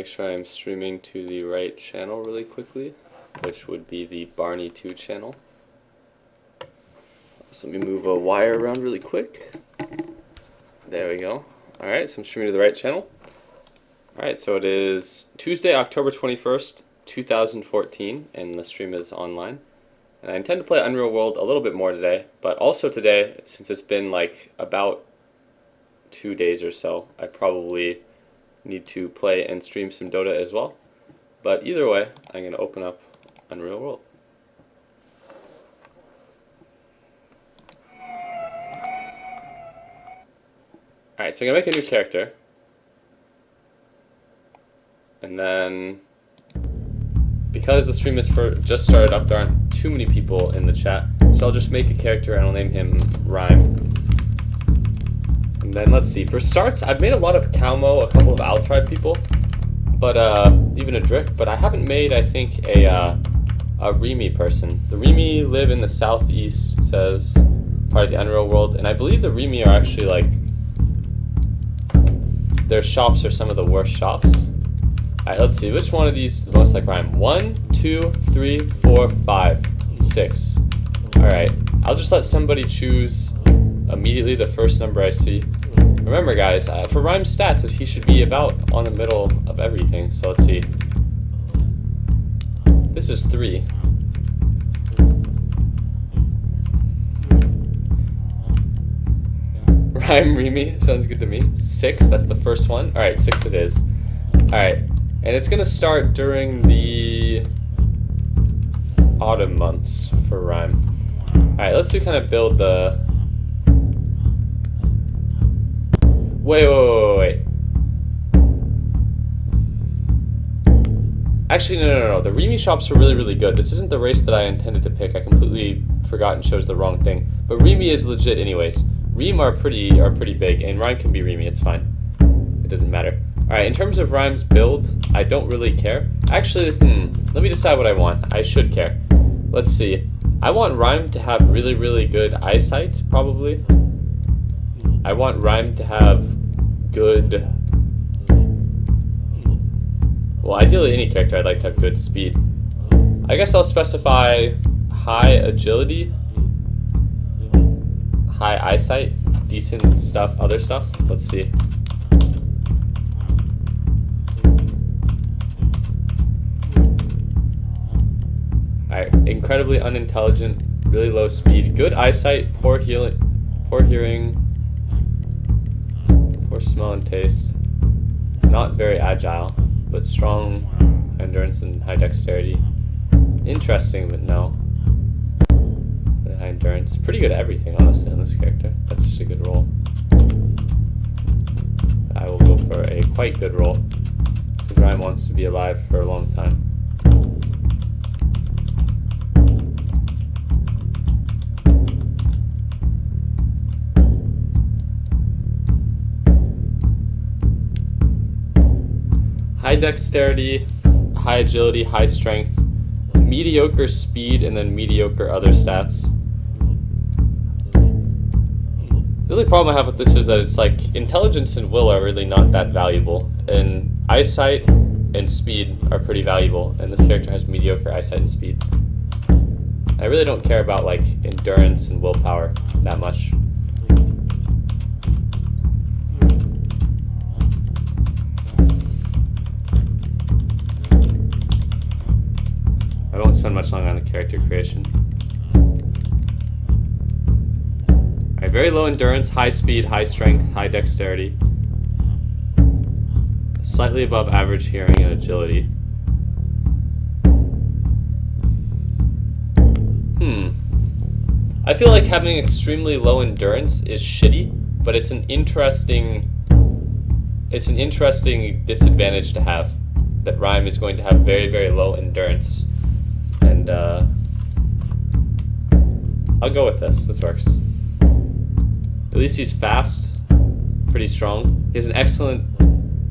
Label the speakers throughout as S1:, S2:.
S1: make sure I'm streaming to the right channel really quickly, which would be the Barney2 channel. So let me move a wire around really quick. There we go. Alright, so I'm streaming to the right channel. Alright, so it is Tuesday, October 21st, 2014, and the stream is online. And I intend to play Unreal World a little bit more today, but also today, since it's been like about 2 days or so, I probably need to play and stream some Dota as well. But either way, I'm going to open up Unreal World. Alright, so I'm going to make a new character. And then, because the stream is just started up, there aren't too many people in the chat, so I'll just make a character and I'll name him Rhyme. And then let's see, for starts, I've made a lot of Calmo, a couple of Altribe people, but even a Drick, but I haven't made, I think, a Remy person. The Remy live in the southeast, it says, part of the Unreal World, and I believe the Remy are actually like, their shops are some of the worst shops. Alright, let's see, which one of these is the most like Rhyme? 1, 2, 3, 4, 5, 6. Alright, I'll just let somebody choose immediately the first number I see. Remember guys, for Rhyme's stats, he should be about on the middle of everything, so let's see. This is 3. Rhyme Remy, sounds good to me. 6, that's the first one. Alright, 6 it is. Alright, and it's gonna start during the autumn months for Rhyme. Alright, let's do kind of build the... Wait. Actually, no. The Remy shops are really, really good. This isn't the race that I intended to pick. I completely forgot and chose the wrong thing. But Remy is legit anyways. Rem are pretty big, and Rhyme can be Remy, it's fine. It doesn't matter. Alright, in terms of Rhyme's build, I don't really care. Actually, let me decide what I want. I should care. Let's see. I want Rhyme to have really, really good eyesight, probably. I want Rhyme to have good... Well, ideally any character I'd like to have good speed. I guess I'll specify high agility, high eyesight, decent stuff, other stuff. Let's see. Alright, incredibly unintelligent, really low speed, good eyesight, poor hearing, poor smell and taste, not very agile, but strong endurance and high dexterity. Interesting, but no. High endurance. Pretty good at everything, honestly, on this character. That's just a good roll. I will go for a quite good roll, because Rhyme wants to be alive for a long time. High dexterity, high agility, high strength, mediocre speed, and then mediocre other stats. The only problem I have with this is that it's like intelligence and will are really not that valuable, and eyesight and speed are pretty valuable, and this character has mediocre eyesight and speed. I really don't care about like endurance and willpower that much. I won't spend much longer on the character creation. Alright, very low endurance, high speed, high strength, high dexterity. Slightly above average hearing and agility. I feel like having extremely low endurance is shitty, but it's an interesting disadvantage to have. That Rhyme is going to have very, very low endurance. And I'll go with this. This works. At least he's fast, pretty strong. He has an excellent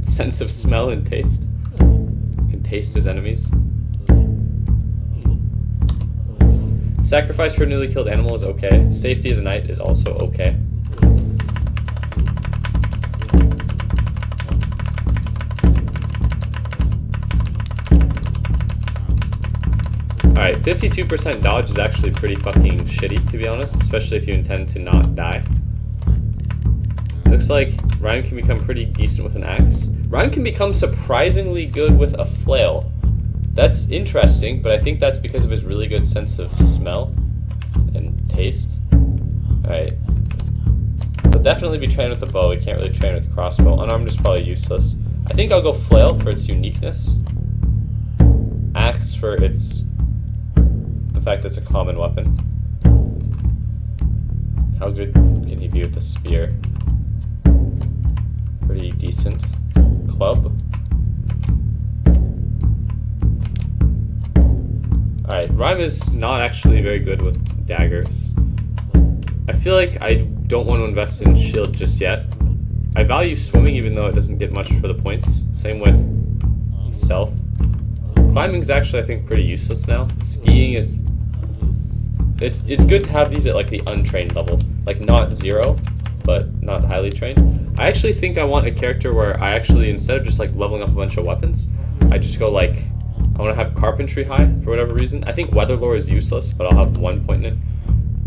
S1: sense of smell and taste. Can taste his enemies. Sacrifice for a newly killed animal is okay. Safety of the night is also okay. Alright, 52% dodge is actually pretty fucking shitty, to be honest, especially if you intend to not die. Looks like Rhyme can become pretty decent with an axe. Rhyme can become surprisingly good with a flail. That's interesting, but I think that's because of his really good sense of smell and taste. Alright. He'll definitely be trained with the bow. He can't really train with crossbow. Unarmed is probably useless. I think I'll go flail for its uniqueness. Axe for its... the fact that it's a common weapon. How good can he be with the spear? Pretty decent. Club. Alright, Rhyme is not actually very good with daggers. I feel like I don't want to invest in shield just yet. I value swimming even though it doesn't get much for the points. Same with stealth. Climbing is actually, I think, pretty useless now. Skiing is... It's good to have these at like the untrained level. Like not 0, but not highly trained. I actually think I want a character where I actually, instead of just like leveling up a bunch of weapons, I just go like... I want to have carpentry high for whatever reason. I think weather lore is useless, but I'll have 1 point in it.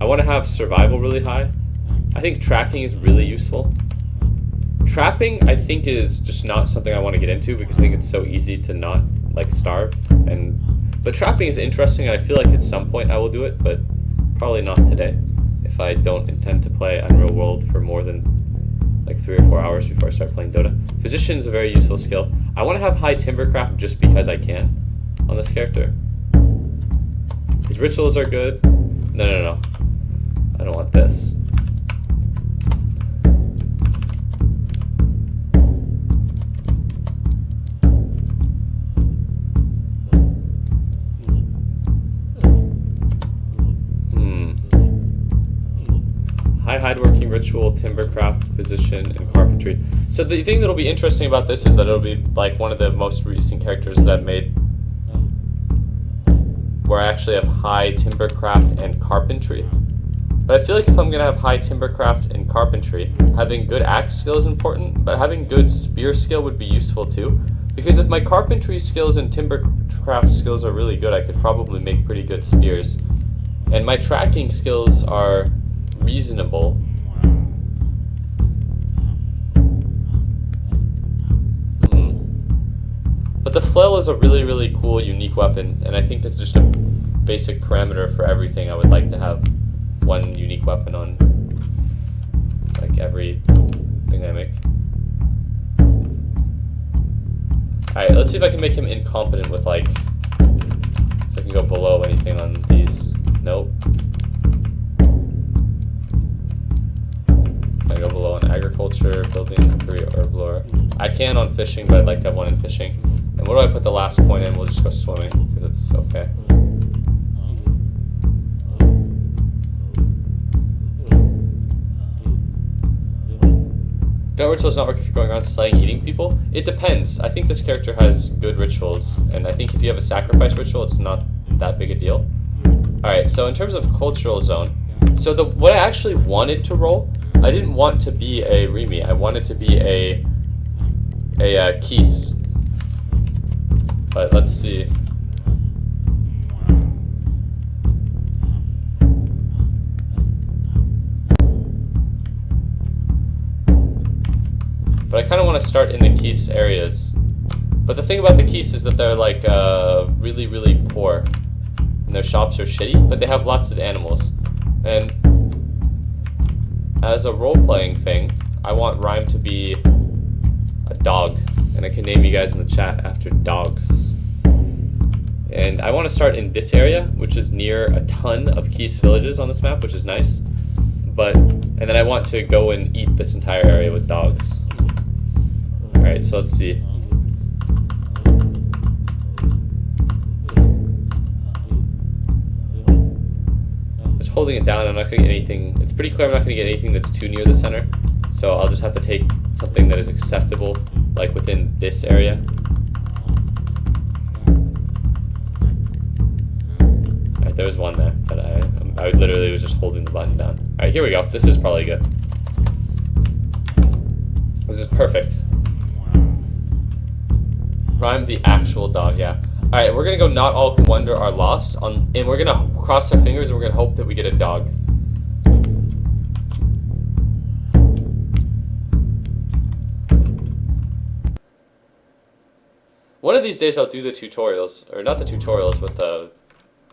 S1: I want to have survival really high. I think tracking is really useful. Trapping, I think, is just not something I want to get into because I think it's so easy to not like starve. But trapping is interesting, and I feel like at some point I will do it, but probably not today. If I don't intend to play Unreal World for more than like 3 or 4 hours before I start playing Dota. Physician is a very useful skill. I want to have high Timbercraft just because I can on this character. His rituals are good. No. I don't want this. High hardworking ritual, timbercraft, physician, and carpentry. So the thing that'll be interesting about this is that it'll be like one of the most recent characters that I've made where I actually have high timbercraft and carpentry. But I feel like if I'm gonna have high timbercraft and carpentry, having good axe skill is important, but having good spear skill would be useful too. Because if my carpentry skills and timbercraft skills are really good, I could probably make pretty good spears. And my tracking skills are reasonable. But the flail is a really, really cool, unique weapon, and I think it's just a basic parameter for everything. I would like to have one unique weapon on like every thing I make. Alright, let's see if I can make him incompetent with like, if I can go below anything on these. Nope. I go below on agriculture, building, cookery, herb lore. I can on fishing, but I'd like to have one in fishing. And what do I put the last point in? We'll just go swimming, because it's okay. Don't rituals not work if you're going around slaying, eating people? It depends. I think this character has good rituals, and I think if you have a sacrifice ritual, it's not that big a deal. Alright, so in terms of cultural zone, so what I actually wanted to roll, I didn't want to be a Remy. I wanted to be a Keese. But let's see. But I kind of want to start in the Keese areas. But the thing about the Keese is that they're like really, really poor. And their shops are shitty, but they have lots of animals. And as a role-playing thing, I want Rhyme to be a dog. And I can name you guys in the chat after dogs. And I want to start in this area, which is near a ton of Keese villages on this map, which is nice. And then I want to go and eat this entire area with dogs. Alright, so let's see. Just holding it down, I'm not going to get anything. It's pretty clear I'm not going to get anything that's too near the center. So I'll just have to take something that is acceptable, like within this area. Alright, there was one there, but I literally was just holding the button down. Alright, here we go. This is probably good. This is perfect. Rhyme the actual dog, yeah. Alright, we're gonna go not all who wonder are lost, and we're gonna cross our fingers and we're gonna hope that we get a dog. One of these days I'll do the tutorials, or not the tutorials, but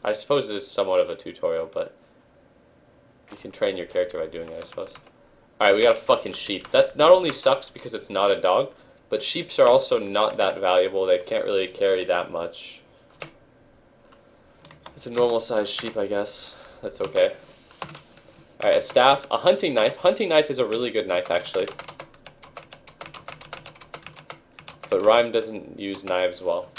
S1: I suppose it is somewhat of a tutorial, but you can train your character by doing it, I suppose. Alright, we got a fucking sheep. That's not only sucks because it's not a dog, but sheeps are also not that valuable. They can't really carry that much. It's a normal sized sheep, I guess. That's okay. Alright, a staff, a hunting knife. Hunting knife is a really good knife, actually. But Rhyme doesn't use knives well.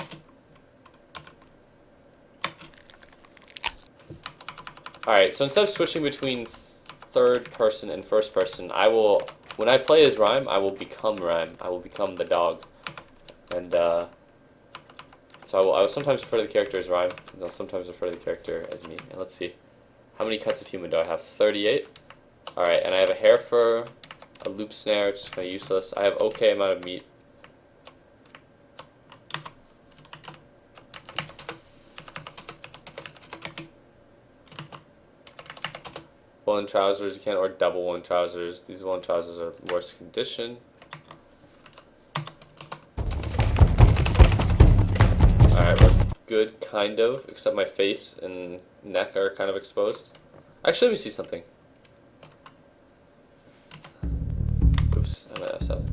S1: Alright, so instead of switching between third person and first person, when I play as Rhyme, I will become Rhyme. I will become the dog. And, so I will sometimes refer to the character as Rhyme, and I'll sometimes refer to the character as me. And let's see. How many cuts of human do I have? 38. Alright, and I have a hair fur, a loop snare, which is kind of useless. I have okay amount of meat. Woolen trousers, you can't wear double woolen trousers. These woolen trousers are worse condition. Alright, we're good, kind of, except my face and neck are kind of exposed. Actually, let me see something. Oops, I might have some.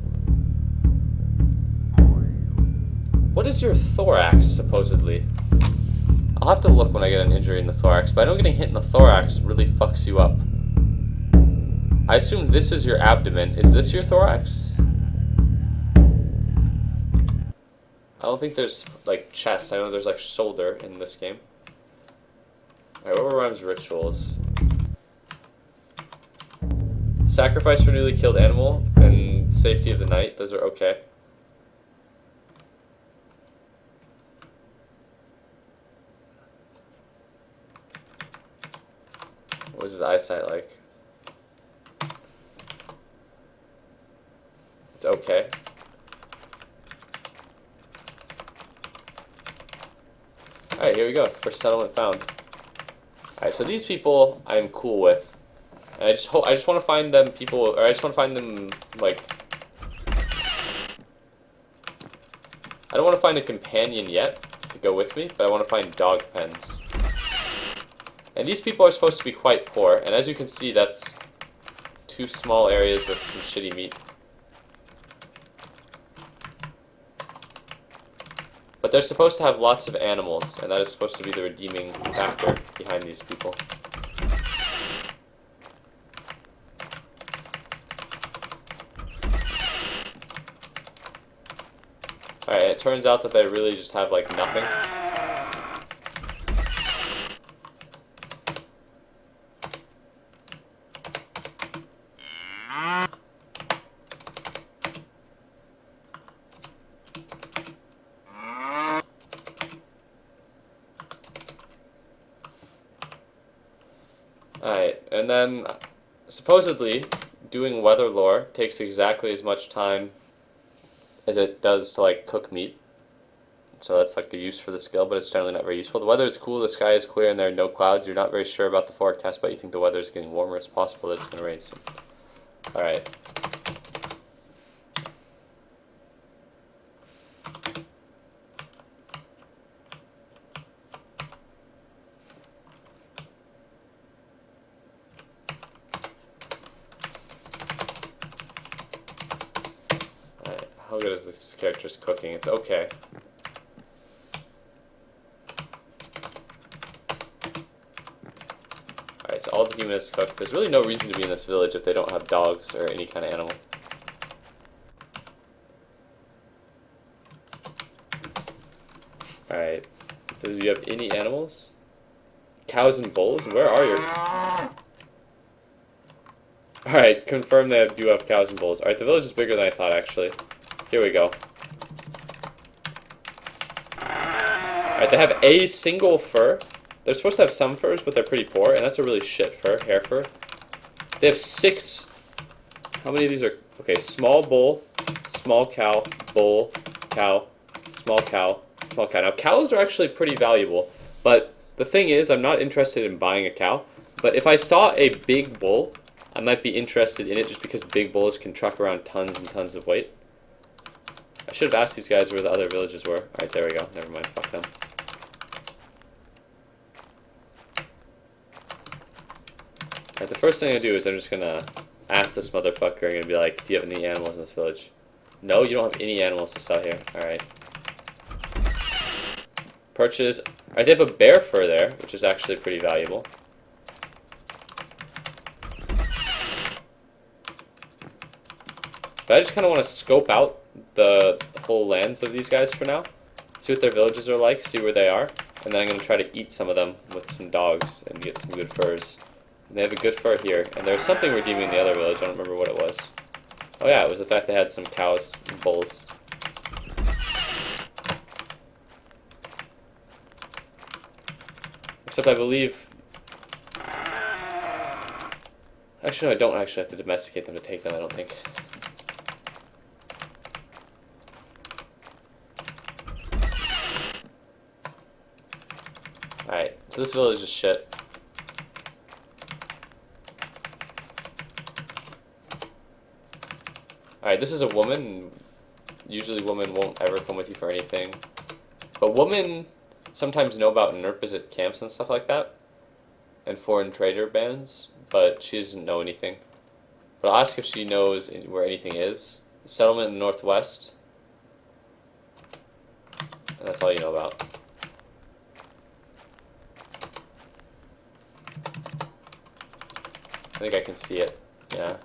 S1: What is your thorax, supposedly? I'll have to look when I get an injury in the thorax, but I know getting hit in the thorax really fucks you up. I assume this is your abdomen. Is this your thorax? I don't think there's, like, chest. I know there's, like, shoulder in this game. Alright, what were Rhyme's rituals? Sacrifice for newly killed animal and safety of the night. Those are okay. What was his eyesight like? It's okay. Alright, here we go. First settlement found. Alright, so these people I'm cool with. And I just want to find them people, or I just want to find them, like... I don't want to find a companion yet to go with me, but I want to find dog pens. And these people are supposed to be quite poor, and as you can see, that's two small areas with some shitty meat. But they're supposed to have lots of animals, and that is supposed to be the redeeming factor behind these people. Alright, it turns out that they really just have, like, nothing. Alright, and then supposedly doing weather lore takes exactly as much time as it does to like cook meat. So that's like the use for the skill, but it's generally not very useful. The weather is cool, the sky is clear, and there are no clouds. You're not very sure about the forecast, but you think the weather is getting warmer. It's possible that it's going to rain soon. Alright. How good is this character's cooking? It's okay. Alright, so all the human is cooked. There's really no reason to be in this village if they don't have dogs or any kind of animal. Alright. Do you have any animals? Cows and bulls? Where are you? Alright, confirm they do have cows and bulls. Alright, the village is bigger than I thought, actually. Here we go. Alright, they have a single fur. They're supposed to have some furs, but they're pretty poor, and that's a really shit fur, hair fur. They have 6... How many of these are... Okay, small bull, small cow, bull, cow, small cow, Small cow. Now, cows are actually pretty valuable, but the thing is, I'm not interested in buying a cow. But if I saw a big bull, I might be interested in it just because big bulls can truck around tons and tons of weight. I should have asked these guys where the other villages were. Alright, there we go. Never mind. Fuck them. Alright, the first thing I do is I'm just gonna ask this motherfucker. I'm gonna be like, do you have any animals in this village? No, you don't have any animals to sell here. Alright. Purchase. Alright, they have a bear fur there, which is actually pretty valuable. But I just kind of want to scope out the whole lands of these guys for now. See what their villages are like, see where they are. And then I'm going to try to eat some of them with some dogs and get some good furs. And they have a good fur here. And there's something redeeming in the other village, I don't remember what it was. Oh yeah, it was the fact they had some cows and bulls. Except I believe... Actually, no, I don't actually have to domesticate them to take them, I don't think. Alright, so this village is shit. Alright, this is a woman. Usually women won't ever come with you for anything. But women sometimes know about Nurpizit camps and stuff like that. And foreign trader bans, but she doesn't know anything. But I'll ask if she knows where anything is. Settlement in the northwest. And that's all you know about. I think I can see it. Yeah.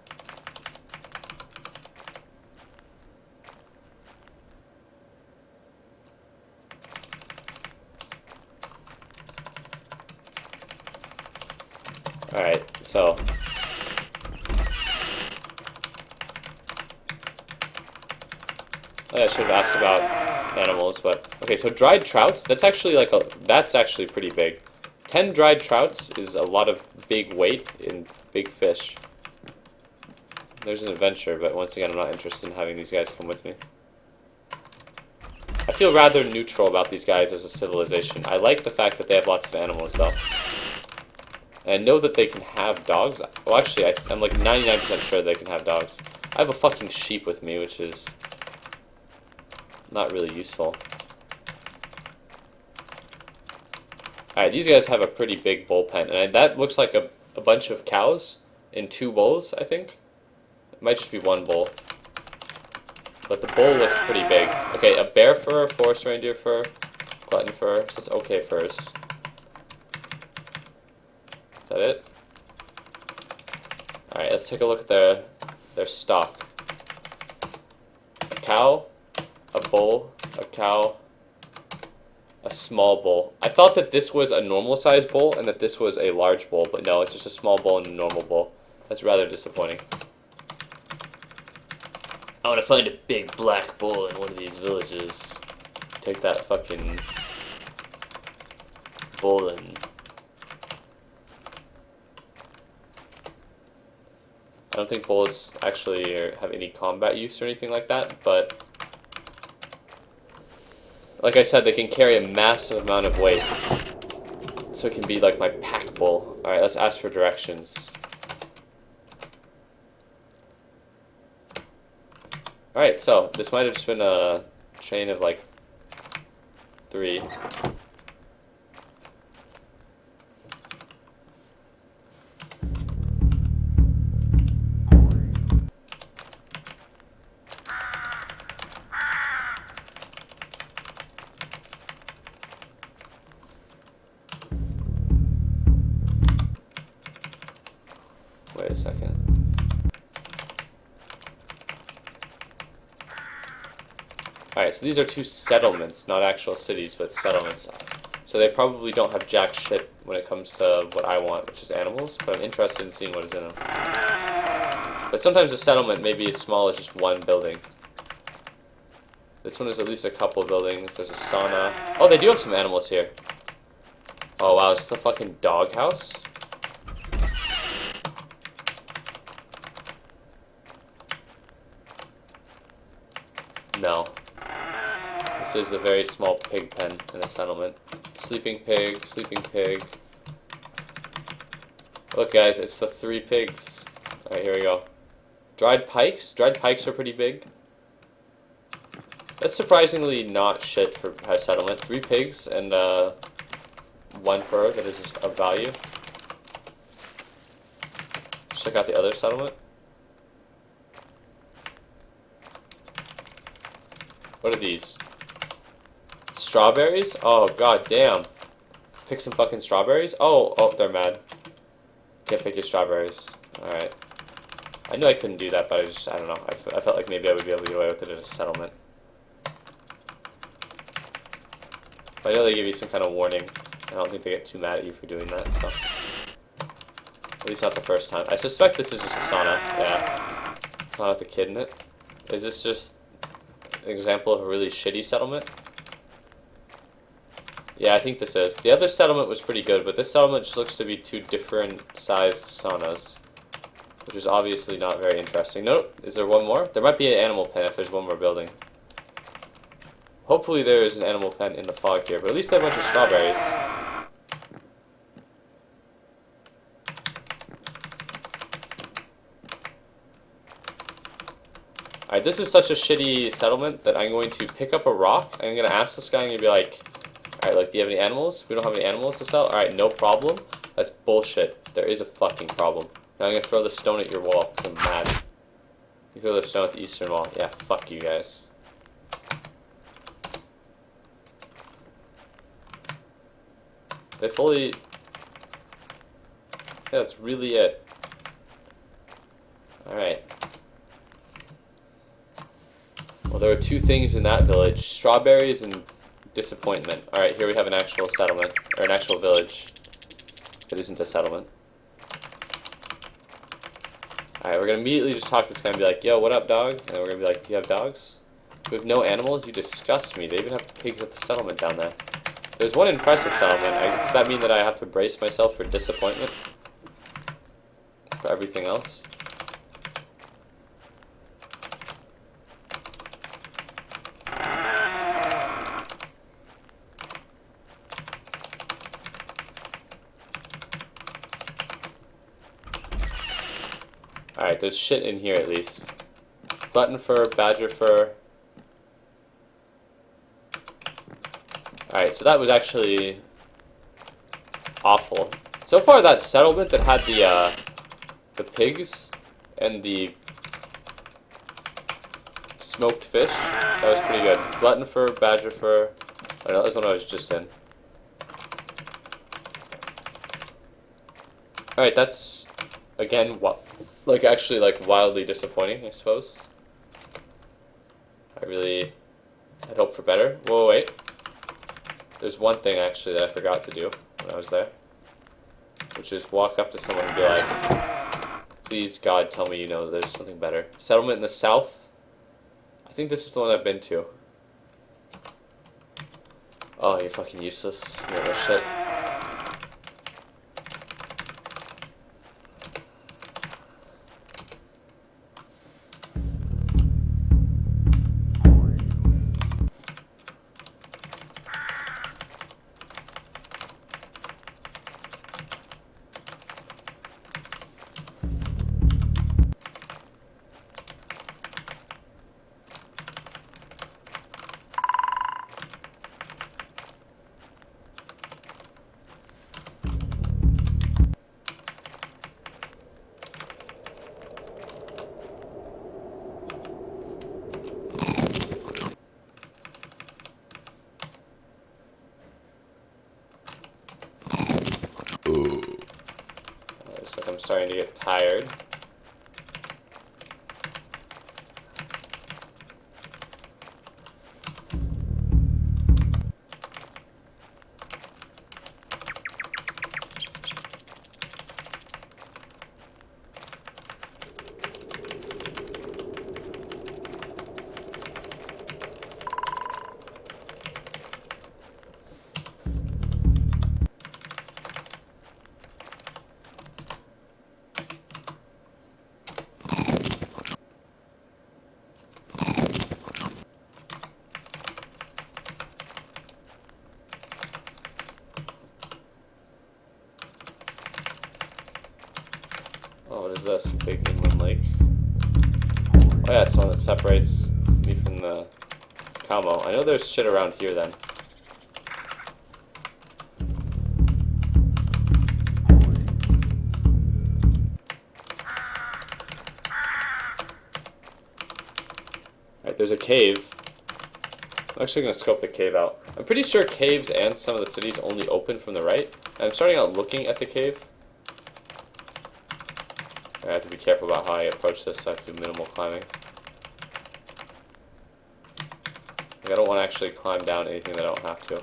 S1: Alright, so. I should have asked about animals, but. Okay, so dried trouts, that's actually that's actually pretty big. 10 dried trouts is a lot of big weight in big fish. There's an adventure, but once again, I'm not interested in having these guys come with me. I feel rather neutral about these guys as a civilization. I like the fact that they have lots of animals, though. And I know that they can have dogs. Well, actually, I'm like 99% sure they can have dogs. I have a fucking sheep with me, which is not really useful. Alright, these guys have a pretty big bull pen, and that looks like a bunch of cows in 2 bulls, I think. It might just be 1 bull. But the bull looks pretty big. Okay, a bear fur, forest reindeer fur, glutton fur, so that's okay furs. Is that it? Alright, let's take a look at their stock. A cow, a bull, a cow, a small bull. I thought that this was a normal sized bull and that this was a large bull, but no, it's just a small bull and a normal bull. That's rather disappointing. I want to find a big black bull in one of these villages. Take that fucking bull and... I don't think bulls actually have any combat use or anything like that, but... Like I said, they can carry a massive amount of weight. So it can be like my pack bull. Alright, let's ask for directions. Alright, so this might have just been a chain of like 3. Wait a second. Alright, so these are 2 settlements, not actual cities, but settlements. So they probably don't have jack shit when it comes to what I want, which is animals, but I'm interested in seeing what is in them. But sometimes a settlement may be as small as just 1 building. This one is at least a couple buildings. There's a sauna. Oh, they do have some animals here. Oh wow, is this the fucking doghouse? No. This is the very small pig pen in a settlement. Sleeping pig, sleeping pig. Look guys, it's the 3 pigs. Alright, here we go. Dried pikes? Dried pikes are pretty big. That's surprisingly not shit for a settlement. 3 pigs and 1 fur that is of value. Check out the other settlement. What are these? Strawberries? Oh, god damn. Pick some fucking strawberries? Oh, they're mad. Can't pick your strawberries. Alright. I knew I couldn't do that, but I don't know. I felt like maybe I would be able to get away with it at a settlement. But I know they give you some kind of warning. I don't think they get too mad at you for doing that, so. At least not the first time. I suspect this is just a sauna. Yeah. Sauna with the kid in it. Is this just an example of a really shitty settlement? Yeah, I think this is. The other settlement was pretty good, but this settlement just looks to be 2 different sized saunas. Which is obviously not very interesting. Nope. Is there one more? There might be an animal pen if there's one more building. Hopefully there is an animal pen in the fog here, but at least they have a bunch of strawberries. Alright, this is such a shitty settlement that I'm going to pick up a rock, and I'm going to ask this guy, and I'm going to be like, alright, look, do you have any animals? We don't have any animals to sell? Alright, no problem. That's bullshit. There is a fucking problem. Now I'm going to throw the stone at your wall, because I'm mad. You throw the stone at the eastern wall. Yeah, fuck you guys. They fully... Yeah, that's really it. Alright. Well, there were 2 things in that village. Strawberries and disappointment. Alright, here we have an actual settlement. Or an actual village. That isn't a settlement. Alright, we're gonna immediately just talk to this guy and be like, yo, what up, dog? And then we're gonna be like, do you have dogs? We have no animals? You disgust me. They even have pigs at the settlement down there. There's one impressive settlement. Does that mean that I have to brace myself for disappointment? For everything else? Alright, there's shit in here at least. Button fur, badger fur. Alright, so that was actually awful. So far that settlement that had the pigs and the smoked fish, that was pretty good. Glutton fur, badger fur. Oh, no, that was the one I was just in. Alright, that's again what actually wildly disappointing, I suppose. I'd hope for better. Whoa, wait. There's one thing actually that I forgot to do when I was there, which is walk up to someone and be like, please God, tell me you know there's something better. Settlement in the south. I think this is the one I've been to. Oh, you're fucking useless. You know shit. Looks like I'm starting to get tired. this big inland lake? Oh yeah, it's one that separates me from the Como. I know there's shit around here then. Alright, there's a cave. I'm actually going to scope the cave out. I'm pretty sure caves and some of the cities only open from the right. I'm starting out looking at the cave. I have to be careful about how I approach this so I have to do minimal climbing. Like, I don't want to actually climb down anything that I don't have to.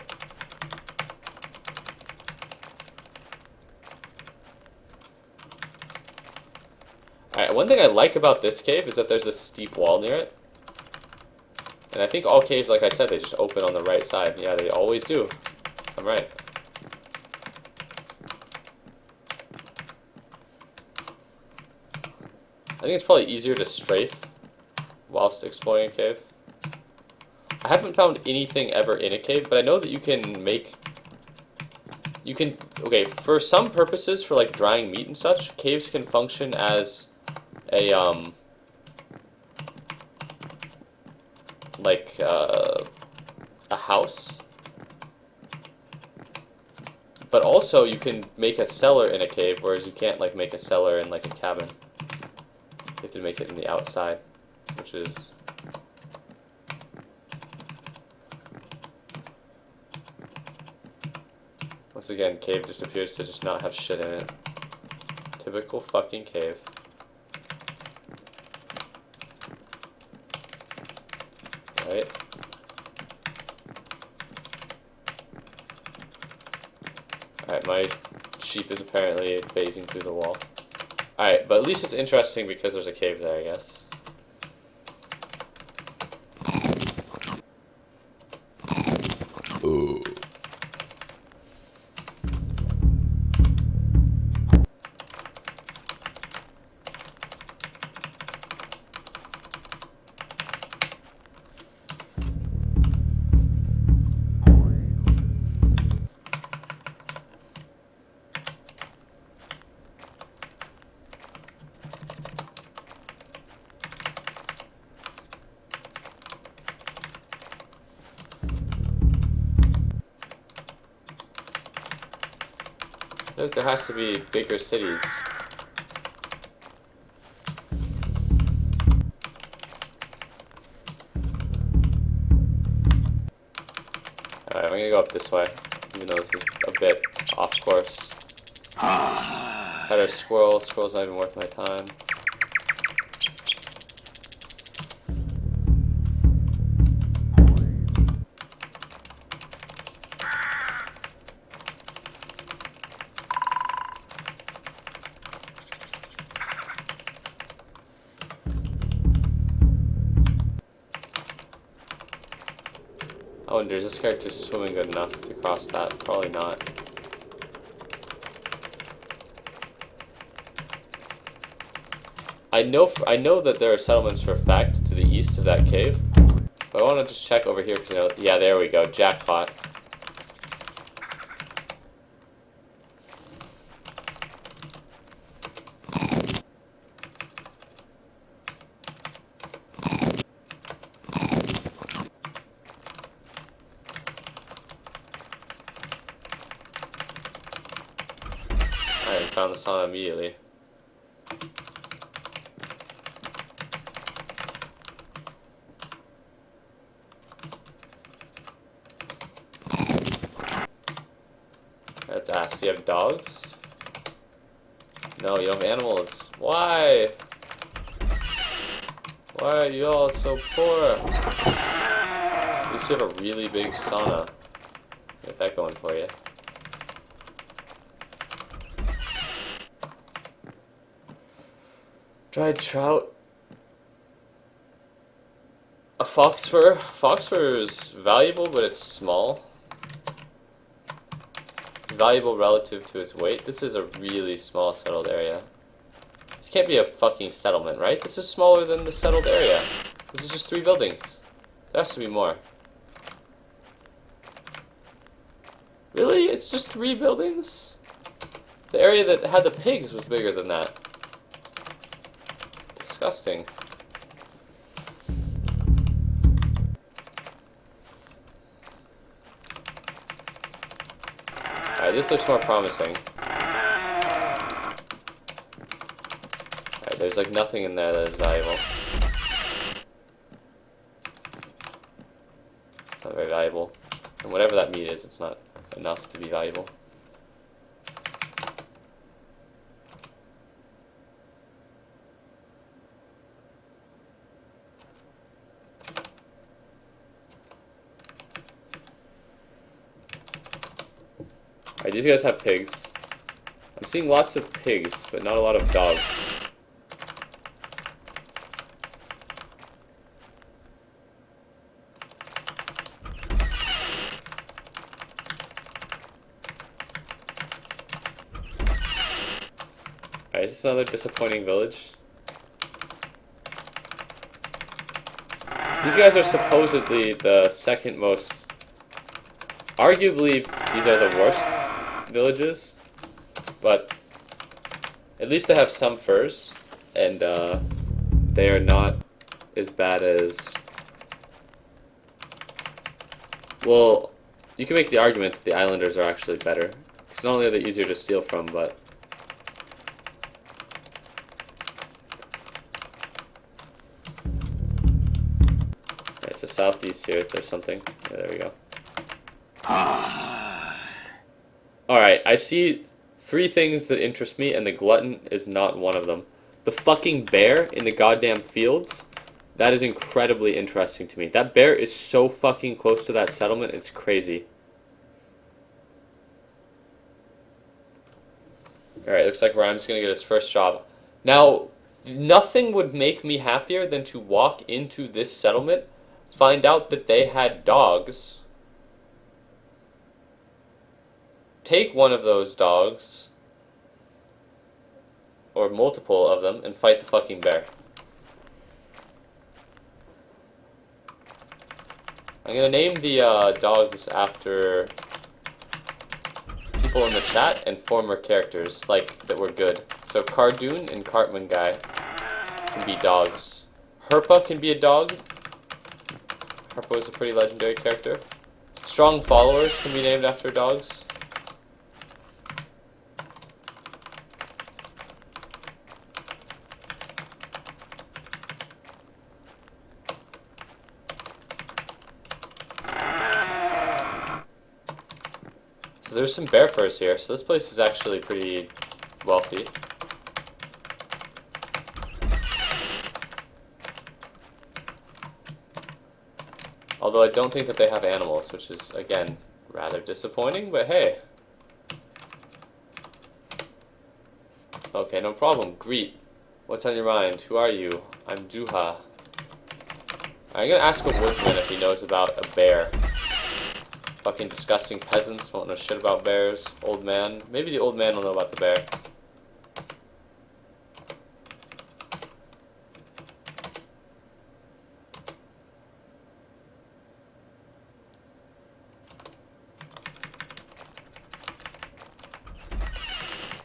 S1: Alright, one thing I like about this cave is that there's this steep wall near it. And I think all caves, like I said, they just open on the right side. Yeah, they always do. I'm right. I think it's probably easier to strafe whilst exploring a cave. I haven't found anything ever in a cave, but I know that you can make... Okay, for some purposes, for like drying meat and such, caves can function as a, a house. But also, you can make a cellar in a cave, whereas you can't, like, make a cellar in, like, a cabin. You have to make it in the outside, which is... Once again, cave just appears to just not have shit in it. Typical fucking cave. Right? Alright, my sheep is apparently phasing through the wall. Alright, but at least it's interesting because there's a cave there, I guess. Ooh. Look, there has to be bigger cities. Alright, I'm gonna go up this way, even though this is a bit off course. Had a squirrel. Squirrel's not even worth my time. I wonder, is this character swimming good enough to cross that? Probably not. I know that there are settlements for a fact to the east of that cave, but I want to just check over here because, you know, yeah, there we go, jackpot. I found the sauna immediately. That's ass. Do you have dogs? No, you don't have animals. Why? Why are you all so poor? At least you have a really big sauna. Get that going for you. Dried trout. A fox fur. Fox fur is valuable, but it's small. Valuable relative to its weight. This is a really small settled area. This can't be a fucking settlement, right? This is smaller than the settled area. This is just 3 buildings. There has to be more. Really? It's just 3 buildings? The area that had the pigs was bigger than that. disgusting. Alright, this looks more promising. Alright, there's like nothing in there that is valuable. It's not very valuable. And whatever that meat is, it's not enough to be valuable. Alright, these guys have pigs. I'm seeing lots of pigs, but not a lot of dogs. Alright, is this another disappointing village? These guys are supposedly the second most... Arguably, these are the worst villages, but at least they have some furs, and they are not as bad as... Well, you can make the argument that the islanders are actually better, because not only are they easier to steal from, but... Alright, so southeast here, there's something. Yeah, there we go. Alright, I see 3 things that interest me, and the glutton is not one of them. The fucking bear in the goddamn fields, that is incredibly interesting to me. That bear is so fucking close to that settlement, it's crazy. Alright, looks like Rhyme's gonna get his first job. Now, nothing would make me happier than to walk into this settlement, find out that they had dogs, take one of those dogs, or multiple of them, and fight the fucking bear. I'm gonna name the dogs after people in the chat and former characters, like, that were good. So Cardoon and Cartman Guy can be dogs. Herpa can be a dog. Herpa is a pretty legendary character. Strong followers can be named after dogs. So there's some bear furs here, so this place is actually pretty wealthy. Although I don't think that they have animals, which is, again, rather disappointing, but hey. Okay, no problem. Greet. What's on your mind? Who are you? I'm Juha. I'm gonna ask a woodsman if he knows about a bear. Fucking disgusting peasants won't know shit about bears. Old man. Maybe the old man will know about the bear.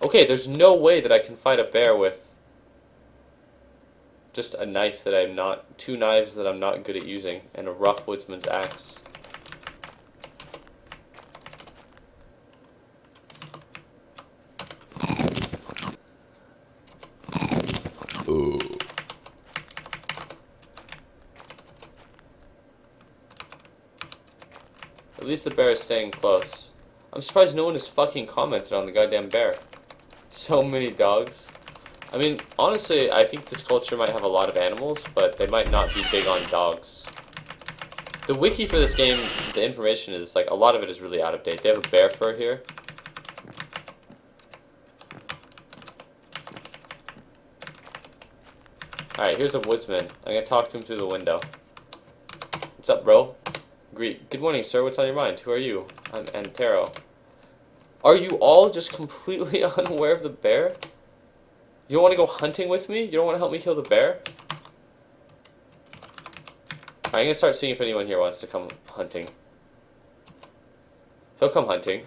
S1: Okay, there's no way that I can fight a bear with just a knife that I'm not... 2 knives that I'm not good at using, and a rough woodsman's axe. At least the bear is staying close. I'm surprised no one has fucking commented on the goddamn bear. So many dogs. I mean, honestly, I think this culture might have a lot of animals, but they might not be big on dogs. The wiki for this game, the information is, like, a lot of it is really out of date. They have a bear fur here. Alright, here's a woodsman. I'm gonna talk to him through the window. What's up, bro? Greet. Good morning, sir. What's on your mind? Who are you? I'm Antero. Are you all just completely unaware of the bear? You don't want to go hunting with me? You don't want to help me kill the bear? Alright, I'm gonna start seeing if anyone here wants to come hunting. He'll come hunting.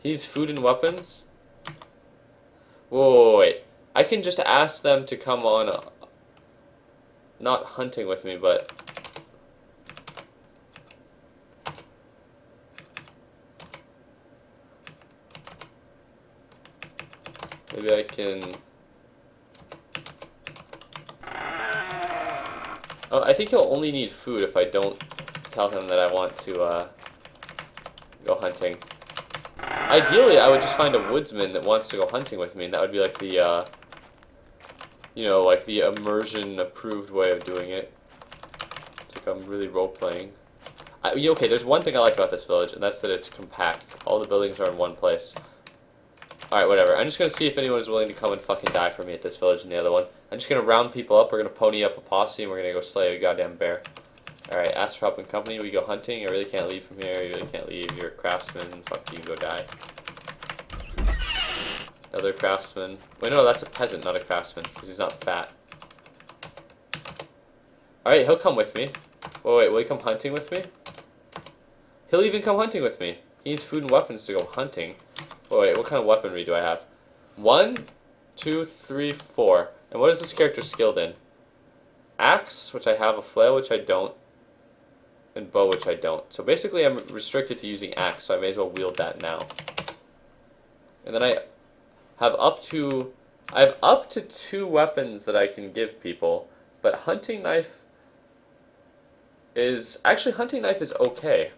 S1: He needs food and weapons? Whoa, wait. I can just ask them to come on, not hunting with me, but maybe I can. Oh, I think he'll only need food if I don't tell him that I want to go hunting. Ideally, I would just find a woodsman that wants to go hunting with me, and that would be like the, you know, like the immersion-approved way of doing it. It's like I'm really role-playing. Okay, there's one thing I like about this village, and that's that it's compact. All the buildings are in one place. Alright, whatever. I'm just gonna see if anyone is willing to come and fucking die for me at this village and the other one. I'm just gonna round people up, we're gonna pony up a posse, and we're gonna go slay a goddamn bear. Alright, ask for help and company, we go hunting. I really can't leave from here, you really can't leave. You're a craftsman, fuck you, go die. Another craftsman. Wait, no, that's a peasant, not a craftsman, because he's not fat. Alright, he'll come with me. Wait, will he come hunting with me? He'll even come hunting with me. He needs food and weapons to go hunting. Wait, what kind of weaponry do I have? 1, 2, 3, 4. And what is this character skilled in? Axe, which I have, a flail, which I don't, and bow, which I don't. So basically I'm restricted to using axe, so I may as well wield that now. And then I have up to 2 weapons that I can give people, but hunting knife is okay.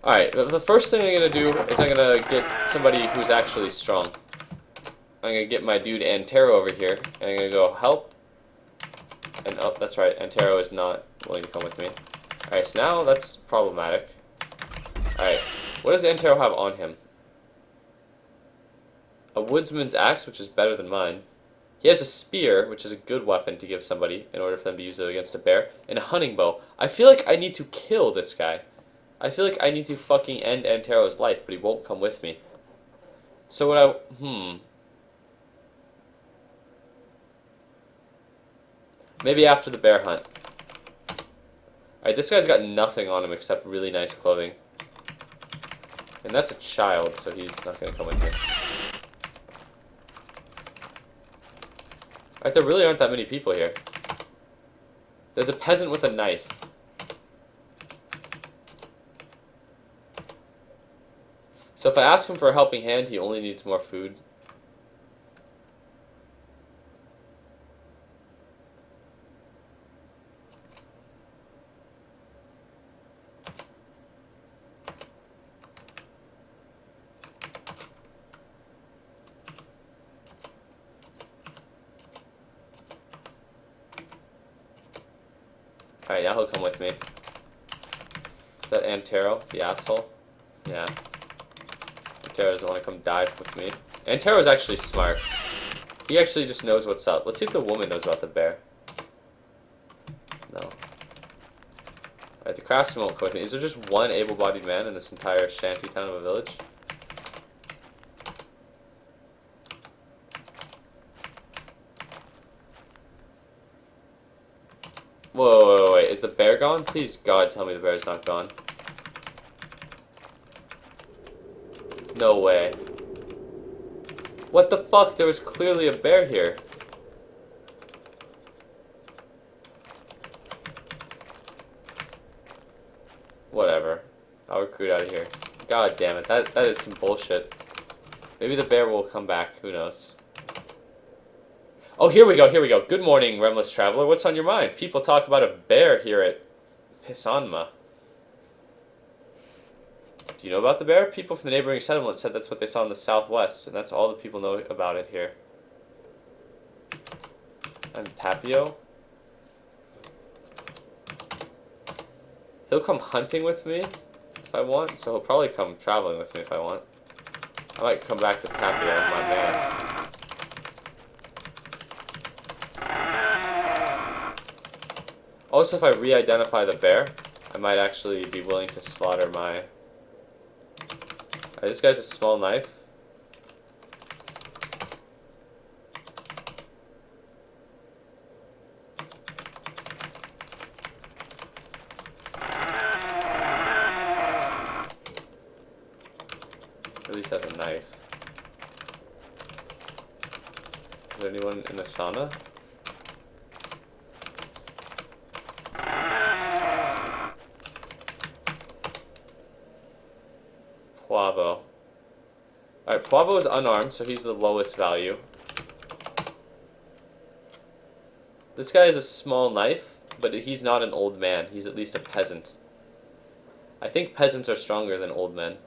S1: Alright, the first thing I'm gonna do is I'm gonna get somebody who's actually strong. I'm gonna get my dude Antero over here, and I'm gonna go help. And oh, that's right, Antero is not willing to come with me. Alright, so now that's problematic. Alright, what does Antero have on him? A woodsman's axe, which is better than mine. He has a spear, which is a good weapon to give somebody in order for them to use it against a bear, and a hunting bow. I feel like I need to kill this guy. I feel like I need to fucking end Antero's life, but he won't come with me. So what maybe after the bear hunt. Alright, this guy's got nothing on him except really nice clothing. And that's a child, so he's not gonna come with me. Alright, there really aren't that many people here. There's a peasant with a knife. So if I ask him for a helping hand, he only needs more food. Alright, now he'll come with me. Is that Antero, the asshole? Yeah. Antero doesn't want to come die with me. Antero's actually smart. He actually just knows what's up. Let's see if the woman knows about the bear. No. Alright, the craftsman won't come with me. Is there just one able-bodied man in this entire shanty town of a village? Whoa, wait, is the bear gone? Please, God, tell me the bear's not gone. No way. What the fuck? There was clearly a bear here. Whatever. I'll recruit out of here. God damn it, that is some bullshit. Maybe the bear will come back, who knows. Oh, here we go, here we go. Good morning, Remless Traveler. What's on your mind? People talk about a bear here at Pisanma. Do you know about the bear? People from the neighboring settlement said that's what they saw in the southwest, and that's all the people know about it here. I'm Tapio. He'll come hunting with me if I want, so he'll probably come traveling with me if I want. I might come back to Tapio, my man. Also, if I re-identify the bear, I might actually be willing to slaughter my... This guy's a small knife. At least has a knife. Is there anyone in the sauna? Poavo. Alright, Poavo is unarmed, so he's the lowest value. This guy has a small knife, but he's not an old man. He's at least a peasant. I think peasants are stronger than old men.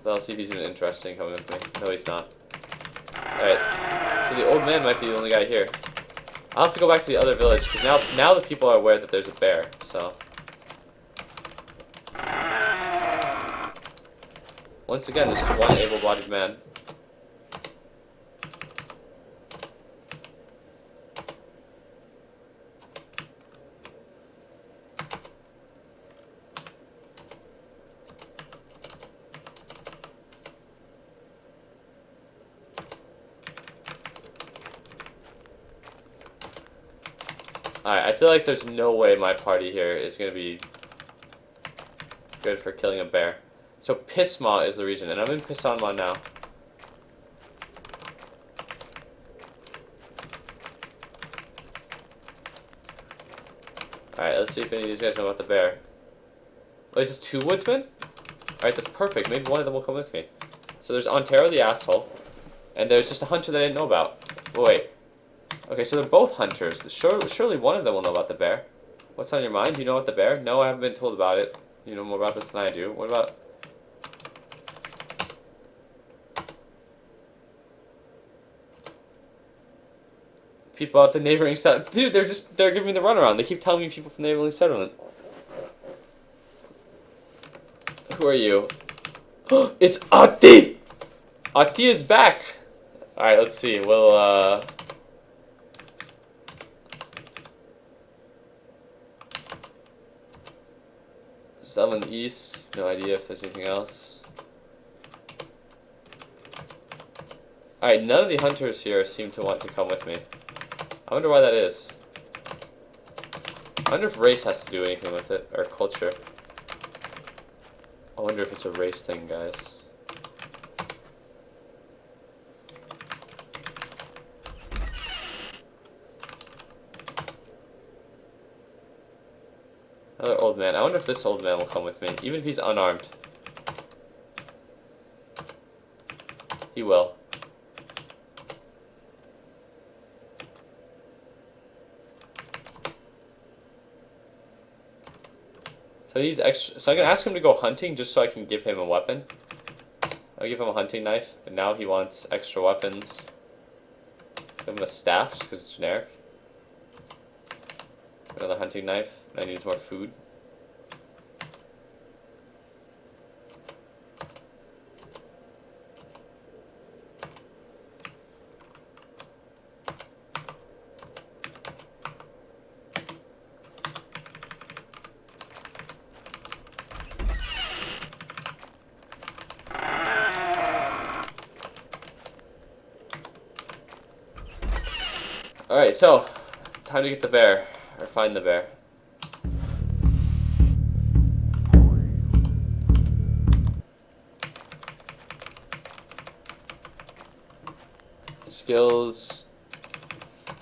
S1: But I'll see if he's even interested in coming with me. No, he's not. Alright, so the old man might be the only guy here. I'll have to go back to the other village, because now the people are aware that there's a bear, so... Once again, there's just one able-bodied man. Alright, I feel like there's no way my party here is going to be good for killing a bear. So Pisma is the region, and I'm in Pisanma now. Alright, let's see if any of these guys know about the bear. Oh, is this 2 woodsmen? Alright, that's perfect. Maybe one of them will come with me. So there's Ontero the asshole, and there's just a hunter that I didn't know about. Oh, wait. Okay, so they're both hunters. Surely one of them will know about the bear. What's on your mind? Do you know about the bear? No, I haven't been told about it. You know more about this than I do. What about... people out the neighboring settlement? Dude, they're giving me the runaround. They keep telling me people from the neighboring settlement. Who are you? It's Ati! Ati is back! Alright, let's see. We'll, Southern East, no idea if there's anything else. Alright, none of the hunters here seem to want to come with me. I wonder why that is. I wonder if race has to do anything with it, or culture. I wonder if it's a race thing, guys. Another old man. I wonder if this old man will come with me, even if he's unarmed. He will. So he needs extra. So I'm gonna ask him to go hunting just so I can give him a weapon. I'll give him a hunting knife, but now he wants extra weapons. Give him a staff just because it's generic. Another hunting knife. I need more food. Alright, so time to get the bear, or find the bear. Skills.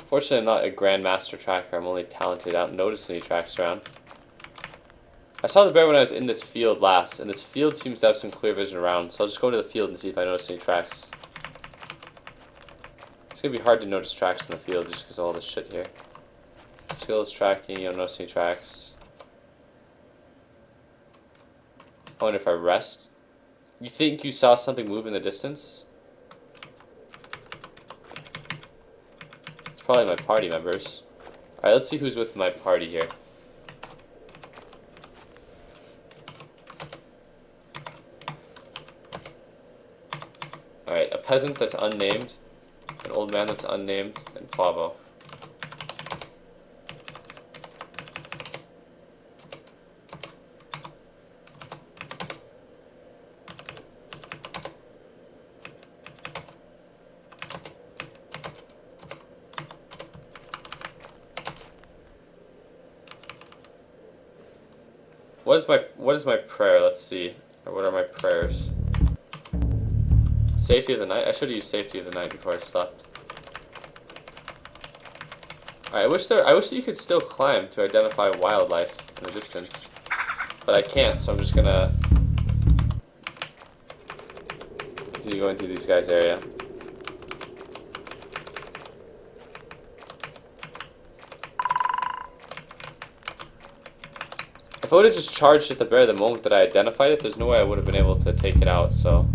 S1: Fortunately, I'm not a grandmaster tracker. I'm only talented. I don't notice any tracks around. I saw the bear when I was in this field last, and this field seems to have some clear vision around, so I'll just go to the field and see if I notice any tracks. It's gonna be hard to notice tracks in the field just because of all this shit here. Skills tracking, you don't notice any tracks. I wonder if I rest. You think you saw something move in the distance? It's probably my party members. Alright, let's see who's with my party here. Alright, a peasant that's unnamed, an old man that's unnamed, and Poavo. What is my prayer? Let's see. Or what are my prayers? Safety of the night? I should have used safety of the night before I slept. Alright, I wish that you could still climb to identify wildlife in the distance. But I can't, so I'm just gonna continue going through these guys' area. If I would have just charged at the bear the moment that I identified it, there's no way I would have been able to take it out, so...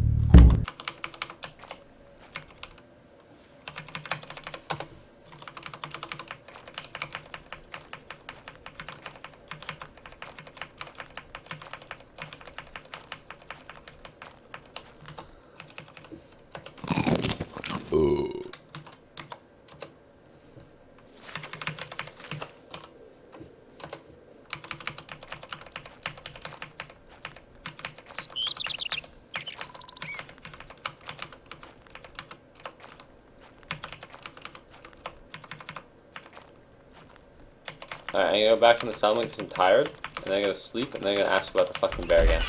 S1: Alright, I'm gonna go back in the settlement because I'm tired, and then I'm gonna sleep, and then I'm gonna ask about the fucking bear again.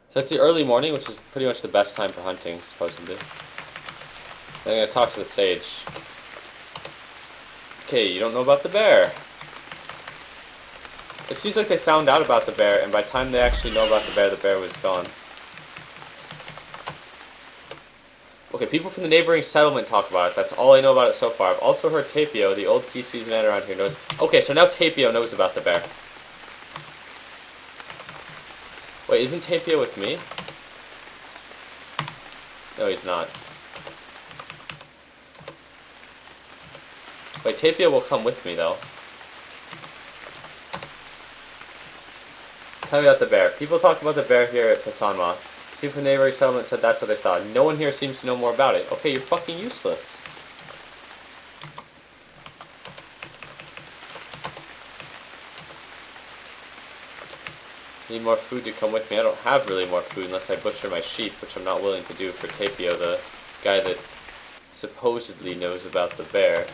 S1: So it's the early morning, which is pretty much the best time for hunting, supposedly. Then I'm gonna talk to the sage. Okay, you don't know about the bear. It seems like they found out about the bear, and by the time they actually know about the bear was gone. Okay, people from the neighboring settlement talk about it. That's all I know about it so far. I've also heard Tapio, the old key season man around here, knows. Okay, so now Tapio knows about the bear. Wait, isn't Tapio with me? No, he's not. Wait, Tapio will come with me, though. Tell me about the bear. People talk about the bear here at Pasanma. People from the neighboring settlement said that's what they saw. No one here seems to know more about it. Okay, you're fucking useless. Need more food to come with me. I don't have really more food unless I butcher my sheep, which I'm not willing to do for Tapio, the guy that supposedly knows about the bear.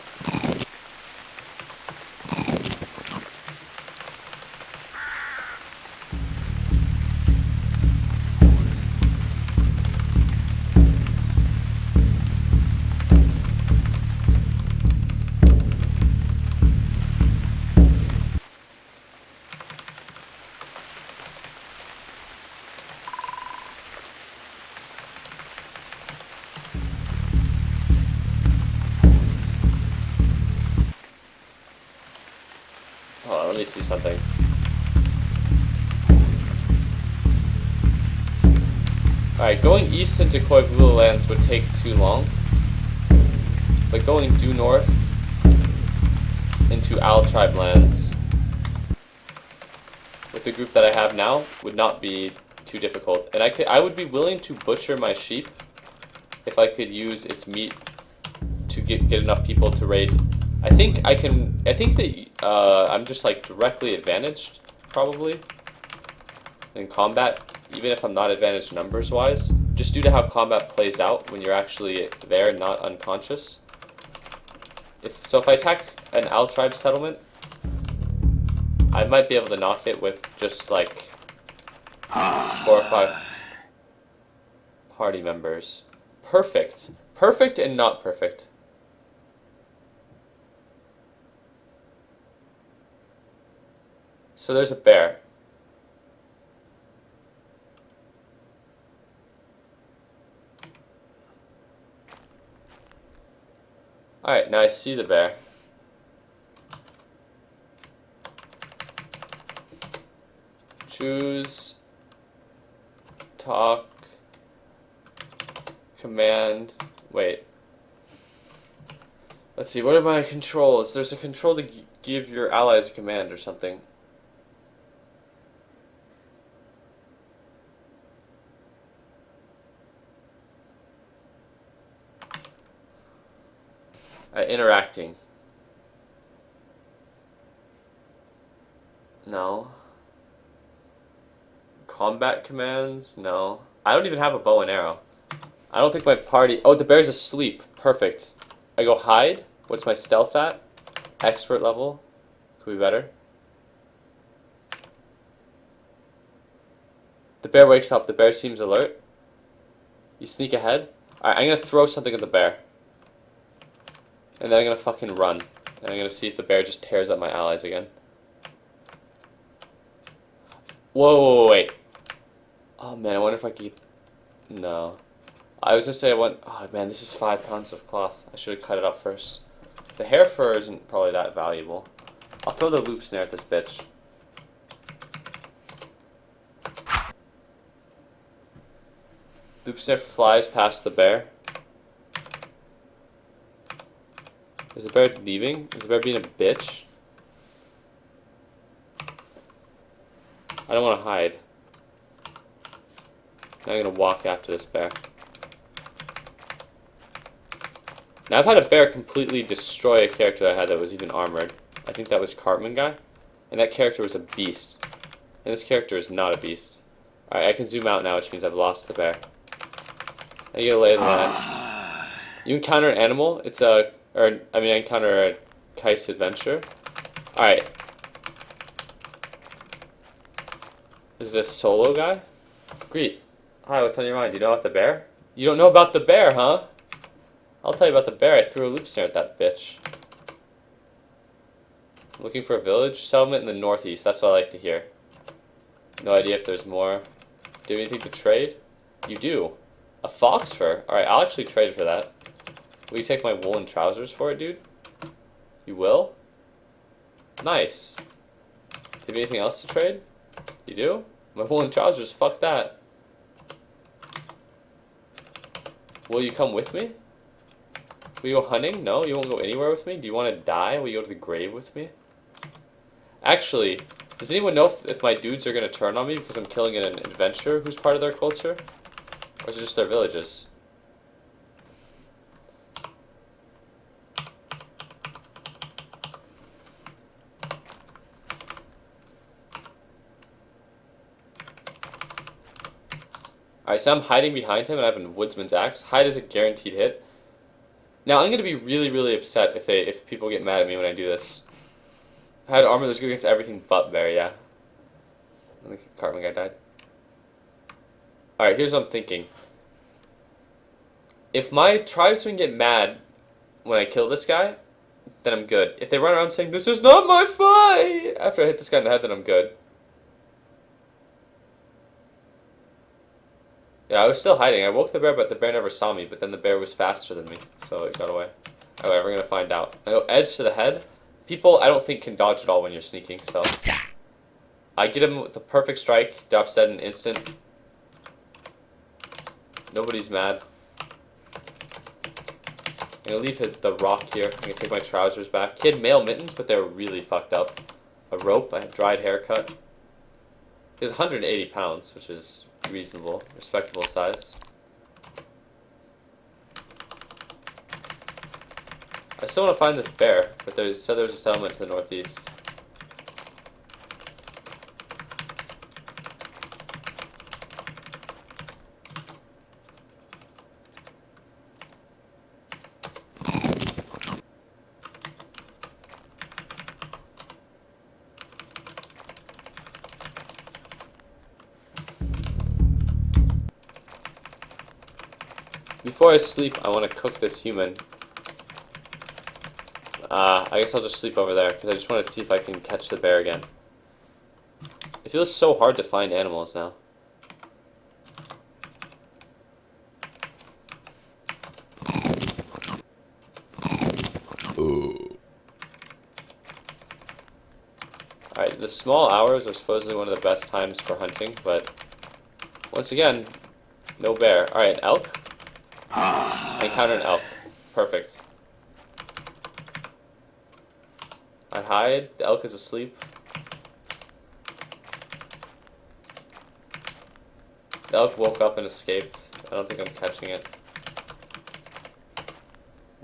S1: Oh, let me see something. Alright, going east into Koivula lands would take too long. But going due north into Owl Tribe lands with the group that I have now would not be too difficult. And I would be willing to butcher my sheep if I could use its meat to get enough people to raid. I think that I'm just like directly advantaged, probably, in combat, even if I'm not advantaged numbers-wise, just due to how combat plays out when you're actually there, not unconscious. If I attack an Owl Tribe settlement, I might be able to knock it with just like 4 or 5 party members. Perfect. Perfect and not perfect. So there's a bear. Alright, now I see the bear. Choose, talk, command, wait. Let's see, what are my controls? There's a control to give your allies a command or something. Interacting. No. Combat commands? No. I don't even have a bow and arrow. I don't think my party... Oh, the bear's asleep. Perfect. I go hide. What's my stealth at? Expert level. Could be better. The bear wakes up. The bear seems alert. You sneak ahead. Alright, I'm gonna throw something at the bear. And then I'm gonna fucking run. And I'm gonna see if the bear just tears up my allies again. Whoa, wait. Oh man, I wonder if I could... No. I was gonna say I want... Oh man, this is 5 pounds of cloth. I should have cut it up first. The hair fur isn't probably that valuable. I'll throw the loop snare at this bitch. Loop snare flies past the bear. Is the bear leaving? Is the bear being a bitch? I don't want to hide. Now I'm gonna walk after this bear. Now I've had a bear completely destroy a character I had that was even armored. I think that was Cartman guy. And that character was a beast. And this character is not a beast. Alright, I can zoom out now, which means I've lost the bear. Now you get a lay of the land. You encounter an animal. It's a... I encounter a Kais adventure. Alright. Is this solo guy? Greet. Hi, what's on your mind? Do you know about the bear? You don't know about the bear, huh? I'll tell you about the bear. I threw a loop snare at that bitch. Looking for a village? Settlement in the northeast. That's what I like to hear. No idea if there's more. Do you have anything to trade? You do. A fox fur? Alright, I'll actually trade for that. Will you take my woolen trousers for it, dude? You will? Nice. Do you have anything else to trade? You do? My woolen trousers? Fuck that. Will you come with me? Will you go hunting? No, you won't go anywhere with me? Do you want to die? Will you go to the grave with me? Actually, does anyone know if my dudes are going to turn on me because I'm killing an adventurer who's part of their culture? Or is it just their villages? Alright, so I'm hiding behind him and I have a woodsman's axe. Hide is a guaranteed hit. Now I'm gonna be really, really upset if people get mad at me when I do this. I had armor that's good against everything but bear, yeah. I think the Cartman guy died. Alright, here's what I'm thinking. If my tribesmen get mad when I kill this guy, then I'm good. If they run around saying, "This is not my fight!" after I hit this guy in the head, then I'm good. Yeah, I was still hiding. I woke the bear, but the bear never saw me. But then the bear was faster than me, so it got away. Alright, we're gonna find out. I go edge to the head. People, I don't think, can dodge at all when you're sneaking, so... I get him with the perfect strike. Drops dead in an instant. Nobody's mad. I'm gonna leave the rock here. I'm gonna take my trousers back. He had male mittens, but they were really fucked up. A rope, a dried haircut. He was 180 pounds, which is reasonable, respectable size. I still want to find this bear, but they said there was a settlement to the northeast. Before I sleep, I want to cook this human. I guess I'll just sleep over there, because I just want to see if I can catch the bear again. It feels so hard to find animals now. Alright, the small hours are supposedly one of the best times for hunting, but once again, no bear. Alright, elk? I encountered an elk. Perfect. I hide. The elk is asleep. The elk woke up and escaped. I don't think I'm catching it.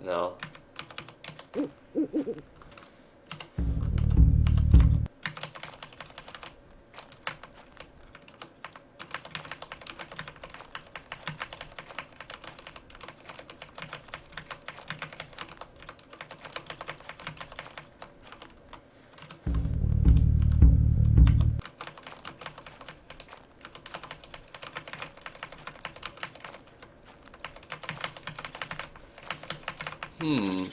S1: No. Hmm.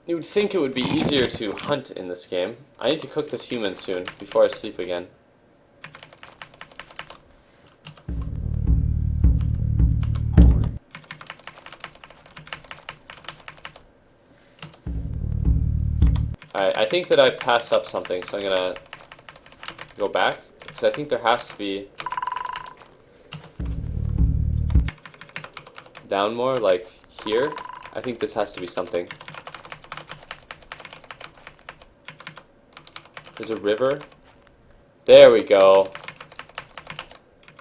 S1: You would think it would be easier to hunt in this game. I need to cook this human soon, before I sleep again. Alright, I think that I passed up something, so I'm gonna go back. Because I think there has to be... down more, like here. I think this has to be something. There's a river. There we go.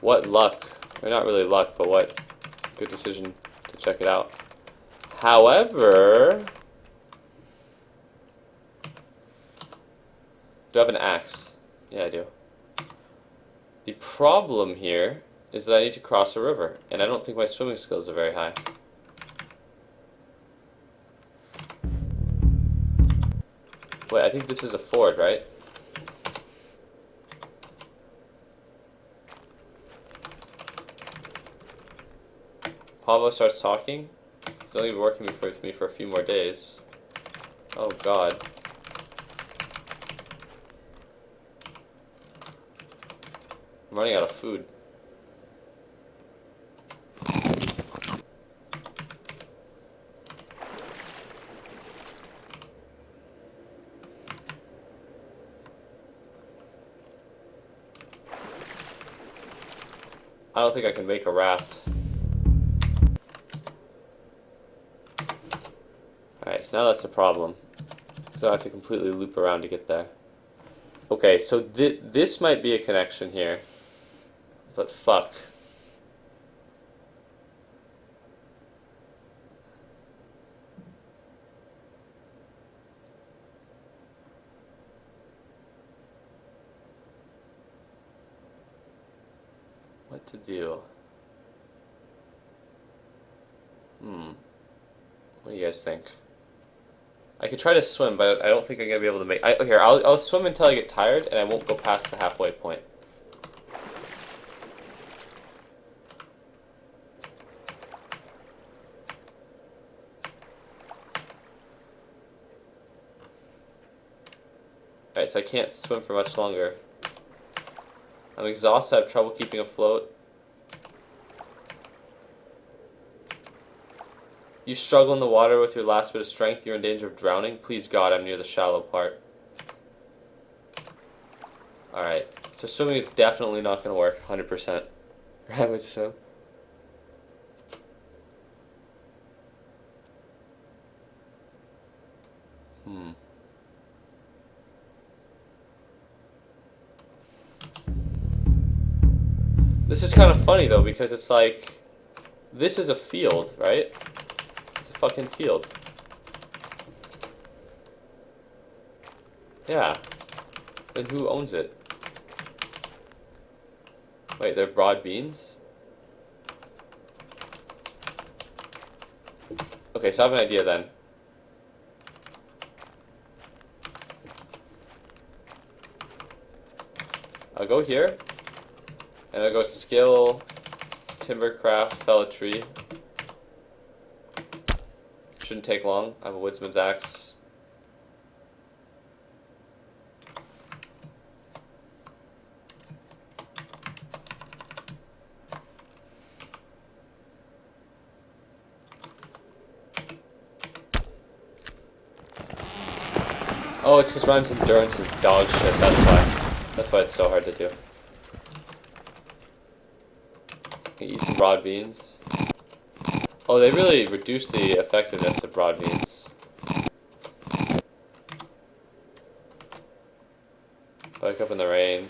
S1: What luck. Or not really luck, but what good decision to check it out. However... do I have an axe? Yeah, I do. The problem here is that I need to cross a river, and I don't think my swimming skills are very high. Wait, I think this is a ford, right? Pablo starts talking. He's only been working with me for a few more days. Oh god. I'm running out of food. I don't think I can make a raft. Alright, so now that's a problem. So I have to completely loop around to get there. Okay, so this might be a connection here. But fuck. What to do? What do you guys think? I could try to swim, but I don't think I'm gonna be able to make. Here, I'll swim until I get tired, and I won't go past the halfway point. Alright, so I can't swim for much longer. I'm exhausted. I have trouble keeping afloat. You struggle in the water with your last bit of strength. You're in danger of drowning. Please God, I'm near the shallow part. Alright, so swimming is definitely not going to work, 100%. Right, would swim? This is kind of funny though, because it's like, this is a field, right? It's a fucking field. Yeah. Then who owns it? Wait, they're broad beans? Okay, so I have an idea then. I'll go here, and I'll go skill, timbercraft, fell a tree. Shouldn't take long. I have a woodsman's axe. Oh, it's because Rhyme's endurance is dog shit, that's why. That's why it's so hard to do. Eat some broad beans. Oh, they really reduce the effectiveness of broad beans. Wake up in the rain.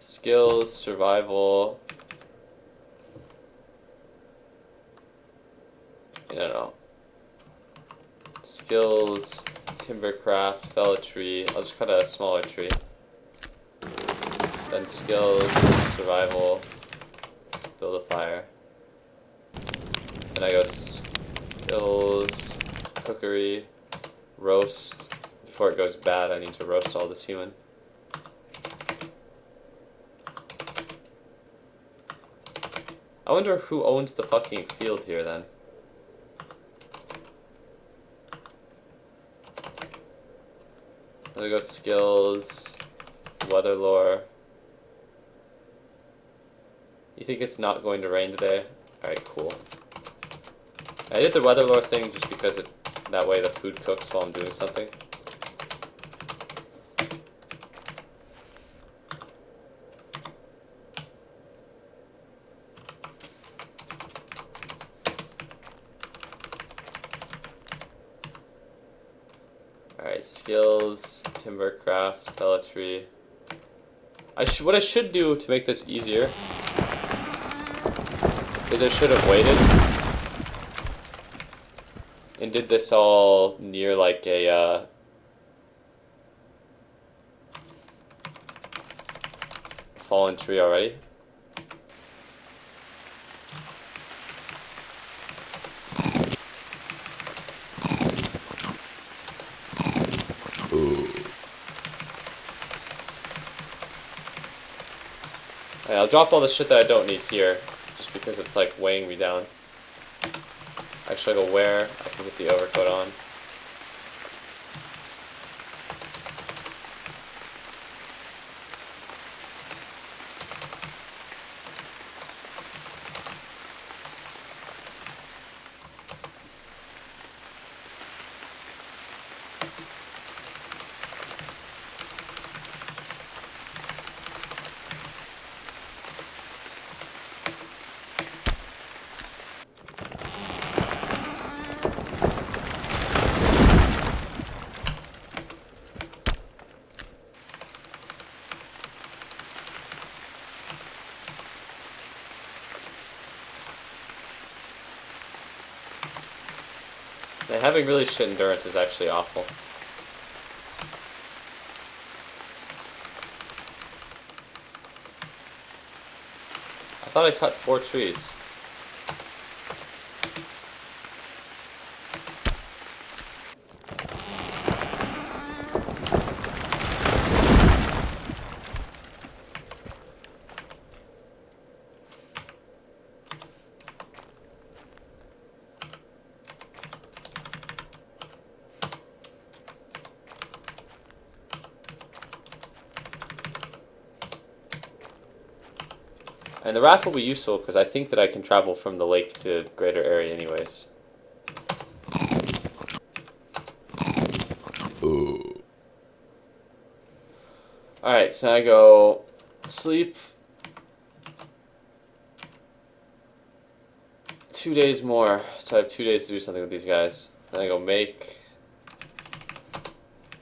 S1: Skills, survival. I don't know. Skills, timbercraft, fell a tree. I'll just cut a smaller tree. Then skills, survival, build a fire. Then I go skills, cookery, roast. Before it goes bad, I need to roast all this human. I wonder who owns the fucking field here then. There go skills, weather lore. You think it's not going to rain today? Alright, cool. I did the weather lore thing just because that way the food cooks while I'm doing something. Alright, skills, timbercraft, fellatry. What I should do to make this easier is I should have waited and did this all near like a fallen tree already. Alright, I'll drop all the shit that I don't need here, just because it's like weighing me down. Actually, I'll go where I can get the overcoat on. And having really shit endurance is actually awful. I thought I cut 4 trees. And the raft will be useful because I think that I can travel from the lake to a greater area anyways. Alright, so I go sleep. 2 days more, so I have 2 days to do something with these guys. Then I go make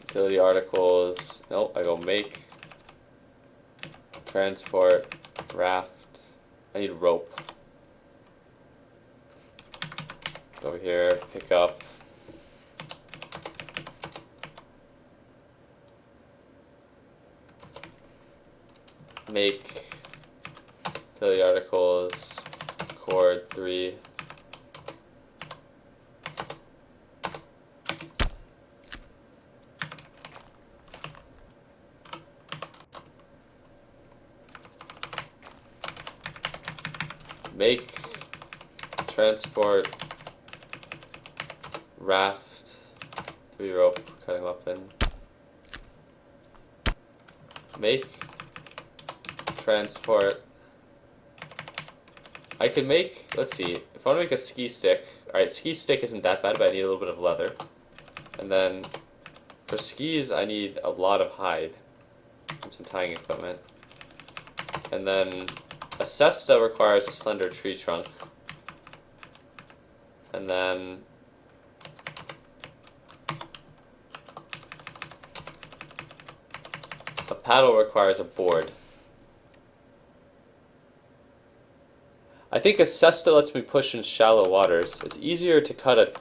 S1: utility articles. Nope, I go make transport raft. I need rope. Go over here, pick up. Make utility articles, cord 3. Make transport raft 3 rope cutting weapon. Make transport. I could make, let's see, if I want to make a ski stick. Alright, ski stick isn't that bad, but I need a little bit of leather. And then for skis I need a lot of hide and some tying equipment. And then a cesta requires a slender tree trunk. And then a paddle requires a board. I think a cesta lets me push in shallow waters. It's easier to cut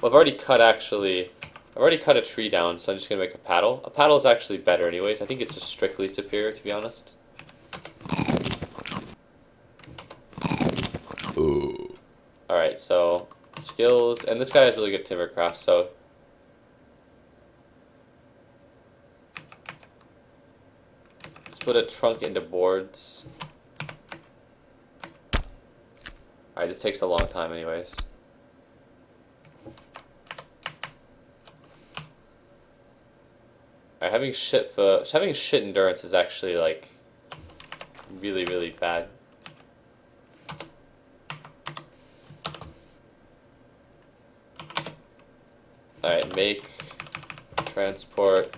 S1: well, I've already cut actually I've already cut a tree down, so I'm just gonna make a paddle. A paddle is actually better anyways. I think it's just strictly superior, to be honest. Alright, so skills, and this guy has really good timbercraft, so split a trunk into boards. Alright, this takes a long time anyways. Alright, having shit endurance is actually like really, really bad. Alright, make, transport,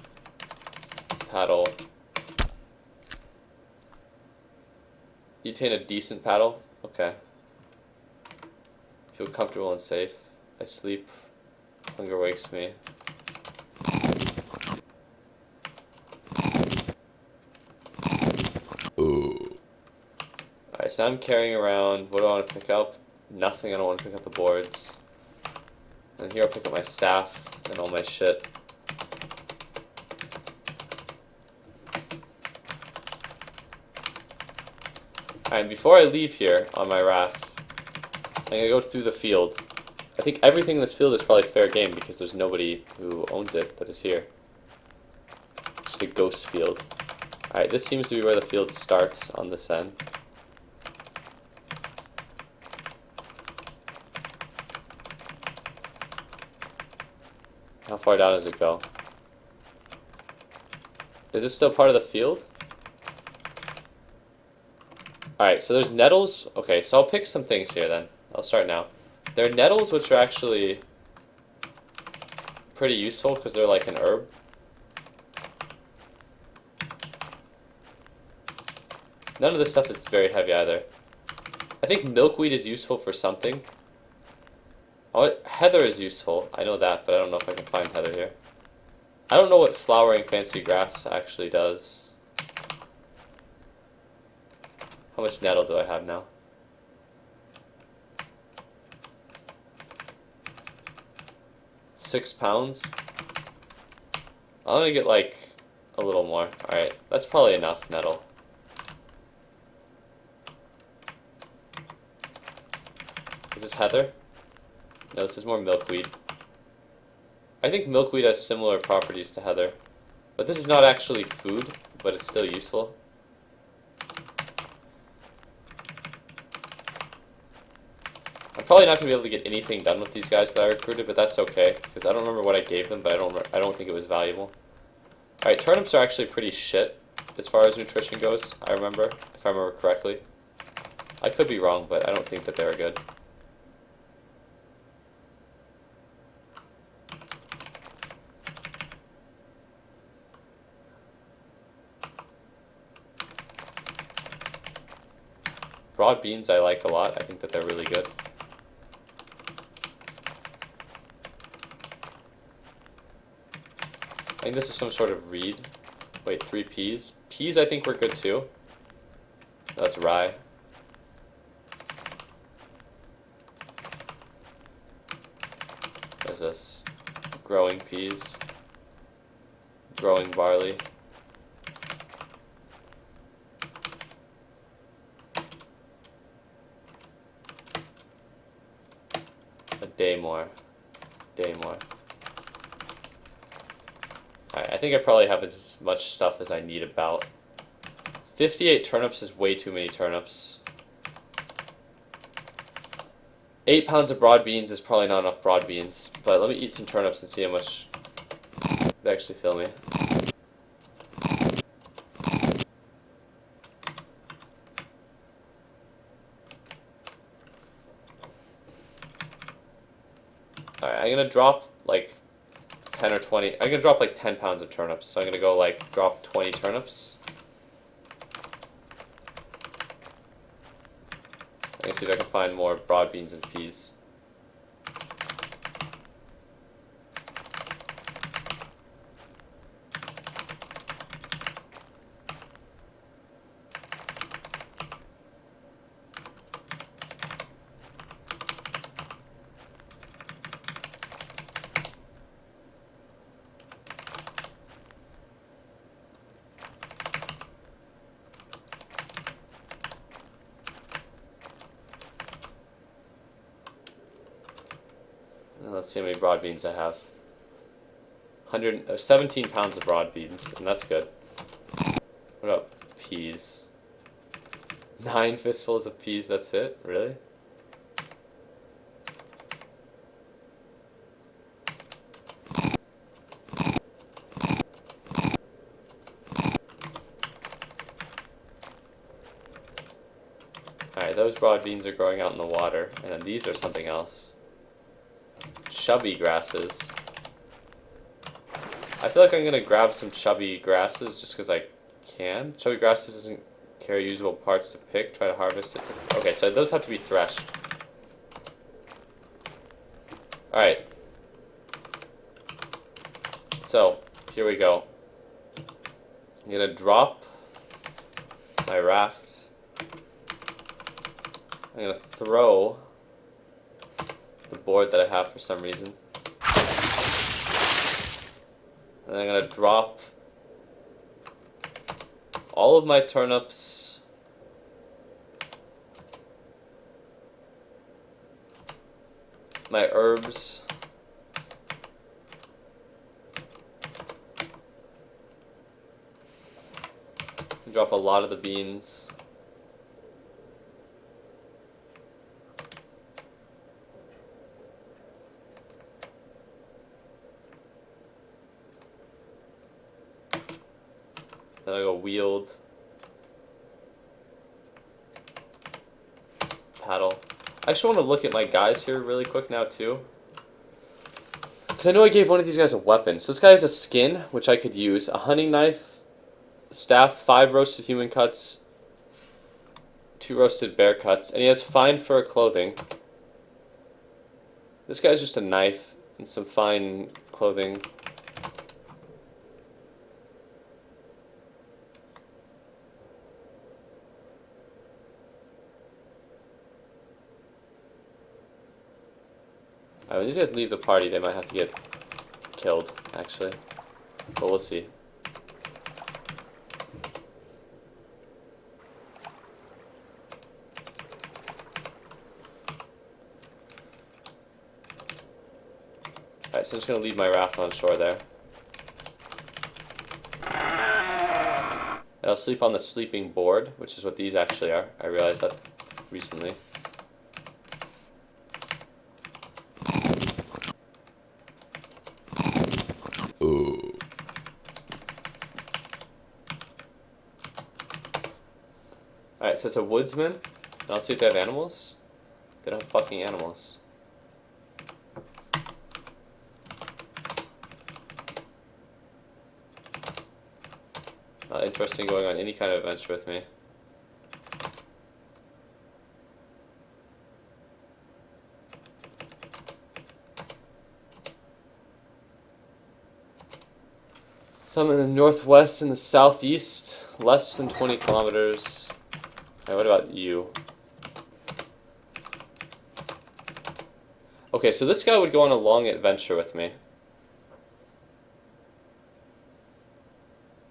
S1: paddle. You obtain a decent paddle? Okay. Feel comfortable and safe. I sleep. Hunger wakes me. Alright, so I'm carrying around, what do I want to pick up? Nothing, I don't want to pick up the boards. And here I'll pick up my staff and all my shit. Alright, before I leave here on my raft, I'm gonna go through the field. I think everything in this field is probably fair game because there's nobody who owns it that is here. Just a ghost field. Alright, this seems to be where the field starts on this end. How far down does it go? Is this still part of the field? Alright, so there's nettles. Okay, so I'll pick some things here then. I'll start now. There are nettles which are actually pretty useful because they're like an herb. None of this stuff is very heavy either. I think milkweed is useful for something. Oh, heather is useful. I know that, but I don't know if I can find heather here. I don't know what flowering fancy grass actually does. How much nettle do I have now? 6 pounds. I'm gonna get like a little more. Alright, that's probably enough nettle. Is this heather? No, this is more milkweed. I think milkweed has similar properties to heather. But this is not actually food, but it's still useful. I'm probably not going to be able to get anything done with these guys that I recruited, but that's okay. Because I don't remember what I gave them, but I don't think it was valuable. Alright, turnips are actually pretty shit as far as nutrition goes, I remember, if I remember correctly. I could be wrong, but I don't think that they were good. Broad beans I like a lot. I think that they're really good. I think this is some sort of reed. Wait, 3 peas. Peas I think were good too. That's rye. What is this? Growing peas. Growing barley. A day more. Day more. Alright, I think I probably have as much stuff as I need about. 58 turnips is way too many turnips. 8 pounds of broad beans is probably not enough broad beans, but let me eat some turnips and see how much they actually fill me. Alright, I'm gonna drop like 10 or 20. I'm gonna drop like 10 pounds of turnips, so I'm gonna go like drop 20 turnips. Let me see if I can find more broad beans and peas. Let's see how many broad beans I have. 17 pounds of broad beans, and that's good. What about peas? 9 fistfuls of peas, that's it? Really? Alright, those broad beans are growing out in the water, and then these are something else. Chubby grasses. I feel like I'm gonna grab some chubby grasses just because I can. Chubby grasses doesn't carry usable parts to pick. Try to harvest it. Okay, so those have to be threshed. Alright. So, here we go. I'm gonna drop my raft. I'm gonna throw the board that I have for some reason. And then I'm gonna drop all of my turnips, my herbs, drop a lot of the beans. Then I go wield, paddle. I actually want to look at my guys here really quick now too. Because I know I gave one of these guys a weapon. So this guy has a skin, which I could use, a hunting knife, staff, 5 roasted human cuts, 2 roasted bear cuts, and he has fine fur clothing. This guy's just a knife and some fine clothing. When these guys leave the party, they might have to get killed, actually. But we'll see. Alright, so I'm just going to leave my raft on shore there. And I'll sleep on the sleeping board, which is what these actually are. I realized that recently. Alright, so it's a woodsman. And I'll see if they have animals. They don't have fucking animals. Not interested in going on any kind of adventure with me. So I'm in the northwest and the southeast, less than 20 kilometers. Alright, what about you? Okay, so this guy would go on a long adventure with me.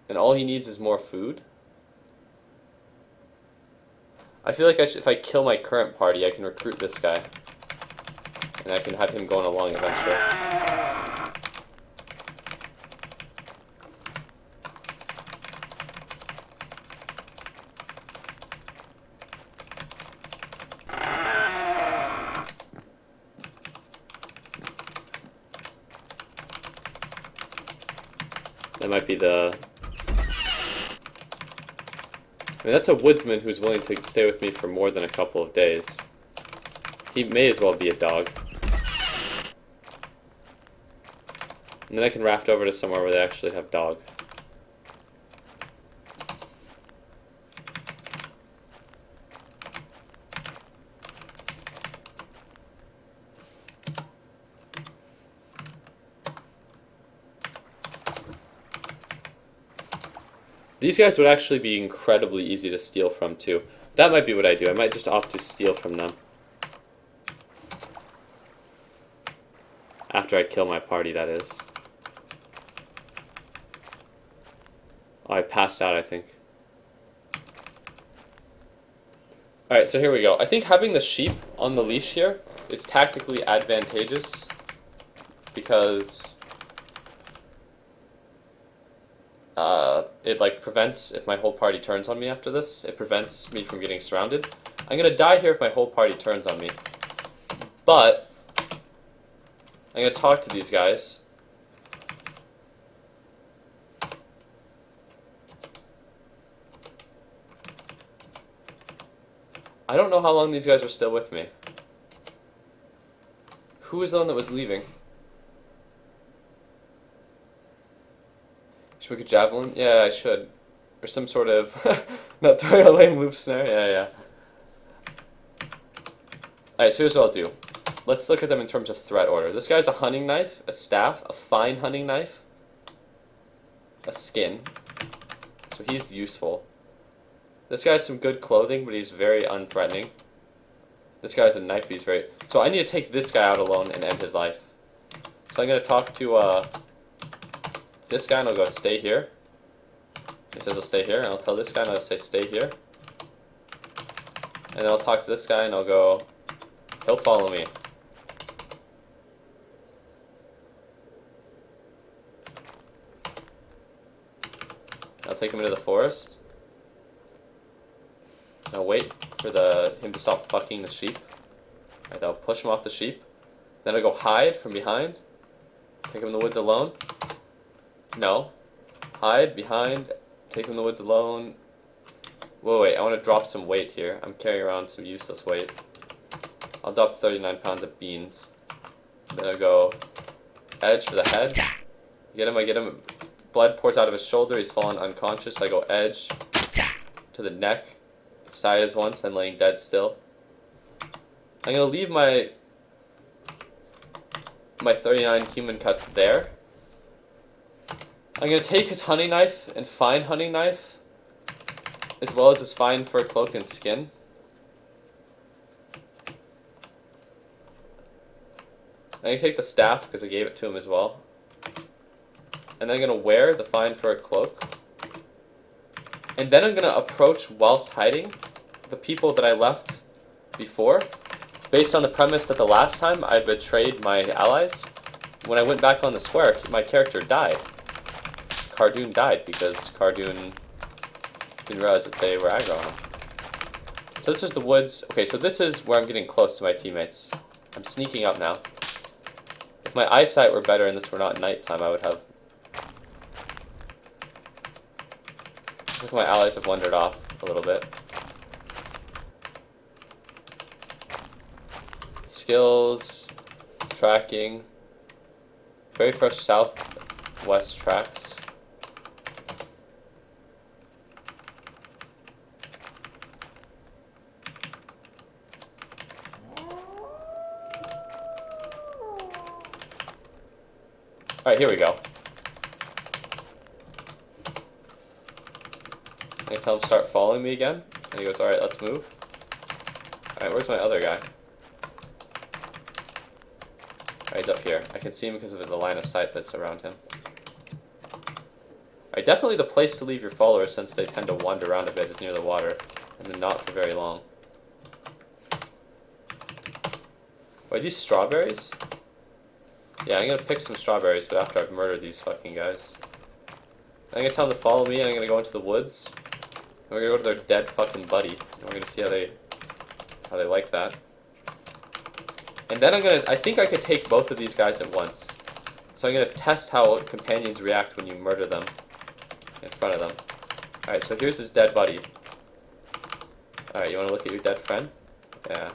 S1: And all he needs is more food. I feel like if I kill my current party, I can recruit this guy. And I can have him go on a long adventure. That might be the... I mean, that's a woodsman who's willing to stay with me for more than a couple of days. He may as well be a dog. And then I can raft over to somewhere where they actually have dog. These guys would actually be incredibly easy to steal from, too. That might be what I do. I might just opt to steal from them. After I kill my party, that is. Oh, I passed out, I think. Alright, so here we go. I think having the sheep on the leash here is tactically advantageous. because it like prevents, if my whole party turns on me after this, it prevents me from getting surrounded. I'm gonna die here if my whole party turns on me. But I'm gonna talk to these guys. I don't know how long these guys are still with me. Who was the one that was leaving? Should we make a javelin? Yeah, I should. Or some sort of not throwing a lame loop snare. Yeah. Alright, so here's what I'll do. Let's look at them in terms of threat order. This guy's a hunting knife, a staff, a fine hunting knife, a skin. So he's useful. This guy has some good clothing, but he's very unthreatening. This guy's a knife, he's very... So I need to take this guy out alone and end his life. So I'm going to talk to this guy and I'll go, stay here. He says he'll stay here, and I'll tell this guy and I'll say, stay here. And then I'll talk to this guy and I'll go, he'll follow me. I'll take him into the forest. I'll wait for him to stop fucking the sheep. Alright, I'll push him off the sheep. Then I'll go hide from behind. Take him in the woods alone. No. Hide behind. Take him in the woods alone. Whoa, wait, I want to drop some weight here. I'm carrying around some useless weight. I'll drop 39 pounds of beans. Then I'll go edge for the head. I get him. Blood pours out of his shoulder. He's fallen unconscious. I go edge to the neck. Sighs once, then laying dead still. I'm gonna leave my 39 human cuts there. I'm gonna take his hunting knife and fine hunting knife, as well as his fine fur cloak and skin. I'm gonna take the staff because I gave it to him as well. And then I'm gonna wear the fine fur cloak. And then I'm going to approach, whilst hiding, the people that I left before, based on the premise that the last time I betrayed my allies. When I went back on the square, my character died. Cardoon died because Cardoon didn't realize that they were aggro on him. So this is the woods. Okay, so this is where I'm getting close to my teammates. I'm sneaking up now. If my eyesight were better and this were not nighttime, I would have... My allies have wandered off a little bit. Skills, tracking, very fresh southwest tracks. Alright, here we go. I tell him start following me again, and he goes, alright, let's move. Alright, where's my other guy? Alright, he's up here. I can see him because of the line of sight that's around him. Alright, definitely the place to leave your followers, since they tend to wander around a bit, is near the water, and then not for very long. Are these strawberries? Yeah, I'm gonna pick some strawberries, but after I've murdered these fucking guys. I'm gonna tell them to follow me, and I'm gonna go into the woods. And we're gonna go to their dead fucking buddy. And we're gonna see how they like that. And then I think I could take both of these guys at once. So I'm gonna test how companions react when you murder them in front of them. Alright, so here's his dead buddy. Alright, you wanna look at your dead friend? Yeah.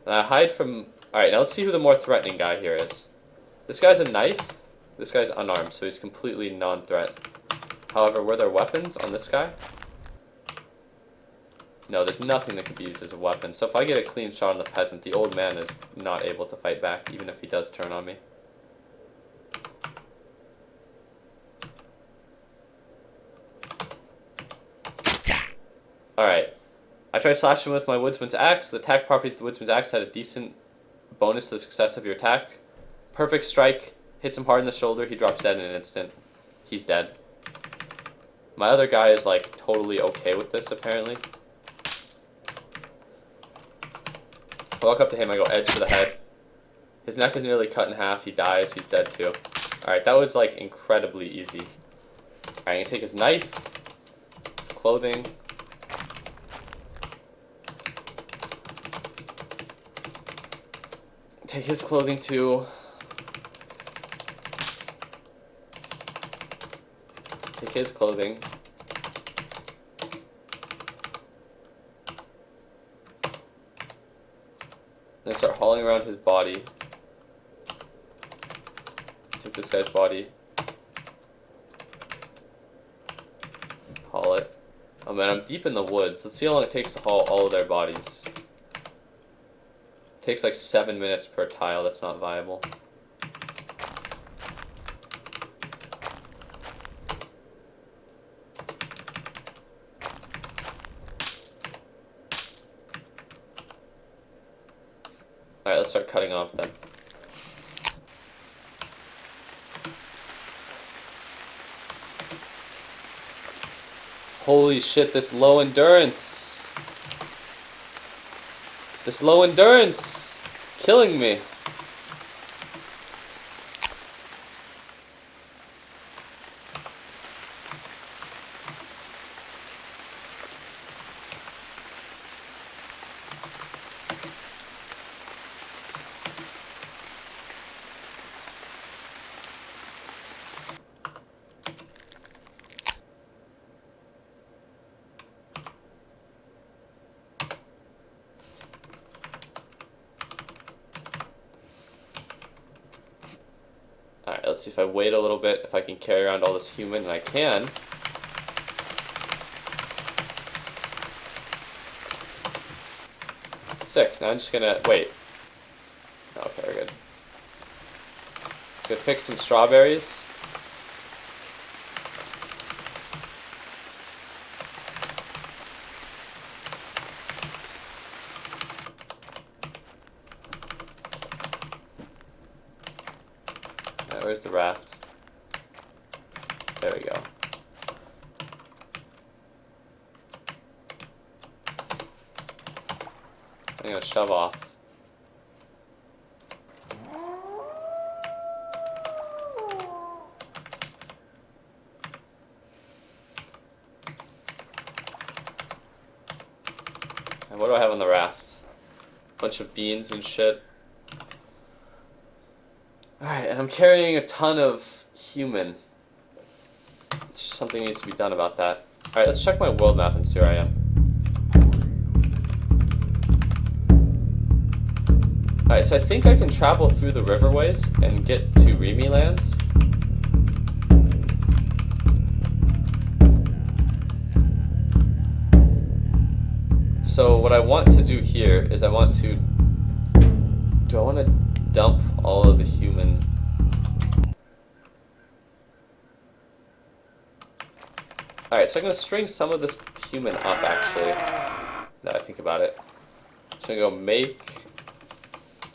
S1: Hide from... Alright, now let's see who the more threatening guy here is. This guy's a knife. This guy's unarmed, so he's completely non-threat. However, were there weapons on this guy? No, there's nothing that could be used as a weapon. So if I get a clean shot on the peasant, the old man is not able to fight back, even if he does turn on me. Alright. I try to slash him with my Woodsman's Axe. The attack properties of the Woodsman's Axe had a decent bonus to the success of your attack. Perfect strike. Hits him hard in the shoulder. He drops dead in an instant. He's dead. My other guy is like totally okay with this, apparently. I walk up to him, I go edge to the head. His neck is nearly cut in half. He dies. He's dead too. Alright, that was like incredibly easy. Alright, I'm gonna take his knife, his clothing. Take his clothing too. Take his clothing. And then start hauling around his body. Take this guy's body. Haul it. Oh man, I'm deep in the woods. Let's see how long it takes to haul all of their bodies. Takes like 7 minutes per tile. That's not viable. Alright, let's start cutting off then. Holy shit, this low endurance! This low endurance! It's killing me. Alright, let's see if I wait a little bit, if I can carry around all this human, and I can. Sick. Now I'm just gonna wait. Okay, we're good. Gonna pick some strawberries. Where's the raft? There we go. I'm gonna shove off. And what do I have on the raft? Bunch of beans and shit. Alright, and I'm carrying a ton of human. Something needs to be done about that. Alright, let's check my world map and see where I am. Alright, so I think I can travel through the riverways and get to Remy lands. So what I want to do here is I want to... Do I want to dump all of the human... Alright, so I'm going to string some of this human up, actually, now I think about it. So I'm going to go make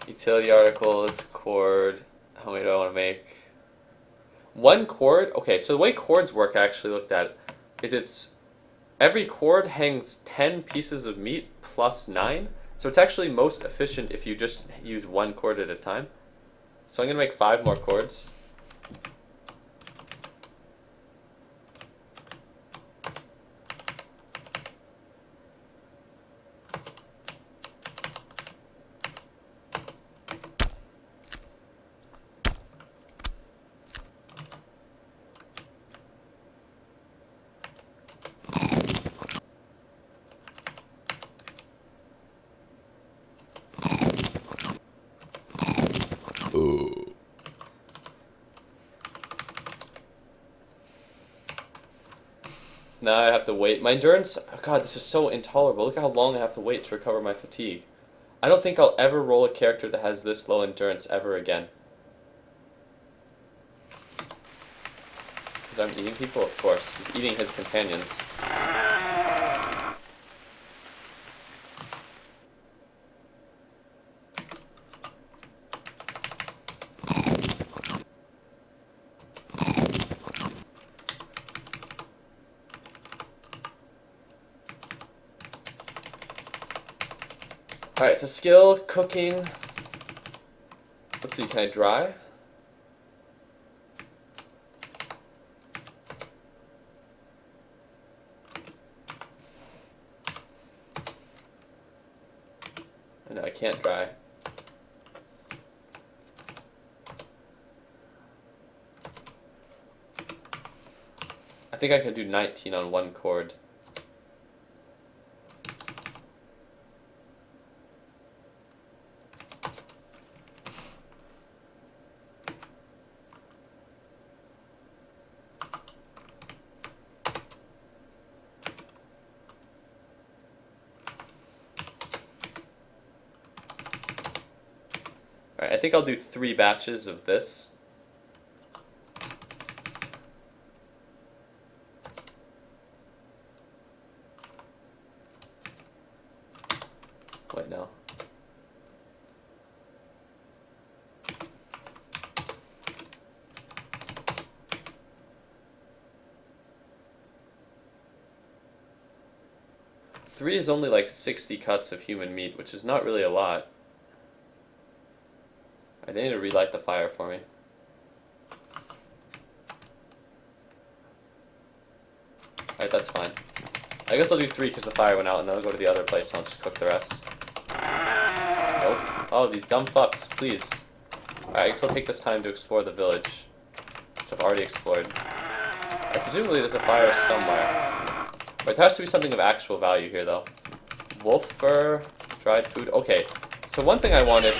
S1: utility articles, cord. How many do I want to make? One cord? Okay, so the way cords work, I actually looked at it, is it's every cord hangs 10 pieces of meat plus 9. So it's actually most efficient if you just use one cord at a time. So I'm going to make 5 more cords. Now I have to wait. My endurance, oh god, this is so intolerable. Look at how long I have to wait to recover my fatigue. I don't think I'll ever roll a character that has this low endurance ever again. Because I'm eating people? Of course. He's eating his companions. Alright, so skill, cooking. Let's see, can I dry? No, I can't dry. I think I can do 19 on one chord. Alright, I think I'll do 3 batches of this. Wait, no. Three is only like 60 cuts of human meat, which is not really a lot. They need to relight the fire for me. Alright, that's fine. I guess I'll do 3 because the fire went out, and then I'll go to the other place and I'll just cook the rest. Nope. Oh, these dumb fucks, please. Alright, I guess I'll take this time to explore the village, which I've already explored. Presumably there's a fire somewhere. But there has to be something of actual value here, though. Wolf fur, dried food. Okay, so one thing I wanted,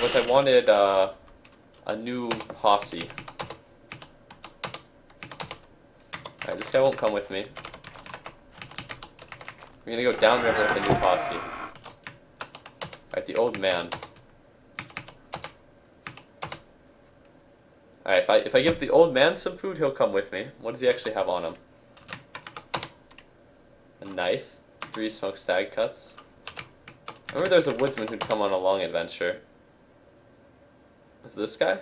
S1: a new posse. Alright, this guy won't come with me. We're gonna go downriver with a new posse. Alright, the old man. Alright, if I give the old man some food, he'll come with me. What does he actually have on him? A knife. 3 smoked stag cuts. I remember there was a woodsman who'd come on a long adventure. Is this guy?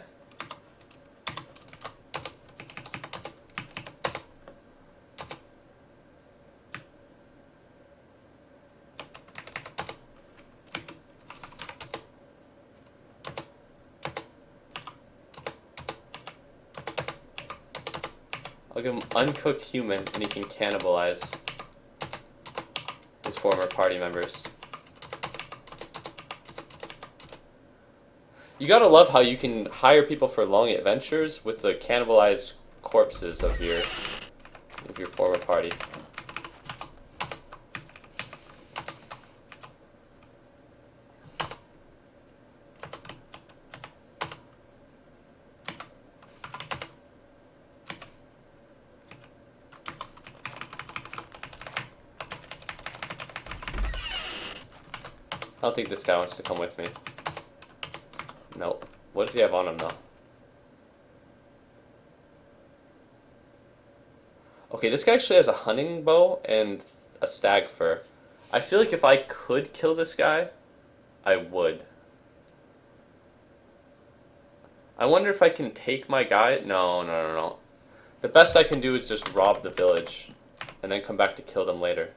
S1: I'll give him uncooked human, and he can cannibalize his former party members. You gotta love how you can hire people for long adventures with the cannibalized corpses of your former party. I don't think this guy wants to come with me. Nope. What does he have on him, though? Okay, this guy actually has a hunting bow and a stag fur. I feel like if I could kill this guy, I would. I wonder if I can take my guy. No. The best I can do is just rob the village and then come back to kill them later.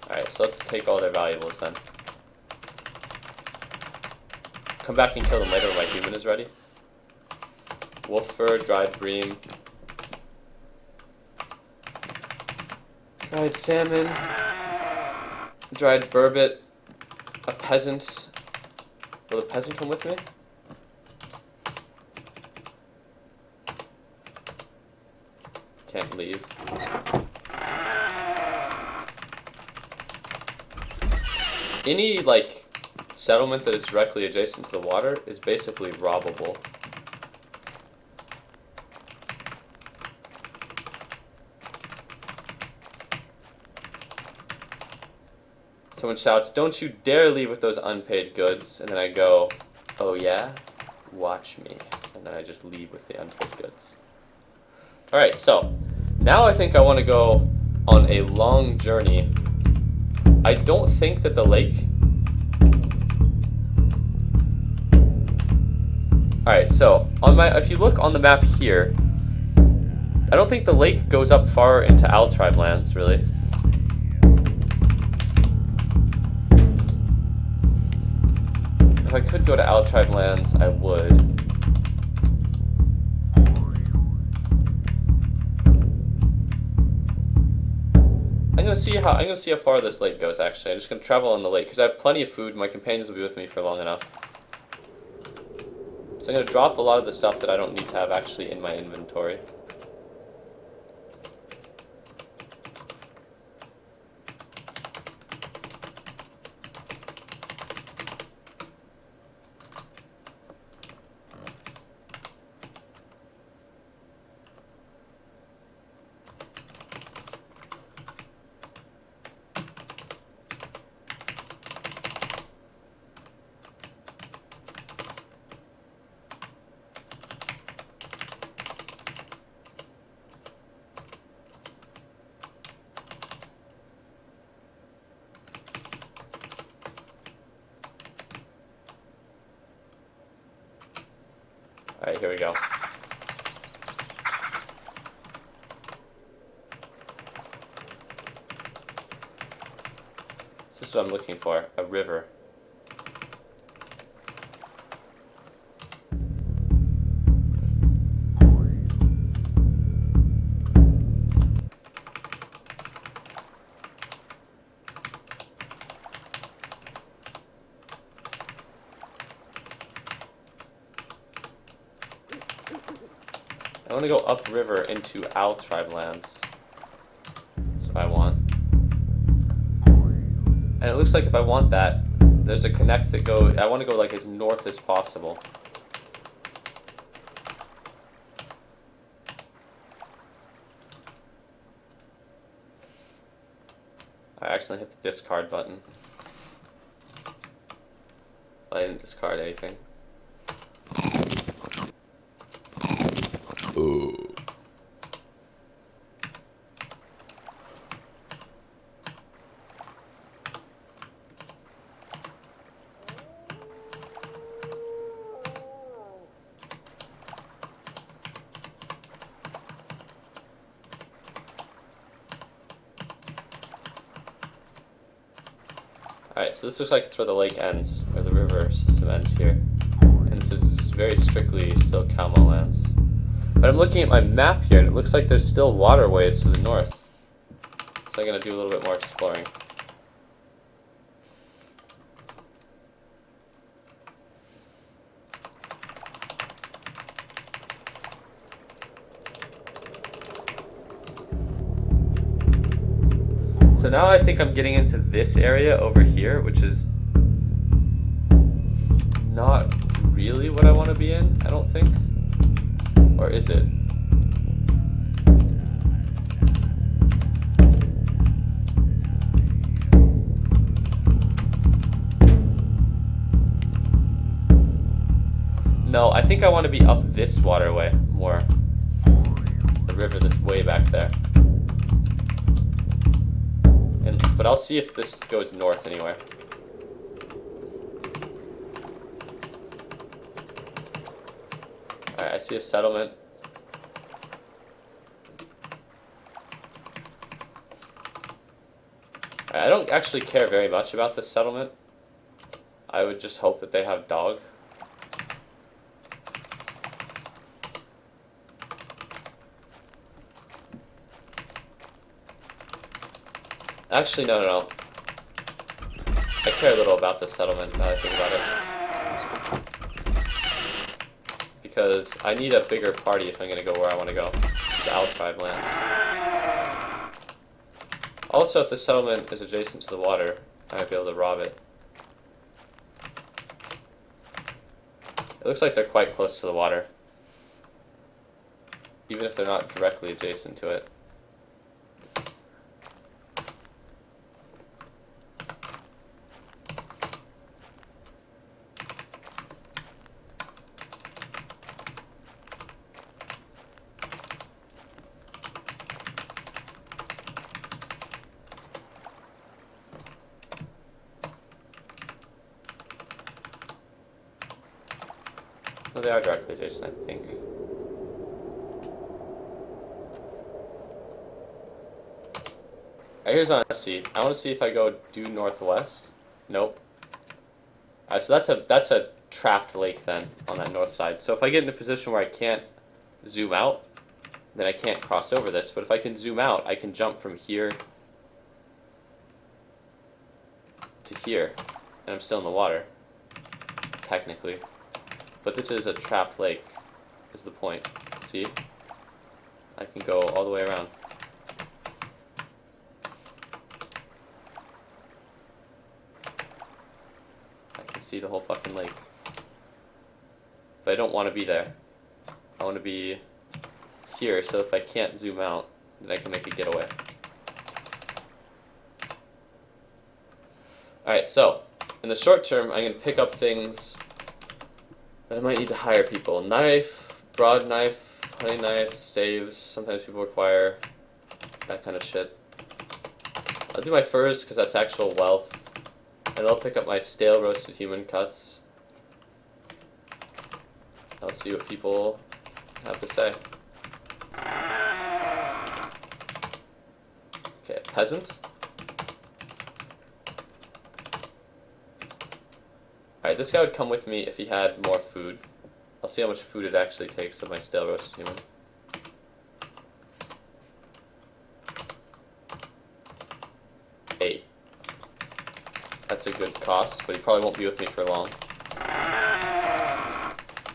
S1: Alright, so let's take all their valuables then. Come back and kill them later when my human is ready. Wolf fur, dried bream. Dried salmon. Dried burbot. A peasant. Will the peasant come with me? Can't leave. Any, like, settlement that is directly adjacent to the water is basically robbable. Someone shouts, "Don't you dare leave with those unpaid goods." And then I go, "Oh yeah? Watch me." And then I just leave with the unpaid goods. Alright, so now I think I want to go on a long journey. I don't think that the lake... Alright, so if you look on the map here, I don't think the lake goes up far into Altribe lands, really. go to Owl Tribe lands, I would. I'm gonna see how far this lake goes. Actually, I'm just gonna travel on the lake because I have plenty of food. My companions will be with me for long enough. So I'm gonna drop a lot of the stuff that I don't need to have actually in my inventory. Alright, here we go. This is what I'm looking for, a river. I want to go upriver into Owl Tribe lands. That's what I want. And it looks like if I want that, there's a connect that goes... I want to go like as north as possible. I accidentally hit the discard button. I didn't discard anything. Alright, so this looks like it's where the lake ends, where the river system ends here. And this is very strictly still Calmo lands. But I'm looking at my map here, and it looks like there's still waterways to the north. So I'm going to do a little bit more exploring. So now I think I'm getting into this area over here, which is not really what I want to be in, I don't think. Or is it? No, I think I want to be up this waterway more. The river that's way back there. But I'll see if this goes north anywhere. Alright, I see a settlement. I don't actually care very much about this settlement. I would just hope that they have dog. Actually, no. I care a little about this settlement now that I think about it. Because I need a bigger party if I'm going to go where I want to go, which is Owl Tribe lands. Also, if the settlement is adjacent to the water, I might be able to rob it. It looks like they're quite close to the water, even if they're not directly adjacent to it. No, they are directly adjacent, I think. Alright, here's what I want to see. I want to see if I go due northwest. Nope. Alright, so that's a trapped lake then on that north side. So if I get in a position where I can't zoom out, then I can't cross over this. But if I can zoom out, I can jump from here to here, and I'm still in the water, technically. But this is a trapped lake, is the point. See? I can go all the way around. I can see the whole fucking lake. But I don't want to be there. I want to be here, so if I can't zoom out, then I can make a getaway. Alright, so, in the short term, I'm going to pick up things that I might need to hire people. Knife, broad knife, hunting knife, staves. Sometimes people require that kind of shit. I'll do my furs because that's actual wealth. And I'll pick up my stale roasted human cuts. I'll see what people have to say. Okay, peasant. Alright, this guy would come with me if he had more food. I'll see how much food it actually takes of my stale roasted human. $8. That's a good cost, but he probably won't be with me for long.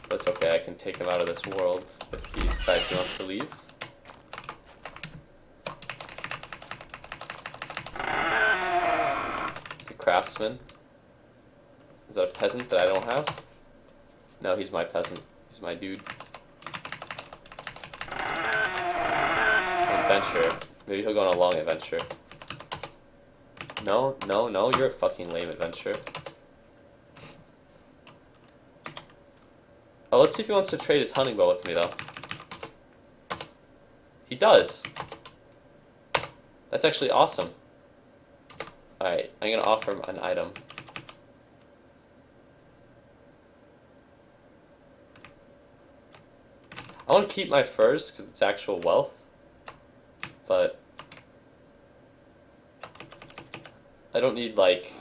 S1: That's okay, I can take him out of this world if he decides he wants to leave. He's a craftsman. Is that a peasant that I don't have? No, he's my peasant. He's my dude. Adventure. Maybe he'll go on a long adventure. No, no, no, you're a fucking lame adventure. Oh, let's see if he wants to trade his hunting bow with me, though. He does. That's actually awesome. Alright, I'm gonna offer him an item. I want to keep my furs because it's actual wealth, but I don't need, like,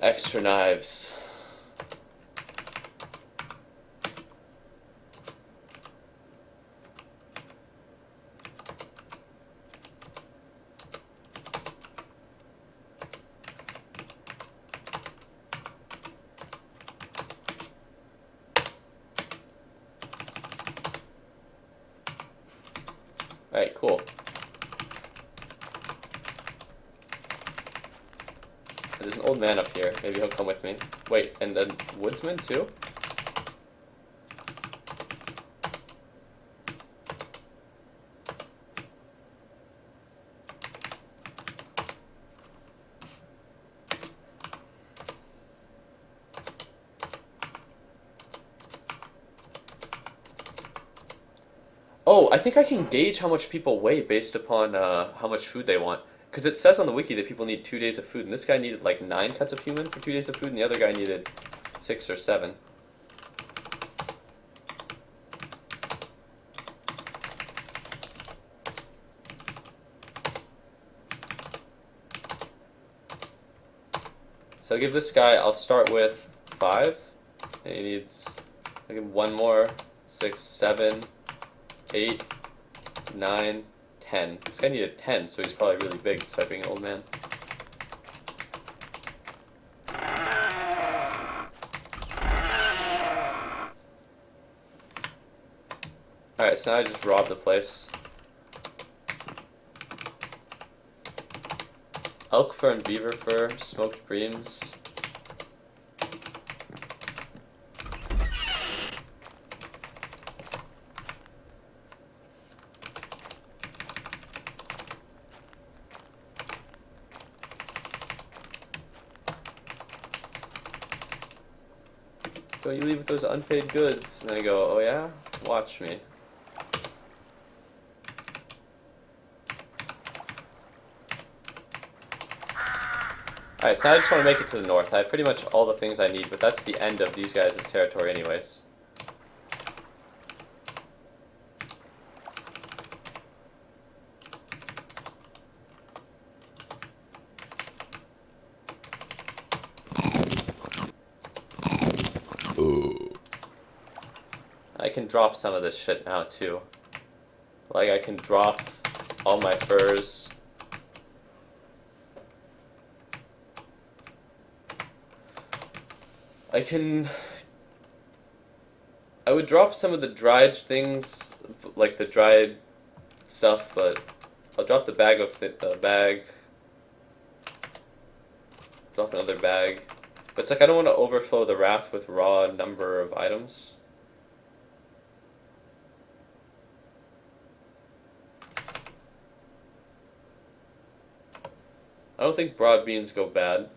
S1: extra knives. Alright, cool. There's an old man up here. Maybe he'll come with me. Wait, and a woodsman too? Oh, I think I can gauge how much people weigh based upon how much food they want. Because it says on the wiki that people need 2 days of food, and this guy needed like 9 cuts of human for 2 days of food, and the other guy needed 6 or 7. So I'll give this guy, I'll start with 5. And he needs, I'll give him 1 more, 6, 7, 8, 9, 10. This guy needed 10, so he's probably really big, despite being an old man. Alright, so now I just robbed the place. Elk fur and beaver fur, smoked breams. Don't you leave with those unpaid goods? And then I go, oh yeah? Watch me. Alright, so I just want to make it to the north. I have pretty much all the things I need, but that's the end of these guys' territory anyways. can drop some of this shit now too. Like I can drop all my furs. I would drop some of the dried things, like the dried stuff, but I'll drop the bag of the bag. Drop another bag. But it's like I don't want to overflow the raft with raw number of items. I don't think broad beans go bad.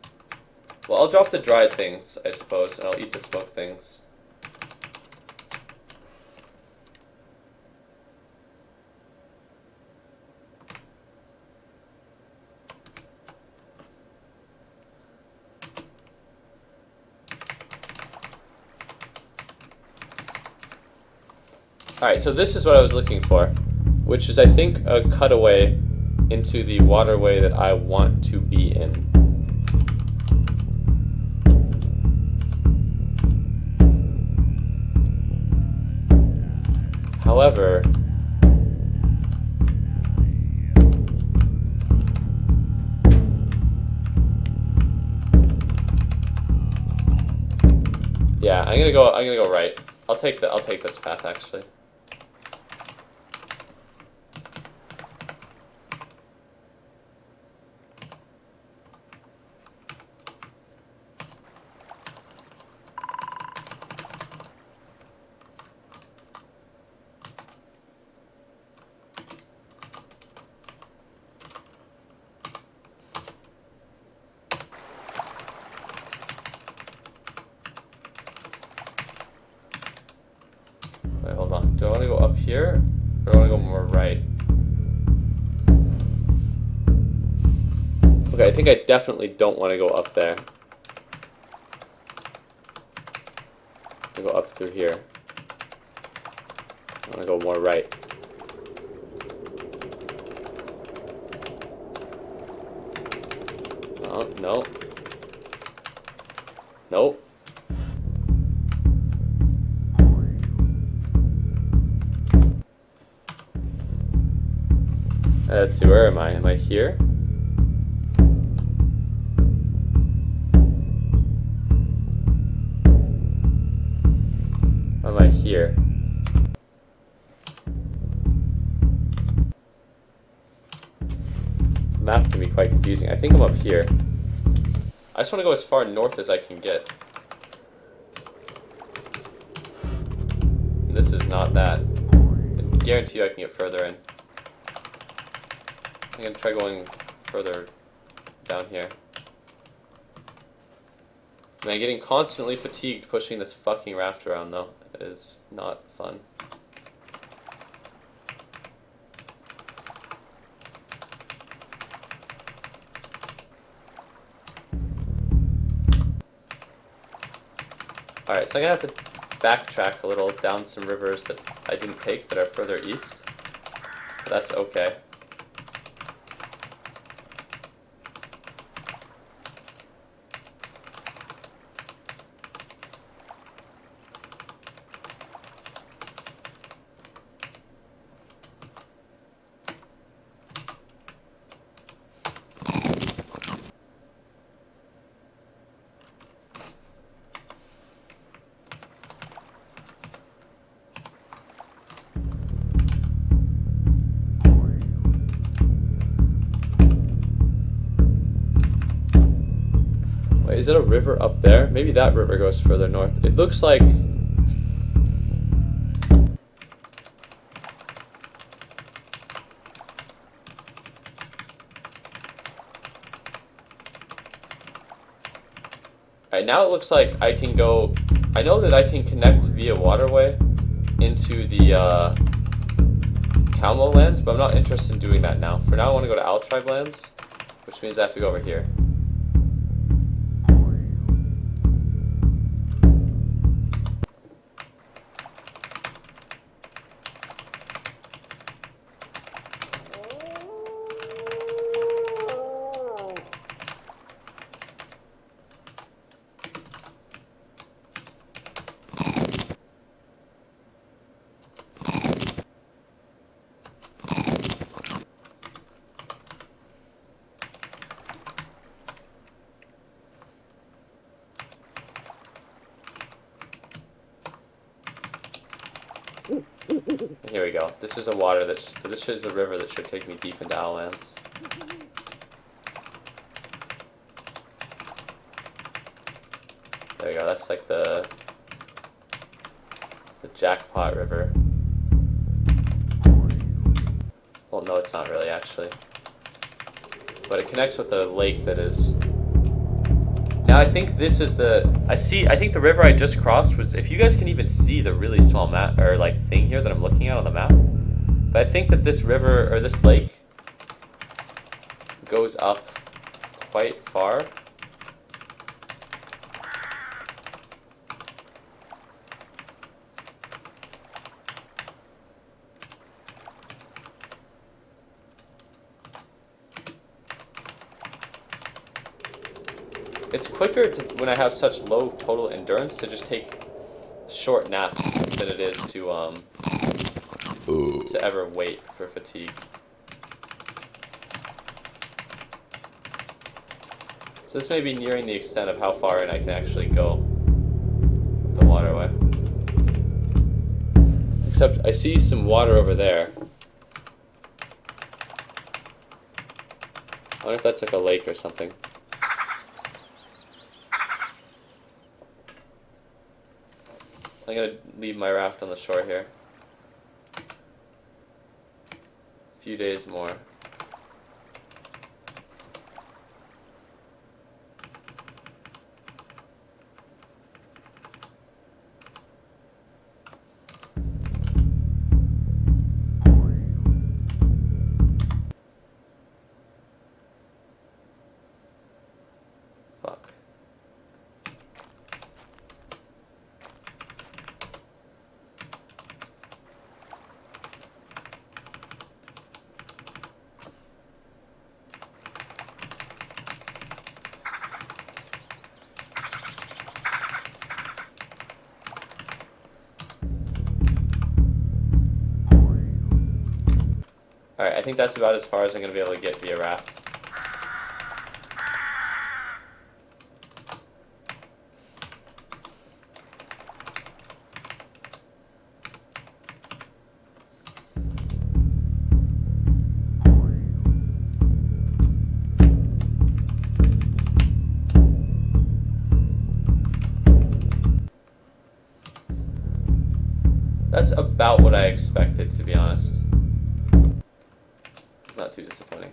S1: Well, I'll drop the dried things, I suppose, and I'll eat the smoked things. Alright, so this is what I was looking for, which is, I think, a cutaway into the waterway that I want to be in. However, yeah, I'm gonna go right. I'll take this path actually. Wait, hold on. Do I want to go up here, or do I want to go more right? Okay, I think I definitely don't want to go up there. I'll go up through here. I want to go more right. Oh, no. Nope. Let's see, where am I? Am I here? Or am I here? The map can be quite confusing. I think I'm up here. I just want to go as far north as I can get. And this is not that. I guarantee you I can get further in. I'm gonna try going further down here. Man, getting constantly fatigued pushing this fucking raft around though is not fun. Alright, so I'm gonna have to backtrack a little down some rivers that I didn't take that are further east. But that's okay. Wait, is it a river up there? Maybe that river goes further north. It looks like... Alright, now it looks like I can go... I know that I can connect via waterway into the Calmo lands, but I'm not interested in doing that now. For now I want to go to Altribe lands, which means I have to go over here. And here we go. This is a water this is a river that should take me deep into Owllands. There we go. That's like the Jackpot River. Well, no, it's not really actually. But it connects with the lake that is. Now I think this is I think the river I just crossed was, if you guys can even see the really small map or like thing here that I'm looking at on the map. But I think that this river or this lake goes up quite far. It's quicker when I have such low total endurance to just take short naps than it is to ever wait for fatigue. So this may be nearing the extent of how far in I can actually go with the waterway. Except I see some water over there. I wonder if that's like a lake or something. I'm gonna leave my raft on the shore here. A few days more. Fuck. Alright, I think that's about as far as I'm going to be able to get via raft. That's about what I expected, to be honest. It's not too disappointing.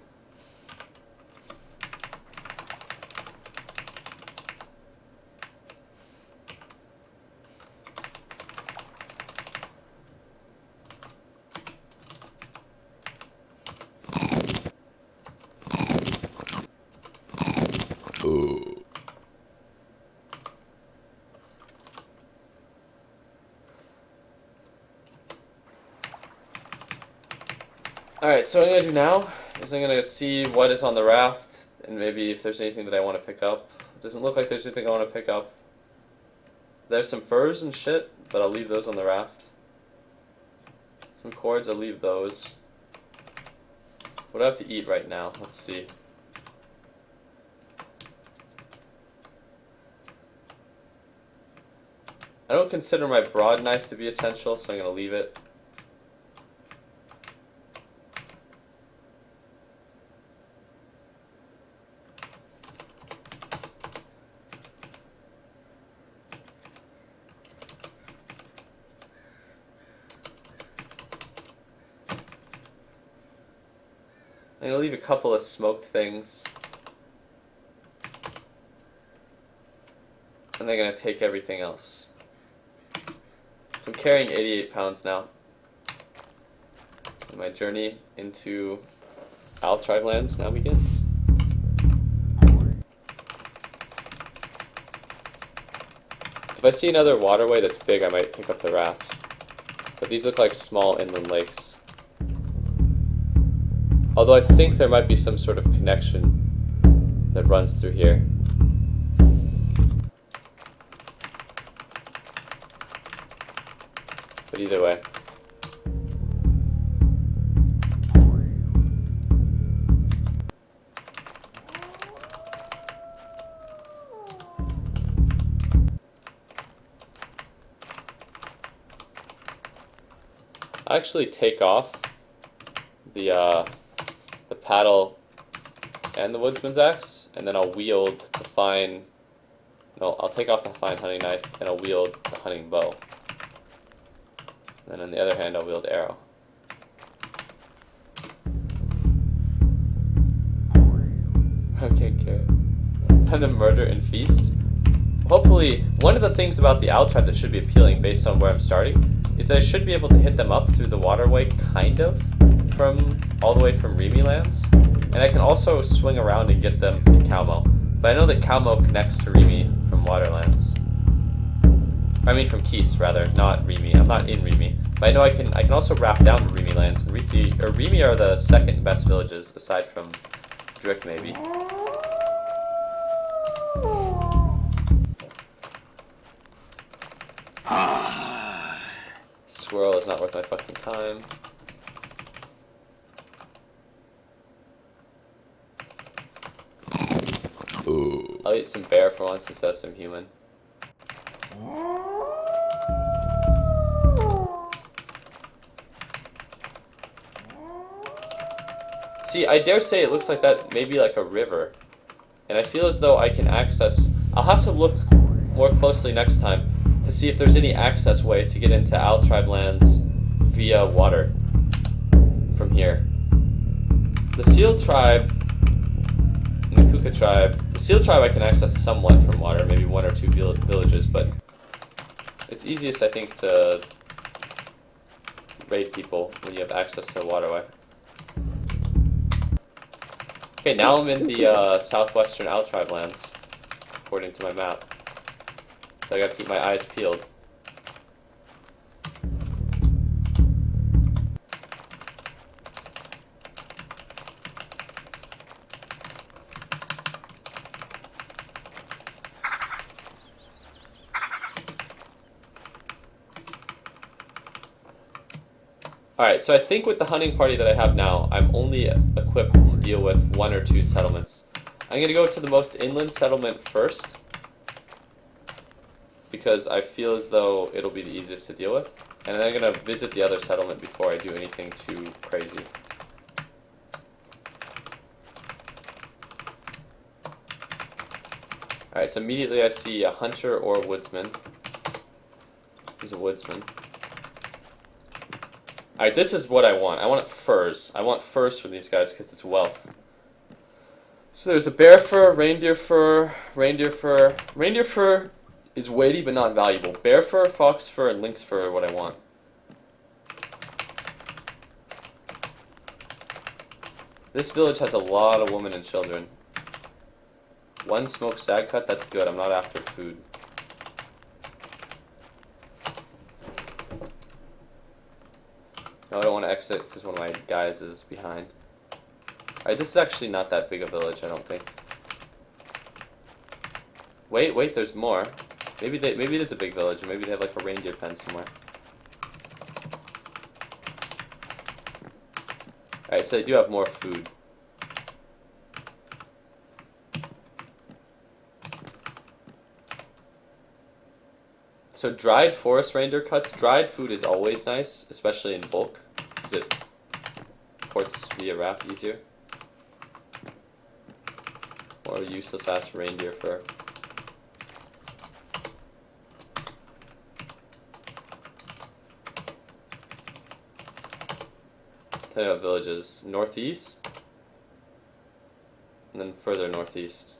S1: Alright, so what I'm going to do now is I'm going to see what is on the raft and maybe if there's anything that I want to pick up. It doesn't look like there's anything I want to pick up. There's some furs and shit, but I'll leave those on the raft. Some cords, I'll leave those. What do I have to eat right now? Let's see. I don't consider my broad knife to be essential, so I'm going to leave it. I'm going to leave a couple of smoked things. And they're going to take everything else. So I'm carrying 88 pounds now. And my journey into Altribe lands now begins. If I see another waterway that's big, I might pick up the raft. But these look like small inland lakes. Although I think there might be some sort of connection that runs through here. But either way. I actually take off the paddle and the woodsman's axe, and then I'll wield the fine. No, I'll take off the fine hunting knife and I'll wield the hunting bow. And on the other hand, I'll wield arrow. Okay, Carrot. Time to murder and feast. Hopefully, one of the things about the owl tribe that should be appealing based on where I'm starting is that I should be able to hit them up through the waterway, kind of, from all the way from Remy lands. And I can also swing around and get them from Calmo. But I know that Calmo connects to Remy from Waterlands. I mean from Keast, rather, not Remy. I'm not in Remy. But I know I can also wrap down to Remy lands. Remy are the second best villages, aside from Drick, maybe. Swirl is not worth my fucking time. I'll eat some bear for once instead of some human. See, I dare say it looks like that maybe like a river. And I feel as though I can access... I'll have to look more closely next time to see if there's any access way to get into Owl Tribe lands via water from here. The Seal Tribe and the Kuka Tribe... The Seal Tribe I can access somewhat from water, maybe one or two villages, but it's easiest, I think, to raid people when you have access to a waterway. Okay, now I'm in the southwestern Owl Tribe lands, according to my map. So I gotta keep my eyes peeled. Alright, so I think with the hunting party that I have now, I'm only equipped to deal with 1 or 2 settlements. I'm going to go to the most inland settlement first, because I feel as though it'll be the easiest to deal with. And then I'm going to visit the other settlement before I do anything too crazy. Alright, so immediately I see a hunter or a woodsman. He's a woodsman. Alright, this is what I want. I want furs. I want furs from these guys because it's wealth. So there's a bear fur, reindeer fur, reindeer fur. Reindeer fur is weighty but not valuable. Bear fur, fox fur, and lynx fur are what I want. This village has a lot of women and children. 1 smoked stag cut, that's good. I'm not after food. No, I don't want to exit because one of my guys is behind. Alright, this is actually not that big a village, I don't think. Wait, there's more. Maybe it is a big village, or maybe they have like a reindeer pen somewhere. Alright, so they do have more food. So dried forest reindeer cuts. Dried food is always nice, especially in bulk, because it ports via raft easier. Or useless ass reindeer fur. Tell you about villages. Northeast, and then further northeast.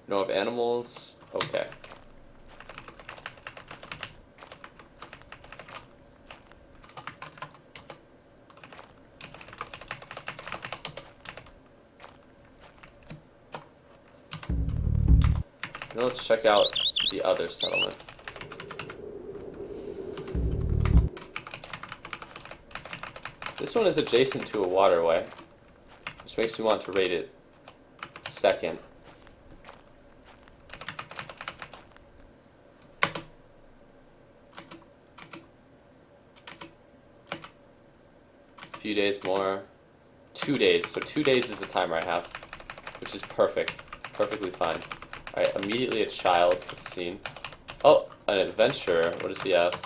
S1: Know of animals? Okay. Now let's check out the other settlement. This one is adjacent to a waterway, which makes me want to rate it second. Few days more. 2 days. So 2 days is the timer I have, which is perfect. Perfectly fine. Alright, immediately a child is seen. Oh, an adventurer. What does he have?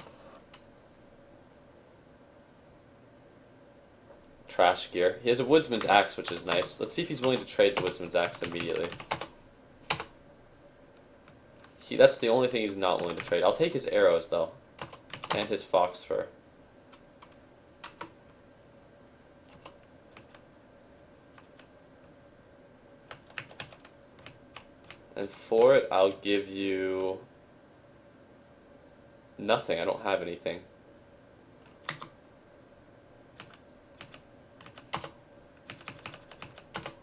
S1: Trash gear. He has a woodsman's axe, which is nice. Let's see if he's willing to trade the woodsman's axe immediately. That's the only thing he's not willing to trade. I'll take his arrows, though. And his fox fur. And for it, I'll give you nothing. I don't have anything.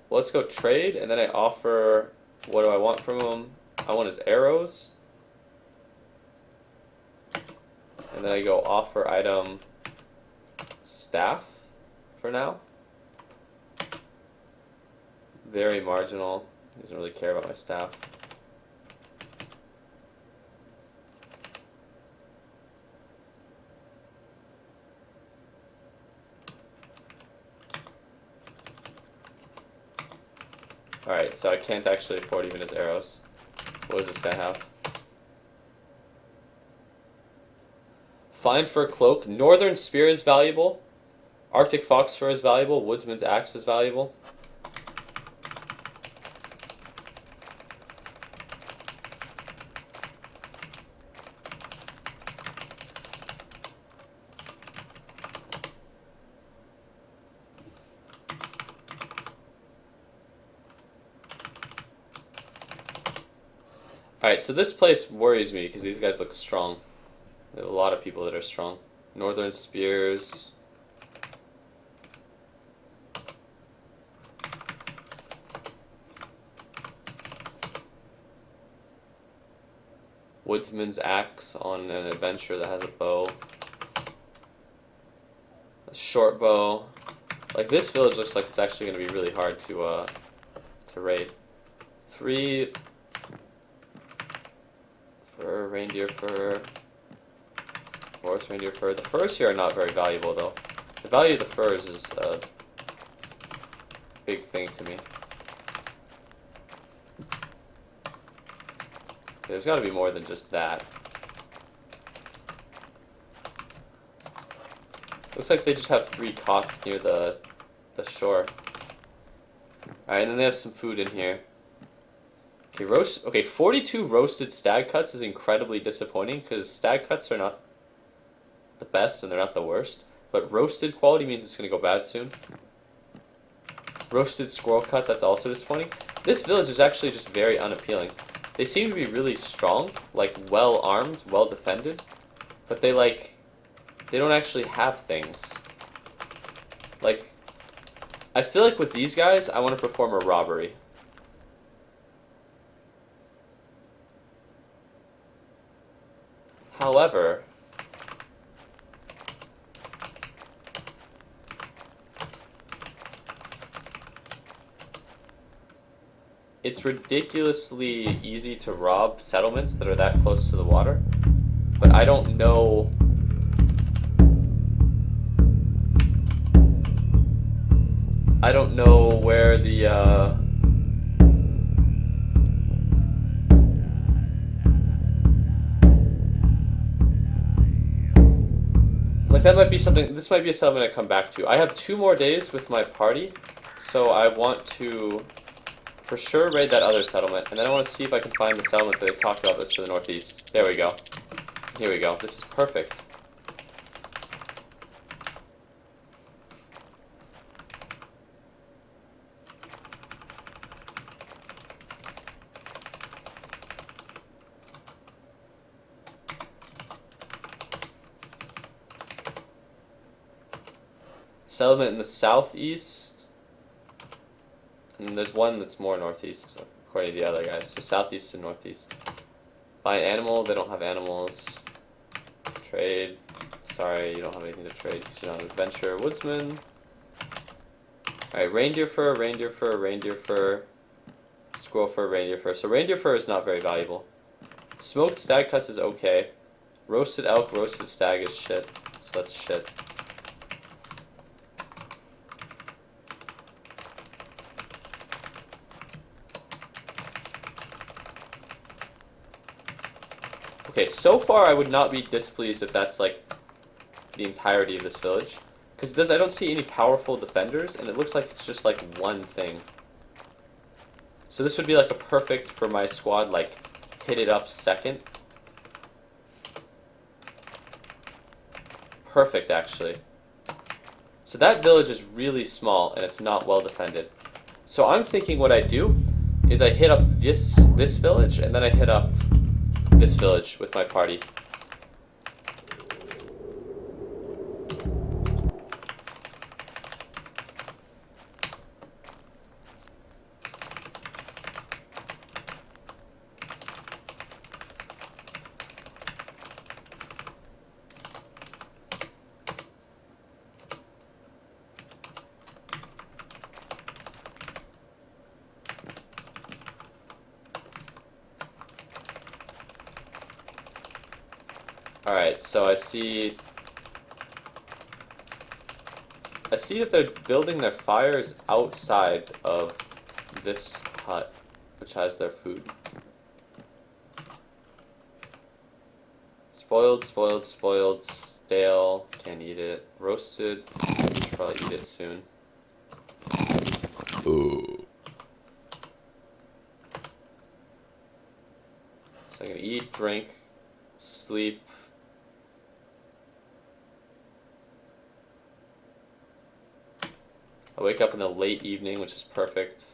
S1: Well, let's go trade, and then I offer... What do I want from him? I want his arrows. And then I go offer item staff for now. Very marginal. He doesn't really care about my staff. Alright, so I can't actually afford even his arrows. What does this guy have? Fine fur cloak. Northern spear is valuable. Arctic fox fur is valuable. Woodsman's axe is valuable. Alright, so this place worries me because these guys look strong. There are a lot of people that are strong. Northern spears. Woodsman's axe on an adventure that has a bow. A short bow. Like, this village looks like it's actually going to be really hard to raid. 3 fur, reindeer fur, forest reindeer fur. The furs here are not very valuable, though. The value of the furs is a big thing to me. There's got to be more than just that. Looks like they just have 3 cots near the shore. Alright, and then they have some food in here. Okay, 42 roasted stag cuts is incredibly disappointing because stag cuts are not the best and they're not the worst. But roasted quality means it's going to go bad soon. Roasted squirrel cut, that's also disappointing. This village is actually just very unappealing. They seem to be really strong, like well armed, well defended, but they don't actually have things. Like, I feel like with these guys, I want to perform a robbery. However, it's ridiculously easy to rob settlements that are that close to the water, but I don't know. I don't know where the like, that might be something. This might be a settlement I come back to. I have 2 more days with my party, so I want to for sure raid that other settlement, and then I want to see if I can find the settlement that they talked about that's to the northeast. There we go. Here we go. This is perfect. Settlement in the southeast, and there's one that's more northeast, according to the other guys. So southeast and northeast. Buy an animal, they don't have animals. Trade. Sorry, you don't have anything to trade because you're not an adventurer. Woodsman. Alright, reindeer fur, reindeer fur, reindeer fur. Squirrel fur, reindeer fur. So reindeer fur is not very valuable. Smoked stag cuts is okay. Roasted elk, roasted stag is shit. So that's shit. Okay, so far I would not be displeased if that's like the entirety of this village. Because I don't see any powerful defenders, and it looks like it's just like one thing. So this would be like a perfect for my squad, like hit it up second. Perfect, actually. So that village is really small, and it's not well defended. So I'm thinking what I do is I hit up this village, and then I hit up this village with my party. Alright, so I see that they're building their fires outside of this hut, which has their food. Spoiled, spoiled, spoiled, stale, can't eat it. Roasted, should probably eat it soon. So I'm gonna eat, drink, sleep. I wake up in the late evening, which is perfect.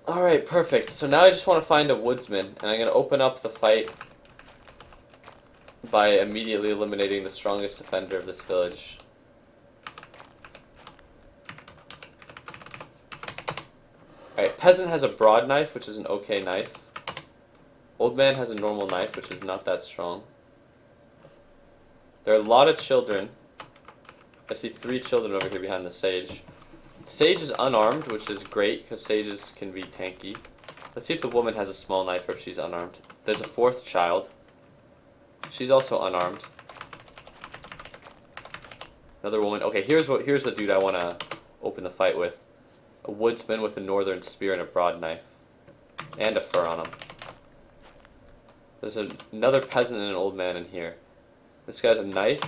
S1: Alright, perfect. So now I just want to find a woodsman, and I'm going to open up the fight by immediately eliminating the strongest defender of this village. Alright, peasant has a broad knife, which is an okay knife. Old man has a normal knife, which is not that strong. There are a lot of children. I see 3 children over here behind the sage. The sage is unarmed, which is great, because sages can be tanky. Let's see if the woman has a small knife or if she's unarmed. There's a 4th child. She's also unarmed. Another woman. Okay, here's the dude I want to open the fight with. A woodsman with a northern spear and a broad knife. And a fur on him. There's another peasant and an old man in here. This guy's a knife.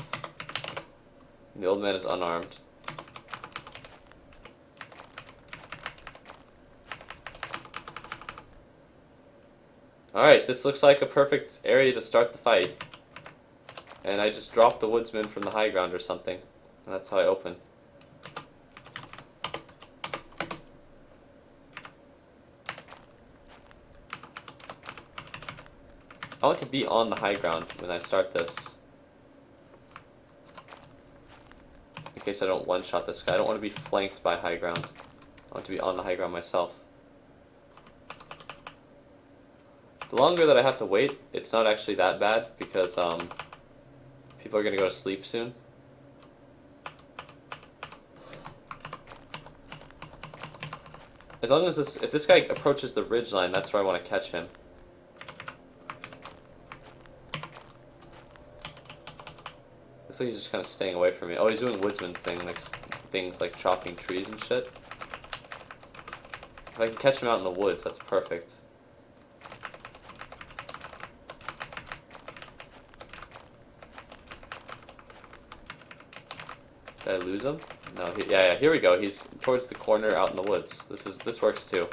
S1: And the old man is unarmed. Alright, this looks like a perfect area to start the fight. And I just dropped the woodsman from the high ground or something. And that's how I open. I want to be on the high ground when I start this. In case I don't one-shot this guy. I don't want to be flanked by high ground. I want to be on the high ground myself. The longer that I have to wait, it's not actually that bad because people are going to go to sleep soon. As long as if this guy approaches the ridgeline, that's where I want to catch him. Looks like he's just kind of staying away from me. Oh, he's doing woodsman things like chopping trees and shit. If I can catch him out in the woods, that's perfect. Did I lose him? No, yeah, here we go. He's towards the corner out in the woods. This works too.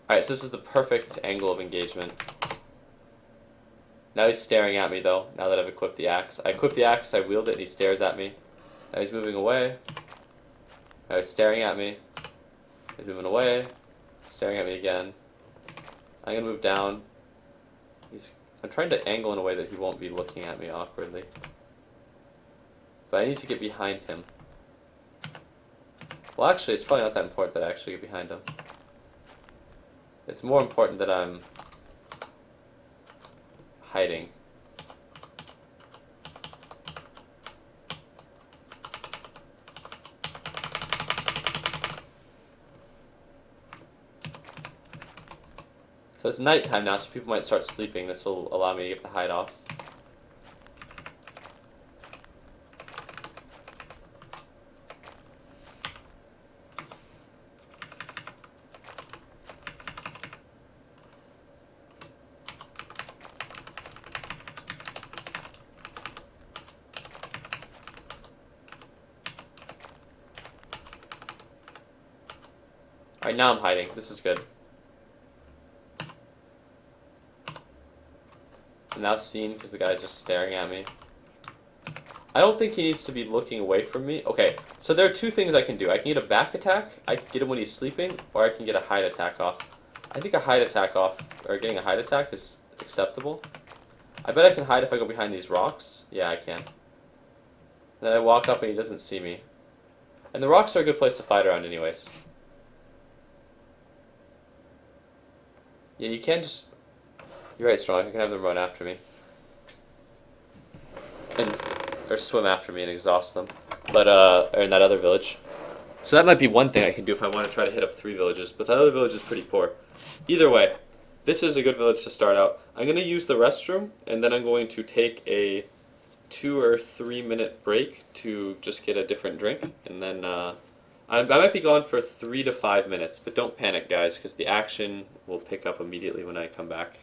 S1: Alright, so this is the perfect angle of engagement. Now he's staring at me though, now that I've equipped the axe. I equip the axe, I wield it, and he stares at me. Now he's moving away. Now he's staring at me. He's moving away. Staring at me again. I'm gonna move down. I'm trying to angle in a way that he won't be looking at me awkwardly. But I need to get behind him. Well, actually, it's probably not that important that I actually get behind him. It's more important that I'm hiding. So it's nighttime now, so people might start sleeping. This will allow me to get the hide off. Alright, now I'm hiding. This is good. I'm now seen because the guy's just staring at me. I don't think he needs to be looking away from me. Okay, so there are two things I can do. I can get a back attack, I can get him when he's sleeping, or I can get a hide attack off. I think a hide attack off, or getting a hide attack is acceptable. I bet I can hide if I go behind these rocks. Yeah, I can. Then I walk up and he doesn't see me. And the rocks are a good place to fight around anyways. Yeah, you can just... You're right, Strong. I can have them run after me. Or swim after me and exhaust them. But, or in that other village. So that might be one thing I can do if I want to try to hit up 3 villages. But that other village is pretty poor. Either way, this is a good village to start out. I'm going to use the restroom, and then I'm going to take a 2 or 3 minute break to just get a different drink. And then, I might be gone for 3 to 5 minutes. But don't panic, guys, because the action will pick up immediately when I come back.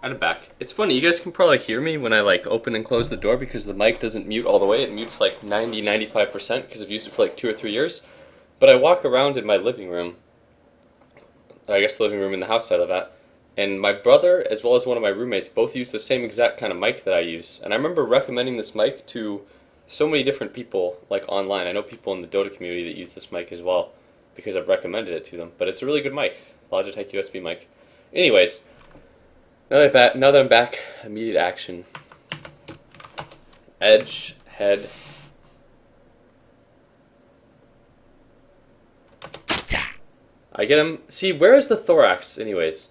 S1: And I'm back. It's funny, you guys can probably hear me when I like open and close the door because the mic doesn't mute all the way. It mutes like 90-95% because I've used it for like 2 or 3 years. But I walk around in my living room, I guess the living room in the house I live at, and my brother as well as one of my roommates both use the same exact kind of mic that I use. And I remember recommending this mic to so many different people like online. I know people in the Dota community that use this mic as well because I've recommended it to them. But it's a really good mic, Logitech USB mic. Anyways, now that I'm back, immediate action. Edge, head. I get him. See, where is the thorax, anyways?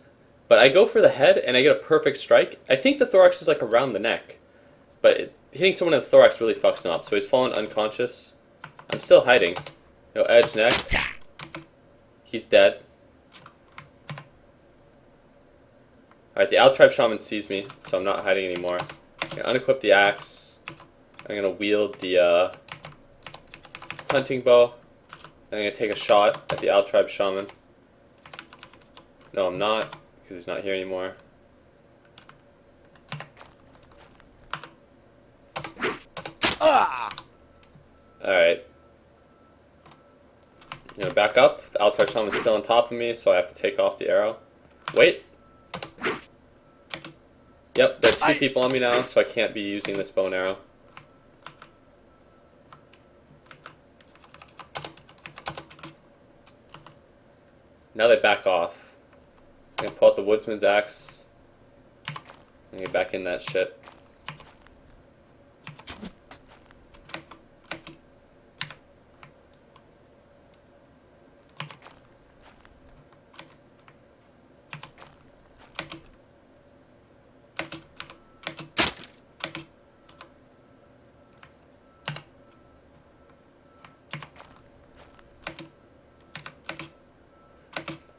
S1: But I go for the head, and I get a perfect strike. I think the thorax is like around the neck, but hitting someone in the thorax really fucks him up. So he's fallen unconscious. I'm still hiding. No, edge, neck. He's dead. Alright, the Owl Tribe Shaman sees me, so I'm not hiding anymore. I'm gonna unequip the axe. I'm gonna wield the hunting bow. I'm gonna take a shot at the Owl Tribe Shaman. No, I'm not, because he's not here anymore. Alright. I'm gonna back up. The Owl Tribe Shaman is still on top of me, so I have to take off the arrow. Wait. Yep, there are two people on me now, so I can't be using this bow and arrow. Now they back off. I'm gonna pull out the woodsman's axe and get back in that shit.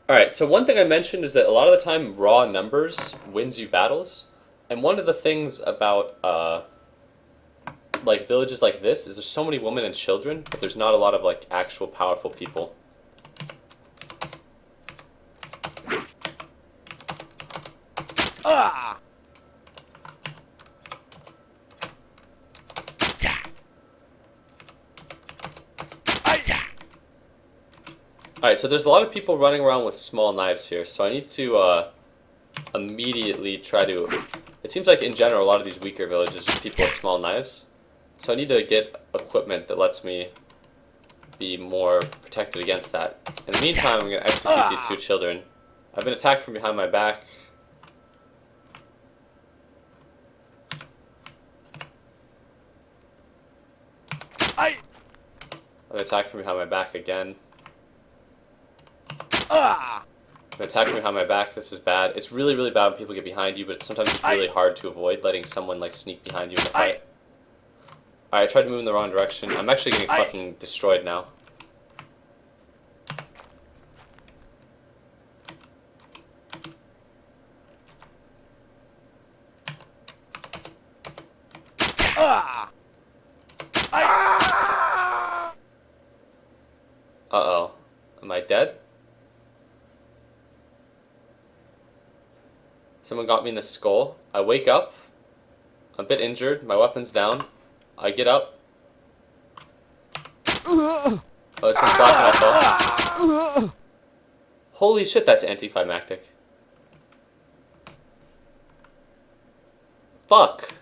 S1: Alright, so one thing I mentioned is that a lot of the time raw numbers wins you battles. And one of the things about like villages like this is there's so many women and children, but there's not a lot of like actual powerful people. Alright, so there's a lot of people running around with small knives here, so I need to immediately try to... It seems like in general a lot of these weaker villages just people with small knives. So I need to get equipment that lets me be more protected against that. In the meantime, I'm going to execute these two children. I've been attacked from behind my back. I've been attacked from behind my back again. I'm attacked from behind my back. This is bad. It's really, really bad when people get behind you, but sometimes it's really hard to avoid letting someone like sneak behind you in the fight. Alright, I tried to move in the wrong direction. I'm actually getting fucking destroyed now. Uh-oh. Am I dead? Someone got me in the skull. I wake up. I'm a bit injured. My weapon's down. I get up. Oh, it's just blocking my fall. Holy shit, that's anticlimactic. Fuck.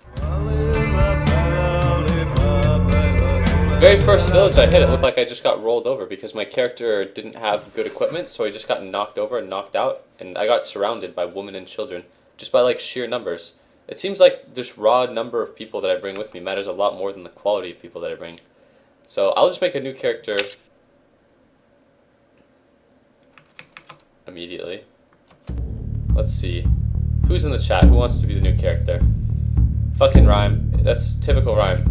S1: The very first village I hit, it looked like I just got rolled over because my character didn't have good equipment, so I just got knocked over and knocked out, and I got surrounded by women and children, just by like sheer numbers. It seems like this raw number of people that I bring with me matters a lot more than the quality of people that I bring. So I'll just make a new character immediately. Let's see. Who's in the chat? Who wants to be the new character? Fucking Rhyme. That's typical Rhyme.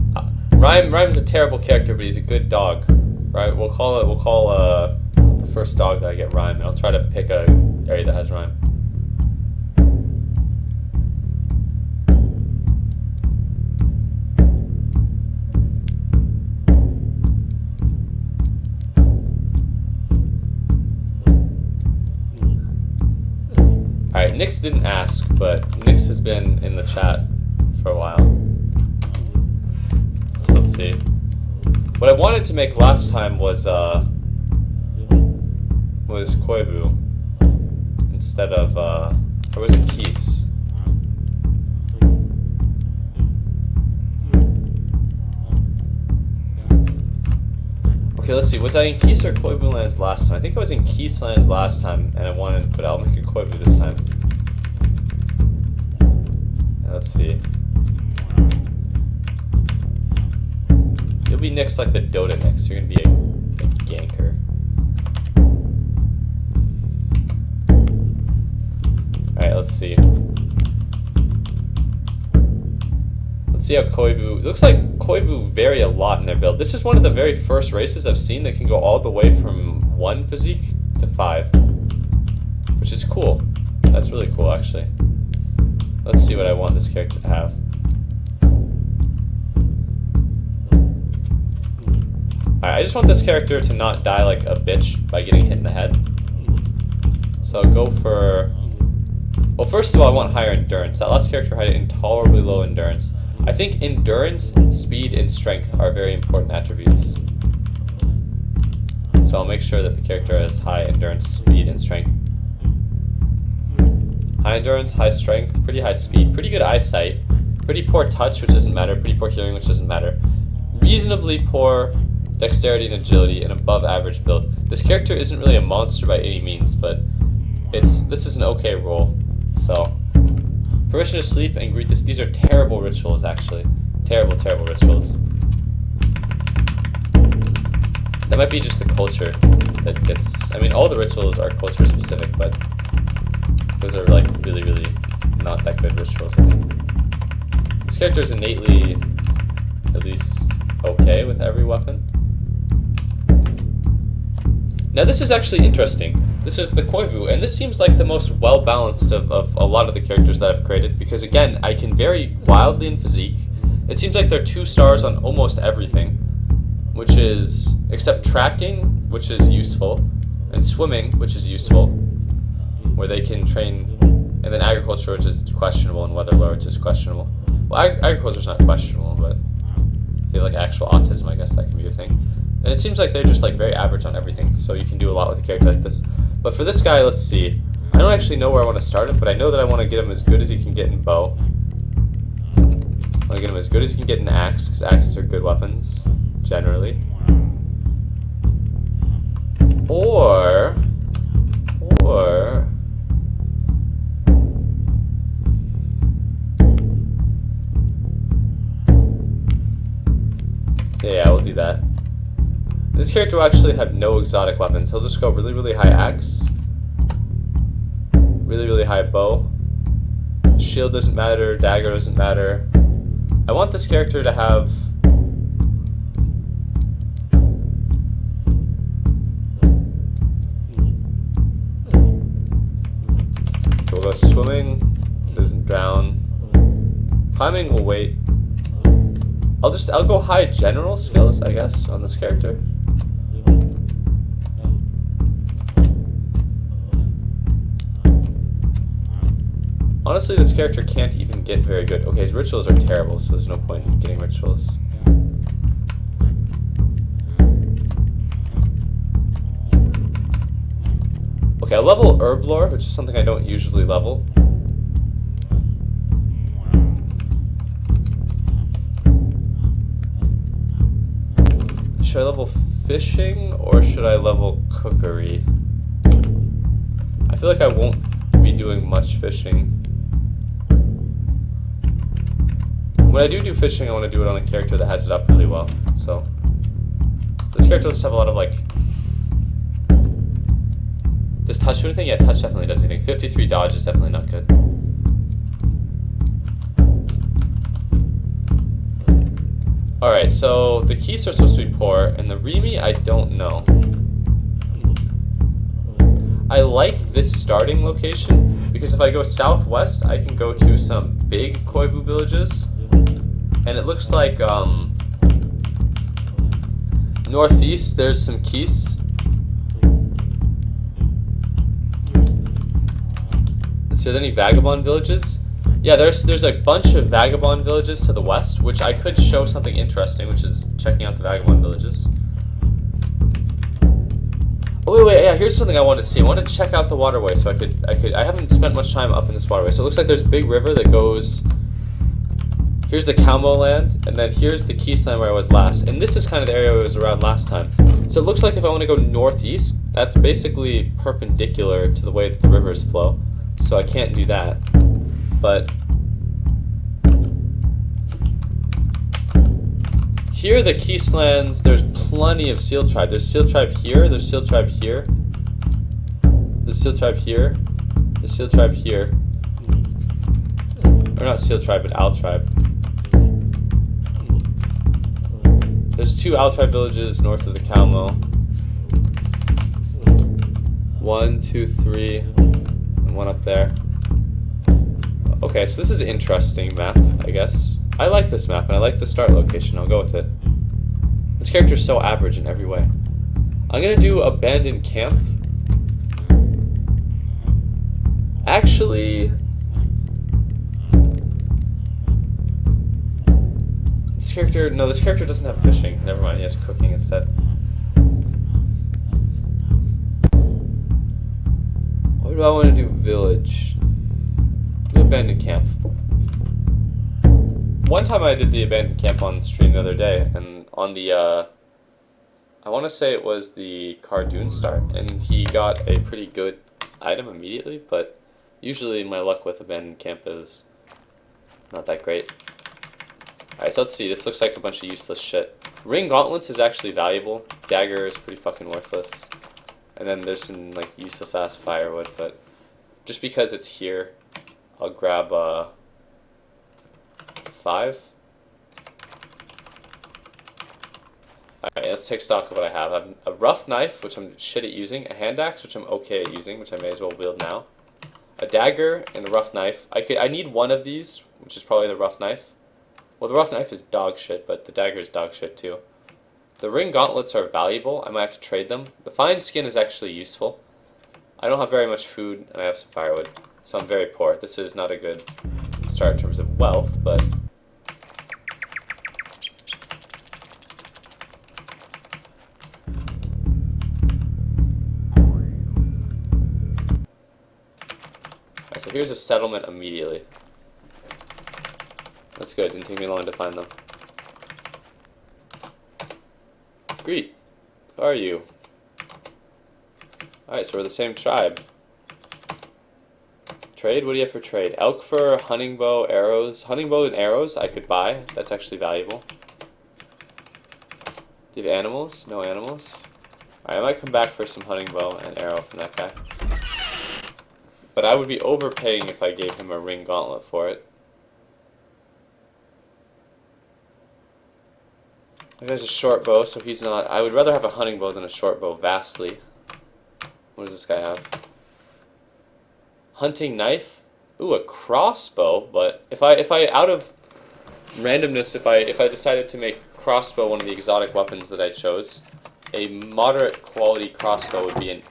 S1: Rhyme's a terrible character, but he's a good dog. Right? We'll call the first dog that I get Rhyme, and I'll try to pick a area that has Rhyme. Alright, Nix didn't ask, but Nix has been in the chat for a while. So let's see. What I wanted to make last time was Koivu instead of or was it Keese? Okay, let's see. Was I in Keese or Koivu lands last time? I think I was in Keese lands last time, and I wanted, but I'll make a Koivu this time. Let's see. You'll be Nix like the Dota Nix. You're gonna be a ganker. Alright, let's see. Let's see how Koivu... It looks like Koivu vary a lot in their build. This is one of the very first races I've seen that can go all the way from 1 physique to 5. Which is cool. That's really cool, actually. Let's see what I want this character to have. Alright, I just want this character to not die like a bitch by getting hit in the head. So I'll go for... Well, first of all, I want higher endurance. That last character had intolerably low endurance. I think endurance, speed, and strength are very important attributes. So I'll make sure that the character has high endurance, speed, and strength. High endurance, high strength, pretty high speed, pretty good eyesight, pretty poor touch, which doesn't matter, pretty poor hearing, which doesn't matter. Reasonably poor dexterity and agility, and above average build. This character isn't really a monster by any means, but this is an okay roll. So, permission to sleep and greet this. These are terrible rituals, actually. Terrible, terrible rituals. That might be just the culture that gets... I mean, all the rituals are culture specific, but those are like really, really not that good rituals, I think. This character is innately at least okay with every weapon. Now this is actually interesting. This is the Koivu, and this seems like the most well-balanced of a lot of the characters that I've created, because again, I can vary wildly in physique. It seems like they're 2 stars on almost everything, which is, except tracking, which is useful, and swimming, which is useful, where they can train, and then agriculture, which is questionable, and weather lore, which is questionable. Well, agriculture's not questionable, but they have like actual autism, I guess that can be a thing. And it seems like they're just like very average on everything, so you can do a lot with a character like this. But for this guy, let's see. I don't actually know where I want to start him, but I know that I want to get him as good as he can get in bow. I want to get him as good as he can get in axe, because axes are good weapons, generally. Or... Yeah, we'll do that. This character will actually have no exotic weapons. He'll just go really, really high axe. Really, really high bow. Shield doesn't matter, dagger doesn't matter. I want this character to have... We'll go swimming, so doesn't drown. Climbing will wait. I'll go high general skills, I guess, on this character. Honestly, this character can't even get very good. Okay, his rituals are terrible, so there's no point in getting rituals. Okay, I'll level herb lore, which is something I don't usually level. Should I level fishing, or should I level cookery? I feel like I won't be doing much fishing. When I do fishing, I want to do it on a character that has it up really well. So, this character does have a lot of like... Does touch do anything? Yeah, touch definitely does anything. 53 dodge is definitely not good. Alright, so the Keese are supposed to be poor, and the Remy, I don't know. I like this starting location, because if I go southwest, I can go to some big Koivu villages. And it looks like, northeast, there's some Keese. This So are there any vagabond villages? Yeah, there's a bunch of vagabond villages to the west, which I could show something interesting, which is checking out the vagabond villages. Oh wait, yeah. Here's something I wanted to see. I wanted to check out the waterway, so I haven't spent much time up in this waterway. So it looks like there's a big river that goes. Here's the Calmo land, and then here's the Keystone where I was last. And this is kind of the area I was around last time. So it looks like if I want to go northeast, that's basically perpendicular to the way that the rivers flow. So I can't do that. But here, the Keystlands, there's plenty of Seal Tribe. There's Seal Tribe here, there's Seal Tribe here. There's Seal Tribe here. There's Seal Tribe here. Or not Seal Tribe, but Owl Tribe. There's 2 Owl Tribe villages north of the Calmo. 1, 2, 3, and 1 up there. Okay, so this is an interesting map, I guess. I like this map, and I like the start location. I'll go with it. This character is so average in every way. I'm gonna do Abandoned Camp. Actually, this character doesn't have fishing. Never mind, he has cooking instead. What do I want to do? Village. Do Abandoned Camp. One time I did the Abandoned Camp on stream the other day, and on the, I want to say it was the Cardoon start, and he got a pretty good item immediately, but usually my luck with Abandoned Camp is not that great. Alright, so let's see. This looks like a bunch of useless shit. Ring Gauntlets is actually valuable. Dagger is pretty fucking worthless. And then there's some, like, useless ass firewood, but just because it's here, I'll grab, 5. Alright, let's take stock of what I have. I have a rough knife, which I'm shit at using, a hand axe, which I'm okay at using, which I may as well wield now, a dagger, and a rough knife. I need one of these, which is probably the rough knife. Well, the rough knife is dog shit, but the dagger is dog shit too. The ring gauntlets are valuable. I might have to trade them. The fine skin is actually useful. I don't have very much food, and I have some firewood, so I'm very poor. This is not a good start in terms of wealth, but alright, so here's a settlement immediately. That's good. Didn't take me long to find them. Greet. How are you? Alright, so we're the same tribe. Trade? What do you have for trade? Elk fur, hunting bow, arrows. Hunting bow and arrows I could buy. That's actually valuable. Do you have animals? No animals? Alright, I might come back for some hunting bow and arrow from that guy. But I would be overpaying if I gave him a ring gauntlet for it. That guy's a short bow, so he's not. I would rather have a hunting bow than a short bow, vastly. What does this guy have? Hunting knife. Ooh, a crossbow. But if I out of randomness, if I decided to make crossbow one of the exotic weapons that I chose, a moderate quality crossbow would be an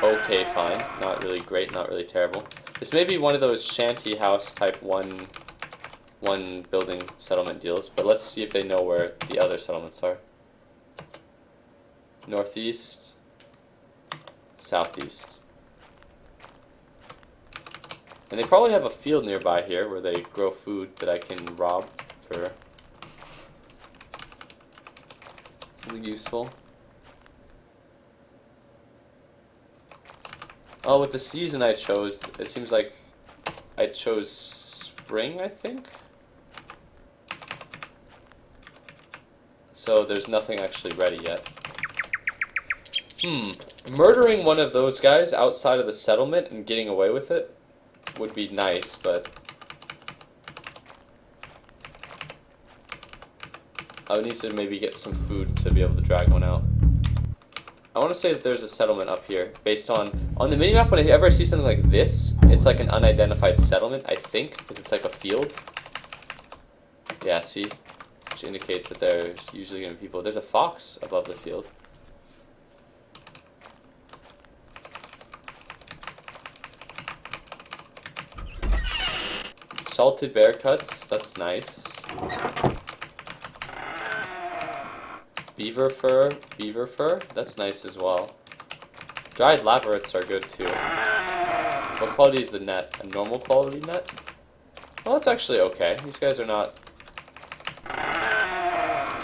S1: okay find. Not really great, not really terrible. This may be one of those shanty house type one building settlement deals, but let's see if they know where the other settlements are. Northeast, southeast. And they probably have a field nearby here where they grow food that I can rob for something useful. Oh, with the season I chose, it seems like I chose spring, I think? So there's nothing actually ready yet. Murdering one of those guys outside of the settlement and getting away with it would be nice, but I would need to maybe get some food to be able to drag one out. I want to say that there's a settlement up here based on the minimap. Whenever I see something like this, it's like an unidentified settlement, I think, because it's like a field. Yeah, see? Which indicates that there's usually going to be people. There's a fox above the field. salted bear cuts, that's nice. Beaver fur, that's nice as well. Dried laverets are good too. What quality is the net? A normal quality net? Well, that's actually okay. These guys are not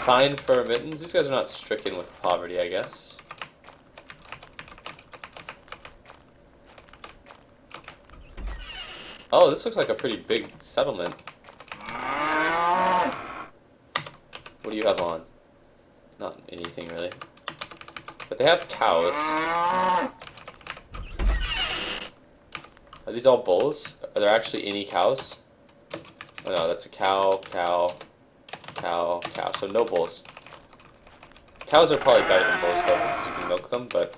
S1: fine fur mittens. These guys are not stricken with poverty, I guess. Oh, this looks like a pretty big settlement. What do you have on? Not anything really. But they have cows. Are these all bulls? Are there actually any cows? Oh no, that's a cow, cow, cow, cow. So no bulls. Cows are probably better than bulls though because you can milk them, but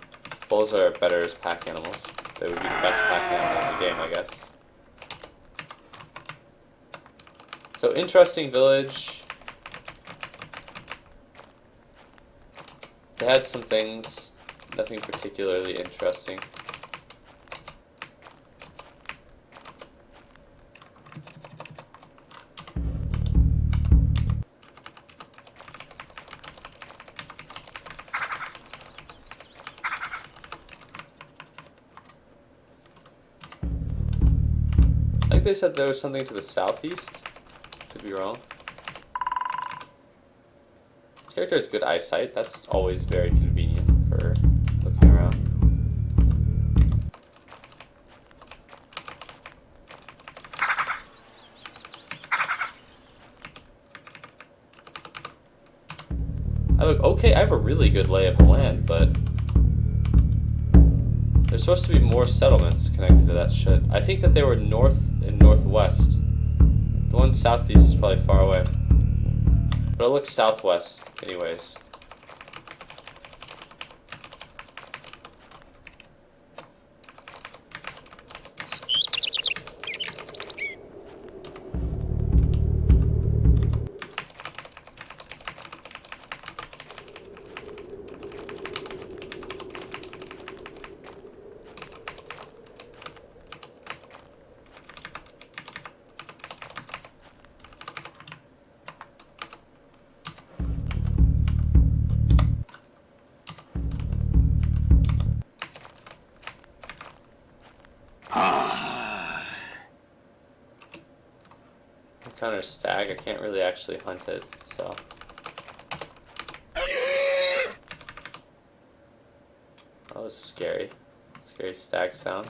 S1: bulls are better as pack animals. They would be the best pack animal in the game, I guess. So interesting village. They had some things, nothing particularly interesting. I think they said there was something to the southeast. Could be wrong. This character has good eyesight. That's always very convenient for looking around. Okay, I have a really good lay of the land, but there's supposed to be more settlements connected to that shit. I think that they were north and northwest. The one southeast is probably far away. But it looks southwest, anyways. Encounter stag, I can't really actually hunt it, so. That was scary. Scary stag sound.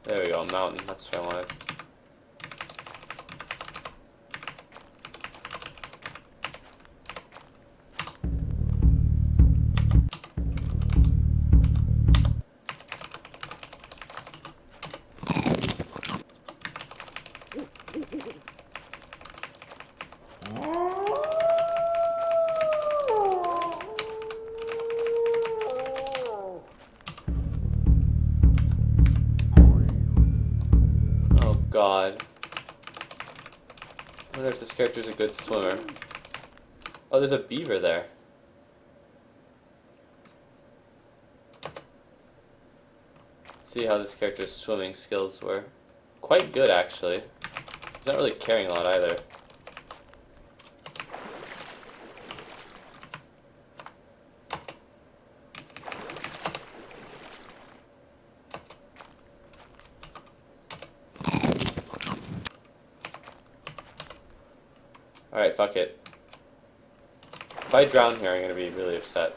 S1: There we go, mountain, that's what I wanted. God. I wonder if this character's a good swimmer. Oh, there's a beaver there. Let's see how this character's swimming skills were. Quite good, actually. He's not really carrying a lot either. Alright, fuck it. If I drown here, I'm gonna be really upset.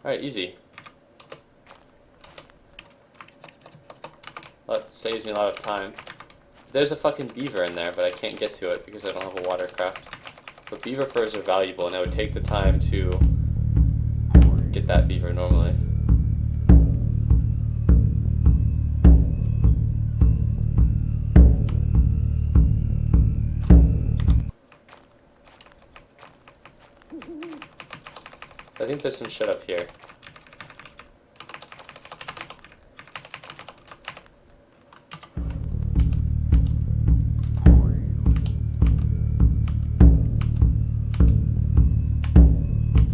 S1: Alright, easy. That saves me a lot of time. There's a fucking beaver in there, but I can't get to it because I don't have a watercraft. But beaver furs are valuable, and I would take the time to get that beaver normally. I think there's some shit up here.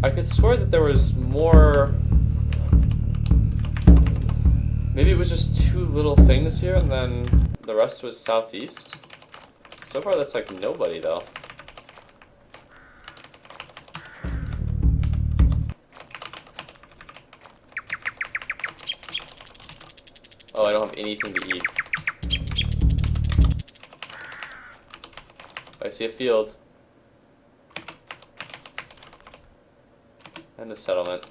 S1: I could swear that there was more. Maybe it was just two little things here and then the rest was southeast. So far that's like nobody though. Oh, I don't have anything to eat. I see a field. And a settlement.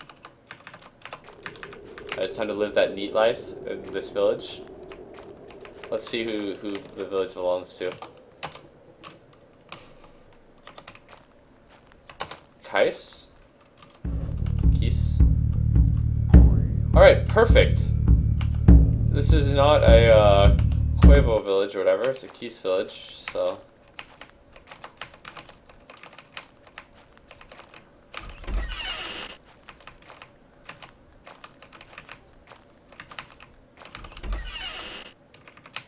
S1: It's time to live that neat life in this village. Let's see who the village belongs to. Kais? Keys? Alright, perfect. This is not a Quavo village or whatever, it's a Keys village, so.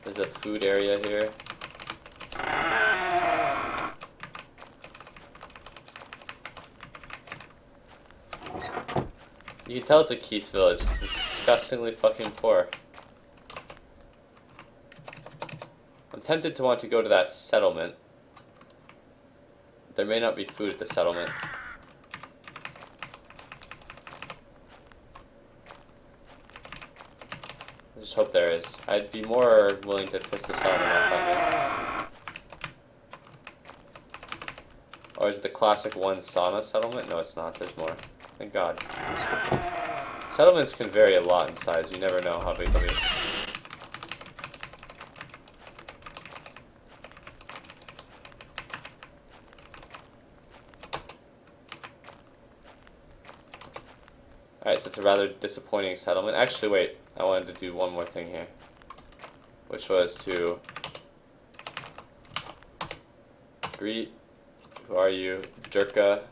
S1: There's a food area here. You can tell it's a Keys village. It's disgustingly fucking poor. I'm tempted to want to go to that settlement. There may not be food at the settlement. I just hope there is. I'd be more willing to piss the settlement off on me. Or is it the classic one sauna settlement? No, it's not. There's more. Thank God. Settlements can vary a lot in size. You never know how big they'll be. Alright, so it's a rather disappointing settlement. Actually, wait. I wanted to do one more thing here. Which was to greet, who are you? Jerka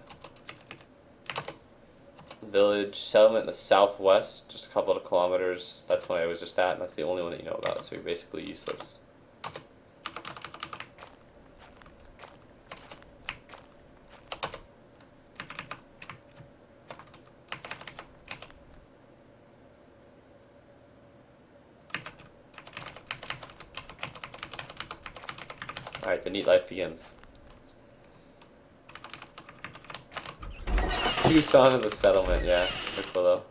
S1: village, settlement in the southwest, just a couple of kilometers. That's the one I was just at, and that's the only one that you know about, so you're basically useless. Alright, the neat life begins. Tucson of the settlement, yeah. Piccolo.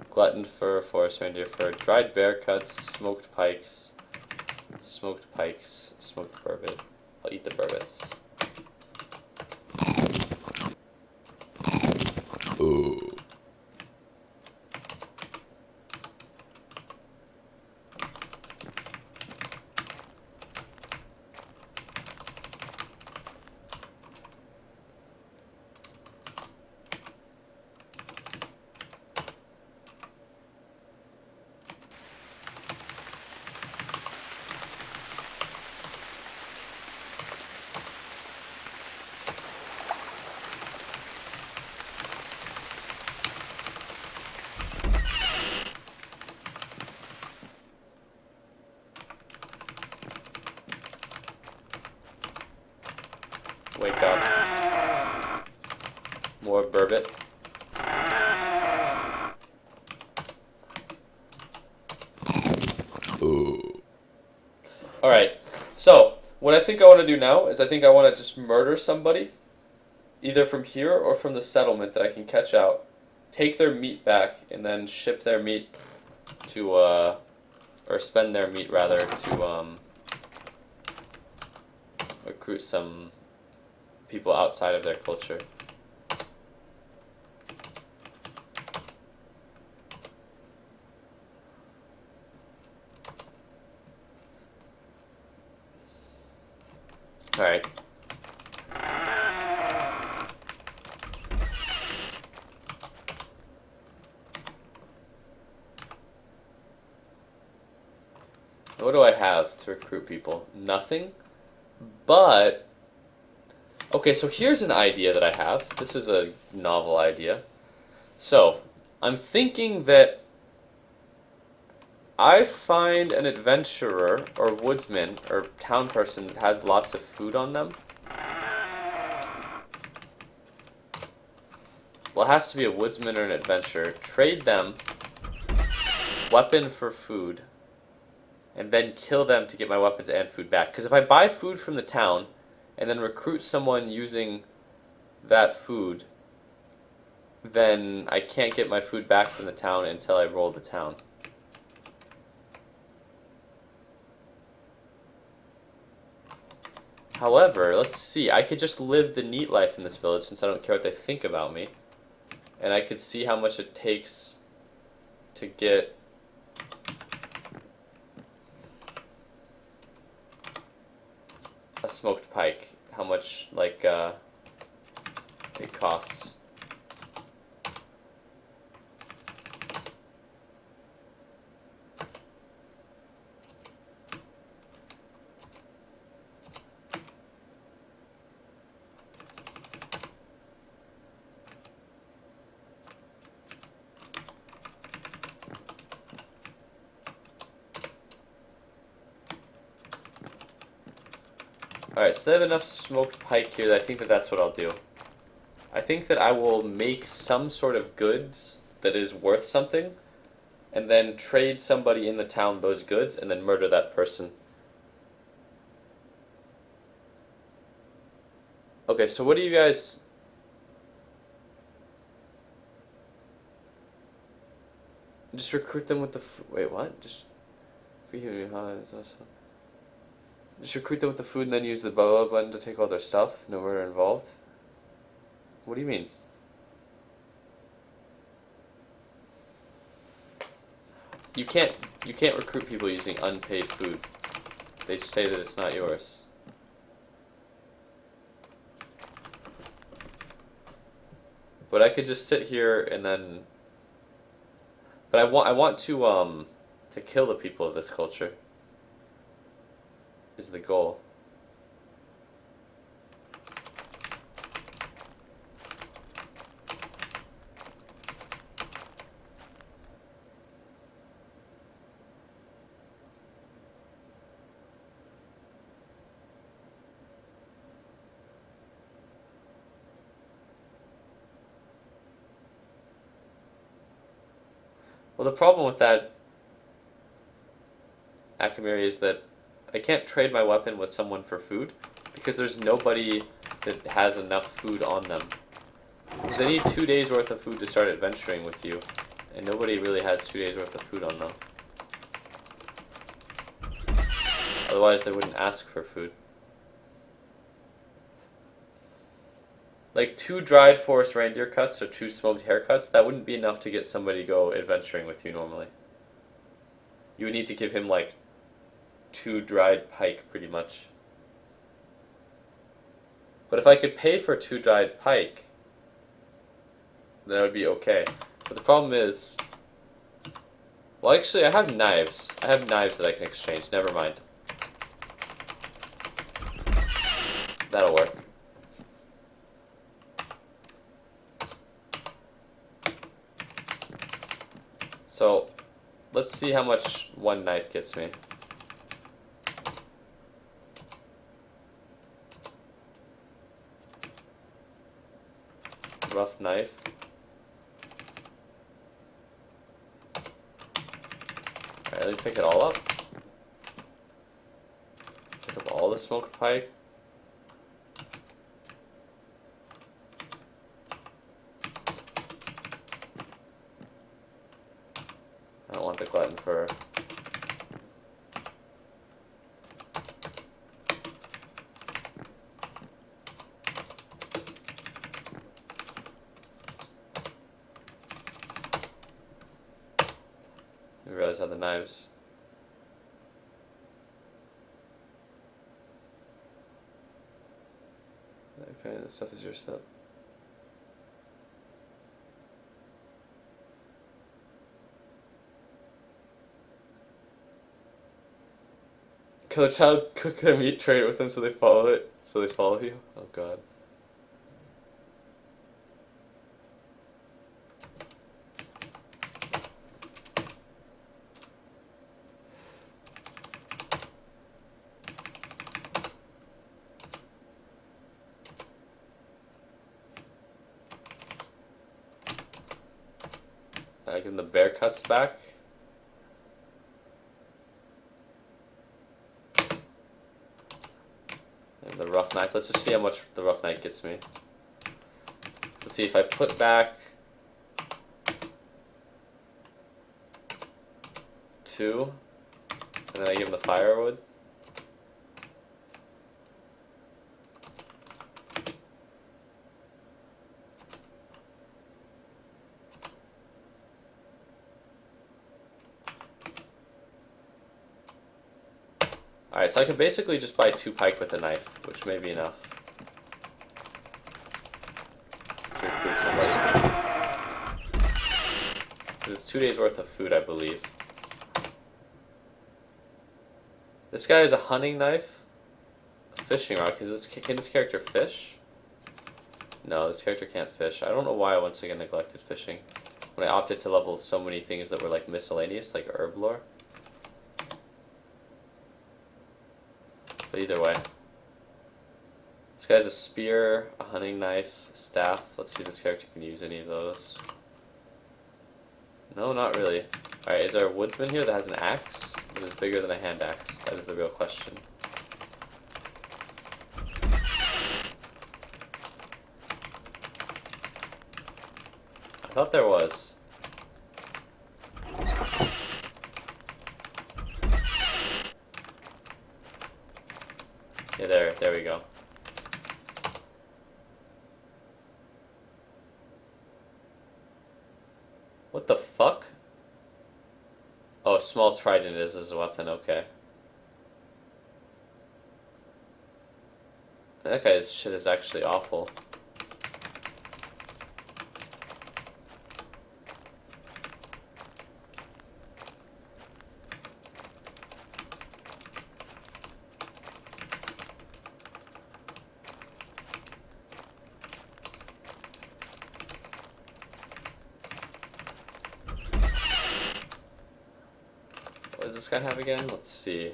S1: Glutton fur, forest reindeer fur, dried bear cuts, smoked pikes, smoked burbot. I'll eat the burbots. Wake up. More burbot. Alright, so what I think I want to do now is I think I want to just murder somebody, either from here or from the settlement that I can catch out, take their meat back, and then ship their meat to, or spend their meat rather, to recruit some people outside of their culture. Alright. What do I have to recruit people? Nothing. But, okay, so here's an idea that I have. This is a novel idea. So, I'm thinking that I find an adventurer or woodsman or town person that has lots of food on them. Well, it has to be a woodsman or an adventurer. Trade them weapon for food and then kill them to get my weapons and food back. Because if I buy food from the town and then recruit someone using that food, then I can't get my food back from the town until I roll the town. However, let's see, I could just live the neat life in this village since I don't care what they think about me. And I could see how much it takes to get a smoked pike. How much, like, it costs. Alright, so they have enough smoked pike here that I think that that's what I'll do. I think that I will make some sort of goods that is worth something, and then trade somebody in the town those goods, and then murder that person. Okay, so what do you guys... Just recruit them with the... Wait, what? Just recruit them with the food and then use the blah blah button to take all their stuff? No murder involved? What do you mean? You can't recruit people using unpaid food. They say that it's not yours. But I could just sit here and then... But I want to kill the people of this culture. Is the goal. Well, the problem with that, Akamiri, is that I can't trade my weapon with someone for food because there's nobody that has enough food on them. Because they need 2 days worth of food to start adventuring with you, and nobody really has 2 days worth of food on them. Otherwise, they wouldn't ask for food. Like 2 dried forest reindeer cuts or 2 smoked hare cuts, that wouldn't be enough to get somebody to go adventuring with you normally. You would need to give him like 2 dried pike, pretty much. But if I could pay for 2 dried pike, then it would be okay. But the problem is... Well, actually, I have knives. I have knives that I can exchange. Never mind. That'll work. So, let's see how much one knife gets me. Rough knife. Alright, let me pick it all up. Pick up all the smoked pike. I don't want the glutton fur. I realize I have the knives. Okay, this stuff is your stuff. Can the child cook their meat, trade it with them so they follow it? So they follow you? Oh god. I give the bear cuts back. And the rough knife. Let's just see how much the rough knife gets me. So let's see if I put back 2, and then I give him the firewood. Alright, so I can basically just buy 2 pike with a knife, which may be enough to recruit somebody. It's 2 days worth of food, I believe. This guy has a hunting knife, a fishing rod. Can this character fish? No, this character can't fish. I don't know why I once again neglected fishing when I opted to level so many things that were like miscellaneous, like herb lore. But either way. This guy has a spear, a hunting knife, a staff. Let's see if this character can use any of those. No, not really. Alright, is there a woodsman here that has an axe that is bigger than a hand axe? That is the real question. I thought there was. Yeah, there we go. What the fuck? Oh, a small trident is as a weapon, okay. That guy's shit is actually awful. What does this guy have again? Let's see.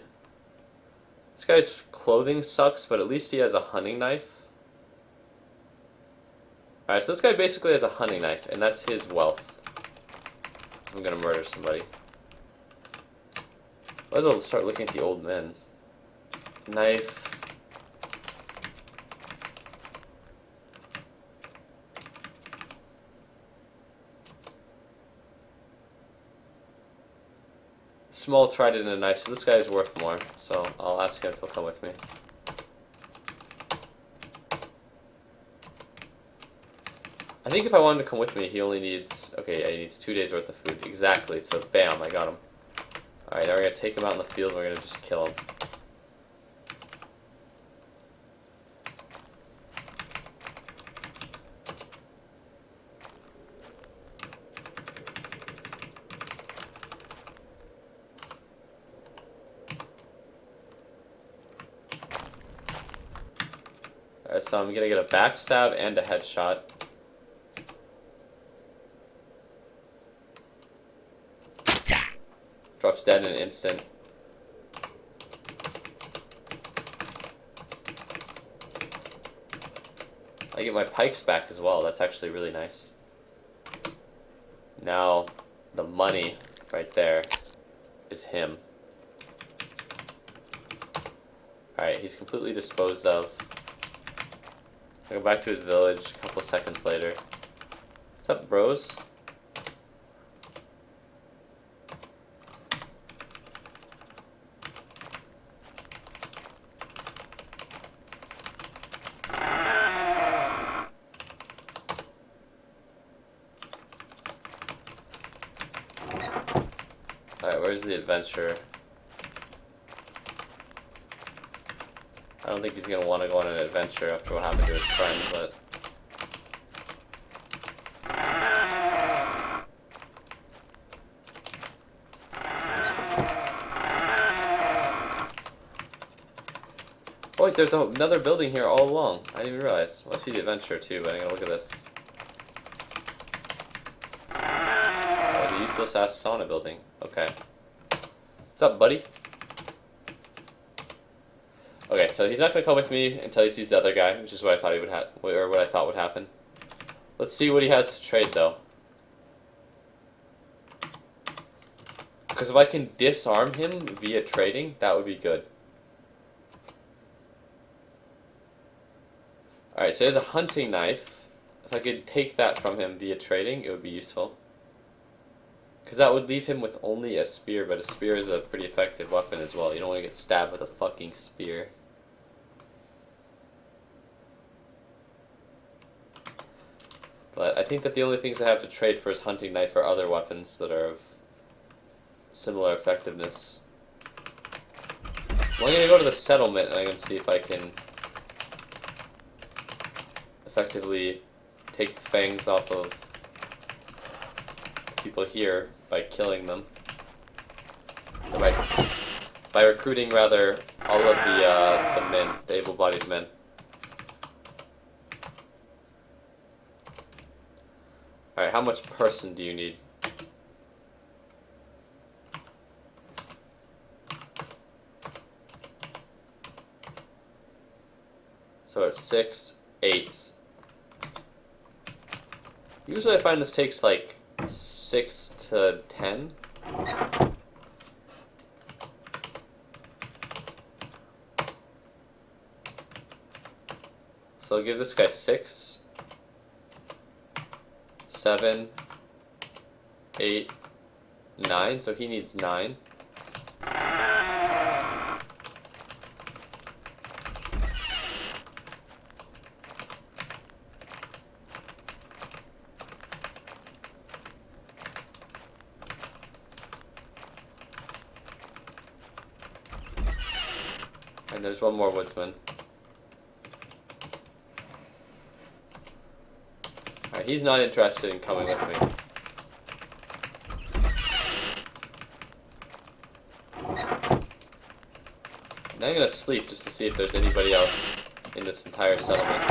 S1: This guy's clothing sucks, but at least he has a hunting knife. Alright, so this guy basically has a hunting knife, and that's his wealth. I'm gonna murder somebody. Might as well start looking at the old men. Knife. Small trident and a knife, so this guy's worth more, so I'll ask him if he'll come with me. I think if I wanted to come with me, he only needs... Okay, yeah, he needs 2 days worth of food. Exactly, so bam, I got him. Alright, now we're gonna take him out in the field and we're gonna just kill him. Alright, so I'm gonna get a backstab and a headshot. Drops dead in an instant. I get my pikes back as well. That's actually really nice. Now, the money right there is him. Alright, he's completely disposed of. I go back to his village a couple seconds later. What's up, bros? Alright, where's the adventure? I don't think he's gonna want to go on an adventure after what happened to his friend, but... Oh wait, there's another building here all along. I didn't even realize. Well, I see the adventure too, but I'm gonna look at this. Oh, the useless ass sauna building. Okay. What's up, buddy? Okay, so he's not gonna come with me until he sees the other guy, which is what I thought he would or what I thought would happen. Let's see what he has to trade, though. Because if I can disarm him via trading, that would be good. Alright, so there's a hunting knife. If I could take that from him via trading, it would be useful. Because that would leave him with only a spear, but a spear is a pretty effective weapon as well. You don't want to get stabbed with a fucking spear. But I think that the only things I have to trade for his hunting knife are other weapons that are of similar effectiveness. Well, I'm going to go to the settlement and I'm going to see if I can effectively take the fangs off of people here by killing them. Or by recruiting, rather, all of the men, the able-bodied men. Alright, how much person do you need? So it's 6, 8. Usually I find this takes like 6 to 10. So I'll give this guy 6, 7, 8, 9, so he needs 9. And there's one more woodsman. Alright, he's not interested in coming with me. Now I'm gonna sleep just to see if there's anybody else in this entire settlement.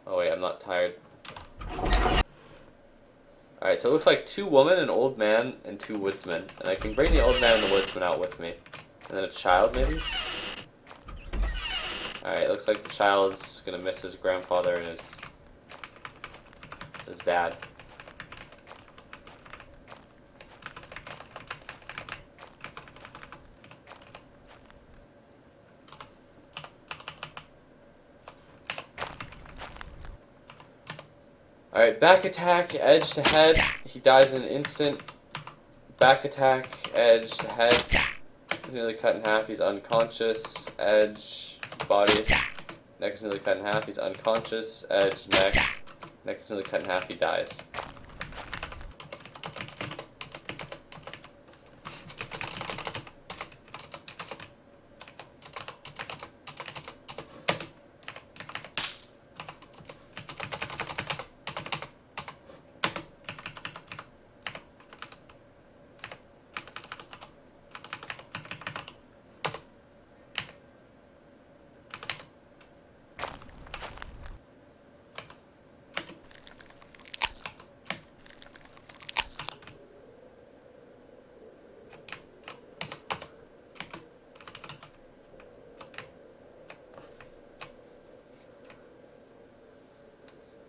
S1: Oh wait, I'm not tired. Alright, so it looks like 2 women, an old man, and 2 woodsmen. And I can bring the old man and the woodsman out with me. And then a child, maybe? Alright, looks like the child's gonna miss his grandfather and his dad. Alright, back attack, edge to head. He dies in an instant. Back attack, edge to head. He's nearly cut in half, he's unconscious. Edge, body. Neck is nearly cut in half, he's unconscious. Edge, neck. Neck is nearly cut in half, he dies.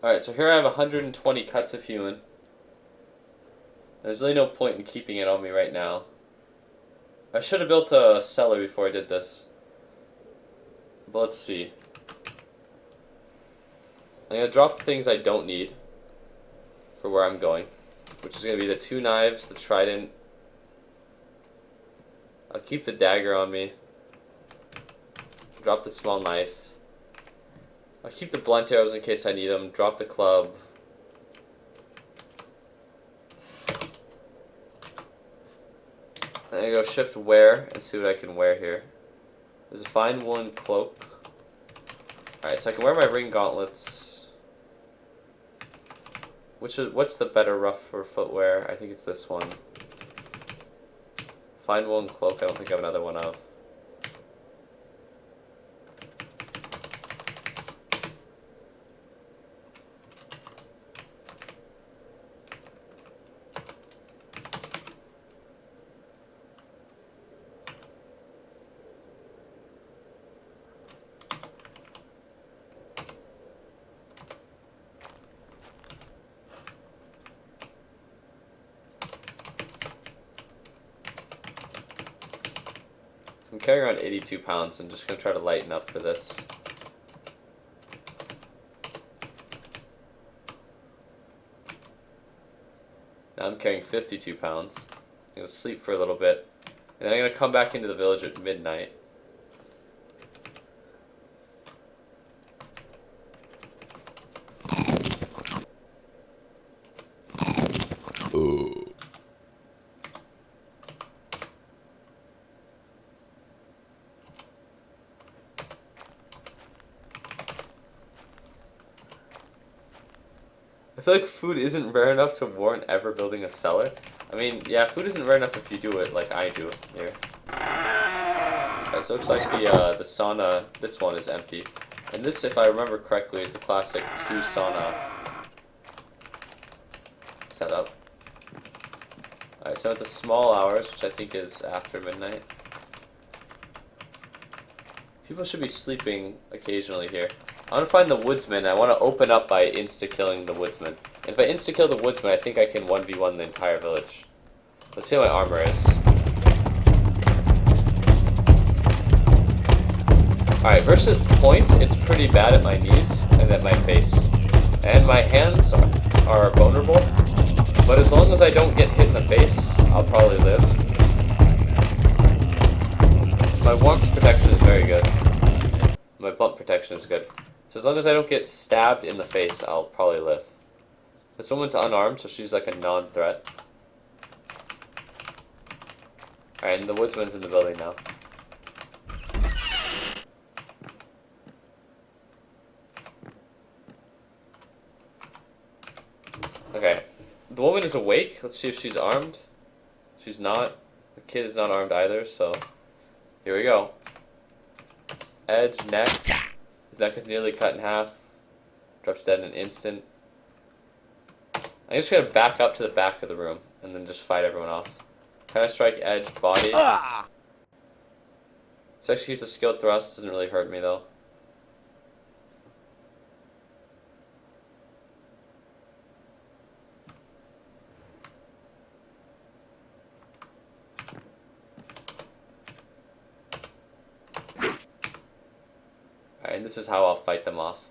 S1: Alright, so here I have 120 cuts of human. There's really no point in keeping it on me right now. I should have built a cellar before I did this. But let's see. I'm going to drop the things I don't need for where I'm going, which is going to be the 2 knives, the trident. I'll keep the dagger on me. Drop the small knife. I'll keep the blunt arrows in case I need them. Drop the club. I'm gonna go shift wear and see what I can wear here. There's a fine woolen cloak. Alright, so I can wear my ring gauntlets. What's the better rougher footwear? I think it's this one. Fine woolen cloak, I don't think I have another one of. I'm carrying around 82 pounds. I'm just going to try to lighten up for this. Now I'm carrying 52 pounds. I'm going to sleep for a little bit. And then I'm going to come back into the village at midnight. I feel like food isn't rare enough to warrant ever building a cellar. I mean, yeah, food isn't rare enough if you do it like I do here. So it looks like the sauna, this one is empty. And this, if I remember correctly, is the classic 2 sauna setup. Alright, so at the small hours, which I think is after midnight. People should be sleeping occasionally here. I want to find the woodsman. I want to open up by insta-killing the woodsman. If I insta-kill the woodsman, I think I can 1v1 the entire village. Let's see how my armor is. Alright, versus point, it's pretty bad at my knees and at my face. And my hands are vulnerable. But as long as I don't get hit in the face, I'll probably live. My warmth protection is very good. My bump protection is good. So as long as I don't get stabbed in the face, I'll probably live. This woman's unarmed, so she's like a non-threat. Alright, and the woodsman's in the building now. Okay. The woman is awake. Let's see if she's armed. She's not. The kid is not armed either, so... Here we go. Edge, neck. His neck is nearly cut in half. Drops dead in an instant. I'm just gonna back up to the back of the room and then just fight everyone off. Counter-strike, edge, body. So actually use a skilled thrust, doesn't really hurt me though. Alright, and this is how I'll fight them off.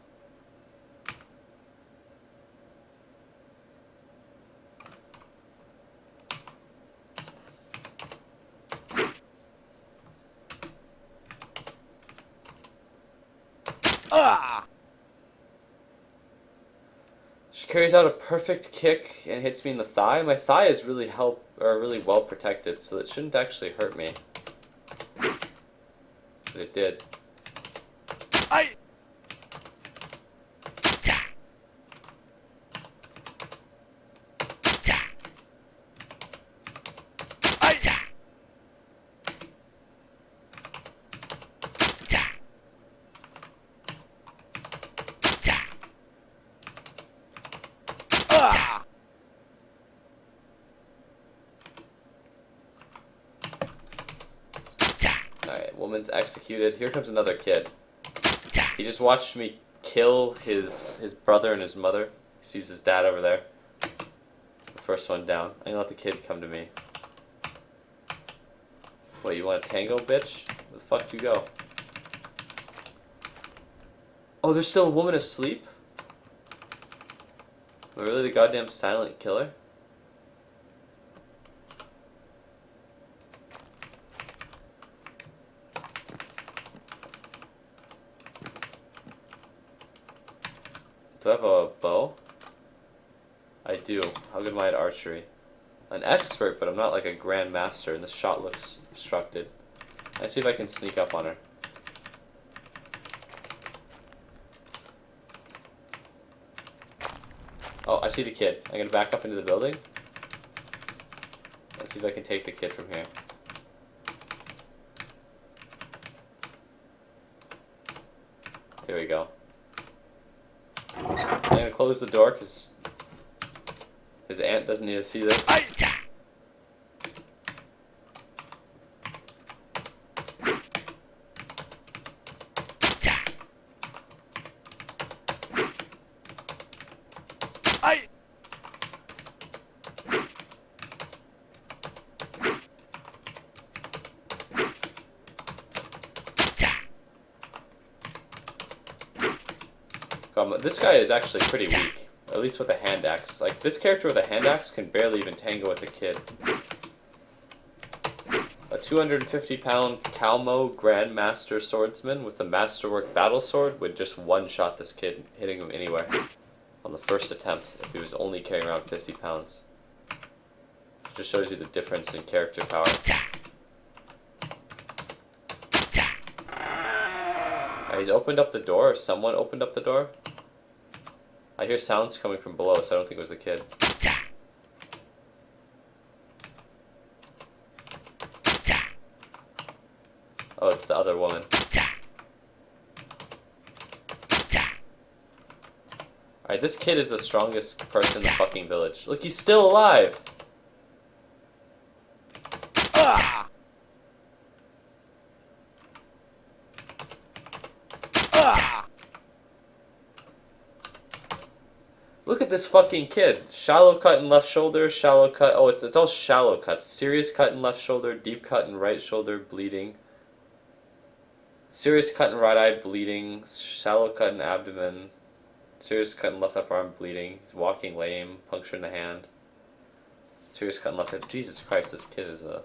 S1: She carries out a perfect kick and hits me in the thigh. My thigh is really really well protected, so it shouldn't actually hurt me. But it did. Alright, woman's executed. Here comes another kid. He just watched me kill his brother and his mother. He sees his dad over there. The first one down. I'm gonna let the kid come to me. What, you want a tango, bitch? Where the fuck do you go? Oh, there's still a woman asleep? Am I really the goddamn silent killer? Do I have a bow? I do. How good am I at archery? An expert, but I'm not like a grand master, and this shot looks obstructed. Let's see if I can sneak up on her. Oh, I see the kid. I'm gonna back up into the building. Let's see if I can take the kid from here. Here we go. I'm gonna close the door because his aunt doesn't need to see this. This guy is actually pretty weak, at least with a hand axe. Like, this character with a hand axe can barely even tangle with a kid. A 250-pound Calmo Grandmaster Swordsman with a Masterwork Battle Sword would just one-shot this kid, hitting him anywhere on the first attempt if he was only carrying around 50 pounds. It just shows you the difference in character power. He's opened up the door, or someone opened up the door. I hear sounds coming from below, so I don't think it was the kid. Oh, it's the other woman. Alright, this kid is the strongest person in the fucking village. Look, he's still alive! Look at this fucking kid. Shallow cut in left shoulder, shallow cut. Oh, it's all shallow cuts. Serious cut in left shoulder, deep cut in right shoulder, bleeding. Serious cut in right eye, bleeding. Shallow cut in abdomen. Serious cut in left upper arm, bleeding. He's walking lame, puncture in the hand. Serious cut in left hip. Jesus Christ, this kid is a...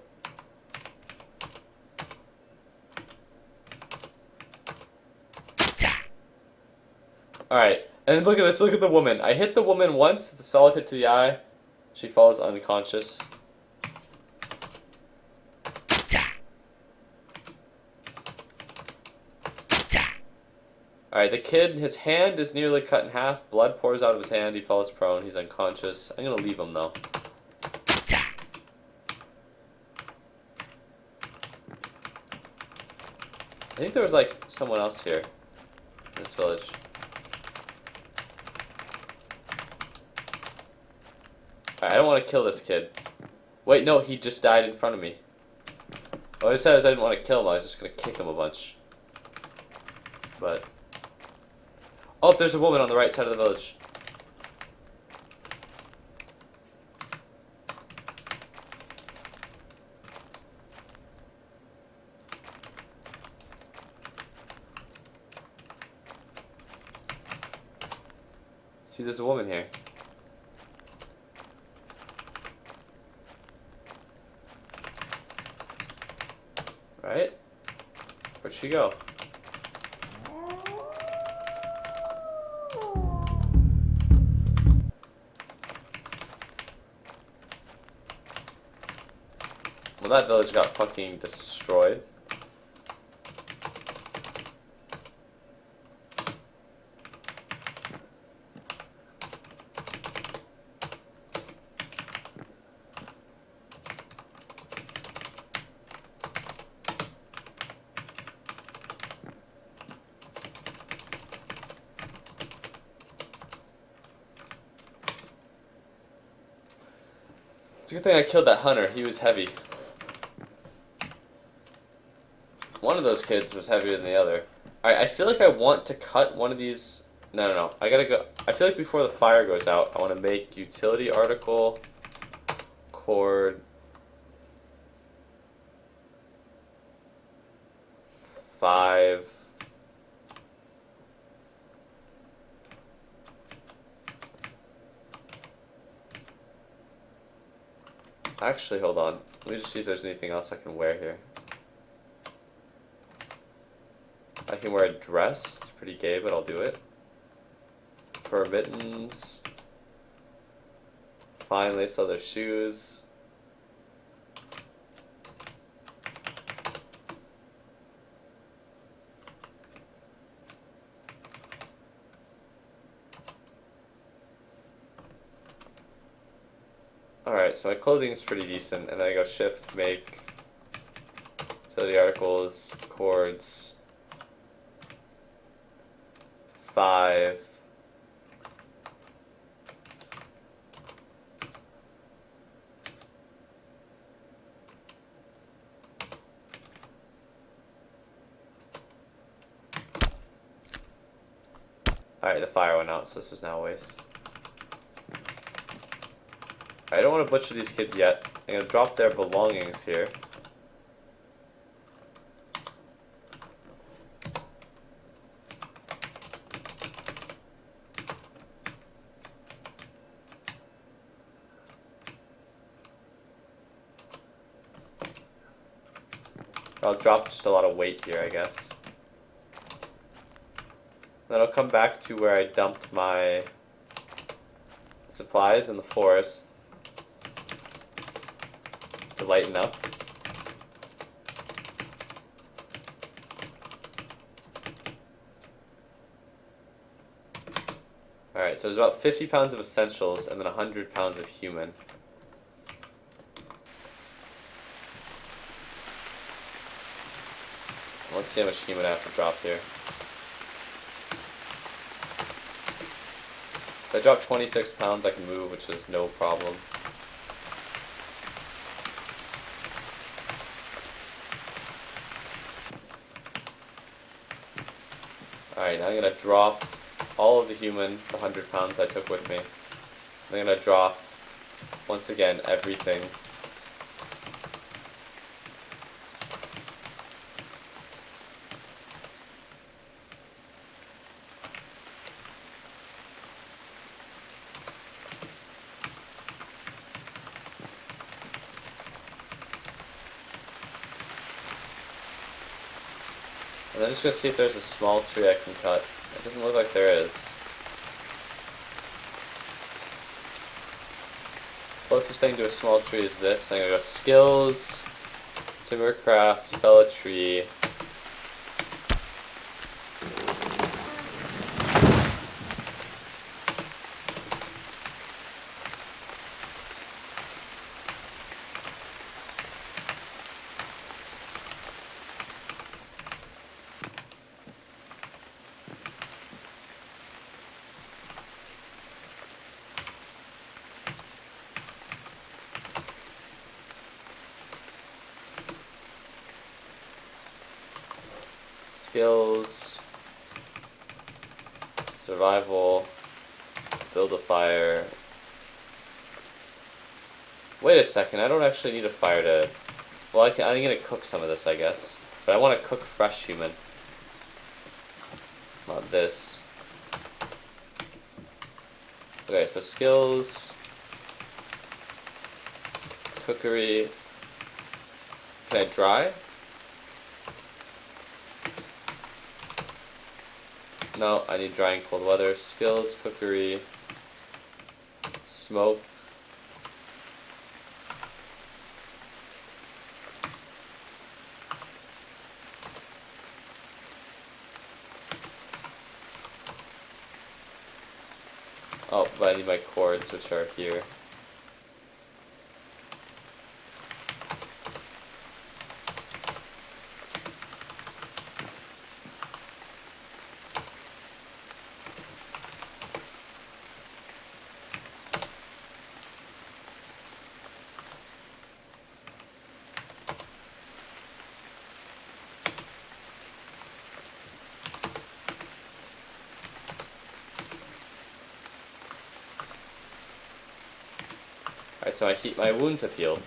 S1: Alright. And look at this, look at the woman. I hit the woman once, the solid hit to the eye. She falls unconscious. Alright, the kid, his hand is nearly cut in half. Blood pours out of his hand. He falls prone. He's unconscious. I'm gonna leave him though. I think there was like someone else here in this village. I don't want to kill this kid. Wait, no, he just died in front of me. What I said is I didn't want to kill him, I was just going to kick him a bunch. But... Oh, there's a woman on the right side of the village. See, there's a woman here. Right? Where'd she go? Well, that village got fucking destroyed. It's a good thing I killed that hunter. He was heavy. One of those kids was heavier than the other. Alright, I feel like I want to cut one of these... No. I gotta go... I feel like before the fire goes out, I want to make utility article, cord, 5... Actually, hold on. Let me just see if there's anything else I can wear here. I can wear a dress. It's pretty gay, but I'll do it. Fur mittens. Fine lace leather shoes. Alright, so my clothing is pretty decent, and then I go shift, make, utility articles, chords, 5. Alright, the fire went out, so this is now a waste. I don't want to butcher these kids yet. I'm going to drop their belongings here. I'll drop just a lot of weight here, I guess. Then I'll come back to where I dumped my supplies in the forest to lighten up. Alright, so there's about 50 pounds of essentials and then 100 pounds of human. Let's see how much human I have to drop here. If I drop 26 pounds, I can move, which is no problem. Alright, now I'm going to drop all of the human, the 100 pounds I took with me. I'm going to drop, once again, everything. And then just gonna see if there's a small tree I can cut. It doesn't look like there is. Closest thing to a small tree is this. I'm gonna go skills, timbercraft, fell a tree. Skills, survival, build a fire. Wait a second, I don't actually need a fire to... Well, I'm gonna cook some of this, I guess. But I want to cook fresh human. Not this. Okay, so skills, cookery. Can I dry? No, I need drying cold weather. Skills, cookery, smoke. Oh, but I need my cords, which are here. Alright, so my wounds have healed.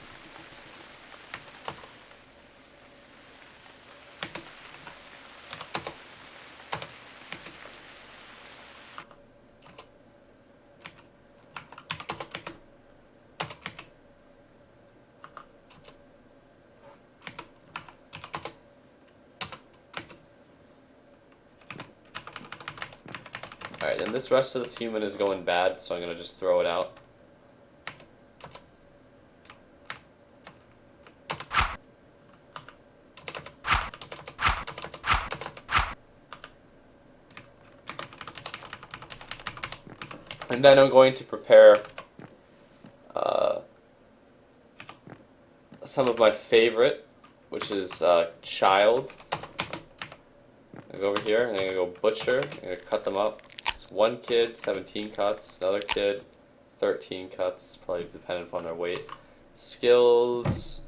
S1: Alright, and this rest of this human is going bad, so I'm gonna just throw it out. And then I'm going to prepare some of my favorite, which is child. I go over here and I'm gonna go butcher. I'm gonna cut them up. It's one kid, 17 cuts. Another kid, 13 cuts. Probably dependent upon their weight. Skills.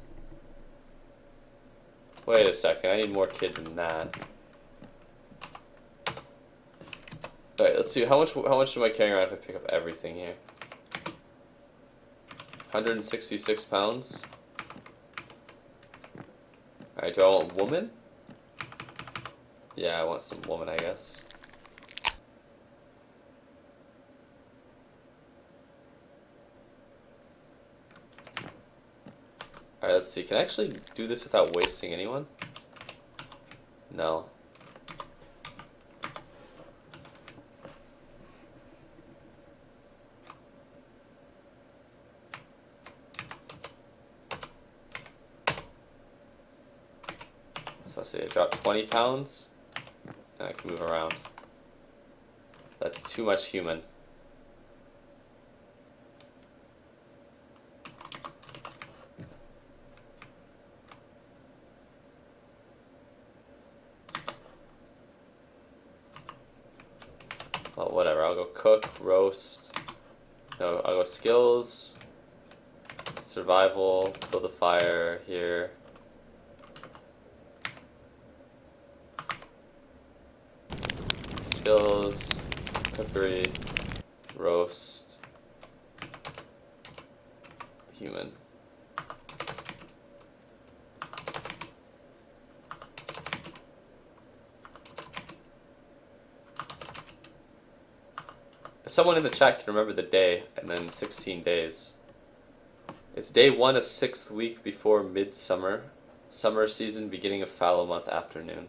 S1: Wait a second. I need more kid than that. All right. Let's see. How much am I carrying around if I pick up everything here? 166 pounds. All right. Do I want woman? Yeah, I want some woman, I guess. Alright, let's see. Can I actually do this without wasting anyone? No. So let's see, I dropped 20 pounds. And I can move around. That's too much human. Well, whatever. I'll go cook, roast. No, I'll go skills, survival, build a fire here. Skills, cookery, roast, human. Someone in the chat can remember the day, and then 16 days. It's day 1 of 6th week before midsummer, summer season, beginning of fallow month afternoon.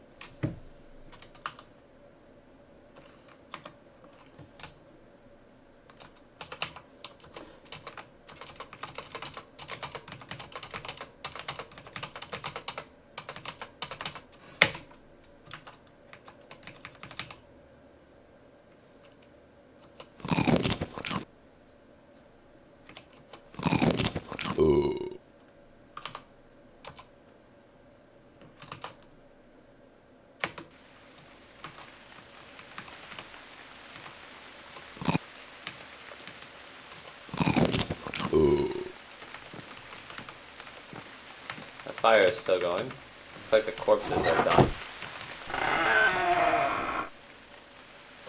S1: The fire is still going. Looks like the corpses are done.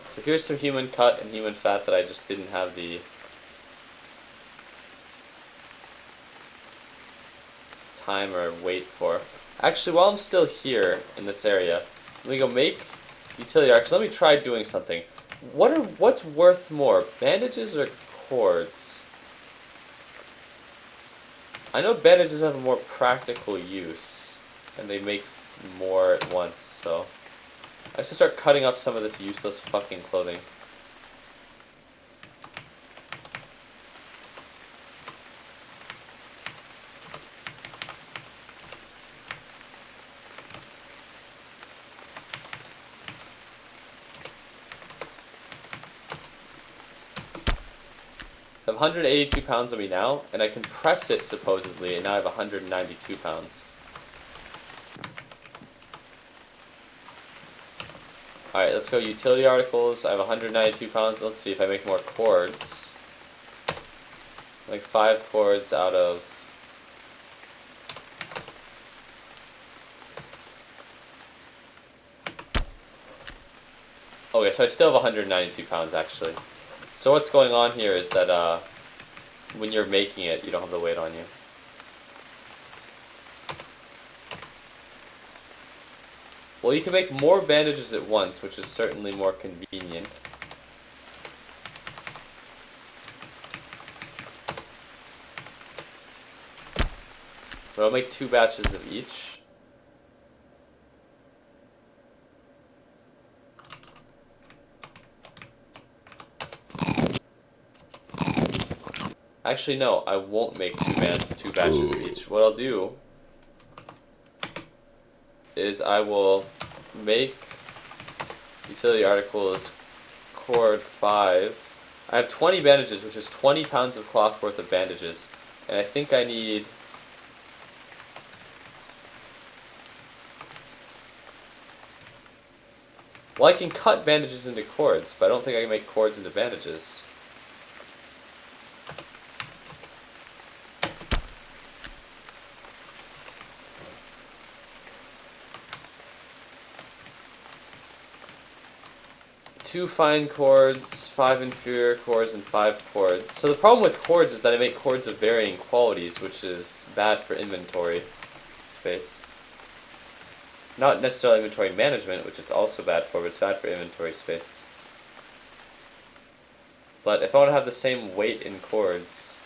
S1: So here's some human cut and human fat that I just didn't have the time or wait for. Actually, while I'm still here in this area, let me go make utility arcs. Let me try doing something. What's worth more, bandages or cords? I know bandages have a more practical use, and they make more at once, so I should start cutting up some of this useless fucking clothing. So I have 182 pounds on me now, and I can press it supposedly, and now I have 192 pounds. Alright, let's go utility articles. I have 192 pounds. Let's see if I make more cords. Like 5 cords out of... Okay, so I still have 192 pounds actually. So what's going on here is that when you're making it, you don't have the weight on you. Well, you can make more bandages at once, which is certainly more convenient. But I'll make 2 batches of each. Actually, no, I won't make 2 batches of each. What I'll do is I will make utility articles cord 5. I have 20 bandages, which is 20 pounds of cloth worth of bandages. And I think I need Well, I can cut bandages into cords, but I don't think I can make cords into bandages. Two fine cords, 5 inferior cords, and 5 cords. So the problem with cords is that I make cords of varying qualities, which is bad for inventory space. Not necessarily inventory management, which it's also bad for, but it's bad for inventory space. But if I want to have the same weight in cords,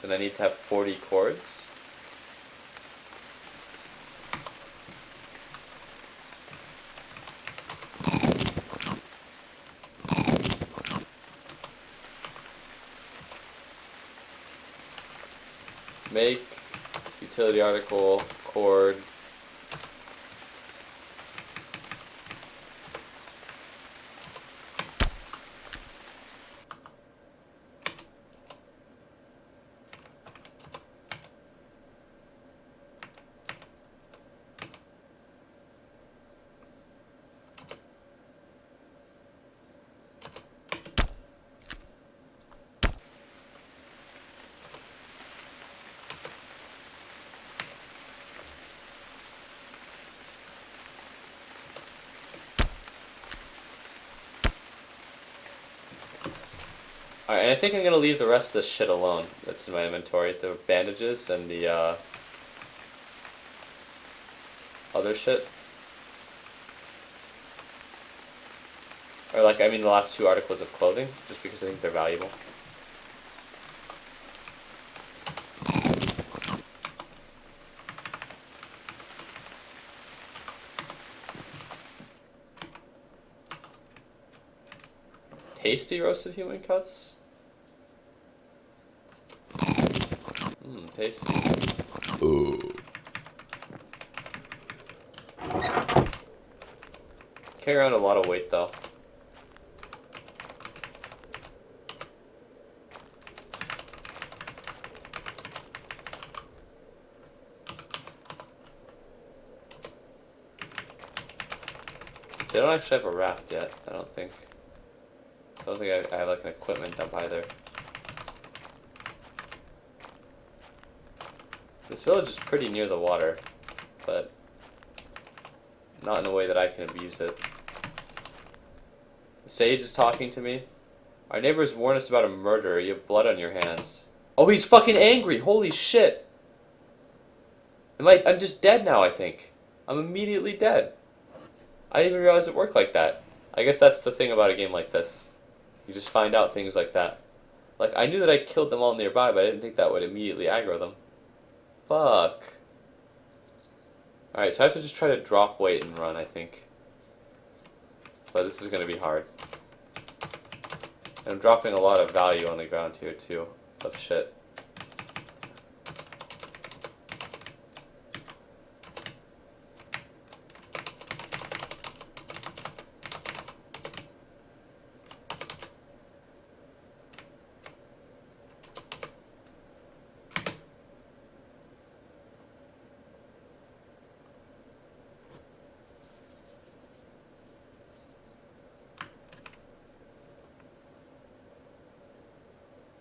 S1: then I need to have 40 cords. Make utility article cord. Alright, and I think I'm going to leave the rest of this shit alone that's in my inventory. The bandages and the other shit. Or like, I mean the last 2 articles of clothing, just because I think they're valuable. Tasty roasted human cuts? Mmm, tasty. Carry around a lot of weight though. See, I don't actually have a raft yet, I don't think. So I don't think I have like an equipment dump either. This village is pretty near the water, but not in a way that I can abuse it. The sage is talking to me. Our neighbors warned us about a murderer. You have blood on your hands. Oh, he's fucking angry! Holy shit! I'm just dead now, I think. I'm immediately dead. I didn't even realize it worked like that. I guess that's the thing about a game like this. You just find out things like that. Like, I knew that I killed them all nearby, but I didn't think that would immediately aggro them. Fuck. Alright, so I have to just try to drop weight and run, I think. But this is going to be hard. And I'm dropping a lot of value on the ground here, too. Of shit.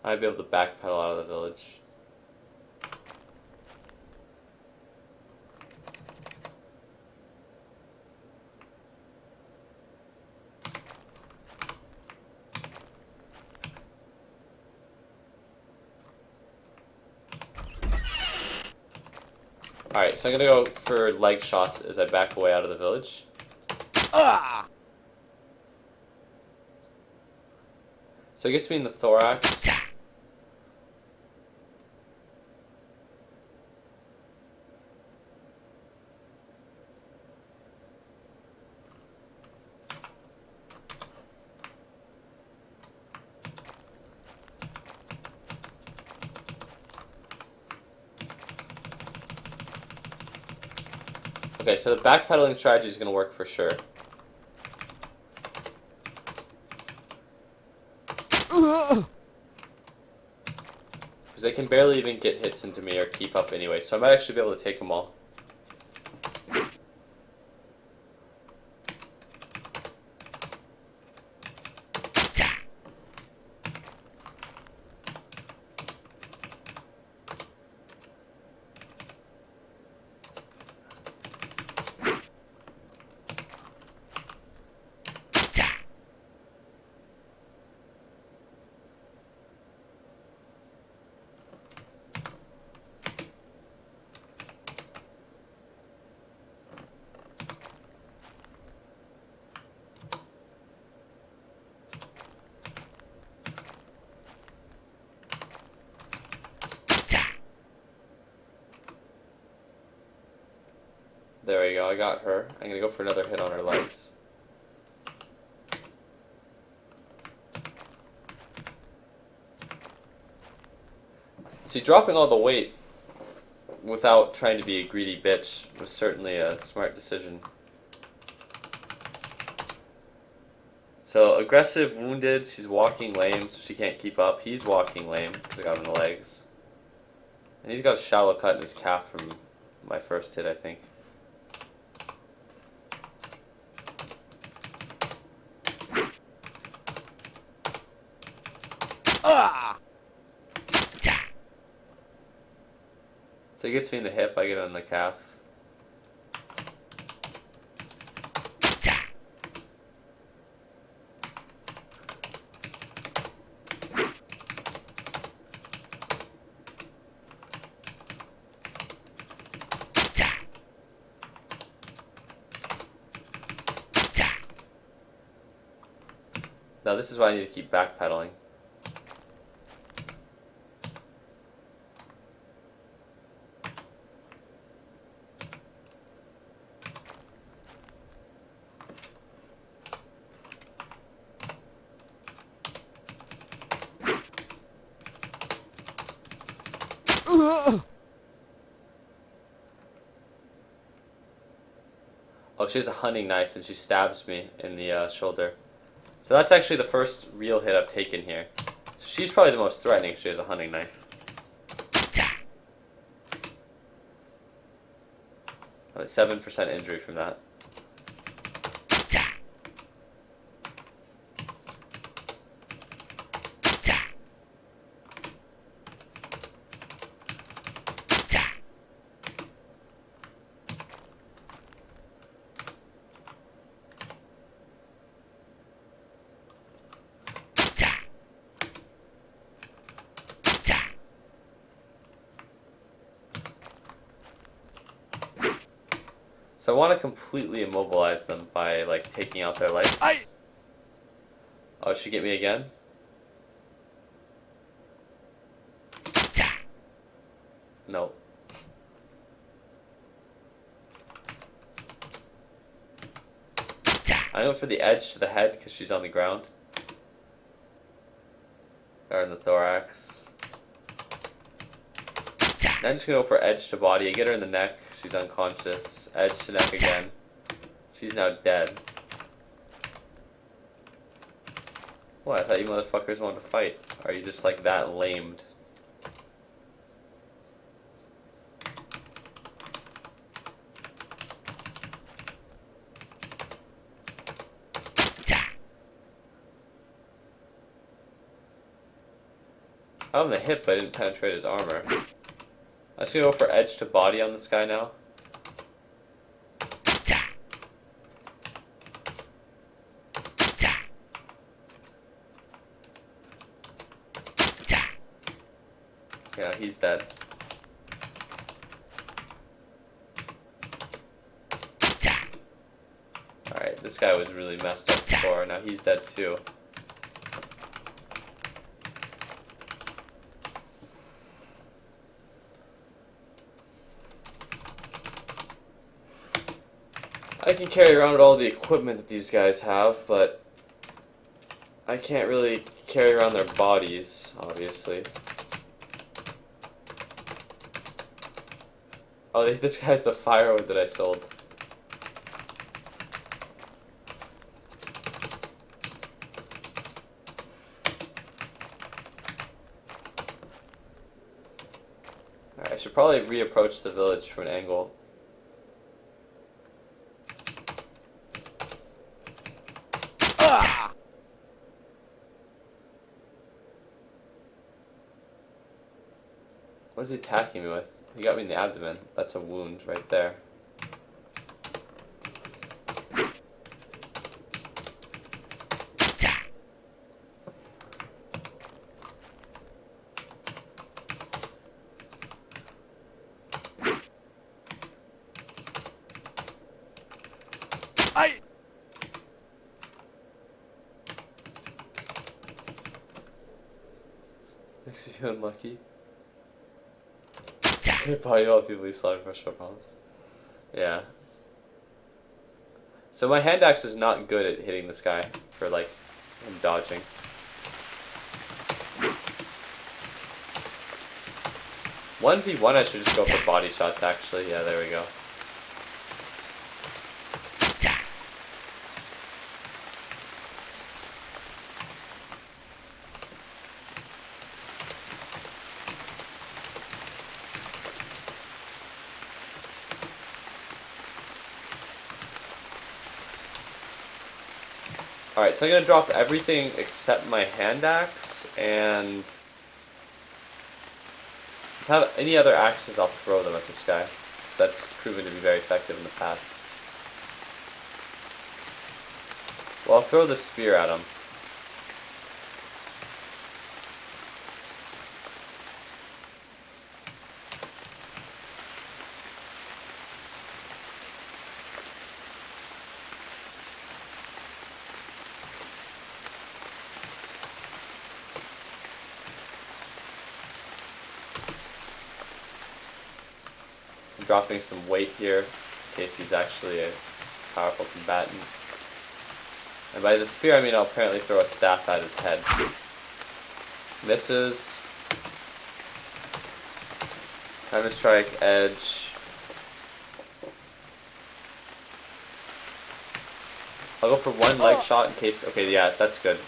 S1: I'd be able to backpedal out of the village. Alright, so I'm gonna go for leg shots as I back away out of the village. So it gets me in the thorax. Okay, so the backpedaling strategy is going to work for sure. Because they can barely even get hits into me or keep up anyway, so I might actually be able to take them all. There we go, I got her. I'm gonna go for another hit on her legs. See, dropping all the weight without trying to be a greedy bitch was certainly a smart decision. So, aggressive, wounded, she's walking lame, so she can't keep up. He's walking lame, because I got him in the legs. And he's got a shallow cut in his calf from my first hit, I think. So he gets me in the hip, I get on the calf. Now this is why I need to keep backpedaling. Oh, she has a hunting knife and she stabs me in the shoulder. So that's actually the first real hit I've taken here. So she's probably the most threatening. She has a hunting knife. I'm at 7% injury from that. So I want to completely immobilize them by, like, taking out their legs. Oh, she get me again? No. I go for the edge to the head because she's on the ground. Or in the thorax. Now I'm just going to go for edge to body. I get her in the neck. She's unconscious. Edge to neck again. She's now dead. What? I thought you motherfuckers wanted to fight. Or are you just like that lamed? I'm in the hip, but I didn't penetrate his armor. I'm just gonna go for edge to body on this guy now. Yeah, he's dead. Alright, this guy was really messed up before, now he's dead too. I can carry around all the equipment that these guys have, but I can't really carry around their bodies, obviously. Oh, this guy's the firewood that I sold. Alright, I should probably reapproach the village from an angle. What is he attacking me with? He got me in the abdomen. That's a wound right there. Makes me feel unlucky. Good body, all people who slide for short problems. Yeah. So my hand axe is not good at hitting this guy for like him dodging. One v one, I should just go for body shots. Actually, yeah, there we go. Alright, so I'm going to drop everything except my hand axe, and if I have any other axes, I'll throw them at this guy, because that's proven to be very effective in the past. Well, I'll throw the spear at him. I'm dropping some weight here in case he's actually a powerful combatant. And by the spear, I mean I'll apparently throw a staff at his head. Misses. Counter-strike, edge. I'll go for one leg shot in case... Okay, yeah, that's good.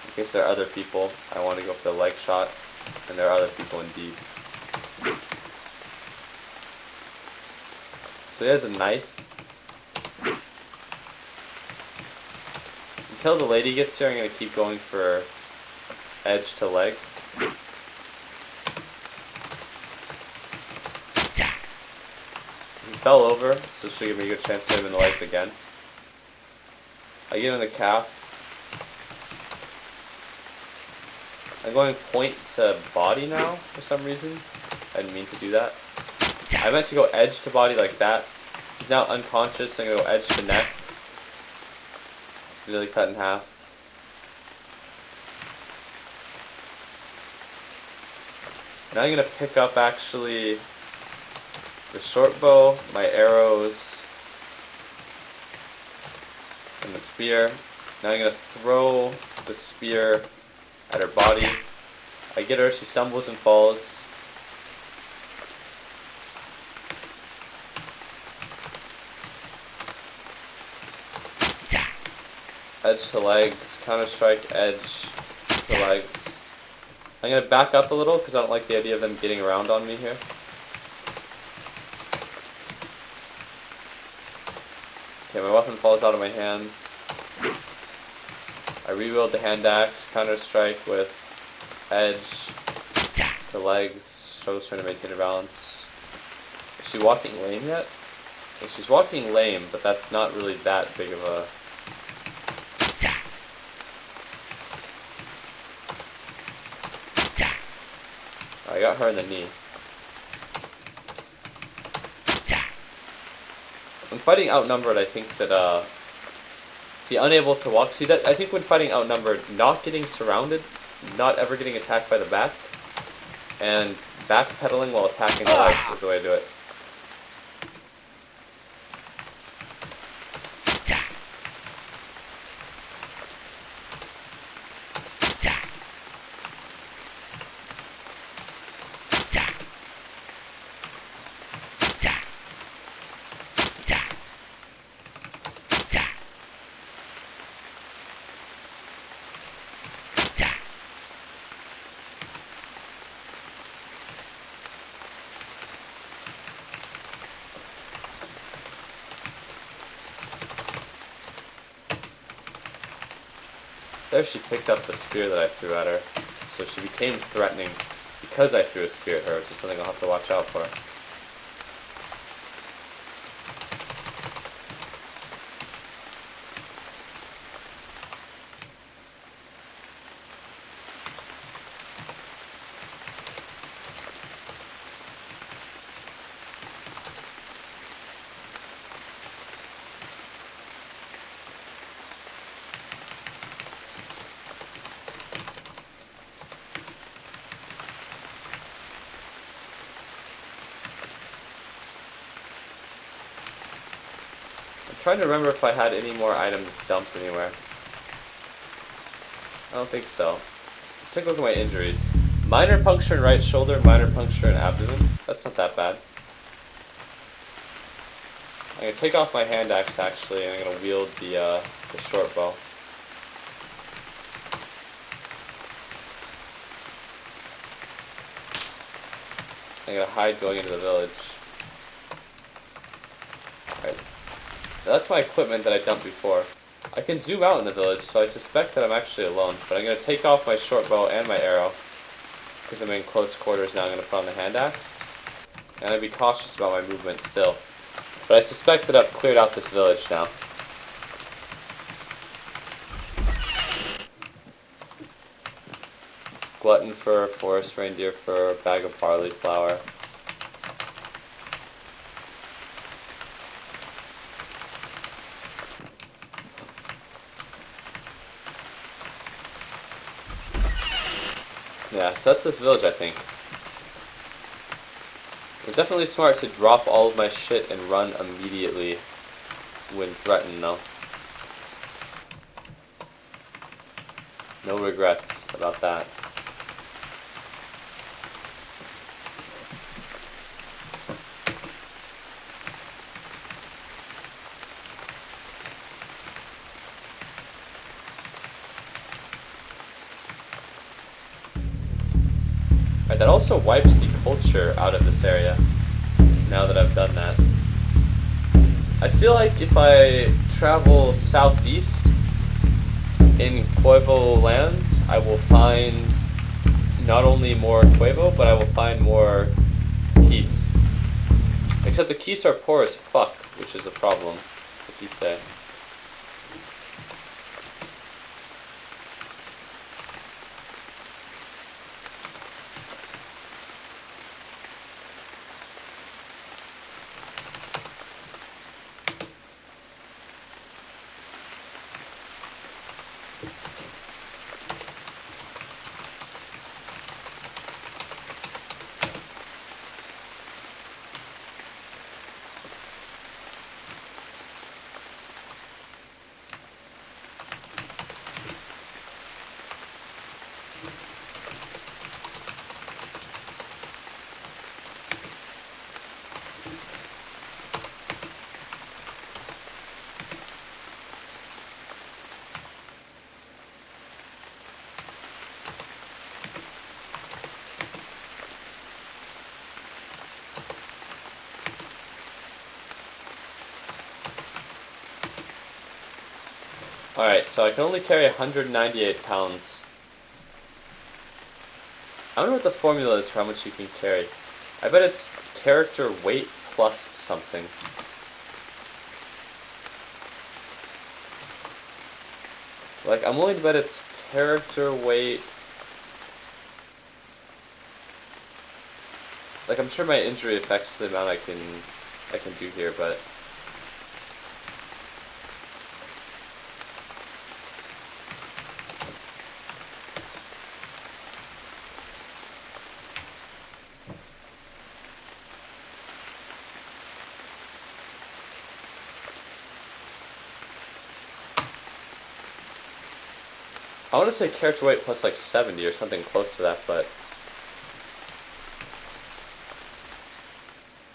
S1: In case there are other people, I want to go for the leg shot. And there are other people indeed. So he has a knife. Until the lady gets here, I'm going to keep going for edge to leg. He fell over, so she'll give me a good chance to hit him in the legs again. I get him in the calf. I'm going point to body now for some reason. I didn't mean to do that. I meant to go edge to body like that. He's now unconscious, so I'm going to go edge to neck. Really cut in half. Now I'm going to pick up actually the short bow, my arrows, and the spear. Now I'm going to throw the spear at her body. I get her, she stumbles and falls. Edge to legs, counter-strike, edge to legs. I'm going to back up a little because I don't like the idea of them getting around on me here. Okay, my weapon falls out of my hands. I rewield the hand axe, counter-strike with edge to legs, shows trying to maintain her balance. Is she walking lame yet? Okay, she's walking lame, but that's not really that big of a... I got her in the knee. When fighting outnumbered, I think that, see, unable to walk. See, that I think when fighting outnumbered, not getting surrounded, not ever getting attacked by the back, and backpedaling while attacking the legs is the way to do it. There she picked up the spear that I threw at her, so she became threatening because I threw a spear at her, which is something I'll have to watch out for. I'm trying to remember if I had any more items dumped anywhere. I don't think so. Let's take a look at my injuries. Minor puncture in right shoulder, minor puncture in abdomen. That's not that bad. I'm going to take off my hand axe actually, and I'm going to wield the short bow. I'm going to hide going into the village. Alright. That's my equipment that I dumped before. I can zoom out in the village, so I suspect that I'm actually alone. But I'm going to take off my short bow and my arrow, because I'm in close quarters now. I'm going to put on the hand axe. And I'll be cautious about my movement still. But I suspect that I've cleared out this village now. Glutton fur, forest reindeer fur, bag of barley flour. Yeah, so that's this village, I think. It was definitely smart to drop all of my shit and run immediately when threatened, though. No regrets about that. Alright, that also wipes the culture out of this area, now that I've done that. I feel like if I travel southeast in Quavo lands, I will find not only more Quavo, but I will find more Keese. Except the Keese are poor as fuck, which is a problem, if you say. Alright, so I can only carry 198 pounds. I don't know what the formula is for how much you can carry. I bet it's character weight plus something. Like, I'm willing to bet it's character weight. Like, I'm sure my injury affects the amount I can do here, but I want to say character weight plus like 70 or something close to that, but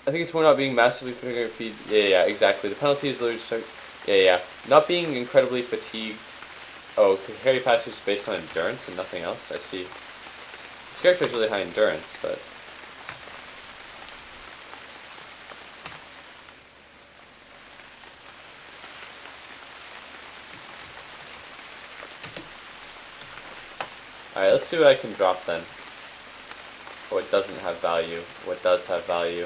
S1: I think it's more not being massively fatigued. Yeah, exactly. The penalty is literally just, yeah. Not being incredibly fatigued. Oh, carry passage is based on endurance and nothing else. I see. This character has really high endurance, but alright, let's see what I can drop then. What doesn't have value. What does have value.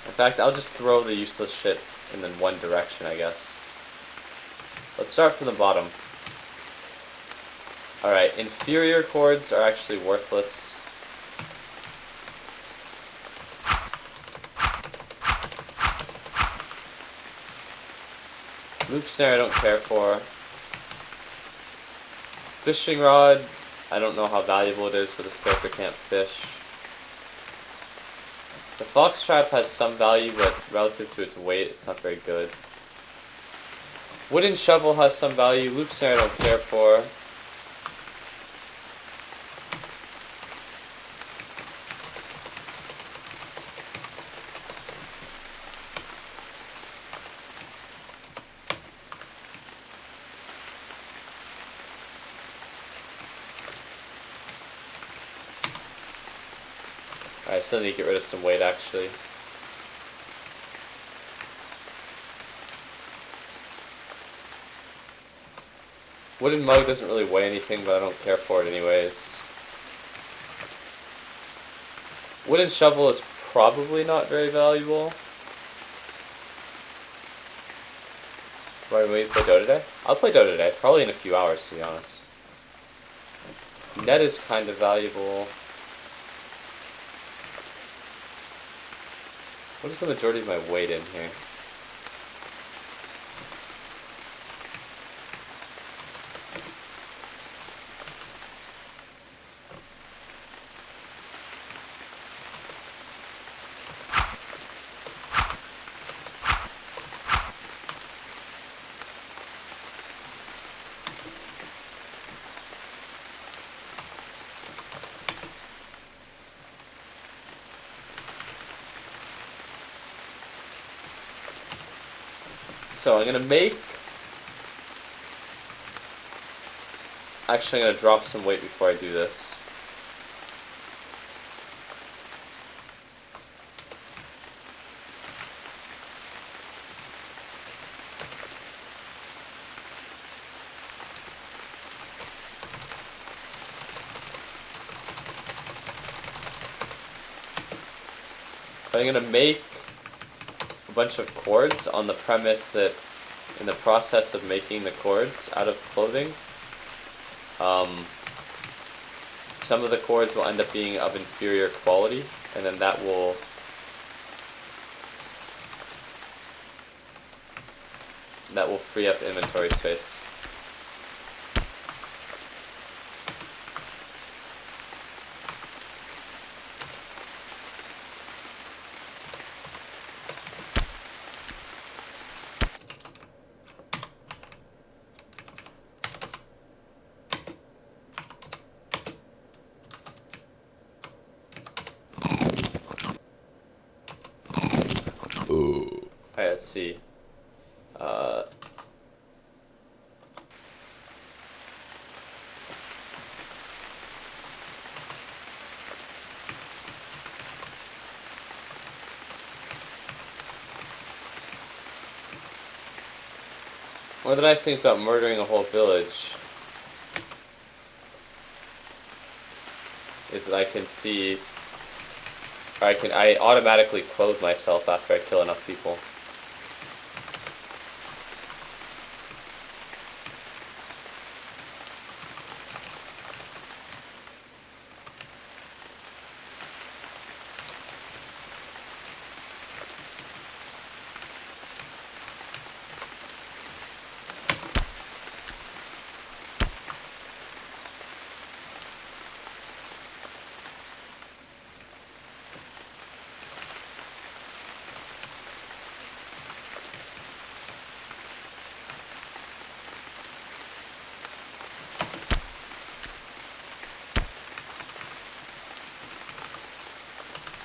S1: In fact, I'll just throw the useless shit in one direction, I guess. Let's start from the bottom. Alright, inferior chords are actually worthless. Loop snare I don't care for. Fishing rod, I don't know how valuable it is, but this character can't fish. The fox trap has some value, but relative to its weight, it's not very good. Wooden shovel has some value. Loop snare I don't care for. I still need to get rid of some weight actually. Wooden mug doesn't really weigh anything, but I don't care for it anyways. Wooden shovel is probably not very valuable. Do I wait to play Dota today? I'll play Dota today, probably in a few hours to be honest. Net is kind of valuable. What is the majority of my weight in here? So I'm gonna make... Actually, I'm gonna drop some weight before I do this. I'm gonna make a bunch of cords on the premise that in the process of making the cords out of clothing, some of the cords will end up being of inferior quality, and then that will free up inventory space. Alright, let's see. One of the nice things about murdering a whole village is that I can see, or I automatically clothe myself after I kill enough people.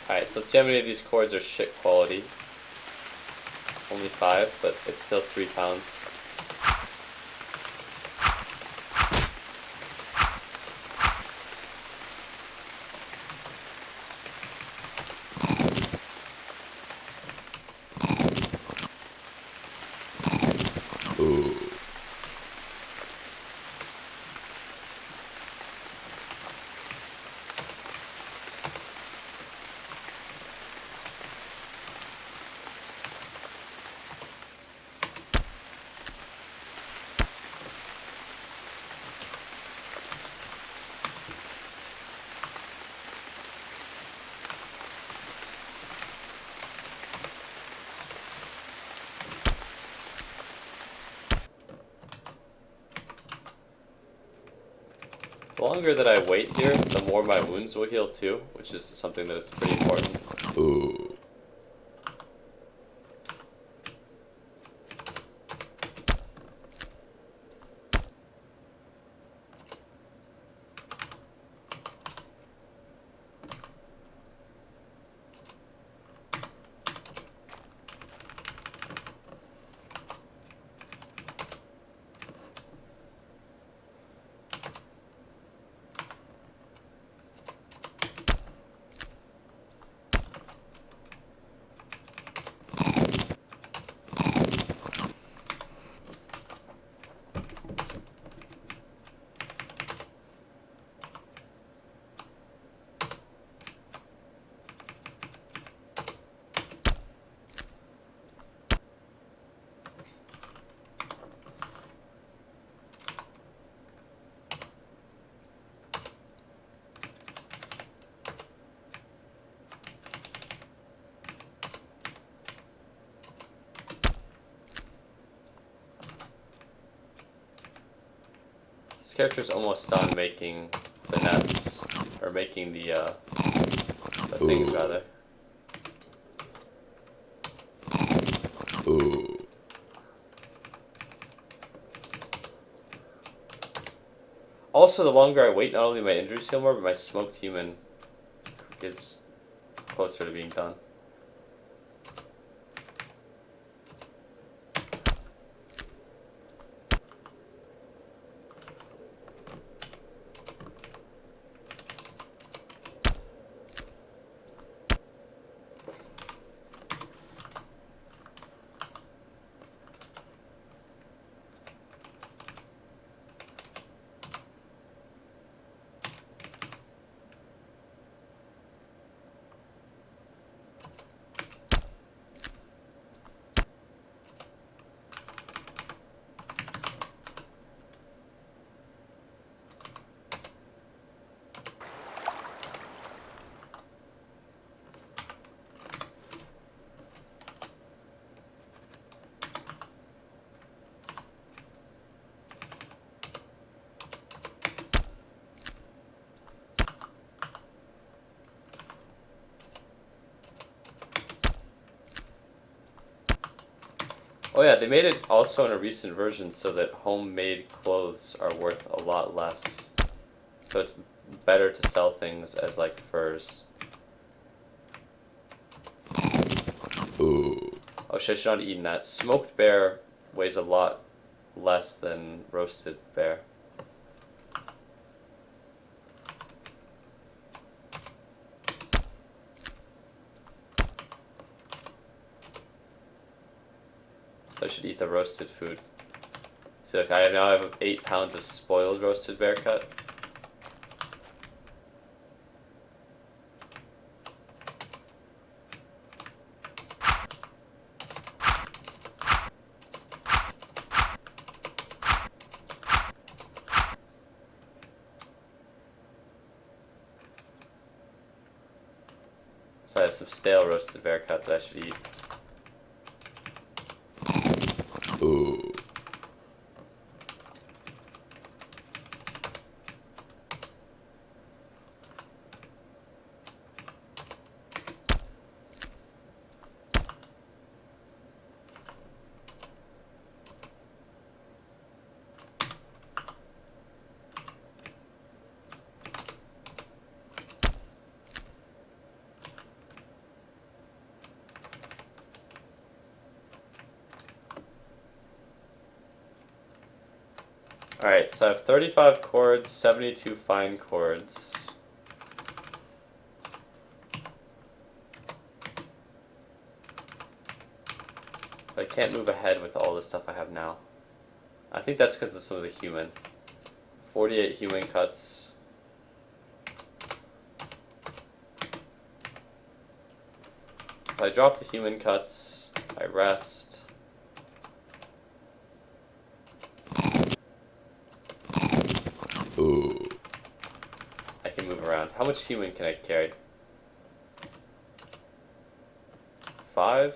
S1: Alright, so let's see how many of these cords are shit quality. Only 5, but it's still 3 pounds. longer that I wait here, the more my wounds will heal too, which is something that is pretty important. This character's almost done making the nets, or making the things rather. Also, the longer I wait, not only my injuries heal more, but my smoked human is closer to being done. Oh yeah, they made it also in a recent version so that homemade clothes are worth a lot less. So it's better to sell things as like furs. Oh shit, I should not have eaten that. Smoked bear weighs a lot less than roasted bear. I should eat the roasted food. So look, I now have 8 pounds of spoiled roasted bear cut. So I have some stale roasted bear cut that I should eat. Alright, so I have 35 cords, 72 fine cords. But I can't move ahead with all the stuff I have now. I think that's because of some of the human. 48 human cuts. If I drop the human cuts, I rest. I can move around. How much human can I carry? 5?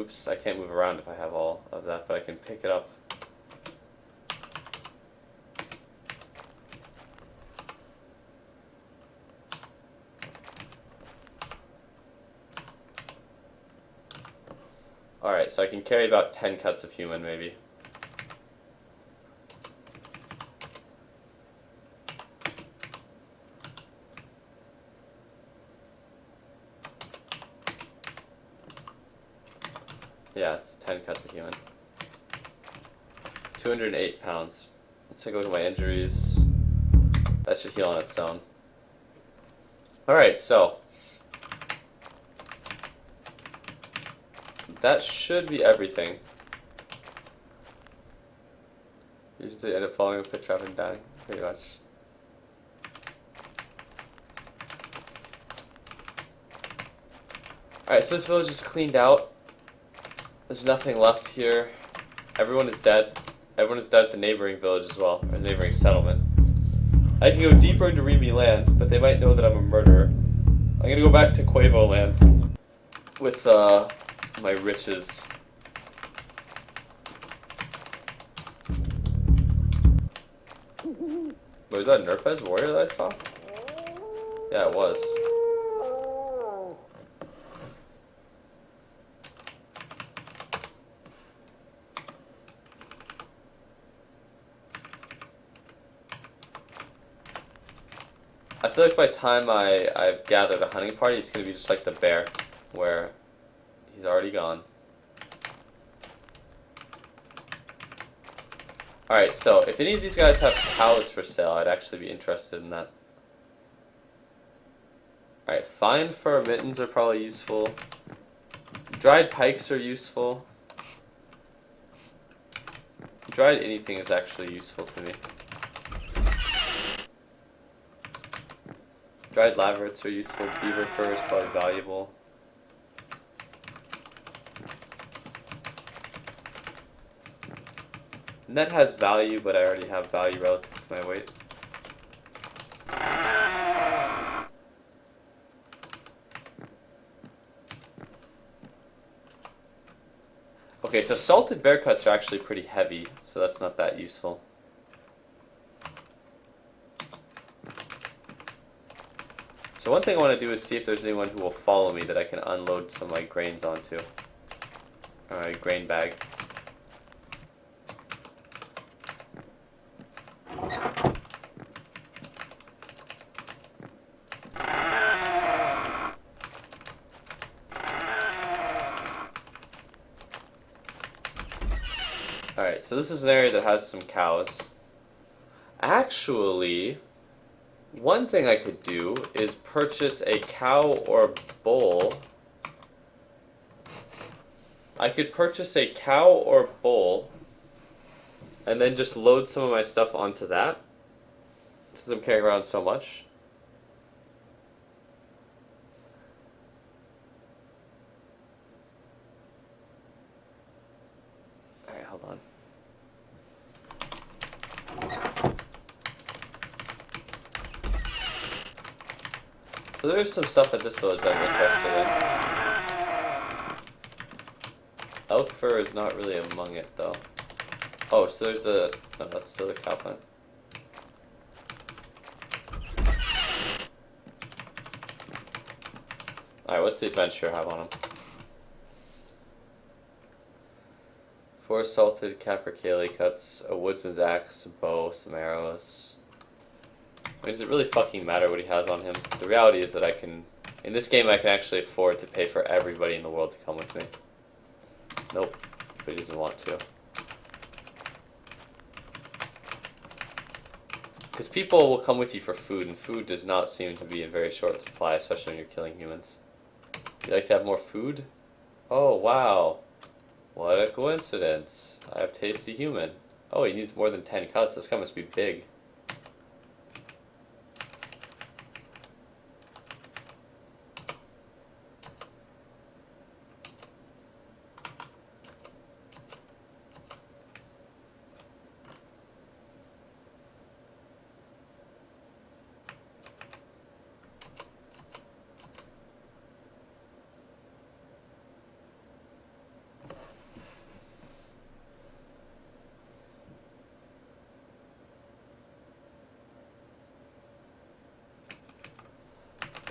S1: Oops, I can't move around if I have all of that, but I can pick it up. Alright, so I can carry about 10 cuts of human, maybe. Yeah, it's 10 cuts of human. 208 pounds. Let's take a look at my injuries. That should heal on its own. Alright, so that should be everything. Usually end up falling a pit trap and dying, pretty much. Alright, so this village is cleaned out. There's nothing left here. Everyone is dead. Everyone is dead at the neighboring village as well, or the neighboring settlement. I can go deeper into Remy land, but they might know that I'm a murderer. I'm gonna go back to Quavo land with my riches. Wait, was that a Nerpez warrior that I saw? Yeah, it was. I feel like by the time I've gathered a hunting party, it's going to be just like the bear, where he's already gone. Alright, so if any of these guys have cows for sale, I'd actually be interested in that. Alright, fine fur mittens are probably useful. Dried pikes are useful. Dried anything is actually useful to me. Dried laverets are useful. Beaver fur is probably valuable. Net has value, but I already have value relative to my weight. Okay, so salted bear cuts are actually pretty heavy, so that's not that useful. So one thing I want to do is see if there's anyone who will follow me that I can unload some of my grains onto. Alright, grain bag. Alright, so this is an area that has some cows. Actually, one thing I could do is purchase a cow or bull. I could purchase a cow or bull and then just load some of my stuff onto that, since I'm carrying around so much. Alright, hold on. So there's some stuff at this village that I'm interested in. Elk fur is not really among it, though. Oh, so there's the... No, that's still the cow plant. Alright, what's the adventure have on him? 4 salted capercaillie cuts, a woodsman's axe, a bow, some arrows. I mean, does it really fucking matter what he has on him? The reality is that I can... In this game, I can actually afford to pay for everybody in the world to come with me. Nope, but he doesn't want to. Because people will come with you for food, and food does not seem to be in very short supply, especially when you're killing humans. You like to have more food? Oh, wow. What a coincidence. I have tasty human. Oh, he needs more than 10 cuts. This guy must be big.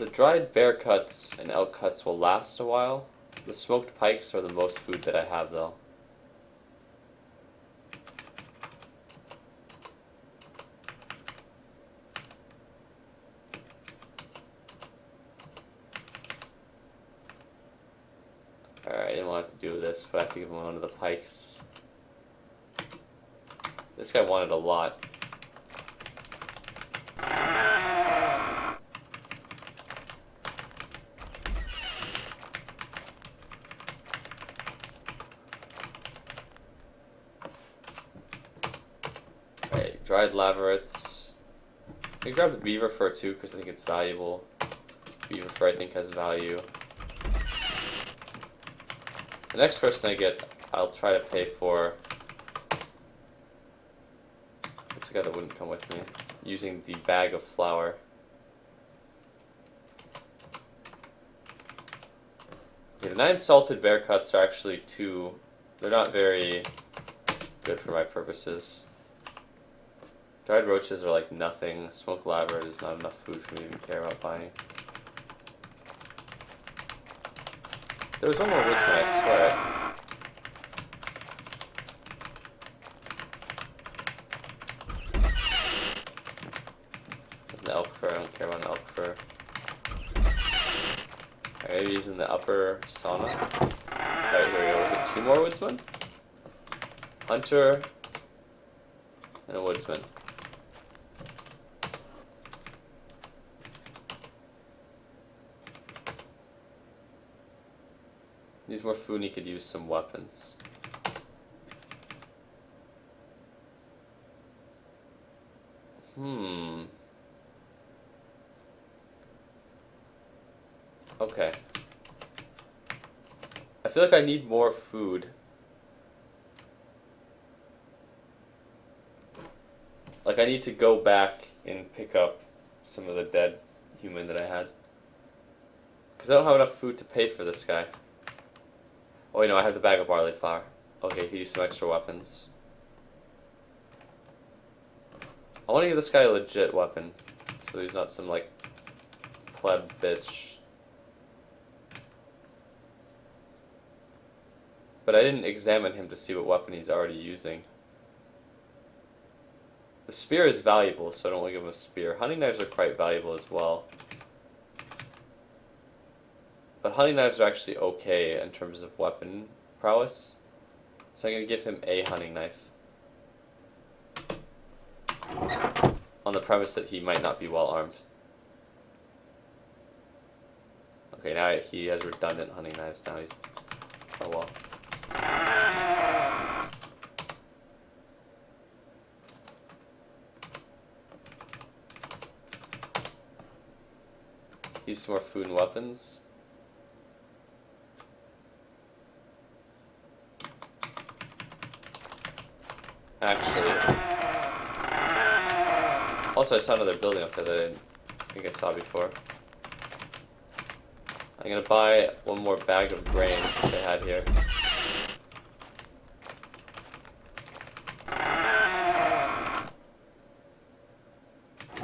S1: The dried bear cuts and elk cuts will last a while. The smoked pikes are the most food that I have, though. Alright, I didn't want to have to do this, but I have to give him one of the pikes. This guy wanted a lot. Alright, dried laverets. I can grab the beaver fur too, because I think it's valuable. Beaver fur I think has value. The next person I get, I'll try to pay for. It's the guy that wouldn't come with me. Using the bag of flour. Okay, the 9 salted bear cuts are actually too. They're not very good for my purposes. Dried roaches are like nothing. Smoked laveret is not enough food for me to even care about buying. There was one more woodsman, I swear. There's an elk fur, I don't care about an elk fur. Alright, maybe using the upper sauna. Alright, here we go. Was it 2 more woodsmen? Hunter and a woodsman. Needs more food and he could use some weapons. Okay. I feel like I need more food. Like I need to go back and pick up some of the dead human that I had. Because I don't have enough food to pay for this guy. Oh wait, no, I have the bag of barley flour. Okay, he used some extra weapons. I want to give this guy a legit weapon. So he's not some, like, pleb bitch. But I didn't examine him to see what weapon he's already using. The spear is valuable, so I don't want to give him a spear. Hunting knives are quite valuable as well. But hunting knives are actually okay in terms of weapon prowess. So I'm going to give him a hunting knife. On the premise that he might not be well armed. Okay, now he has redundant hunting knives. Now he's... Oh well. Use some more food and weapons. Actually. Also, I saw another building up there that I didn't think I saw before. I'm gonna buy one more bag of grain that they had here.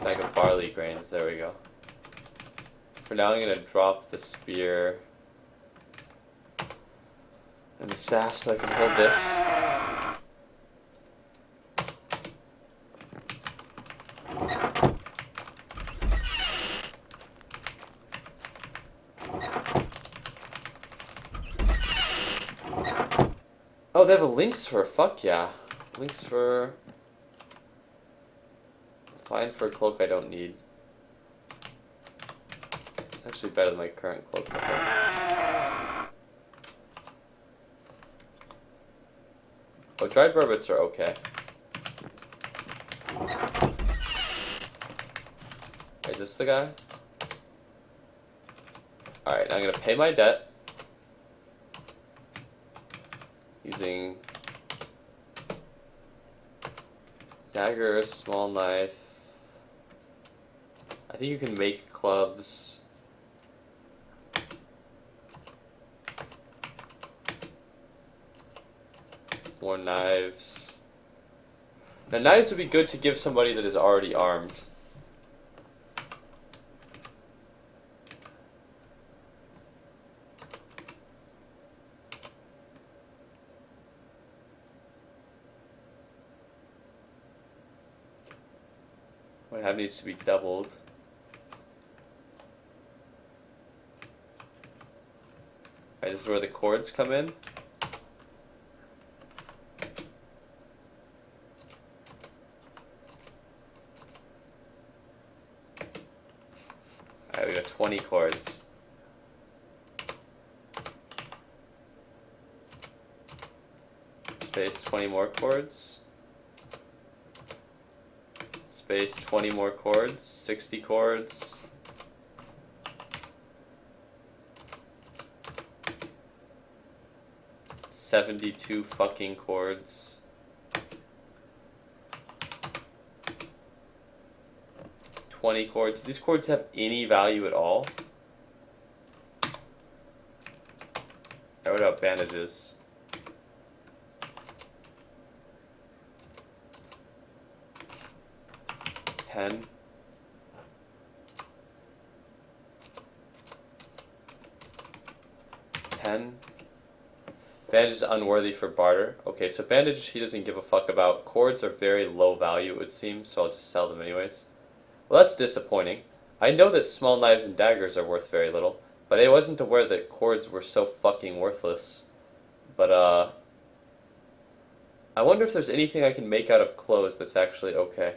S1: Bag of barley grains, there we go. For now, I'm gonna drop the spear and the staff so I can hold this. Oh, they have a lynx fur. Fuck yeah. Lynx fur. Fine for a cloak I don't need. It's actually better than my current cloak. Oh, dried burbits are okay. Is this the guy? Alright, now I'm gonna pay my debt. Using dagger, small knife. I think you can make clubs. More knives. Now knives would be good to give somebody that is already armed. .5 needs to be doubled. Alright, this is where the chords come in. Alright, we got 20 chords. Space 20 more chords. Space 20 more chords. 60 chords. $72 fucking chords. $20 chords. These chords have any value at all? I wrote out bandages. $10. Bandage is unworthy for barter. Okay, so bandage he doesn't give a fuck about. Chords are very low value, it would seem, so I'll just sell them anyways. Well, that's disappointing. I know that small knives and daggers are worth very little, but I wasn't aware that chords were so fucking worthless. But, I wonder if there's anything I can make out of clothes that's actually okay.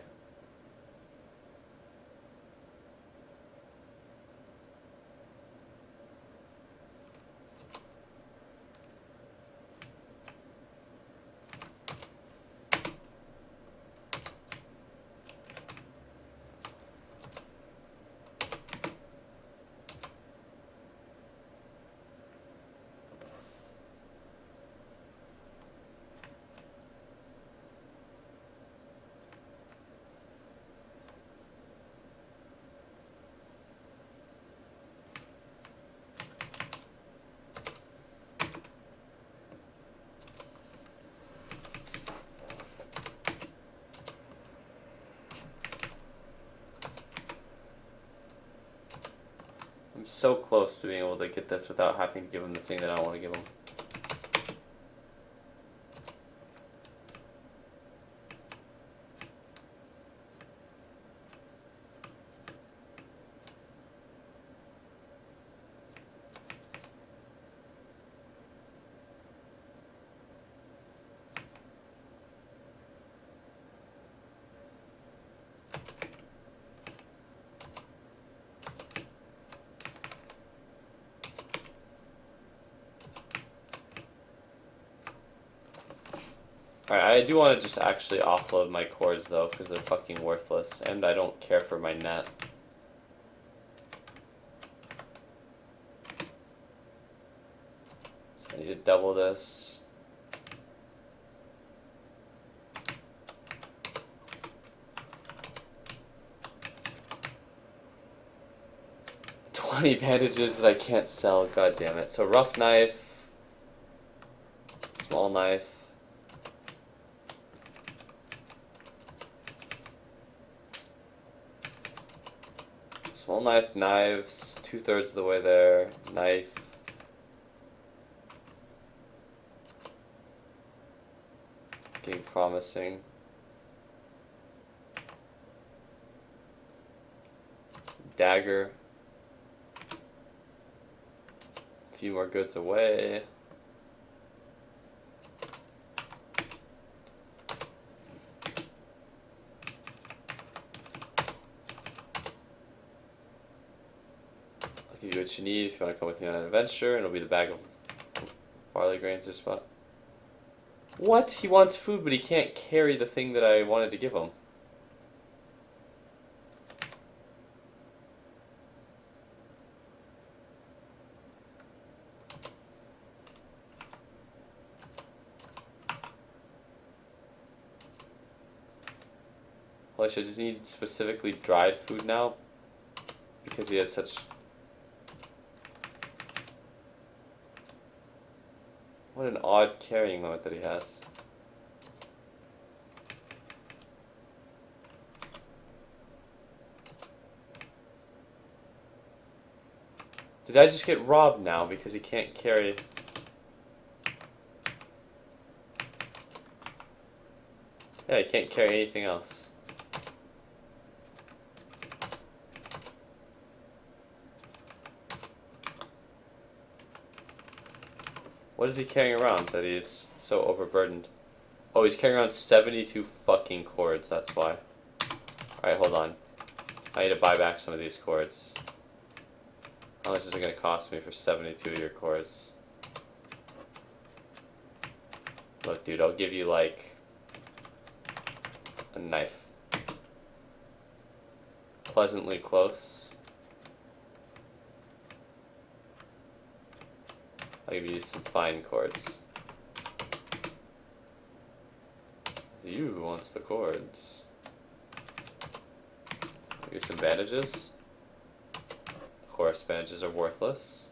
S1: I'm so close to being able to get this without having to give him the thing that I want to give him. Alright, I do want to just actually offload my chords though, because they're fucking worthless, and I don't care for my net. So I need to double this. $20 bandages that I can't sell, god damn it. So rough knife, small knife. Small knife, knives, 2/3 of the way there, knife. Getting promising. Dagger. A few more goods away. I'll give you what you need if you want to come with me on an adventure, and it'll be the bag of barley grains or spot. What? He wants food, but he can't carry the thing that I wanted to give him. Well, does he need specifically dried food now? Because he has such... What an odd carrying moment that he has. Did I just get robbed now because he can't carry... Yeah, he can't carry anything else. What is he carrying around that he's so overburdened? Oh, he's carrying around 72 fucking cords, that's why. Alright, hold on. I need to buy back some of these cords. How much is it going to cost me for 72 of your cords? Look, dude, I'll give you, like, a knife. Pleasantly close. I'll give you some fine cords. It's you who wants the cords. Give you some bandages. Of course, bandages are worthless.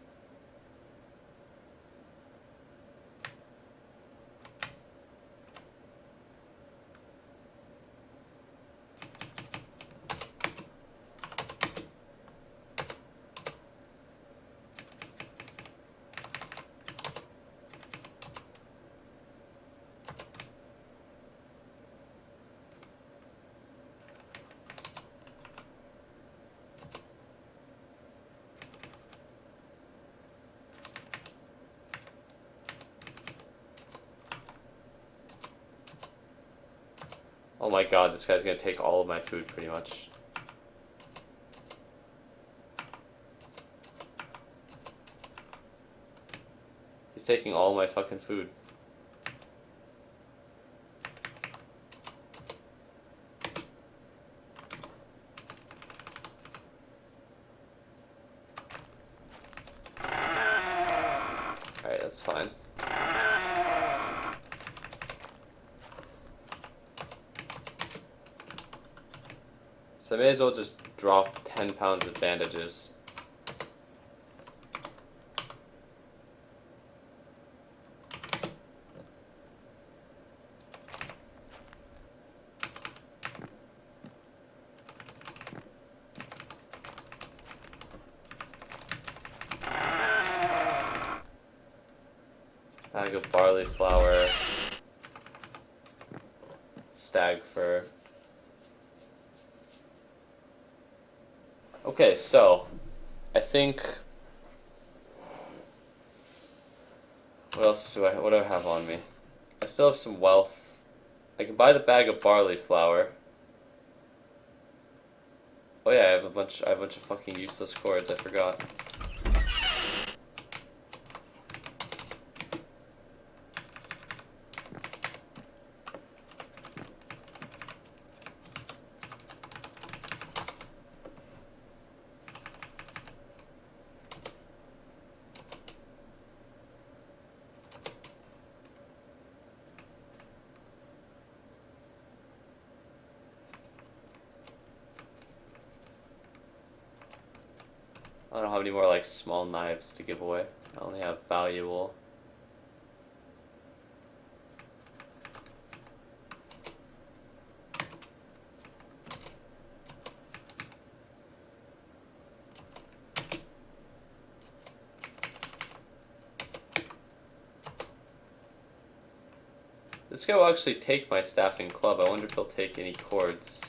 S1: Oh my god, this guy's gonna take all of my food pretty much. He's taking all my fucking food. Alright, that's fine. So I may as well just drop 10 pounds of bandages. Bag of barley flour. Stag fur. Okay, so I think what do I have on me? I still have some wealth. I can buy the bag of barley flour. Oh yeah, I have a bunch of fucking useless cords, I forgot. I don't have any more like small knives to give away. I only have valuable. This guy will actually take my staffing club. I wonder if he'll take any cords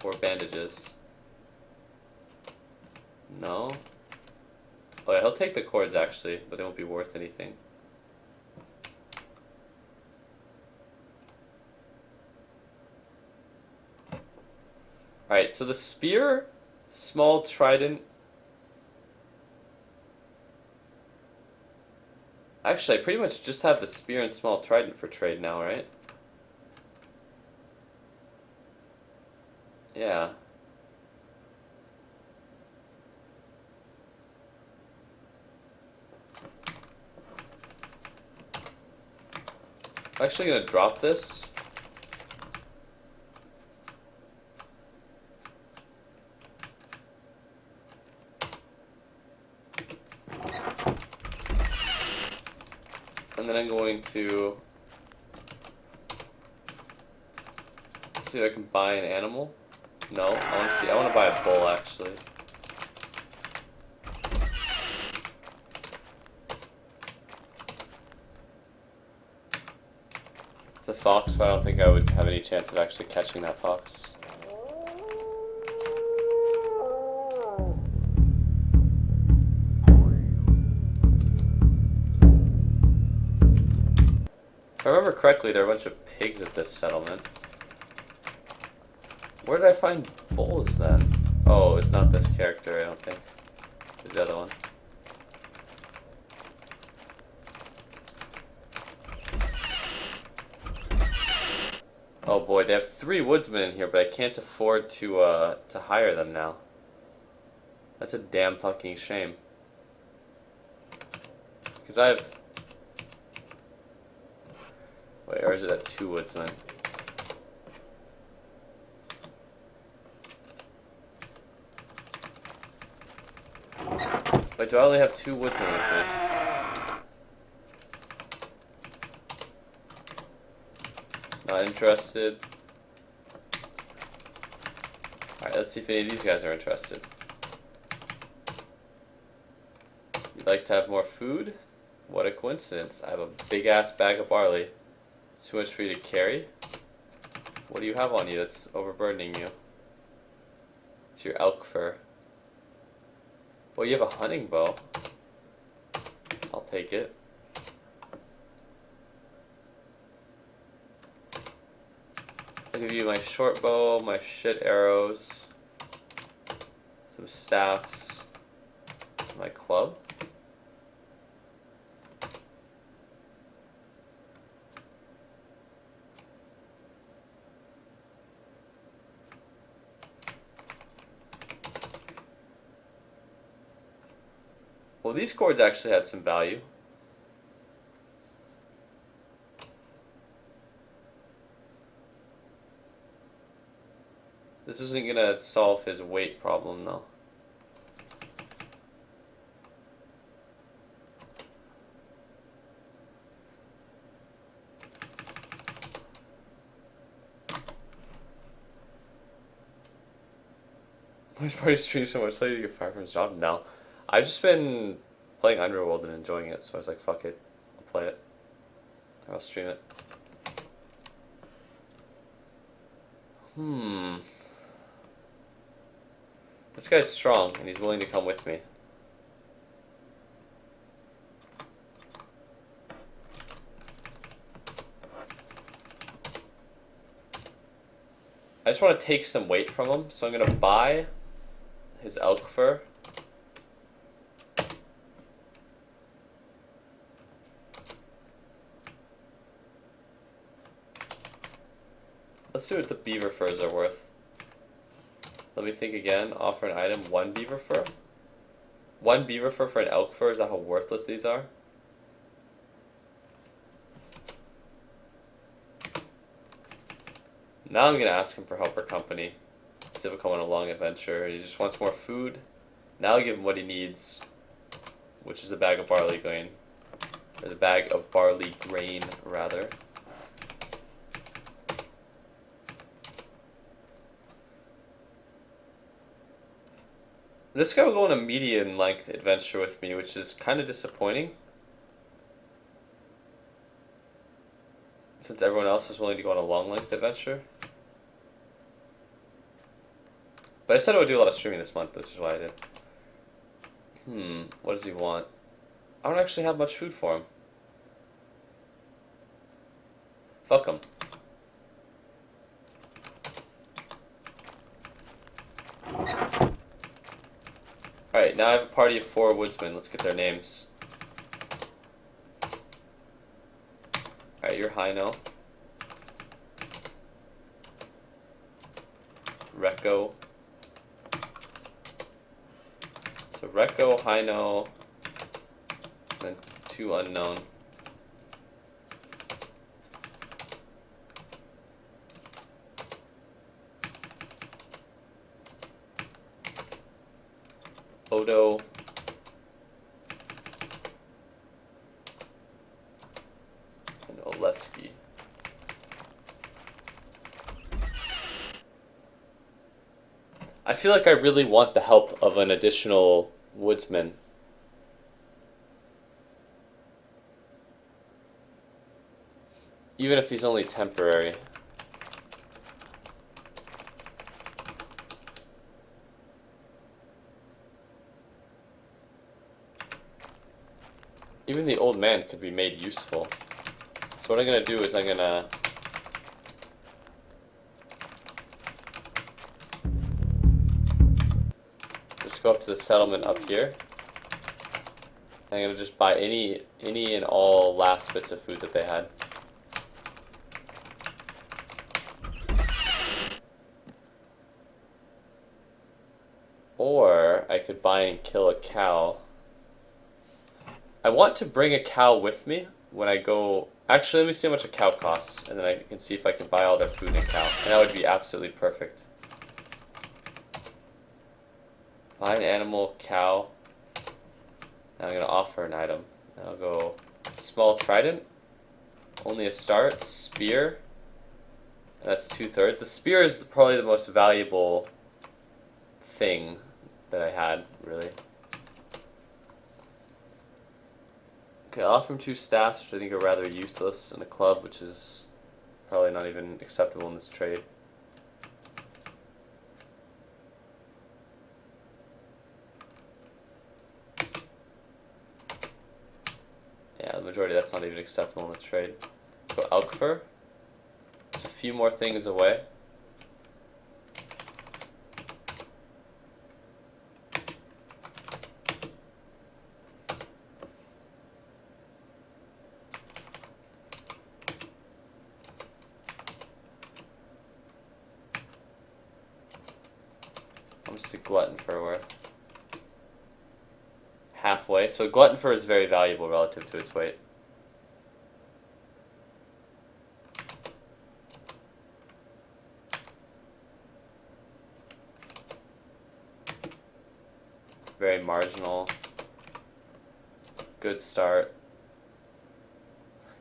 S1: or bandages. No? Oh yeah, he'll take the cords actually, but they won't be worth anything. Alright, so the spear, small trident. Actually, I pretty much just have the spear and small trident for trade now, right? Yeah. I'm actually gonna drop this. And then I'm going to see if I can buy an animal. No, I want to buy a bull actually. It's a fox, but I don't think I would have any chance of actually catching that fox. If I remember correctly, there are a bunch of pigs at this settlement. Where did I find bulls then? Oh, it's not this character, I don't think. It's the other one. Oh boy, they have 3 woodsmen in here, but I can't afford to hire them now. That's a damn fucking shame. Because I have... Wait, or is it at 2 woodsmen? Wait, do I only have 2 woodsmen with me? Not interested. Alright, let's see if any of these guys are interested. You'd like to have more food? What a coincidence. I have a big ass bag of barley. It's too much for you to carry. What do you have on you that's overburdening you? It's your elk fur. Well, you have a hunting bow. I'll take it. I'll give you my short bow, my shit arrows, some staffs, my club. Well, these cords actually had some value. This isn't gonna solve his weight problem, though. Why is Party streaming so much so you get fired from his job? No. I've just been playing Underworld and enjoying it, so I was like, fuck it. I'll play it. I'll stream it. This guy's strong, and he's willing to come with me. I just want to take some weight from him, so I'm going to buy his elk fur. Let's see what the beaver furs are worth. Let me think again. Offer an item. 1 beaver fur? 1 beaver fur for an elk fur? Is that how worthless these are? Now I'm going to ask him for help or company. See if we'll come on a long adventure. He just wants more food. Now I'll give him what he needs, which is a bag of barley grain. Or the bag of barley grain, rather. This guy will go on a medium-length adventure with me, which is kind of disappointing. Since everyone else is willing to go on a long-length adventure. But I said I would do a lot of streaming this month, which is why I did. What does he want? I don't actually have much food for him. Fuck him. Alright, now I have a party of 4 woodsmen. Let's get their names. Alright, you're Hino. Rekko. So Rekko, Hino, then 2 unknown. Odo. And Oleski. I feel like I really want the help of an additional woodsman. Even if he's only temporary. Even the old man could be made useful. So what I'm gonna do is I'm gonna just go up to the settlement up here. I'm gonna just buy any and all last bits of food that they had. Or I could buy and kill a cow. I want to bring a cow with me when I go. Actually, let me see how much a cow costs, and then I can see if I can buy all their food and cow. And that would be absolutely perfect. Buy an animal, cow. Now I'm going to offer an item. And I'll go small trident. Only a start. Spear. And that's 2/3. The spear is probably the most valuable thing that I had, really. Okay, I'll offer him 2 staffs, which I think are rather useless, and a club, which is probably not even acceptable in this trade. Yeah, the majority of that's not even acceptable in the trade. Let's go elk fur. Just a few more things away. I'm just a glutton fur worth. Halfway. So glutton fur is very valuable relative to its weight. Very marginal. Good start.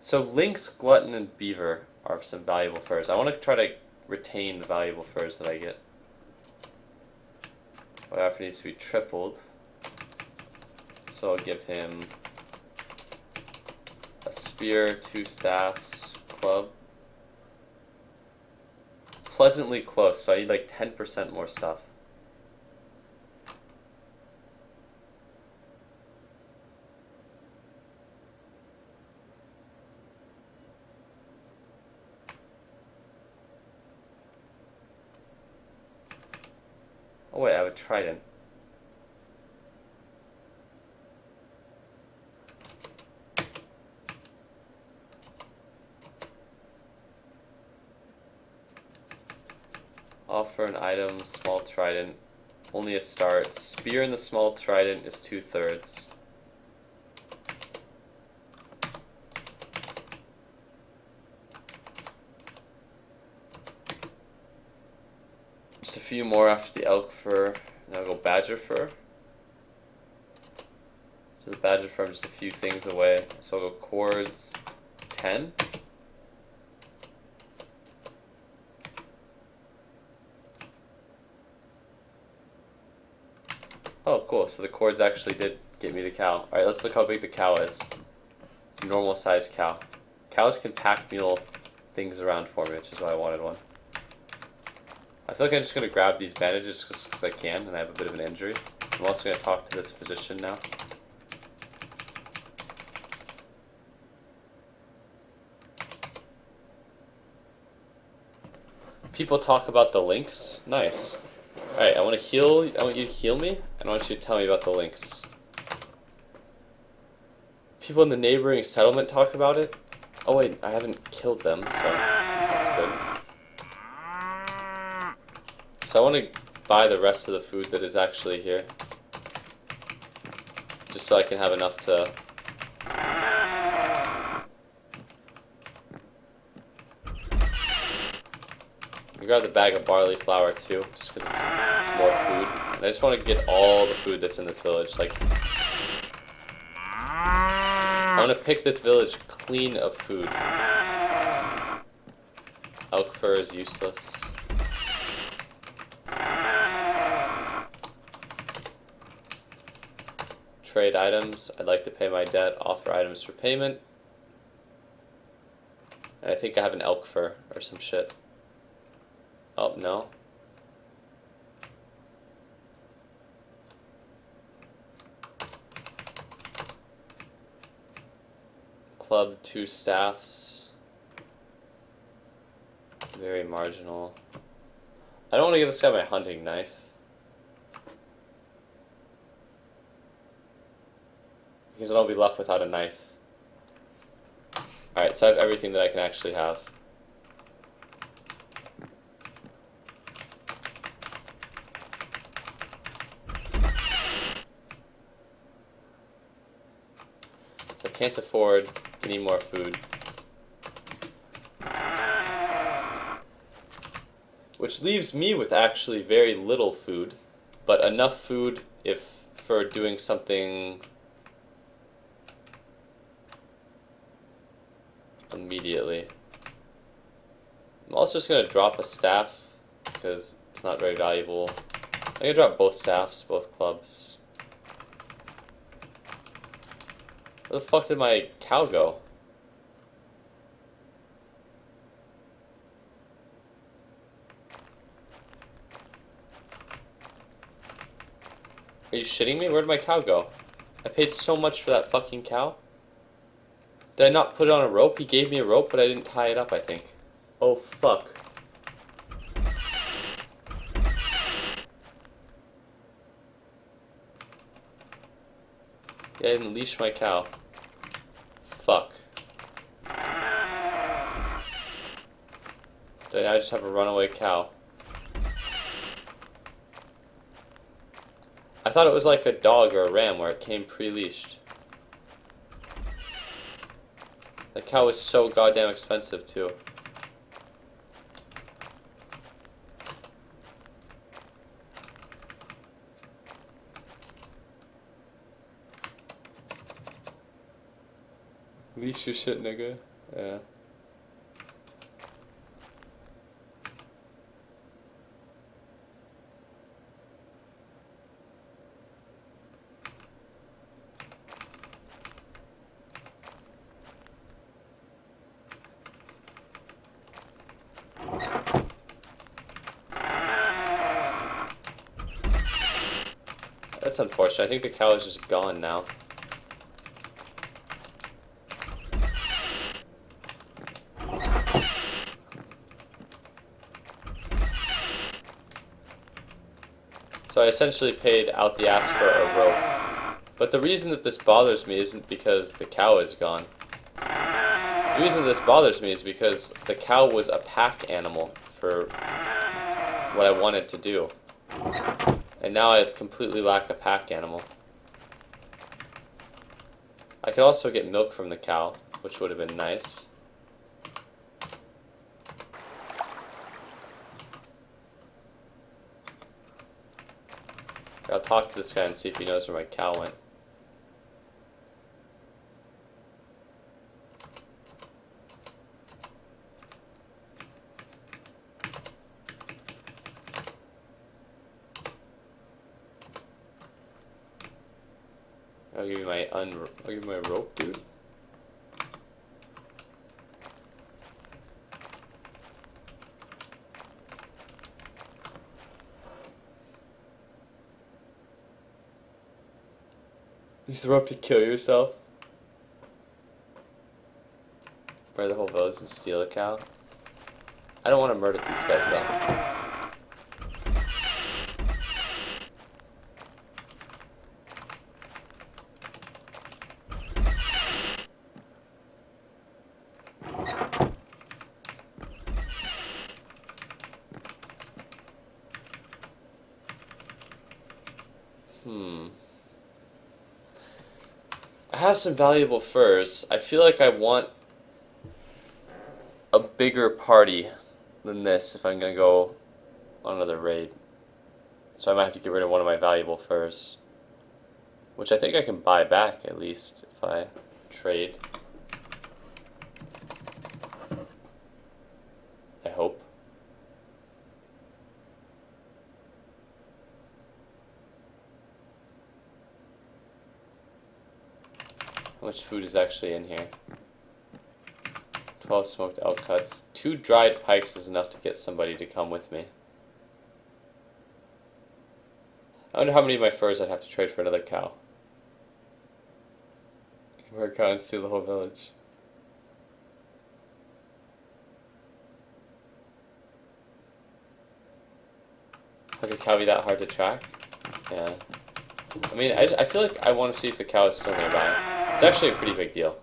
S1: So lynx, glutton, and beaver are some valuable furs. I want to try to retain the valuable furs that I get. Whatever needs to be tripled. So I'll give him a spear, 2 staffs, club. Pleasantly close, so I need like 10% more stuff. Oh wait, I have a trident. Offer an item, small trident, only a start. Spear in the small trident is 2/3. Just a few more after the elk fur. Then I'll go badger fur. So the badger fur, I'm just a few things away. So I'll go cords, 10. Oh, cool. So the cords actually did get me the cow. Alright, let's look how big the cow is. It's a normal sized cow. Cows can pack mule things around for me, which is why I wanted one. I feel like I'm just going to grab these bandages just because I can, and I have a bit of an injury. I'm also going to talk to this physician now. People talk about the lynx. Nice. Alright, I want you to heal me, and I want you to tell me about the lynx. People in the neighboring settlement talk about it. Oh wait, I haven't killed them, so that's good. So I want to buy the rest of the food that is actually here. Just so I can have enough to... I grab the bag of barley flour too, just because it's more food. And I just want to get all the food that's in this village. Like, I want to pick this village clean of food. Elk fur is useless. Trade items. I'd like to pay my debt. Offer items for payment. And I think I have an elk fur or some shit. Oh, no. Club, 2 staffs. very marginal. I don't want to give this guy my hunting knife. Because then I'll be left without a knife. Alright, so I have everything that I can actually have. So I can't afford any more food. Which leaves me with actually very little food, but enough food if for doing something immediately. I'm also just gonna drop a staff because it's not very valuable. I'm gonna drop both staffs, both clubs. Where the fuck did my cow go? Are you shitting me? Where'd my cow go? I paid so much for that fucking cow. Did I not put it on a rope? He gave me a rope, but I didn't tie it up, I think. Oh, fuck. Yeah, I didn't leash my cow. Fuck. Did I just have a runaway cow? I thought it was like a dog or a ram where it came pre-leashed. The cow was so goddamn expensive too. Leash your shit, nigga. Yeah. That's unfortunate. I think the cow is just gone now. So I essentially paid out the ass for a rope. But the reason that this bothers me isn't because the cow is gone. The reason this bothers me is because the cow was a pack animal for what I wanted to do. And now I completely lack a pack animal. I could also get milk from the cow, which would have been nice. I'll talk to this guy and see if he knows where my cow went. I'll give you my rope, dude. Use the rope to kill yourself. Murder the whole village and steal a cow. I don't want to murder these guys though. I have some valuable furs. I feel like I want a bigger party than this if I'm gonna go on another raid. So I might have to get rid of one of my valuable furs. Which I think I can buy back at least if I trade. I hope. How much food is actually in here? 12 smoked elk cuts. 2 dried pikes is enough to get somebody to come with me. I wonder how many of my furs I'd have to trade for another cow. Murder a cow and steal the whole village. How could a cow be that hard to track? Yeah. I mean, I feel like I want to see if the cow is still nearby. It's actually a pretty big deal.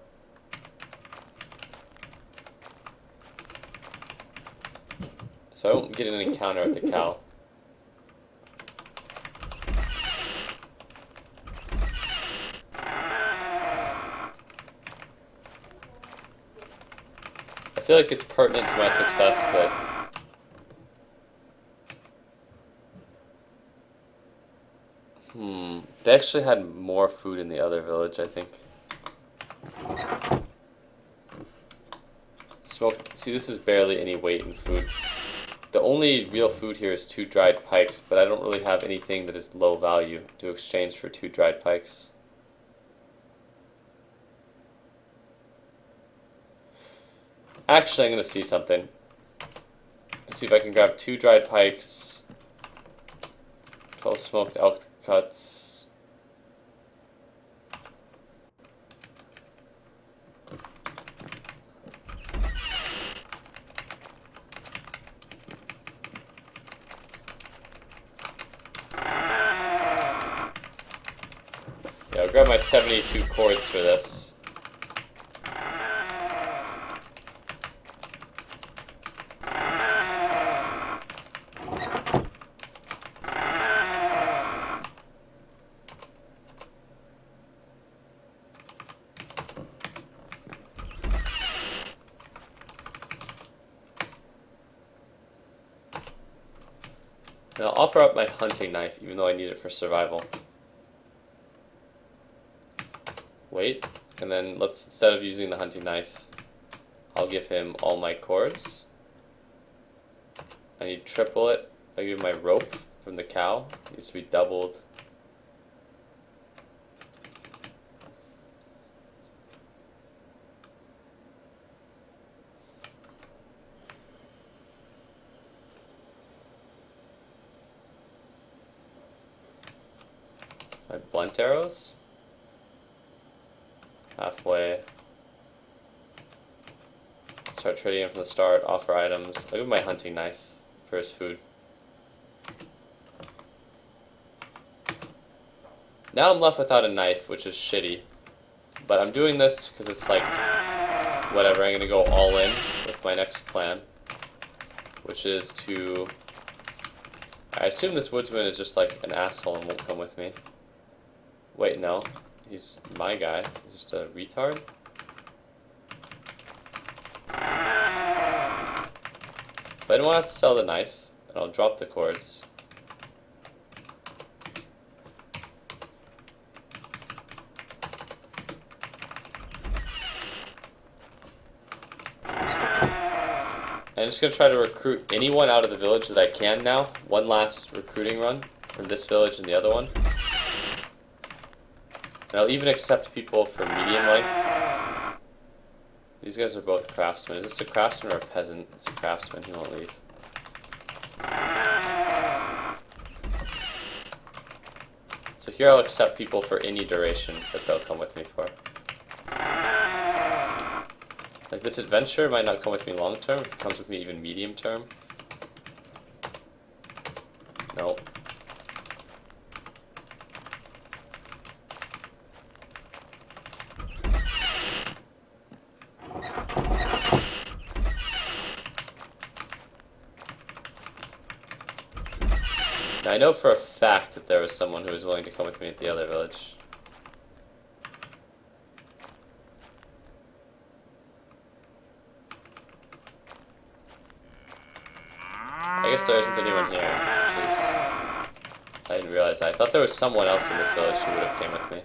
S1: So I won't get an encounter with the cow. I feel like it's pertinent to my success that they actually had more food in the other village, I think. Smoked. See, this is barely any weight in food. The only real food here is 2 dried pikes, but I don't really have anything that is low value to exchange for 2 dried pikes. Actually, I'm going to see something. Let's see if I can grab 2 dried pikes, 12 smoked elk cuts. Yeah, I'll grab my 72 cords for this. And I'll offer up my hunting knife, even though I need it for survival. Wait, and then instead of using the hunting knife, I'll give him all my cords. I need triple it. I give my rope from the cow. It needs to be doubled. My blunt arrows. Halfway. Start trading from the start. Offer items. I'll give my hunting knife for his food. Now I'm left without a knife, which is shitty. But I'm doing this because it's like, whatever, I'm going to go all in with my next plan. Which is to... I assume this woodsman is just like an asshole and won't come with me. Wait, no. He's my guy. He's just a retard. But I don't want to have to sell the knife, and I'll drop the cords. I'm just going to try to recruit anyone out of the village that I can now. One last recruiting run from this village and the other one. And I'll even accept people for medium length. These guys are both craftsmen. Is this a craftsman or a peasant? It's a craftsman. He won't leave. So here I'll accept people for any duration that they'll come with me for. Like this adventure might not come with me long term. If it comes with me even medium term. Nope. Now I know for a fact that there was someone who was willing to come with me at the other village. I guess there isn't anyone here, which is... I didn't realize that. I thought there was someone else in this village who would have came with me.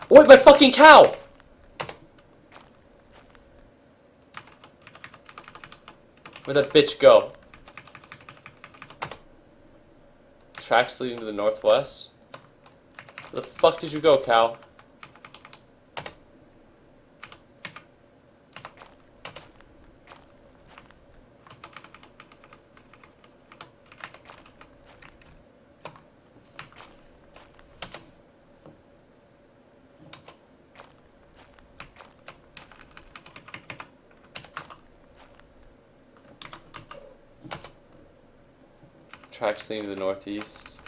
S1: Wait, my fucking cow! Where'd that bitch go? Tracks leading to the northwest? Where the fuck did you go, cow? Tracks leading to the northeast.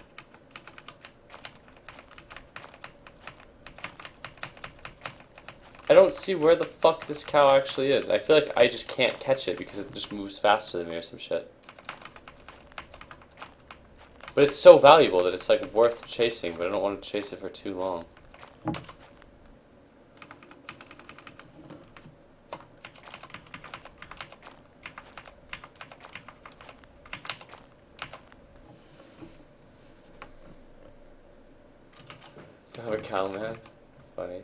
S1: I don't see where the fuck this cow actually is. I feel like I just can't catch it because it just moves faster than me or some shit. But it's so valuable that it's like worth chasing, but I don't want to chase it for too long. Do I have a cow, man? Funny.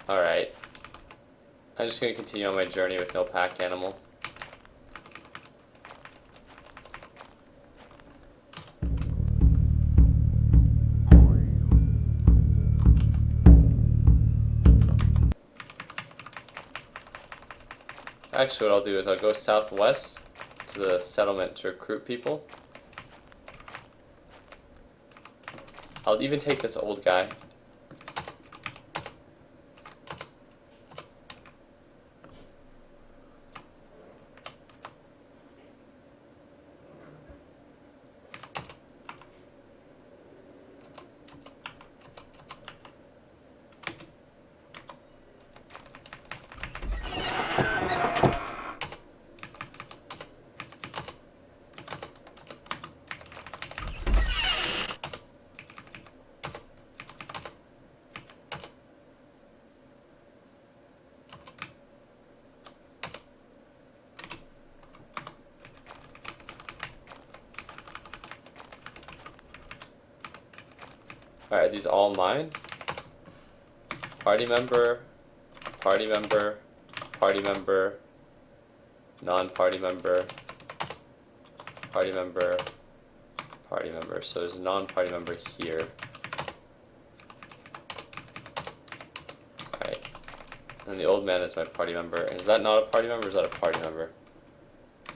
S1: Alright. I'm just going to continue on my journey with no pack animal. Actually, what I'll do is I'll go southwest to the settlement to recruit people. I'll even take this old guy. Alright, these all mine? Party member, party member, party member, non-party member, party member, party member. So there's a non-party member here. Alright. And the old man is my party member. Is that not a party member or is that a party member?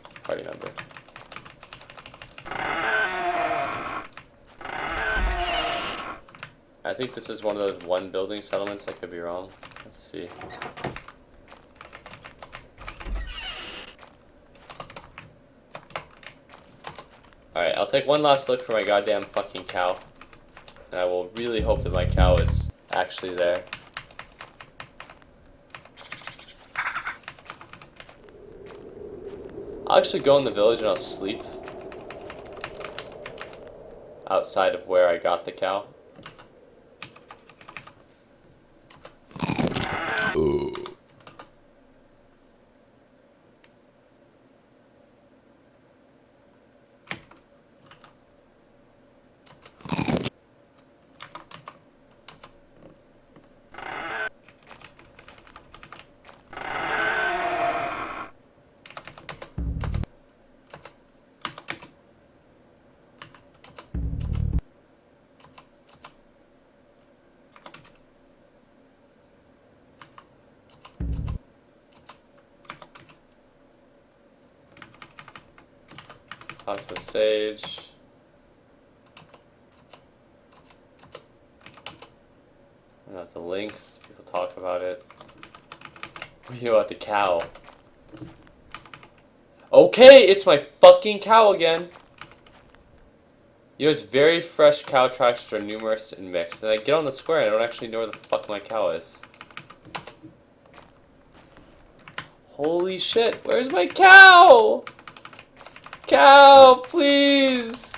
S1: It's a party member. I think this is one of those one building settlements. I could be wrong. Let's see. Alright, I'll take one last look for my goddamn fucking cow. And I will really hope that my cow is actually there. I'll actually go in the village and I'll sleep outside of where I got the cow. Talk to the sage. Not the links. People talk about it. You know what? The cow. Okay, it's my fucking cow again. You know, it's very fresh cow tracks that are numerous and mixed. And I get on the square and I don't actually know where the fuck my cow is. Holy shit, where's my cow? Cow, please!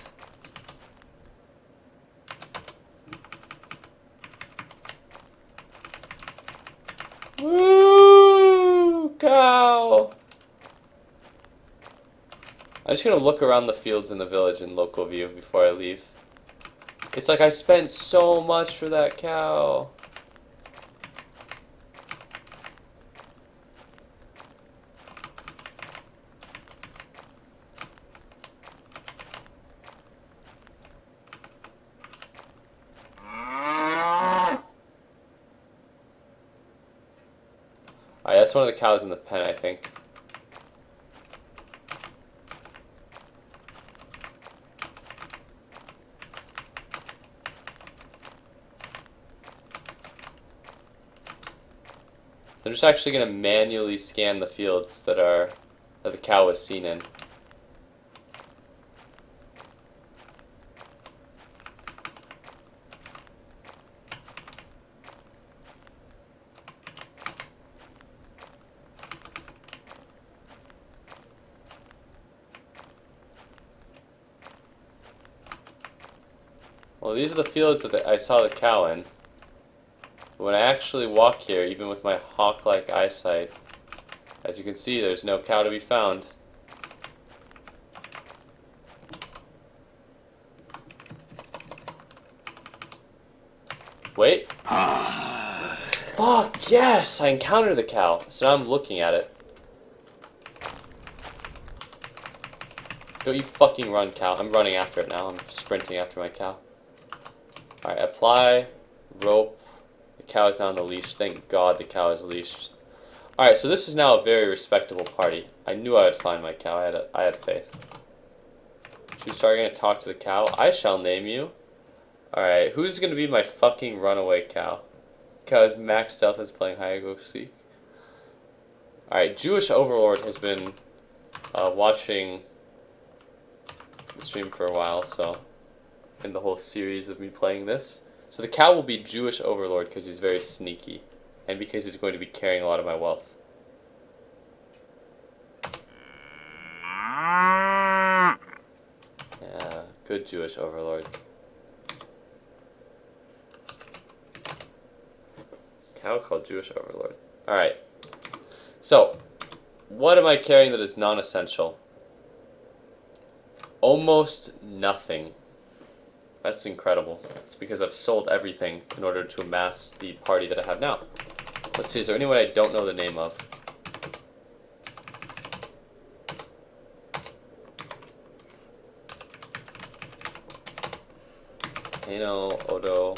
S1: Woo! Cow! I'm just gonna look around the fields in the village in local view before I leave. It's like I spent so much for that cow. Alright, that's one of the cows in the pen, I think. I'm just actually going to manually scan the fields that the cow was seen in. Well, these are the fields that I saw the cow in. When I actually walk here, even with my hawk-like eyesight, as you can see, there's no cow to be found. Wait. Fuck, yes! I encountered the cow. So now I'm looking at it. Don't you fucking run, cow. I'm running after it now. I'm sprinting after my cow. Alright, apply, rope. The cow is now on the leash. Thank God the cow is leashed. Alright, so this is now a very respectable party. I knew I would find my cow. I had faith. She's starting to talk to the cow. I shall name you. Alright, who's going to be my fucking runaway cow? Cow is max stealth is playing hide and go seek. Alright, Jewish Overlord has been watching the stream for a while, so in the whole series of me playing this. So the cow will be Jewish Overlord because he's very sneaky and because he's going to be carrying a lot of my wealth. Yeah, good Jewish Overlord. Cow called Jewish Overlord. Alright. So, what am I carrying that is non-essential? Almost nothing. That's incredible. It's because I've sold everything in order to amass the party that I have now. Let's see, is there anyone I don't know the name of? Kano, Odo.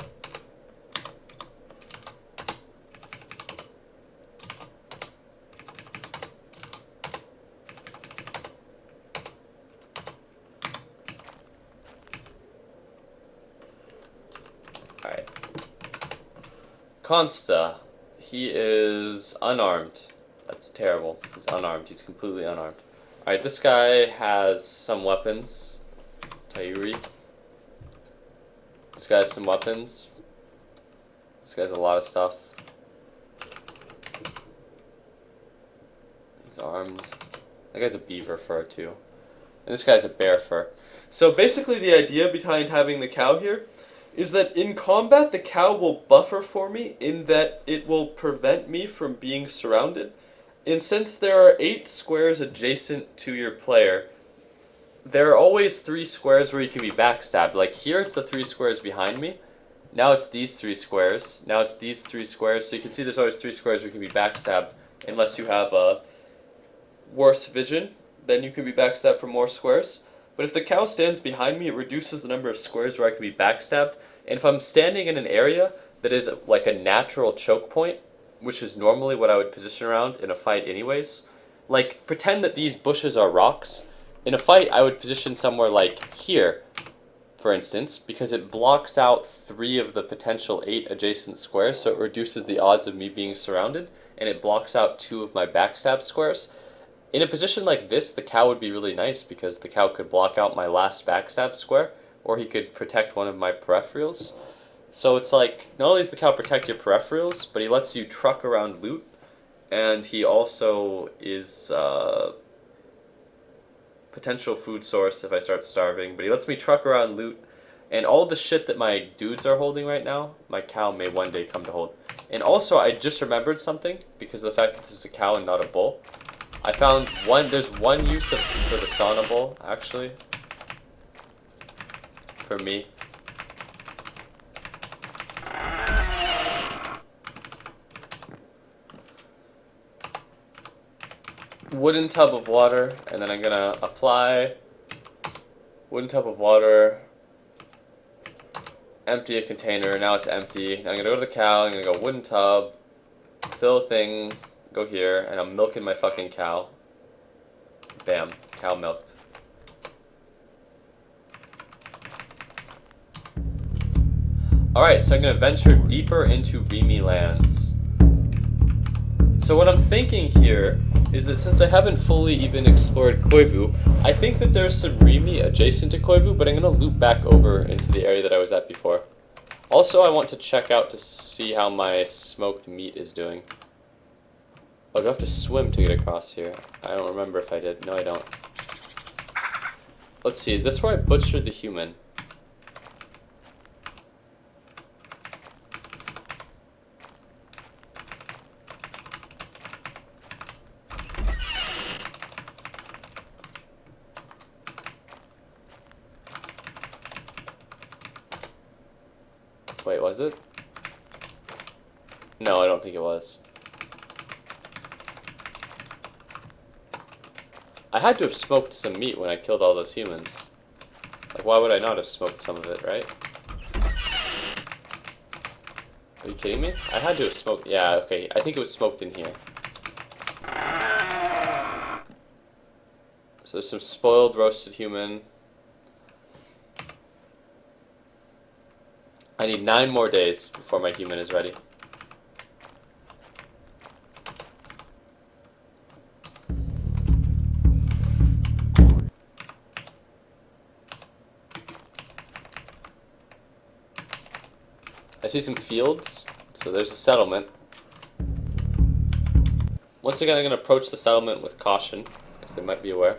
S1: Alright. Consta. He is unarmed. That's terrible. He's unarmed. He's completely unarmed. Alright, this guy has some weapons. Tayuri. This guy has some weapons. This guy has a lot of stuff. He's armed. That guy's a beaver fur too. And this guy's a bear fur. So basically the idea behind having the cow here is that in combat the cow will buffer for me in that it will prevent me from being surrounded. And since there are 8 squares adjacent to your player, there are always 3 squares where you can be backstabbed. Like here it's the 3 squares behind me. Now it's these 3 squares. Now it's these 3 squares. So you can see there's always 3 squares where you can be backstabbed unless you have a worse vision. Then you can be backstabbed for more squares. But if the cow stands behind me, it reduces the number of squares where I can be backstabbed. And if I'm standing in an area that is like a natural choke point, which is normally what I would position around in a fight anyways, like pretend that these bushes are rocks. In a fight, I would position somewhere like here, for instance, because it blocks out 3 of the potential 8 adjacent squares, so it reduces the odds of me being surrounded, and it blocks out 2 of my backstab squares. In a position like this, the cow would be really nice because the cow could block out my last backstab square, or he could protect one of my peripherals. So it's like, not only does the cow protect your peripherals, but he lets you truck around loot, and he also is potential food source if I start starving, but he lets me truck around loot, and all the shit that my dudes are holding right now, my cow may one day come to hold. And also, I just remembered something, because of the fact that this is a cow and not a bull. I found there's one use for the sauna bowl, actually, for me. Wooden tub of water, and then I'm gonna apply wooden tub of water, empty a container, now it's empty. Now I'm gonna go to the cow, I'm gonna go wooden tub, fill a thing, go here, and I'm milking my fucking cow. Bam, cow milked. Alright, so I'm gonna venture deeper into Rimi lands. So what I'm thinking here is that since I haven't fully even explored Koivu, I think that there's some Rimi adjacent to Koivu, but I'm going to loop back over into the area that I was at before. Also, I want to check out to see how my smoked meat is doing. Oh, do I have to swim to get across here? I don't remember if I did. No, I don't. Let's see, is this where I butchered the human? Wait, was it? No, I don't think it was. I had to have smoked some meat when I killed all those humans. Like, why would I not have smoked some of it, right? Are you kidding me? I had to have smoked... Yeah, okay. I think it was smoked in here. So there's some spoiled roasted human. I need 9 more days before my human is ready. I see some fields, so there's a settlement. Once again, I'm going to approach the settlement with caution, because they might be aware.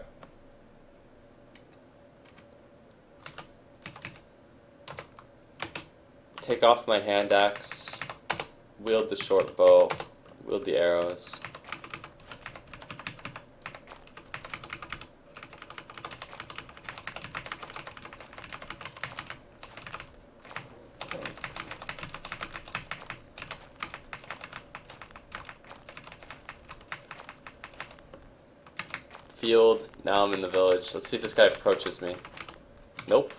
S1: Take off my hand axe, wield the short bow, wield the arrows. Field, now I'm in the village. Let's see if this guy approaches me. Nope.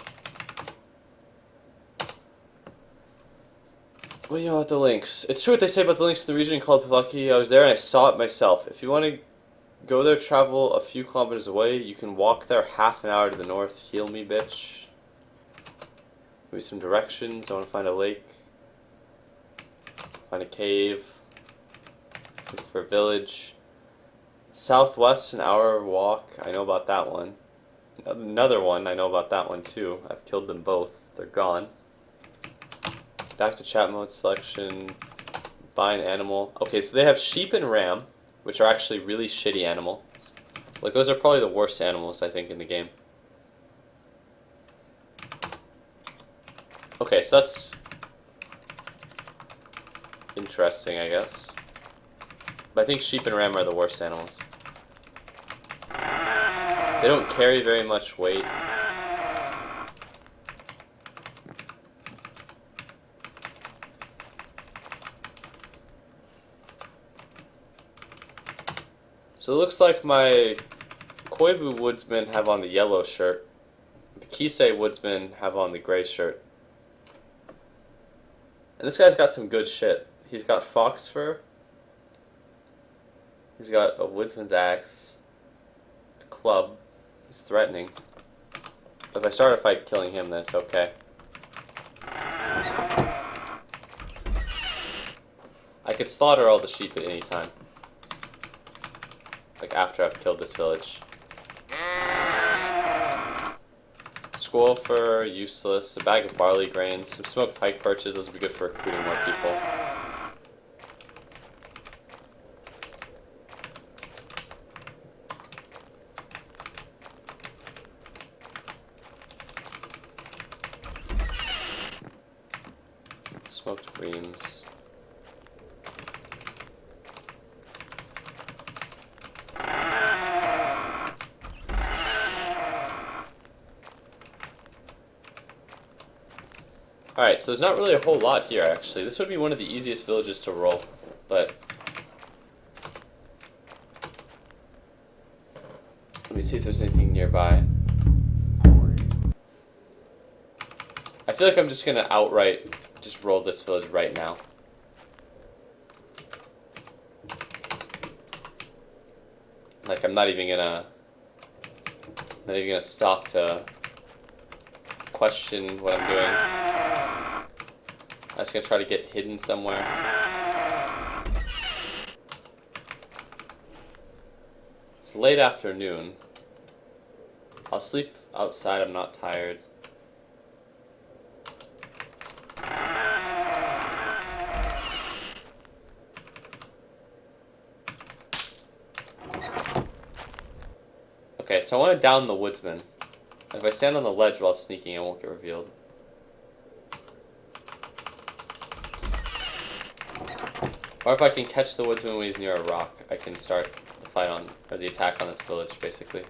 S1: What do you know about the Lynx? It's true what they say about the Lynx in the region called Pavaki. I was there and I saw it myself. If you want to go there, travel a few kilometers away. You can walk there half an hour to the north. Heal me, bitch. Give me some directions. I want to find a lake. Find a cave. Look for a village. Southwest, an hour walk. I know about that one. Another one, I know about that one too. I've killed them both. They're gone. Back to chat mode selection. Buy an animal. Okay, so they have sheep and ram, which are actually really shitty animals. Like, those are probably the worst animals, I think, in the game. Okay, so that's interesting, I guess. But I think sheep and ram are the worst animals. They don't carry very much weight. So it looks like my Koivu woodsmen have on the yellow shirt. The Kisei woodsmen have on the gray shirt. And this guy's got some good shit. He's got fox fur. He's got a woodsman's axe. A club. He's threatening. If I start a fight killing him, then it's okay. I could slaughter all the sheep at any time. Like after I've killed this village. Squirrel fur, useless. A bag of barley grains. Some smoked pike perches, those would be good for recruiting more people. Smoked reams. Alright, so there's not really a whole lot here, actually. This would be one of the easiest villages to roll, but... Let me see if there's anything nearby. I feel like I'm just gonna outright just roll this village right now. Like, I'm not even gonna stop to question what I'm doing. I'm just gonna try to get hidden somewhere. It's late afternoon. I'll sleep outside, I'm not tired. Okay, so I want to down the woodsman. If I stand on the ledge while sneaking, I won't get revealed. Or if I can catch the woodsman when he's near a rock, I can start the fight on, or the attack on this village, basically.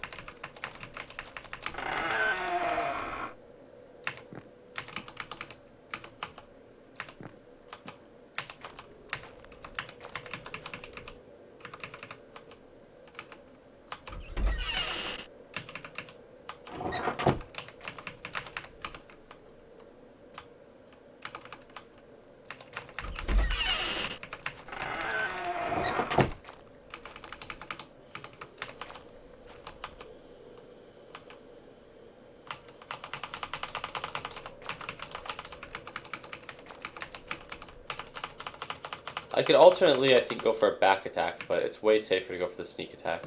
S1: I could alternately, I think, go for a back attack, but it's way safer to go for the sneak attack.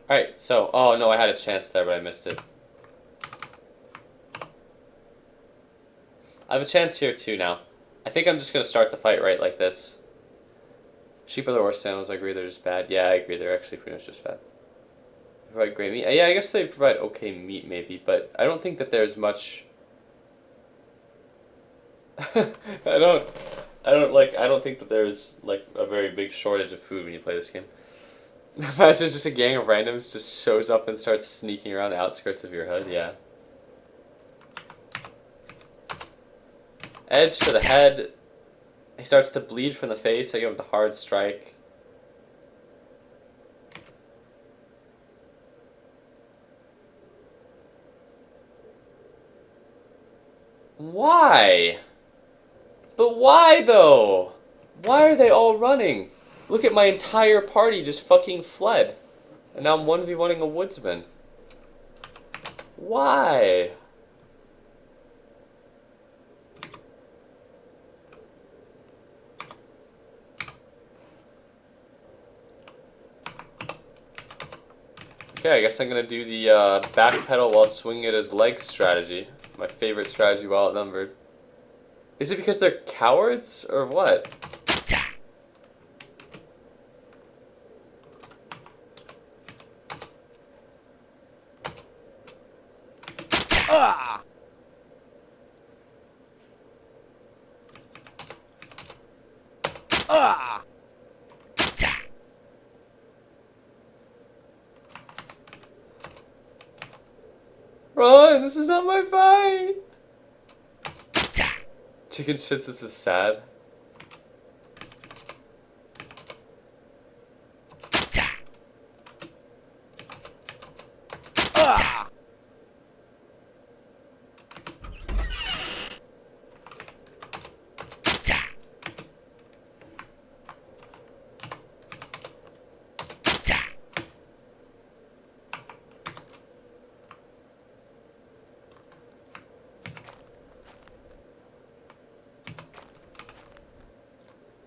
S1: Alright, so, oh no, I had a chance there, but I missed it. I have a chance here too now. I think I'm just going to start the fight right like this. Sheep are the worst animals, I agree, they're just bad. Yeah, I agree, they're actually pretty much just bad. They provide great meat. Yeah, I guess they provide okay meat maybe, but I don't think that there's much... I don't think that there's like a very big shortage of food when you play this game. Imagine just a gang of randoms just shows up and starts sneaking around the outskirts of your hood, yeah. Edge to the head. He starts to bleed from the face. I give him the hard strike. Why? But why though? Why are they all running? Look at my entire party just fucking fled. And now I'm 1v1ing a woodsman. Why? Okay, I guess I'm gonna do the backpedal while swinging it as legs strategy. My favorite strategy while outnumbered. Is it because they're cowards, or what? Run! This is not my fight! Chicken shits, this is sad.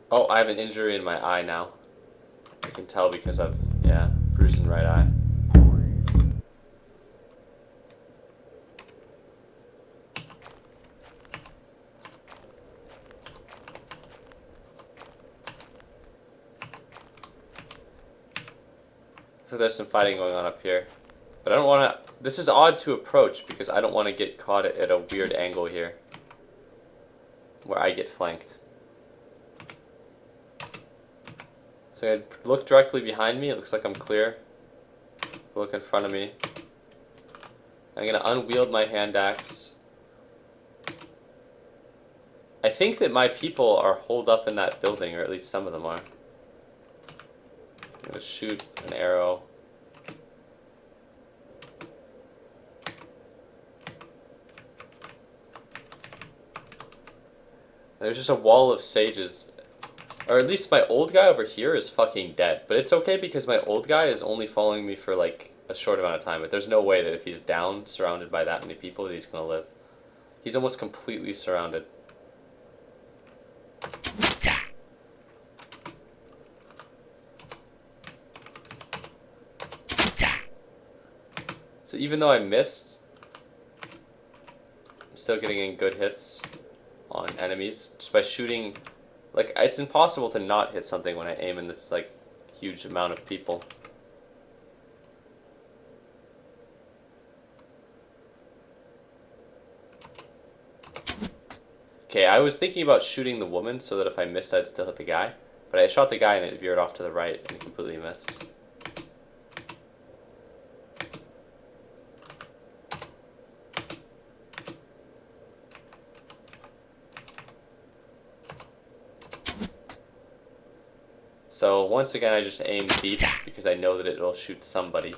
S1: Oh, I have an injury in my eye now. I can tell because I've, yeah, bruising right eye. So there's some fighting going on up here. But I don't want to... This is odd to approach because I don't want to get caught at a weird angle here. Where I get flanked. So I look directly behind me, it looks like I'm clear. Look in front of me. I'm going to unwield my hand axe. I think that my people are holed up in that building, or at least some of them are. I'm going to shoot an arrow. There's just a wall of sages Or at least my old guy over here is fucking dead. But it's okay because my old guy is only following me for like a short amount of time. But there's no way that if he's down, surrounded by that many people, that he's gonna live. He's almost completely surrounded. So even though I missed, I'm still getting in good hits on enemies just by shooting. Like, it's impossible to not hit something when I aim in this like huge amount of people. Okay, I was thinking about shooting the woman so that if I missed I'd still hit the guy, but I shot the guy and it veered off to the right and completely missed. So once again I just aim deep because I know that it'll shoot somebody.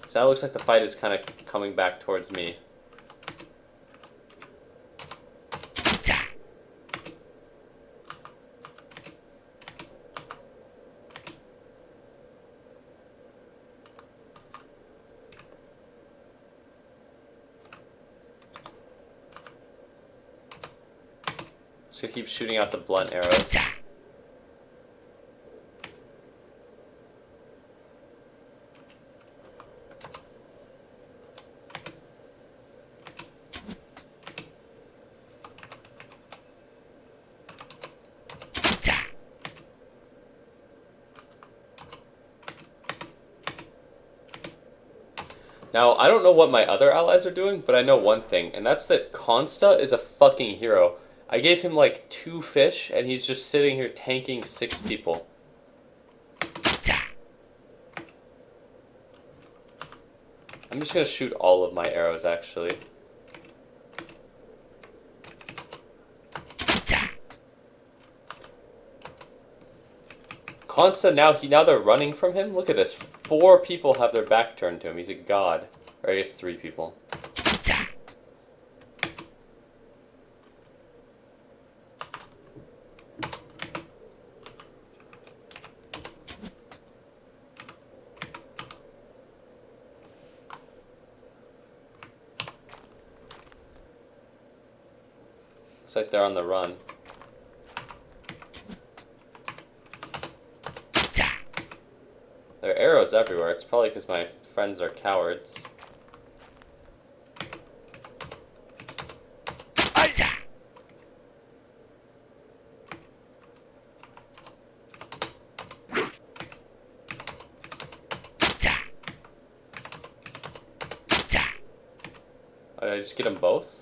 S1: So now it looks like the fight is kind of coming back towards me. Just gonna keep shooting out the blunt arrows. Now, I don't know what my other allies are doing, but I know one thing, and that's that Consta is a fucking hero. I gave him like 2 fish, and he's just sitting here tanking 6 people. I'm just gonna shoot all of my arrows, actually. Consta now they're running from him. Look at this. 4 people have their back turned to him. He's a god. Or I guess 3 people. Looks like they're on the run. There are arrows everywhere. It's probably because my friends are cowards. Did I just get them both?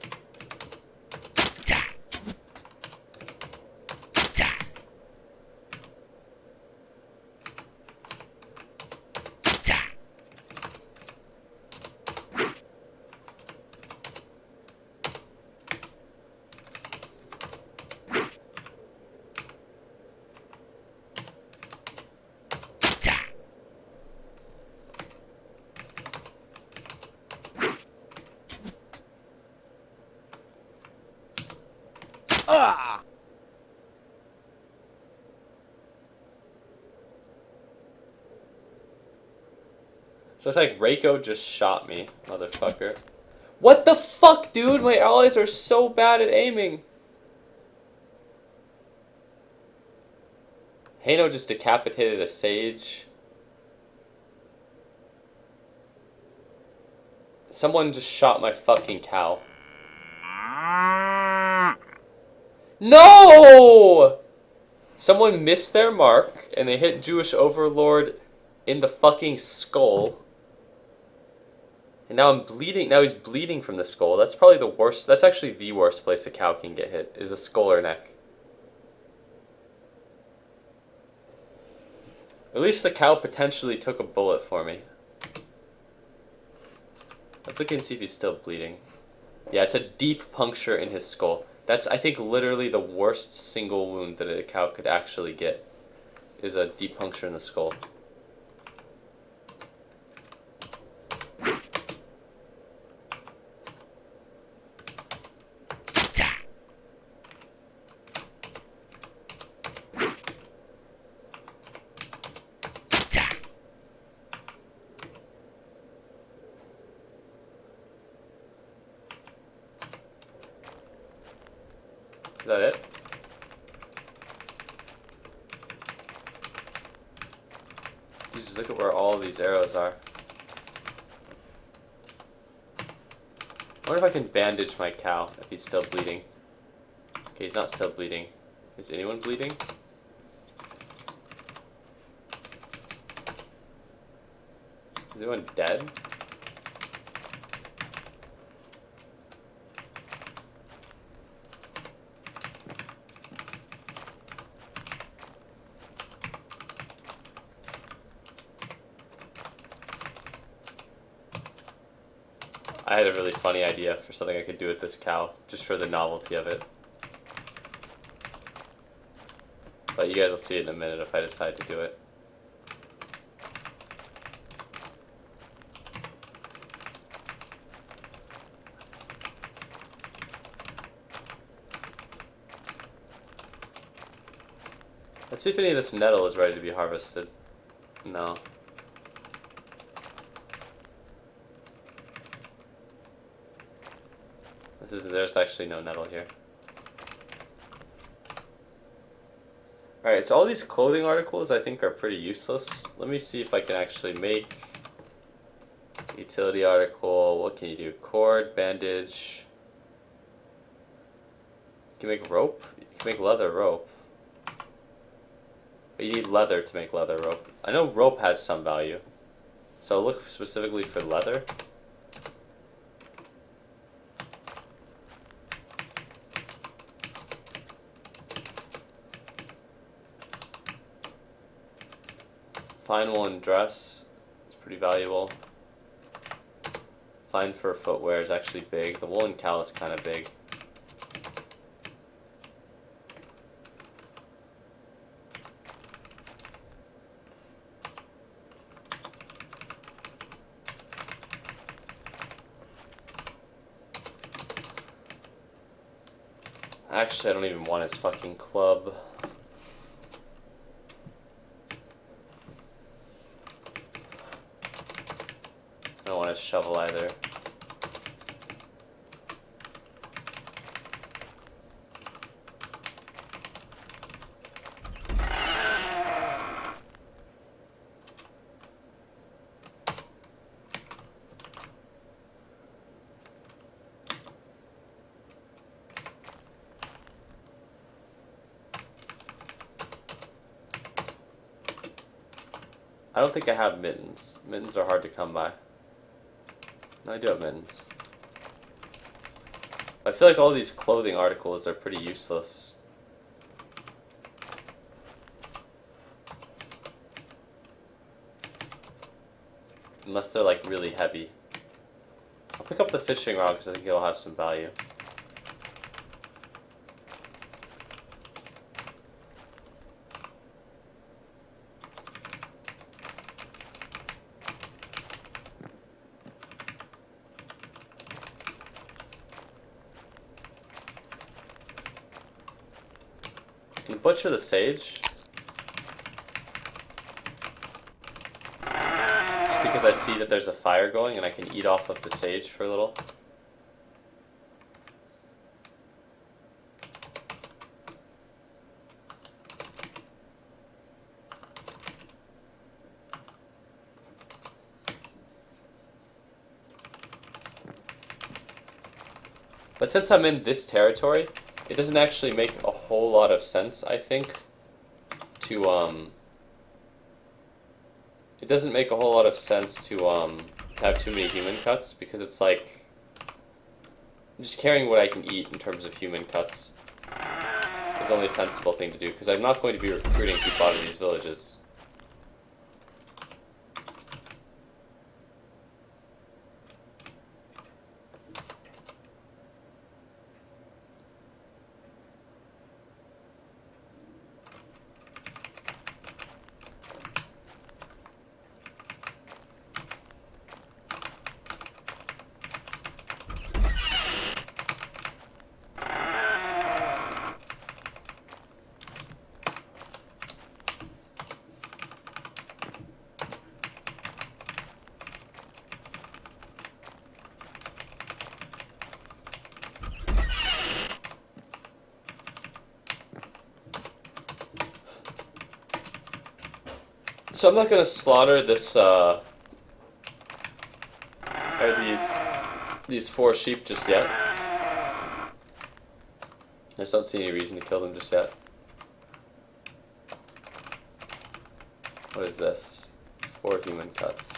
S1: So it's like Reiko just shot me, motherfucker. What the fuck, dude? My allies are so bad at aiming. Hano just decapitated a sage. Someone just shot my fucking cow. No! Someone missed their mark and they hit Jewish Overlord in the fucking skull. And now I'm bleeding. Now he's bleeding from the skull. That's probably the worst. That's actually the worst place a cow can get hit, is the skull or neck. At least the cow potentially took a bullet for me. Let's look and see if he's still bleeding. Yeah, it's a deep puncture in his skull. That's, I think, literally the worst single wound that a cow could actually get. is a deep puncture in the skull. Is that it? Jesus, look at where all these arrows are. I wonder if I can bandage my cow if he's still bleeding. Okay, he's not still bleeding. Is anyone bleeding? Is anyone dead? I had a really funny idea for something I could do with this cow, just for the novelty of it. But you guys will see it in a minute if I decide to do it. Let's see if any of this nettle is ready to be harvested. No. There's actually no nettle here. Alright, so all these clothing articles I think are pretty useless. Let me see if I can actually make utility article. What can you do? Cord, bandage. You can make rope? You can make leather rope. But you need leather to make leather rope. I know rope has some value. So look specifically for leather. Fine woolen dress is pretty valuable. Fine fur footwear is actually big. The woolen cow is kind of big. Actually, I don't even want his fucking club. I don't want his shovel either. I don't think I have mittens. Mittens are hard to come by. No, I do have mittens. I feel like all these clothing articles are pretty useless. Unless they're like really heavy. I'll pick up the fishing rod because I think it'll have some value. Can you butcher the sage? Just because I see that there's a fire going and I can eat off of the sage for a little. But since I'm in this territory, it doesn't actually make a whole lot of sense, I think, to, it doesn't make a whole lot of sense to have too many human cuts, because it's like, just carrying what I can eat in terms of human cuts is only a sensible thing to do, because I'm not going to be recruiting people out of these villages. So I'm not gonna slaughter this or these 4 sheep just yet. I just don't see any reason to kill them just yet. What is this? 4 human cuts.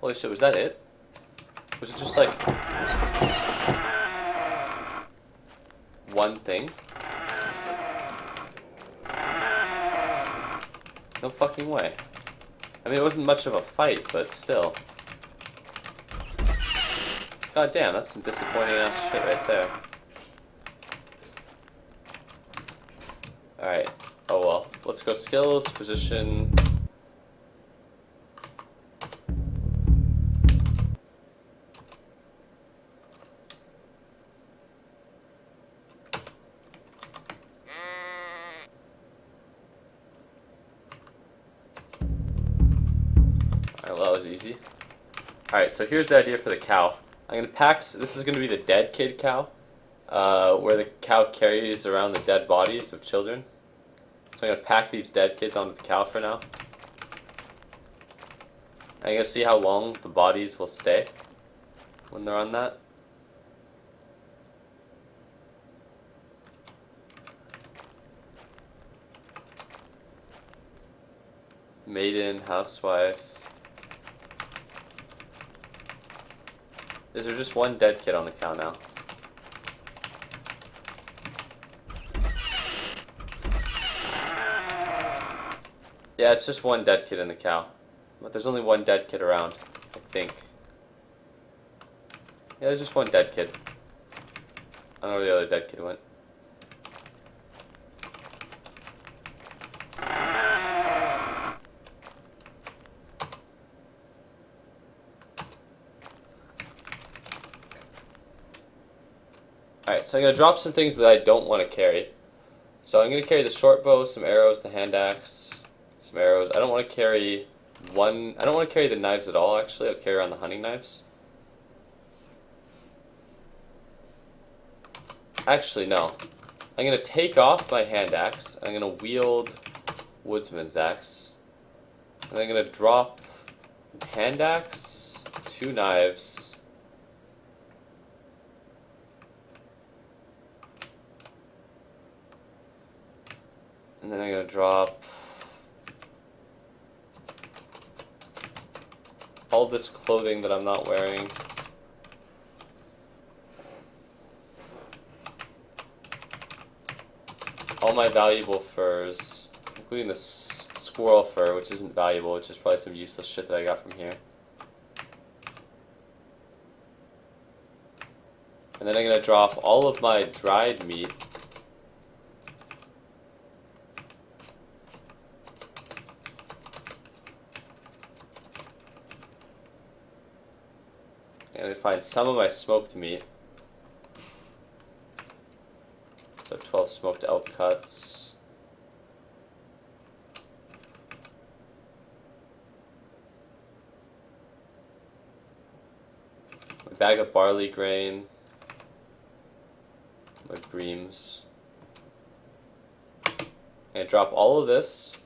S1: Holy shit, was that it? Was it just like one thing? No fucking way. I mean, it wasn't much of a fight, but still. God damn, that's some disappointing ass shit right there. Alright. Oh well. Let's go skills, position. Alright, well that was easy. Alright, so here's the idea for the cow. I'm gonna pack, this is gonna be the dead kid cow, where the cow carries around the dead bodies of children. So I'm gonna pack these dead kids onto the cow for now. I'm gonna see how long the bodies will stay when they're on that. Maiden, housewife. Is there just one dead kid on the cow now? Yeah, it's just one dead kid in the cow. But there's only one dead kid around, I think. Yeah, there's just one dead kid. I don't know where the other dead kid went. Alright, so I'm going to drop some things that I don't want to carry. So I'm going to carry the short bow, some arrows, the hand axe, some arrows. I don't want to carry I don't want to carry the knives at all, actually. I'll carry around the hunting knives. Actually, no. I'm going to take off my hand axe. I'm going to wield woodsman's axe. And I'm going to drop hand axe, 2 knives. And then I'm going to drop all this clothing that I'm not wearing. All my valuable furs, including the squirrel fur, which isn't valuable, which is probably some useless shit that I got from here. And then I'm going to drop all of my dried meat. And I find some of my smoked meat. So 12 smoked elk cuts. A bag of barley grain. My breams. I'm going to drop all of this.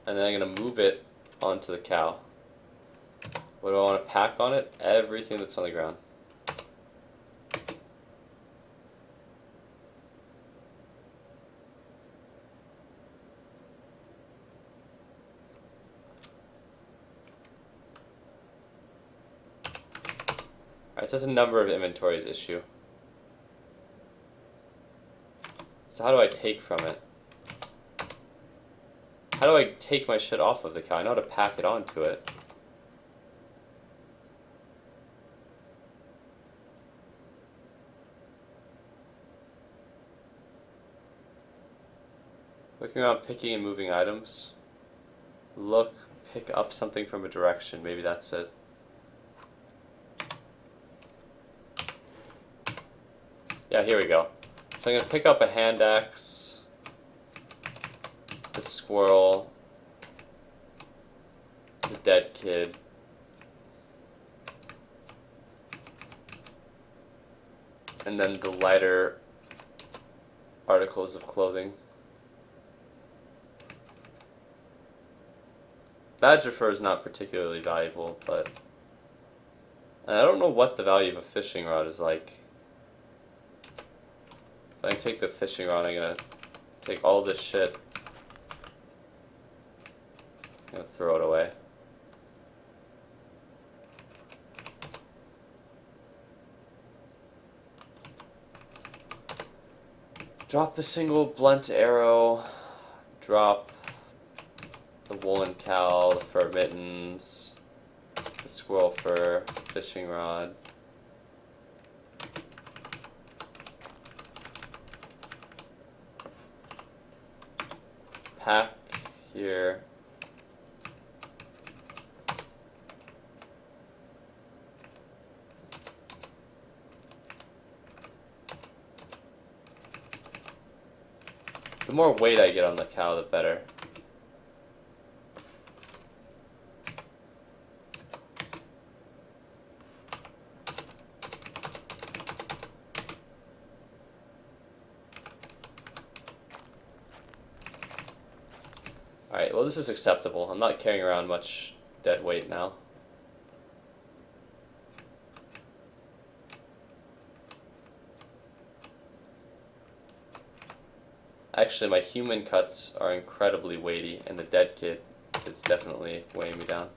S1: And then I'm going to move it onto the cow. What do I want to pack on it? Everything that's on the ground. Alright, so that's a number of inventories issue. So how do I take from it? How do I take my shit off of the cow? I know how to pack it onto it. Looking around, picking and moving items. Look, pick up something from a direction. Maybe that's it. Yeah, here we go. So I'm going to pick up a hand axe, the squirrel, the dead kid, and then the lighter articles of clothing. Badger fur is not particularly valuable, but I don't know what the value of a fishing rod is like. If I take the fishing rod, I'm gonna take all this shit. I'm gonna throw it away. Drop the single blunt arrow. Drop the woolen cowl, the fur mittens, the squirrel fur, fishing rod. Pack here. The more weight I get on the cow, the better. Alright, well this is acceptable. I'm not carrying around much dead weight now. Actually, my human cuts are incredibly weighty, and the dead kid is definitely weighing me down.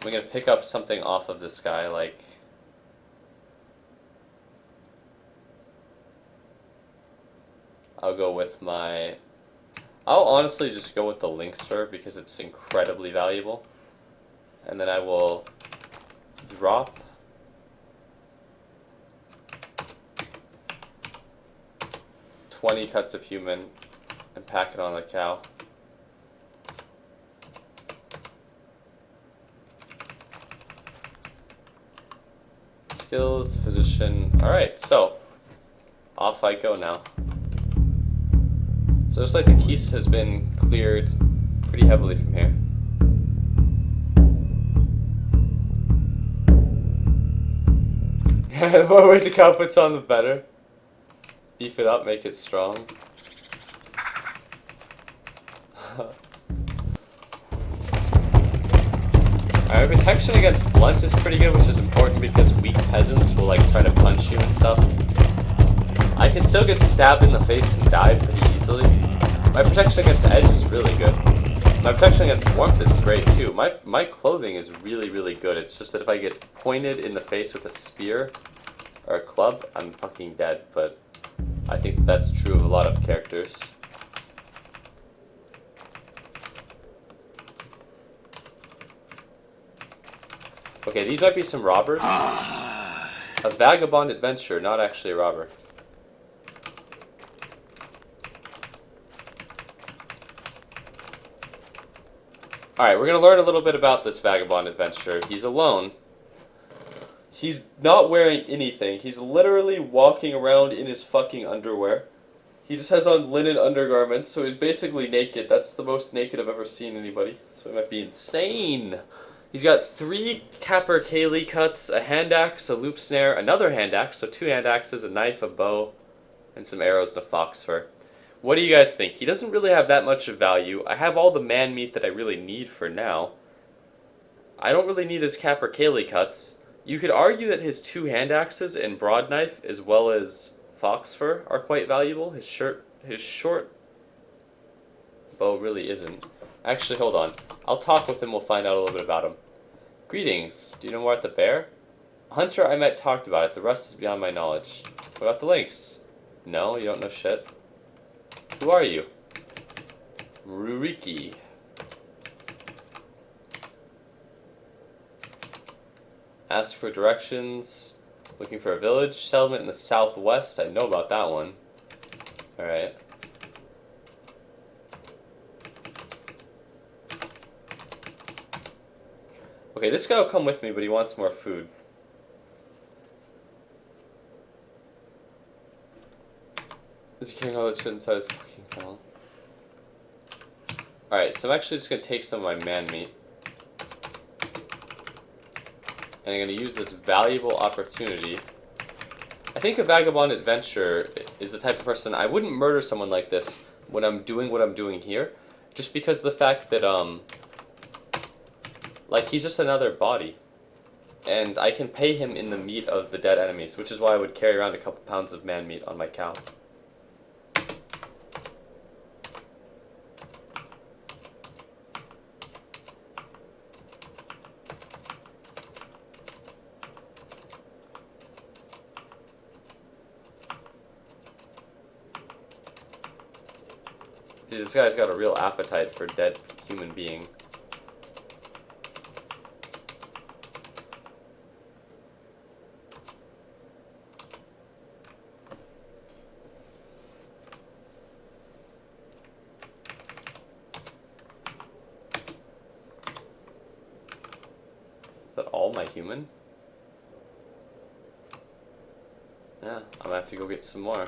S1: I'm gonna pick up something off of this guy, like... I'll go with my... I'll honestly just go with the lynx fur because it's incredibly valuable. And then I will drop $20 cuts of human and pack it on the cow. Skills, physician. Alright, so off I go now. So it looks like the keys has been cleared pretty heavily from here. The more weight the cow puts on, the better. Beef it up, make it strong. Alright, protection against blunt is pretty good, which is important because weak peasants will like try to punch you and stuff. I can still get stabbed in the face and die pretty easily. My protection against edge is really good. My protection against warmth is great too. My clothing is really, really good. It's just that if I get pointed in the face with a spear or a club, I'm fucking dead, but I think that's true of a lot of characters. Okay, these might be some robbers. A vagabond adventurer, not actually a robber. Alright, we're going to learn a little bit about this vagabond adventurer. He's alone. He's not wearing anything. He's literally walking around in his fucking underwear. He just has on linen undergarments, so he's basically naked. That's the most naked I've ever seen anybody. So he might be insane. He's got 3 capercaillie cuts, a hand axe, a loop snare, another hand axe, so 2 hand axes, a knife, a bow, and some arrows and a fox fur. What do you guys think? He doesn't really have that much of value. I have all the man meat that I really need for now. I don't really need his capercaillie cuts. You could argue that his 2 hand axes and broad knife, as well as fox fur, are quite valuable. His short bow really isn't. Actually, hold on. I'll talk with him, we'll find out a little bit about him. Greetings. Do you know more about the bear? A hunter I met talked about it. The rest is beyond my knowledge. What about the lynx? No, you don't know shit. Who are you? Ruriki. Ask for directions. Looking for a village settlement in the southwest. I know about that one. Alright. Okay, this guy will come with me, but he wants more food. Is he carrying all that shit inside his fucking phone? Alright, so I'm actually just gonna take some of my man meat. And I'm gonna use this valuable opportunity. I think a vagabond adventurer is the type of person, I wouldn't murder someone like this when I'm doing what I'm doing here. Just because of the fact that, like, he's just another body. And I can pay him in the meat of the dead enemies, which is why I would carry around a couple pounds of man meat on my cow. This guy's got a real appetite for dead human being. Is that all my human? Yeah, I'm gonna have to go get some more.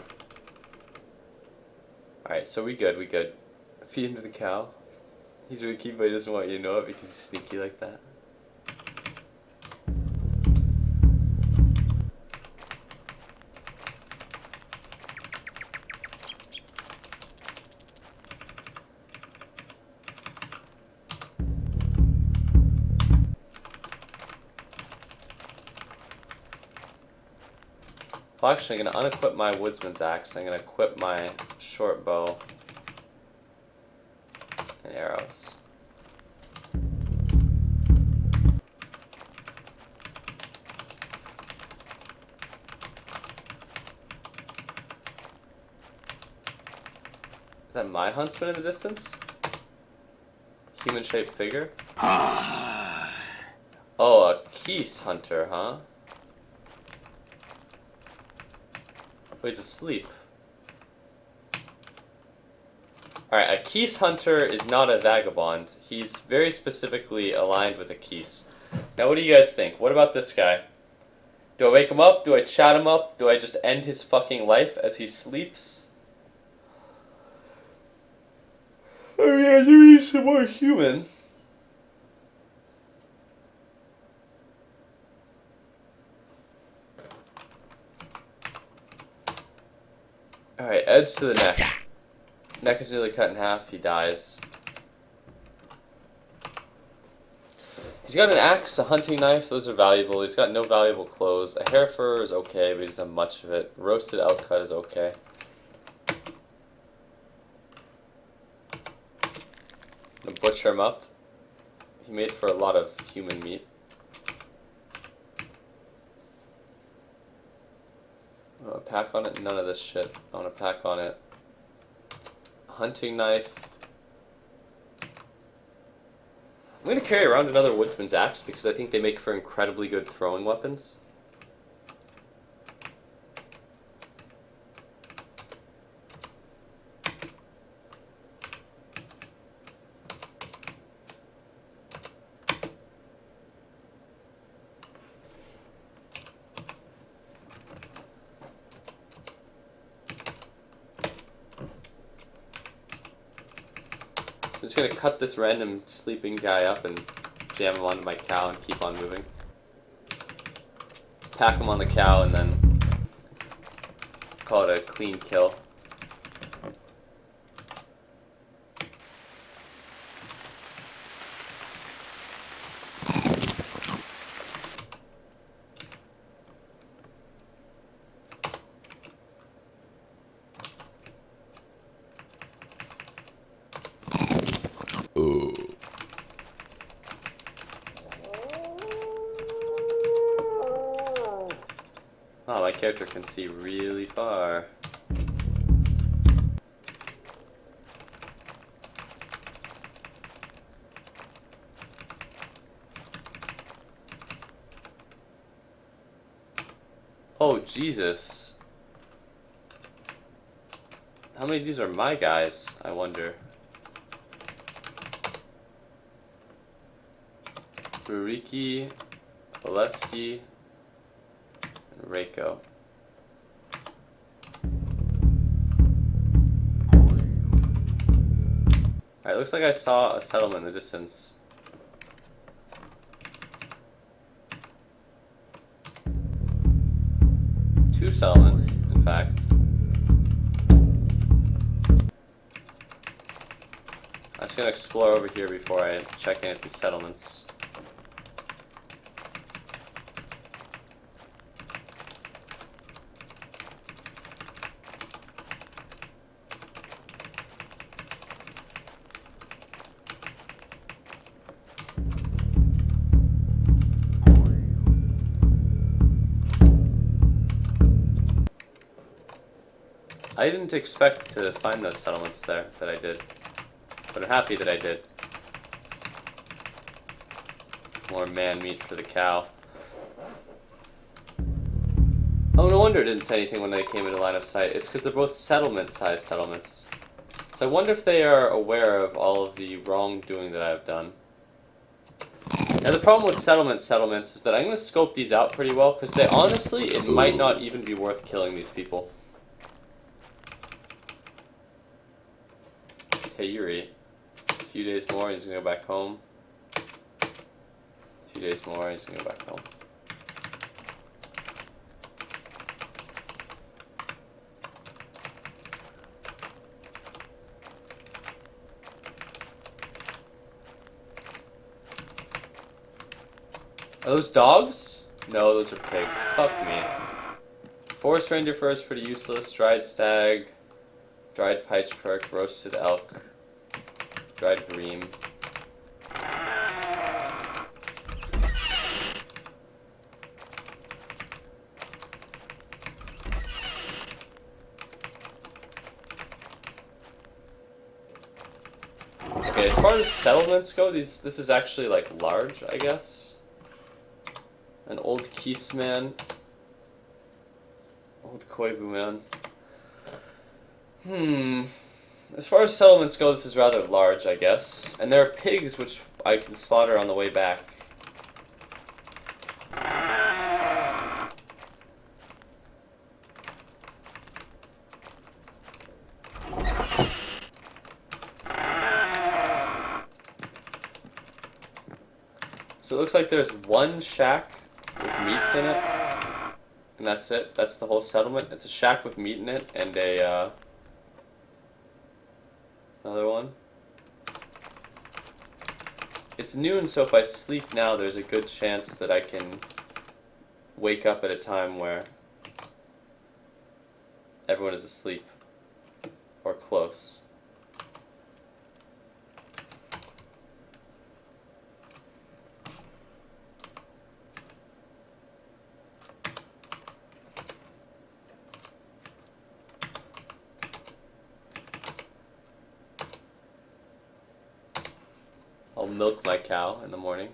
S1: Alright, so we good. Feed him to the cow. He's really cute, but he doesn't want you to know it because he's sneaky like that. Well, actually, I'm going to unequip my woodsman's axe. I'm going to equip my short bow and arrows. Is that my huntsman in the distance? Human-shaped figure? Oh, a Keese hunter, huh? Oh, he's asleep. Alright, a Keese hunter is not a vagabond. He's very specifically aligned with a Keese. Now, what do you guys think? What about this guy? Do I wake him up? Do I chat him up? Do I just end his fucking life as he sleeps? Oh yeah, you need some more human. Alright, edge to the neck. Neck is nearly cut in half, he dies. He's got an axe, a hunting knife, those are valuable. He's got no valuable clothes. A hair fur is okay, but he doesn't have much of it. Roasted elk cut is okay. I'm gonna butcher him up. He made for a lot of human meat. I want to pack on it? None of this shit. I want to pack on it. Hunting knife. I'm going to carry around another woodsman's axe because I think they make for incredibly good throwing weapons. I'm just gonna cut this random sleeping guy up and jam him onto my cow and keep on moving. Pack him on the cow and then call it a clean kill. Oh, my character can see really far. Oh, Jesus. How many of these are my guys, I wonder? Ruriki, Bolesky, and Reiko. Alright, looks like I saw a settlement in the distance. Two settlements, in fact. I'm just gonna explore over here before I check in at these settlements. I didn't expect to find those settlements there that I did, but I'm happy that I did. More man meat for the cow. Oh, no wonder it didn't say anything when they came into line of sight. It's because they're both settlement-sized settlements. So I wonder if they are aware of all of the wrongdoing that I've done. Now the problem with settlements is that I'm going to scope these out pretty well, because they honestly, it might not even be worth killing these people. Hey Yuri, a few days more and he's gonna go back home. A few days more and he's gonna go back home. Are those dogs? No, those are pigs. Fuck me. Forest reindeer fur is pretty useless. Dried stag, dried pipes perk, roasted elk, dried bream. Okay, as far as settlements go, this is actually like large, I guess. An old Keese man. Old Koivu man. As far as settlements go, this is rather large, I guess. And there are pigs which I can slaughter on the way back. So it looks like there's one shack with meats in it. And that's it. That's the whole settlement. It's a shack with meat in it and a, another one. It's noon, so if I sleep now, there's a good chance that I can wake up at a time where everyone is asleep. Or close. I'll milk my cow in the morning.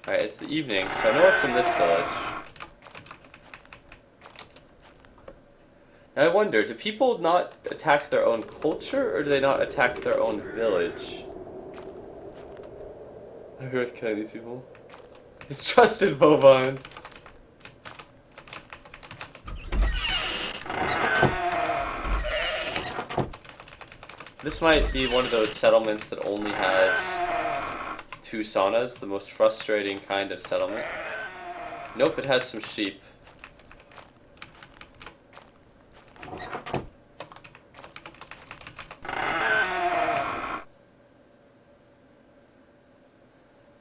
S1: Alright, it's the evening, so I know what's in this village. And I wonder, do people not attack their own culture, or do they not attack their own village? I'm worth killing these people. It's trusted bovine. This might be one of those settlements that only has 2 saunas, the most frustrating kind of settlement. Nope, it has some sheep.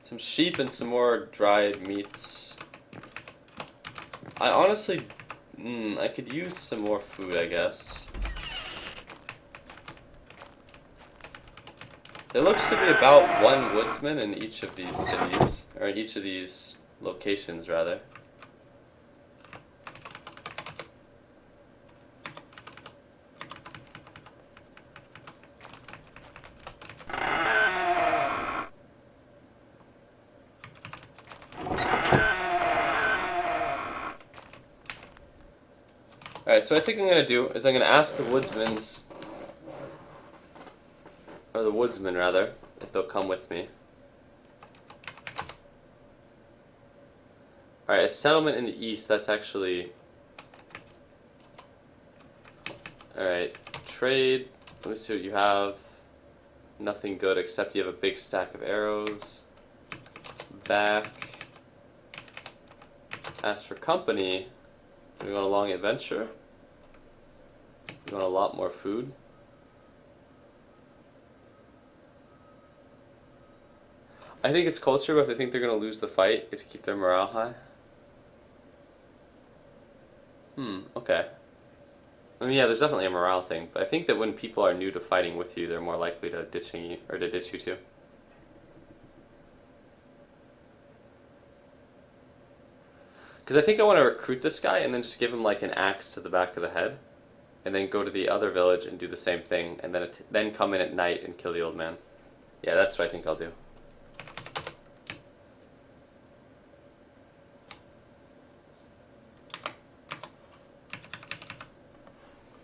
S1: Some sheep and some more dried meats. I honestly, I could use some more food, I guess. There looks to be about 1 woodsman in each of these cities, or in each of these locations, rather. Alright, so I think I'm gonna do is I'm gonna ask the woodsmen rather, if they'll come with me. Alright, a settlement in the east, that's actually... Alright, trade. Let me see what you have. Nothing good except you have a big stack of arrows. Back. As for company, we want a long adventure. We want a lot more food. I think it's culture, but if they think they're going to lose the fight, to keep their morale high. Okay. I mean, yeah, there's definitely a morale thing, but I think that when people are new to fighting with you, they're more likely to ditch you too. Because I think I want to recruit this guy and then just give him like an axe to the back of the head, and then go to the other village and do the same thing, and then come in at night and kill the old man. Yeah, that's what I think I'll do.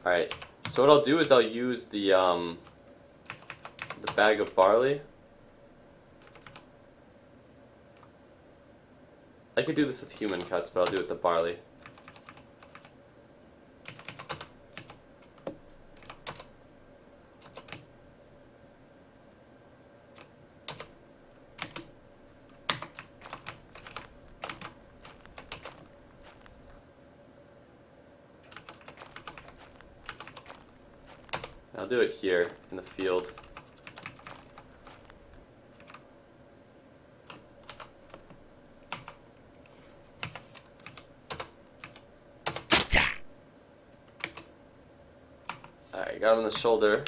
S1: Alright, so what I'll do is I'll use the bag of barley. I could do this with human cuts, but I'll do it with the barley. I'll do it here in the field. Alright, got him in the shoulder.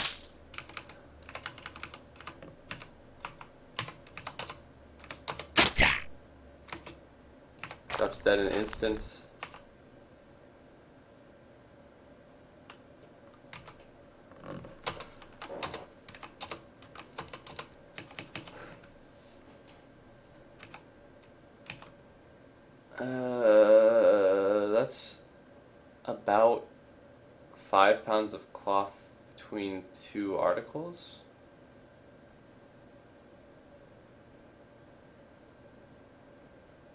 S1: Drops dead in an instant. That's about 5 pounds of cloth between 2 articles.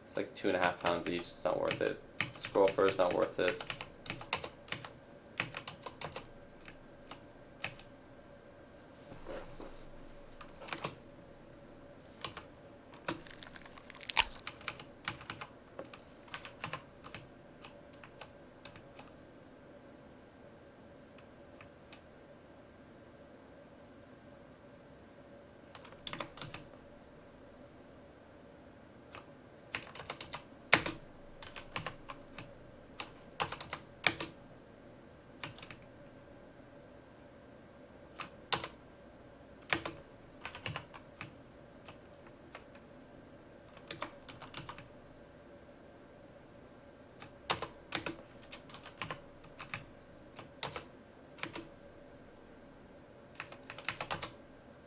S1: It's like 2.5 pounds each. It's not worth it. Squirrel fur is not worth it.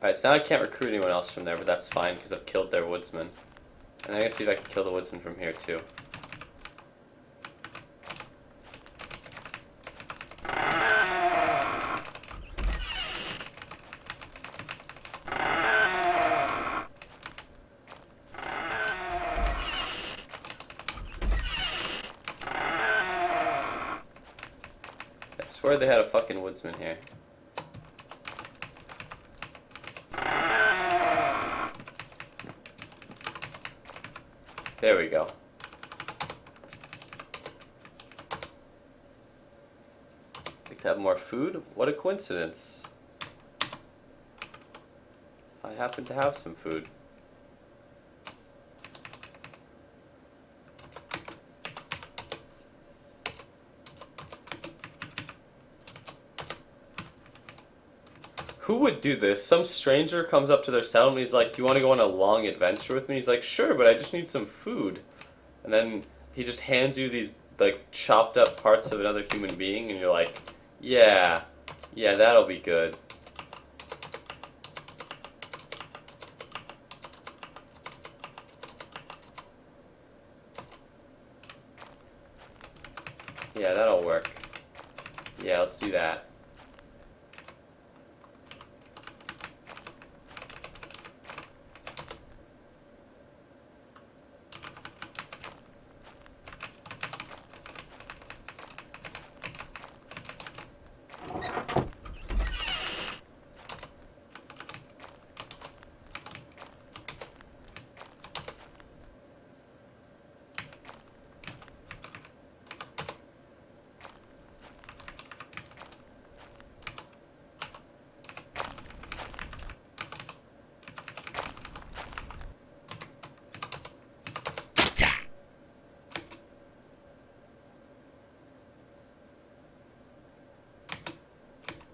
S1: Alright, so now I can't recruit anyone else from there, but that's fine because I've killed their woodsman. And I'm gonna see if I can kill the woodsman from here too. I swear they had a fucking woodsman here. There we go. Like to have more food? What a coincidence. I happen to have some food. Who would do this? Some stranger comes up to their settlement, he's like, do you want to go on a long adventure with me? He's like, sure, but I just need some food. And then he just hands you these, like, chopped up parts of another human being, and you're like, yeah, that'll be good. Yeah, that'll work. Yeah, let's do that.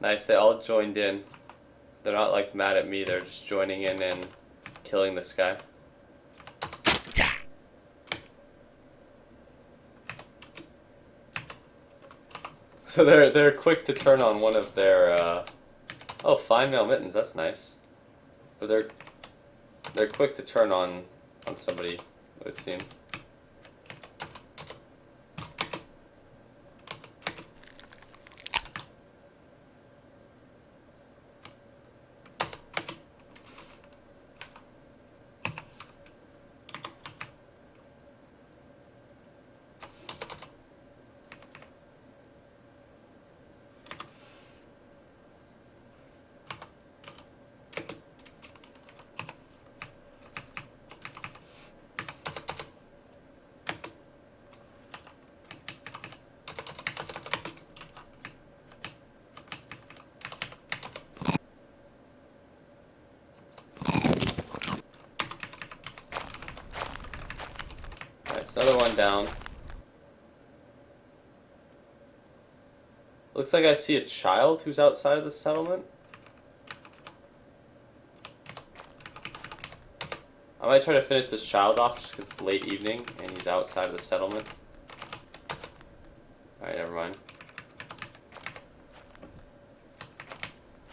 S1: Nice, they all joined in. They're not like mad at me, they're just joining in and killing this guy. So they're quick to turn on one of their oh, fine mail mittens, that's nice. But they're quick to turn on somebody, it would seem. Alright, so another one down. Looks like I see a child who's outside of the settlement. I might try to finish this child off just because it's late evening and he's outside of the settlement. Alright, never mind.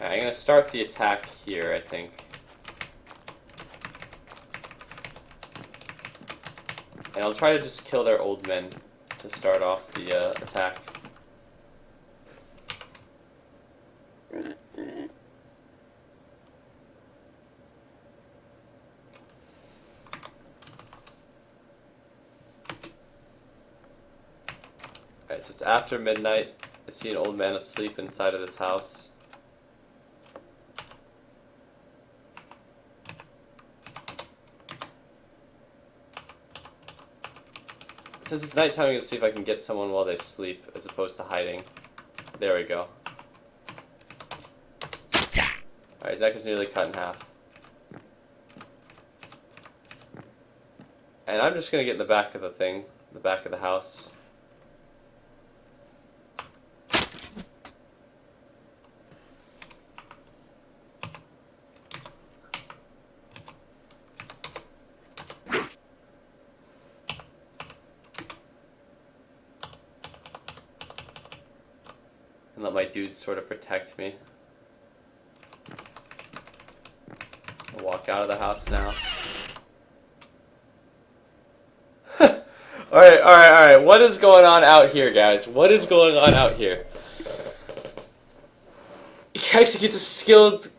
S1: Alright, I'm going to start the attack here, I think. And I'll try to just kill their old men to start off the attack. Alright, so it's after midnight. I see an old man asleep inside of this house. Since it's nighttime, I'm going to see if I can get someone while they sleep, as opposed to hiding. There we go. Alright, his neck is nearly cut in half. And I'm just going to get in the back of the thing, the back of the house. And let my dudes sort of protect me. I'll walk out of the house now. Alright. What is going on out here, guys? What is going on out here? He executes a skilled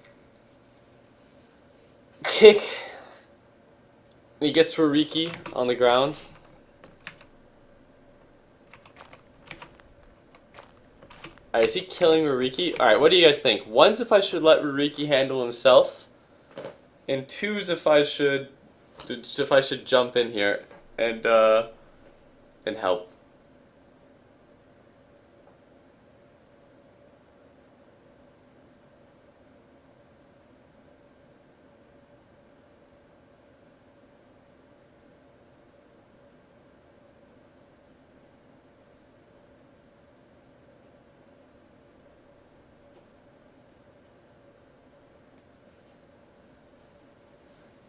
S1: kick. And he gets Ruriki on the ground. Alright, is he killing Ruriki? Alright, what do you guys think? One's if I should let Ruriki handle himself. And two's if I should jump in here and help.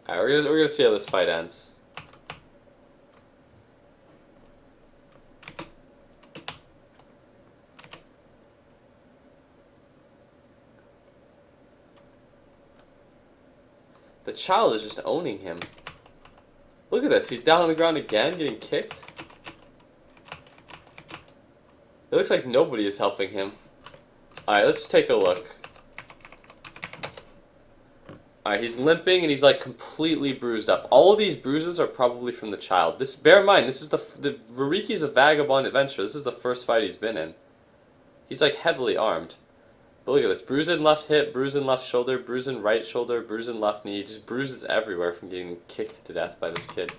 S1: Alright, we're gonna see how this fight ends. The child is just owning him. Look at this, he's down on the ground again, getting kicked. It looks like nobody is helping him. Alright, let's just take a look. Alright, he's limping and he's like completely bruised up. All of these bruises are probably from the child. This, bear in mind, this is the Ruriki's a vagabond adventurer. This is the first fight he's been in. He's like heavily armed. But look at this. Bruise in left hip, bruise in left shoulder, bruise in right shoulder, bruise in left knee. Just bruises everywhere from getting kicked to death by this kid.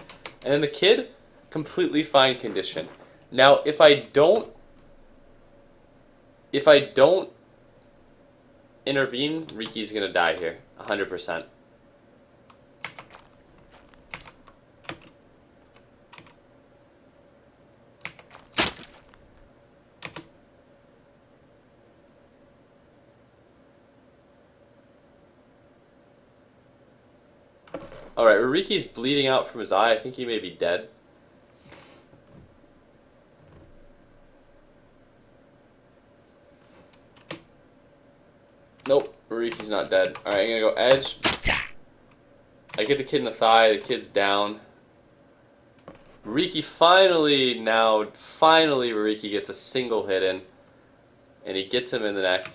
S1: And then the kid, completely fine condition. Now, if I don't intervene, Riki's gonna die here. 100%. Alright, Ruriki's bleeding out from his eye. I think he may be dead. Nope, Ruriki's not dead. Alright, I'm gonna go edge. I get the kid in the thigh, the kid's down. Ruriki finally Ruriki gets a single hit in. And he gets him in the neck.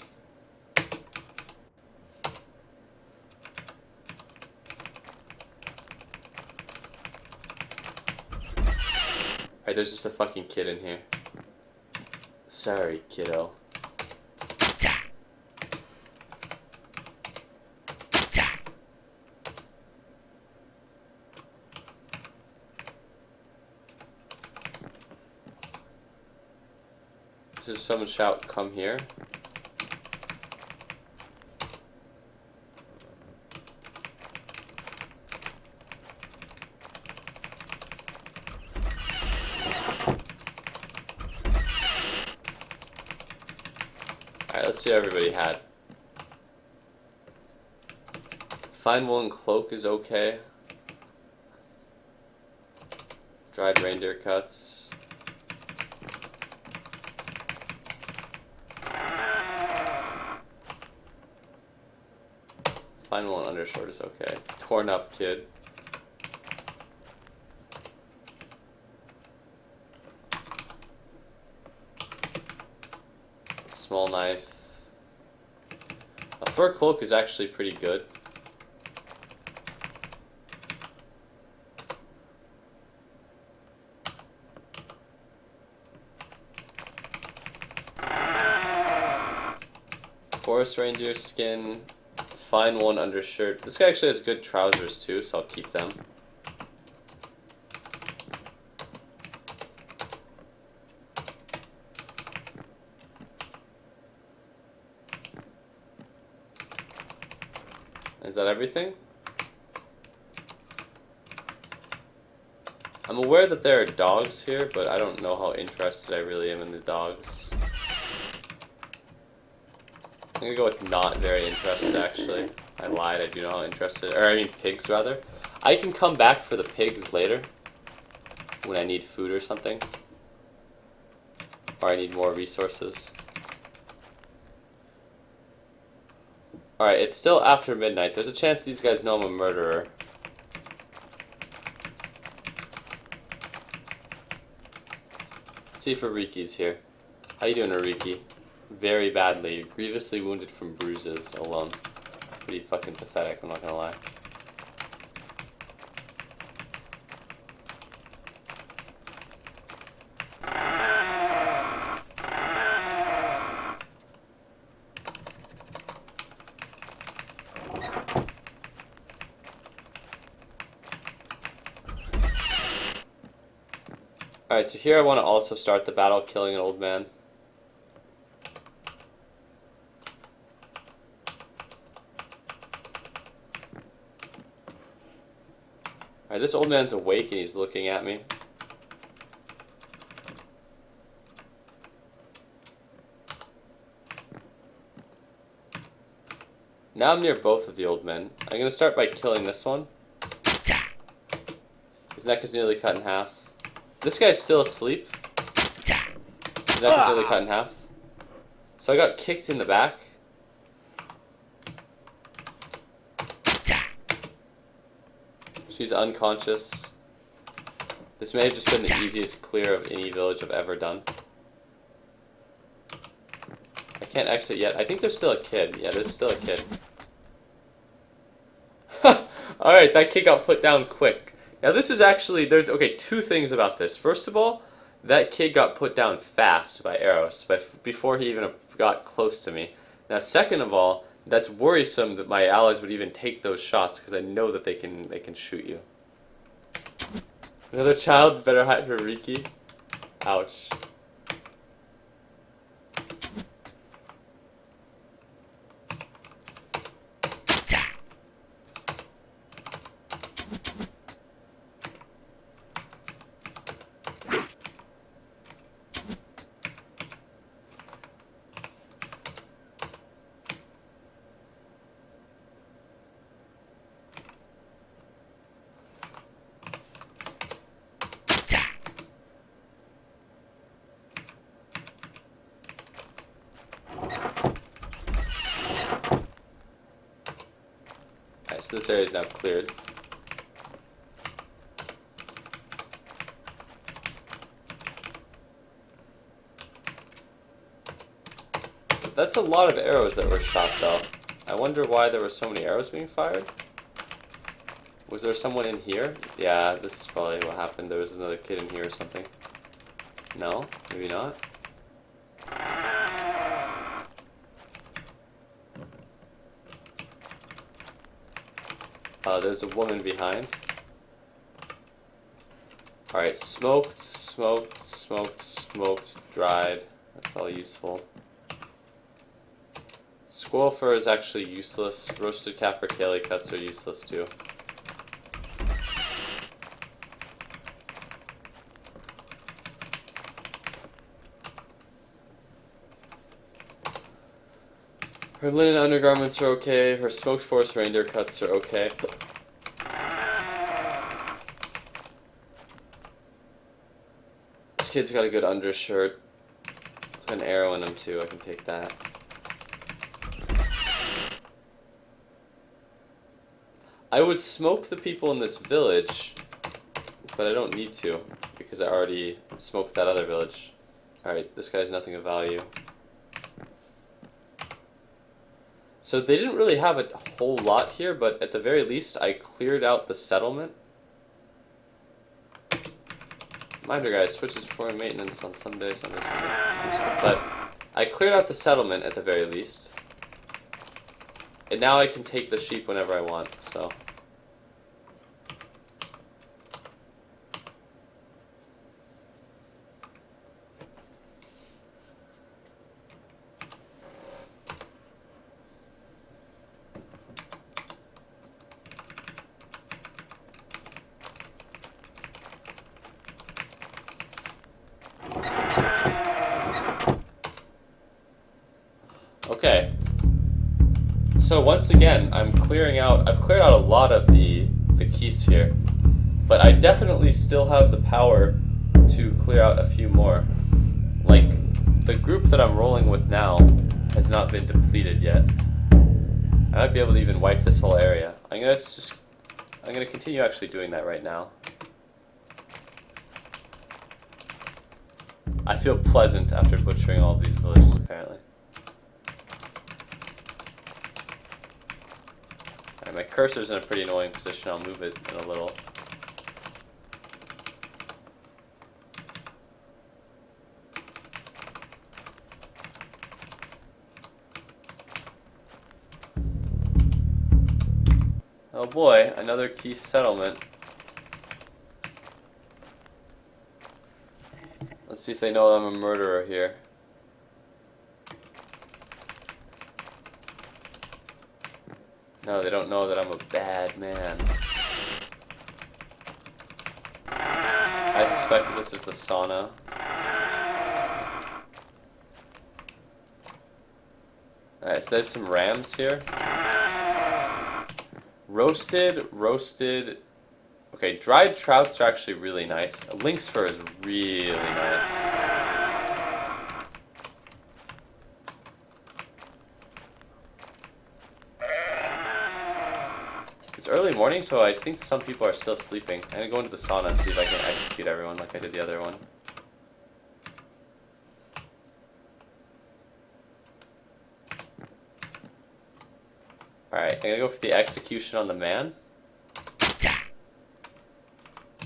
S1: Alright, there's just a fucking kid in here. Sorry, kiddo. Does someone shout, "Come here"? Alright, let's see what everybody had. Fine woolen cloak is okay. Dried reindeer cuts. Fine woolen undershort is okay. Torn up kid. Small knife. A fur cloak is actually pretty good. Forest reindeer skin. Fine woolen undershirt. This guy actually has good trousers too, so I'll keep them. Is that everything? I'm aware that there are dogs here, but I don't know how interested I really am in the dogs. I'm gonna go with not very interested, actually. I lied, I do know how interested. Or, I mean pigs, rather. I can come back for the pigs later. When I need food or something. Or I need more resources. Alright, it's still after midnight. There's a chance these guys know I'm a murderer. Let's see if Ariki's here. How you doing, Ariki? Very badly. Grievously wounded from bruises alone. Pretty fucking pathetic, I'm not gonna lie. Alright, so here I want to also start the battle killing an old man. Alright, this old man's awake and he's looking at me. Now I'm near both of the old men. I'm going to start by killing this one. His neck is nearly cut in half. This guy's still asleep. His neck is nearly cut in half. So I got kicked in the back. She's unconscious. This may have just been the easiest clear of any village I've ever done. I Can't exit yet. I think there's still a kid. Yeah, there's still a kid. Alright, that kid got put down quick. Now this is actually, there's, okay, two things about this. First of all, that kid got put down fast by arrows, before he even got close to me. Now second of all, that's worrisome that my allies would even take those shots, because I know that they can shoot you. Another child, better hide for Riki. Ouch. So this area is now cleared. That's a lot of arrows that were shot though. I wonder why there were so many arrows being fired. Was there someone in here? Yeah, this is probably what happened. There was another kid in here or something. No? Maybe not? There's a woman behind. Alright, smoked, smoked, smoked, smoked, dried. That's all useful. Squirrel fur is actually useless. Roasted capercaillie cuts are useless too. Her linen undergarments are okay. Her smoked forest reindeer cuts are okay. This kid's got a good undershirt. There's an arrow in him too. I can take that. I would smoke the people in this village, but I don't need to because I already smoked that other village. Alright, this guy's nothing of value. So they didn't really have a whole lot here, but at the very least I cleared out the settlement. Reminder guys, Switch is performing maintenance on Sunday. But I cleared out the settlement at the very least. And now I can take the sheep whenever I want, so. Okay. So once again, I've cleared out a lot of the keys here, but I definitely still have the power to clear out a few more. Like, the group that I'm rolling with now has not been depleted yet. I might be able to even wipe this whole area. I'm gonna continue actually doing that right now. I feel pleasant after butchering all of these villages, apparently. My cursor's in a pretty annoying position. I'll move it in a little. Oh boy, another key settlement. Let's see if they know I'm a murderer here. No, they don't know that I'm a bad man. I suspected this is the sauna. Alright, so there's some rams here. Roasted. Okay, dried trouts are actually really nice. Lynx fur is really nice. It's early morning, so I think some people are still sleeping. I'm gonna go into the sauna and see if I can execute everyone like I did the other one. Alright, I'm gonna go for the execution on the man.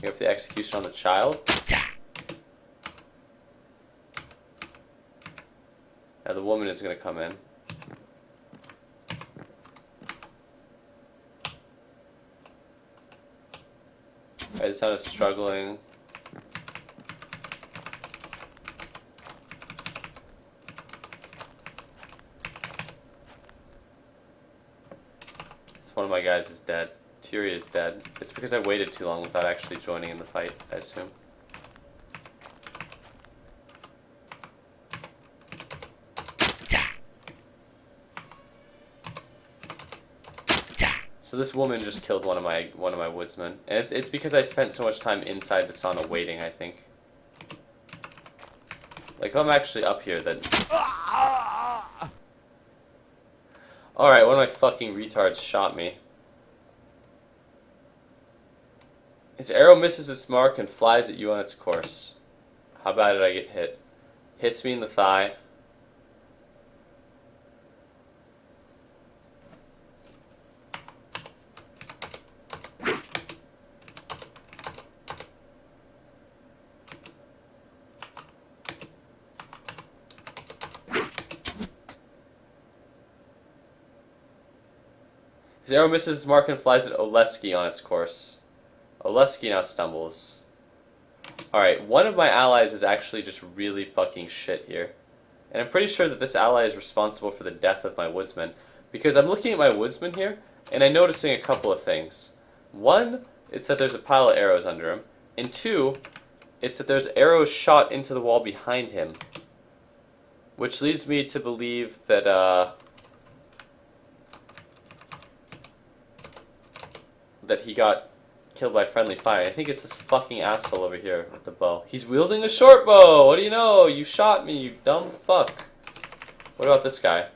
S1: Go for the execution on the child. Now the woman is gonna come in. Alright, it's not struggling. One of my guys is dead. Tyria is dead. It's because I waited too long without actually joining in the fight, I assume. So this woman just killed one of my woodsmen, and it's because I spent so much time inside the sauna waiting. I think. Like, if I'm actually up here, then. Alright, one of my fucking retards shot me. His arrow misses its mark and flies at you on its course. How bad did I get hit? Hits me in the thigh. His arrow misses its mark and flies at Oleski on its course. Oleski now stumbles. Alright, one of my allies is actually just really fucking shit here. And I'm pretty sure that this ally is responsible for the death of my woodsman. Because I'm looking at my woodsman here, and I'm noticing a couple of things. One, it's that there's a pile of arrows under him. And two, it's that there's arrows shot into the wall behind him. Which leads me to believe that, that he got killed by friendly fire. I think it's this fucking asshole over here with the bow. He's wielding a short bow! What do you know? You shot me, you dumb fuck. What about this guy?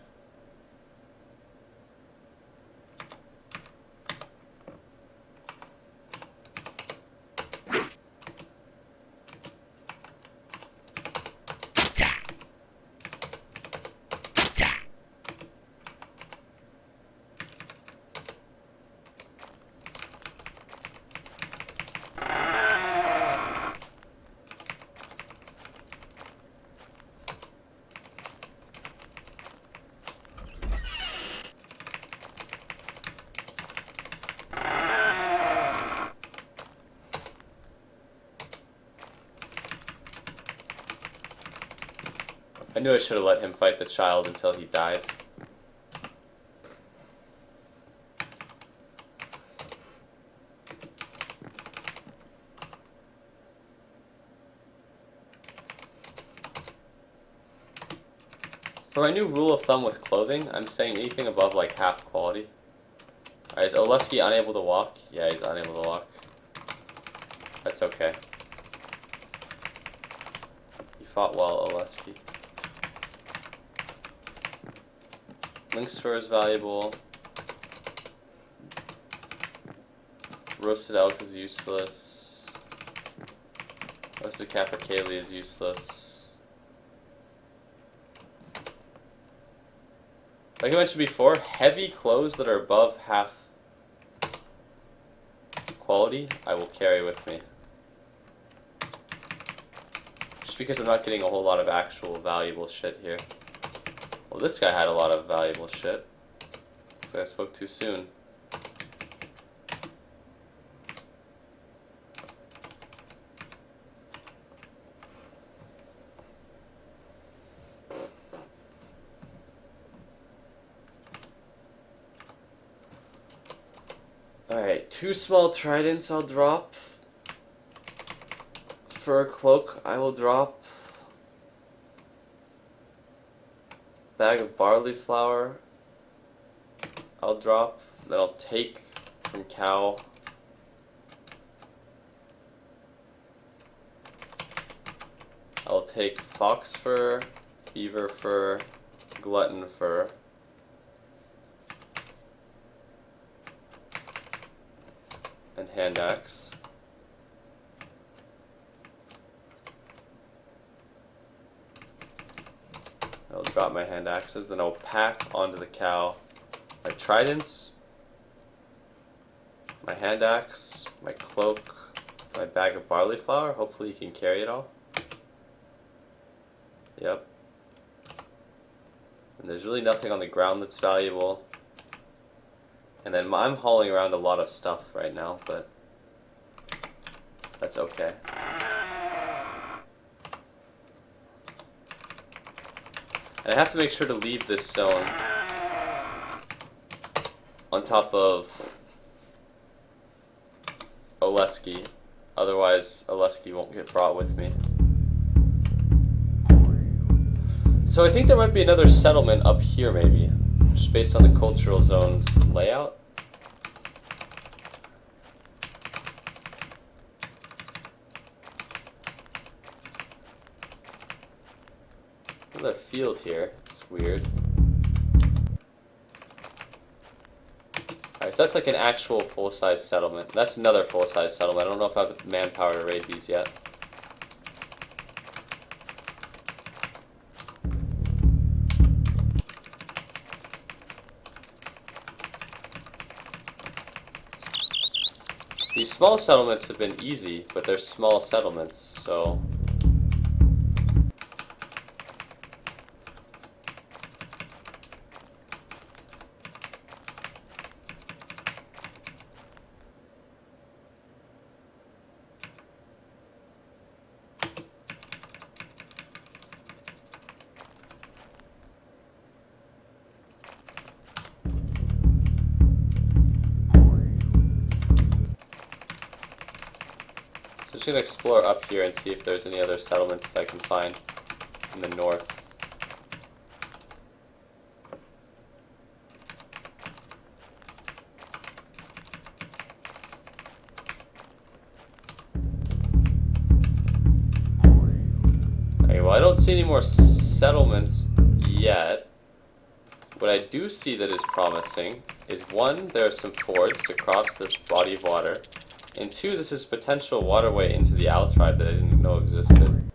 S1: I knew I should have let him fight the child until he died. For my new rule of thumb with clothing, I'm saying anything above like half quality. Alright, is Oleski unable to walk? Yeah, he's unable to walk. That's okay. You fought well, Oleski. Link's fur is valuable. Roasted elk is useless. Roasted capercaillie is useless. Like I mentioned before, heavy clothes that are above half quality, I will carry with me. Just because I'm not getting a whole lot of actual valuable shit here. Well, this guy had a lot of valuable shit. Looks like I spoke too soon. Alright, 2 small tridents I'll drop. Fur cloak I will drop. Bag of barley flour I'll drop. Then I'll take from cow. I'll take fox fur, beaver fur, glutton fur. And hand axe. I'll drop my hand axes, then I'll pack onto the cow my tridents, my hand axe, my cloak, my bag of barley flour. Hopefully you can carry it all. Yep. And there's really nothing on the ground that's valuable. And then I'm hauling around a lot of stuff right now, but that's okay. And I have to make sure to leave this zone on top of Oleski. Otherwise, Oleski won't get brought with me. So I think there might be another settlement up here, maybe. Just based on the cultural zone's layout. Another field here. It's weird. Alright, so that's like an actual full-size settlement. That's another full-size settlement. I don't know if I have the manpower to raid these yet. These small settlements have been easy, but they're small settlements, so... I'm just going to explore up here and see if there's any other settlements that I can find in the north. Okay, well, I don't see any more settlements yet. What I do see that is promising is, one, there are some fords to cross this body of water. And two, this is potential waterway into the Owl tribe that I didn't know existed.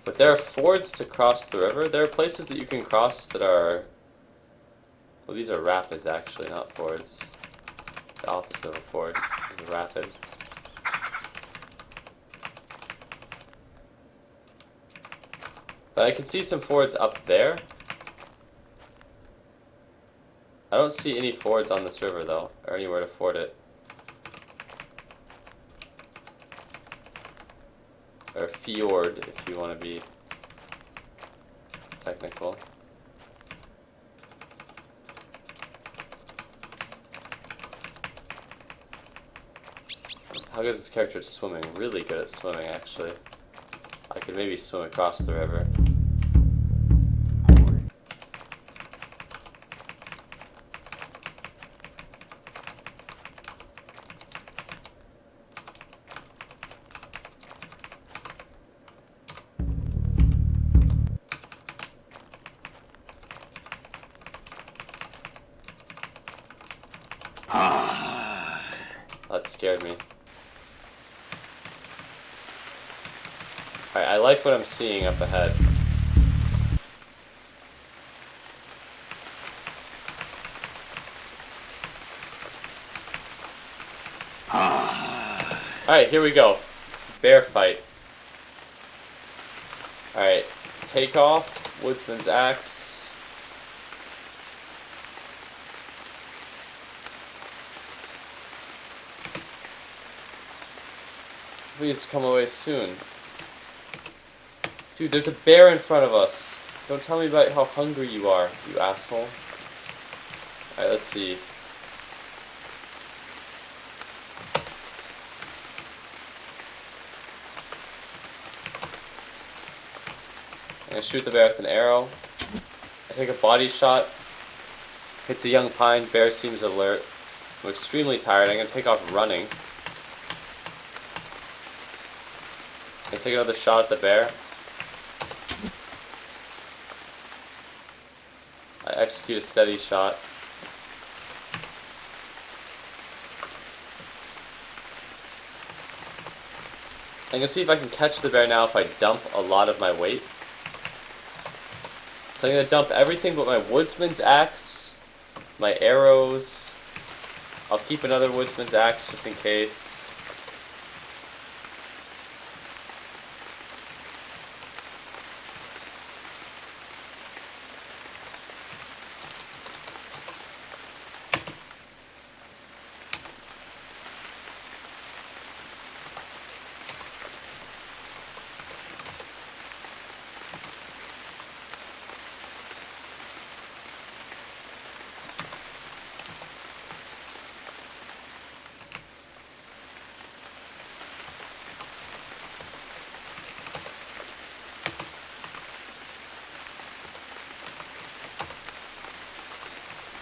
S1: But there are fords to cross the river. There are places that you can cross that are... Well, these are rapids, actually, not fords. The opposite of a ford is a rapid. But I can see some fords up there. I don't see any fords on this river, though, or anywhere to ford it. Or fjord, if you want to be technical. How good is this character at swimming? Really good at swimming, actually. I could maybe swim across the river. That scared me. Alright, I like what I'm seeing up ahead. Alright, here we go. Bear fight. Alright, take off, Woodsman's axe. Please come away soon. Dude, there's a bear in front of us. Don't tell me about how hungry you are, you asshole. Alright, let's see. I'm gonna shoot the bear with an arrow. I take a body shot. Hits a young pine. Bear seems alert. I'm extremely tired. I'm gonna take off running. I take another shot at the bear. I execute a steady shot. I'm gonna see if I can catch the bear now if I dump a lot of my weight. So I'm gonna dump everything but my woodsman's axe, my arrows. I'll keep another woodsman's axe just in case.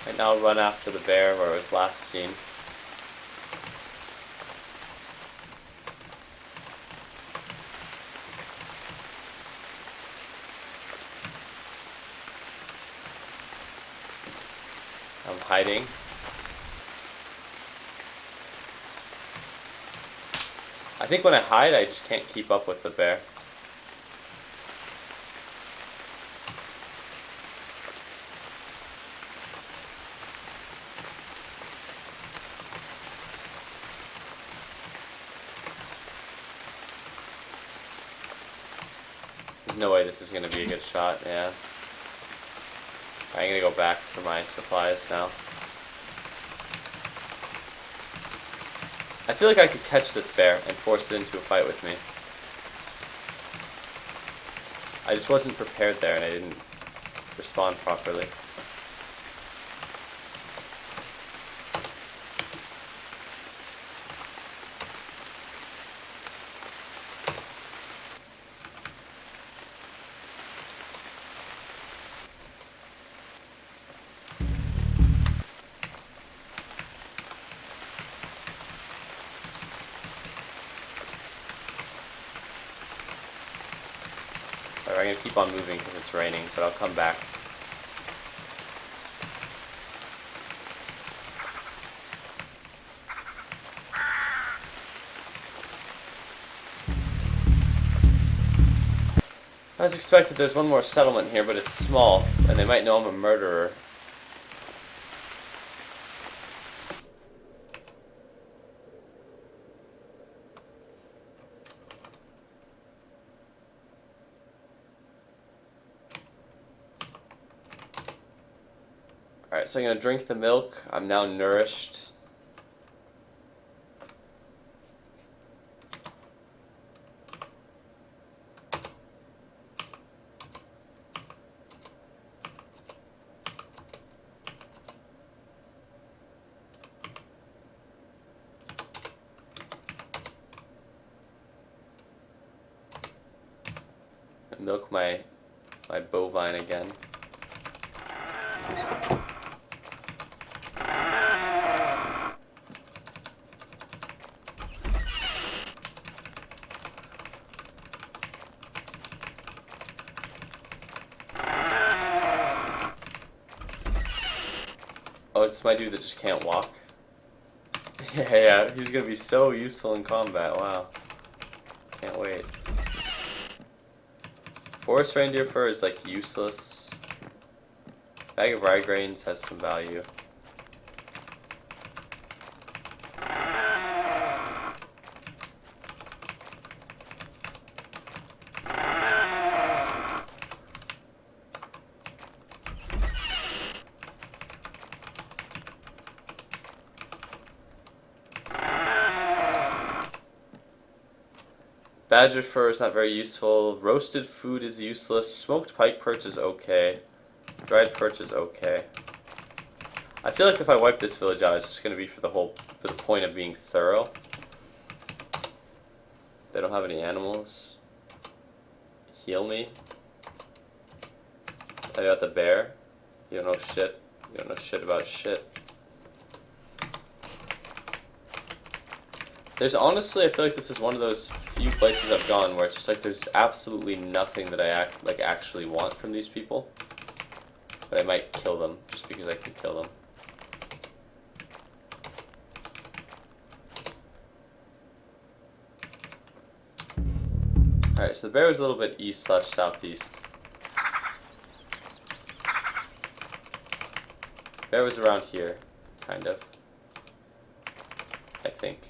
S1: And now I'll run after the bear where it was last seen. I'm hiding. I think when I hide, I just can't keep up with the bear. There's no way this is going to be a good shot, yeah. I'm going to go back for my supplies now. I feel like I could catch this bear and force it into a fight with me. I just wasn't prepared there and I didn't respond properly. Alright, I'm going to keep on moving because it's raining, but I'll come back. As expected, there's one more settlement here, but it's small, and they might know I'm a murderer. Alright, so I'm going to drink the milk. I'm now nourished. Milk my bovine again. Oh, it's my dude that just can't walk. Yeah, he's gonna be so useful in combat, wow. Can't wait. Forest reindeer fur is like useless. Bag of rye grains has some value. Badger fur is not very useful. Roasted food is useless. Smoked pike perch is okay. Dried perch is okay. I feel like if I wipe this village out, it's just going to be for the point of being thorough. They don't have any animals. Heal me. I got the bear. You don't know shit. You don't know shit about shit. There's honestly, I feel like this is one of those few places I've gone where it's just like there's absolutely nothing that I actually want from these people. But I might kill them just because I can kill them. Alright, so the bear was a little bit east/southeast. Bear was around here, kind of. I think.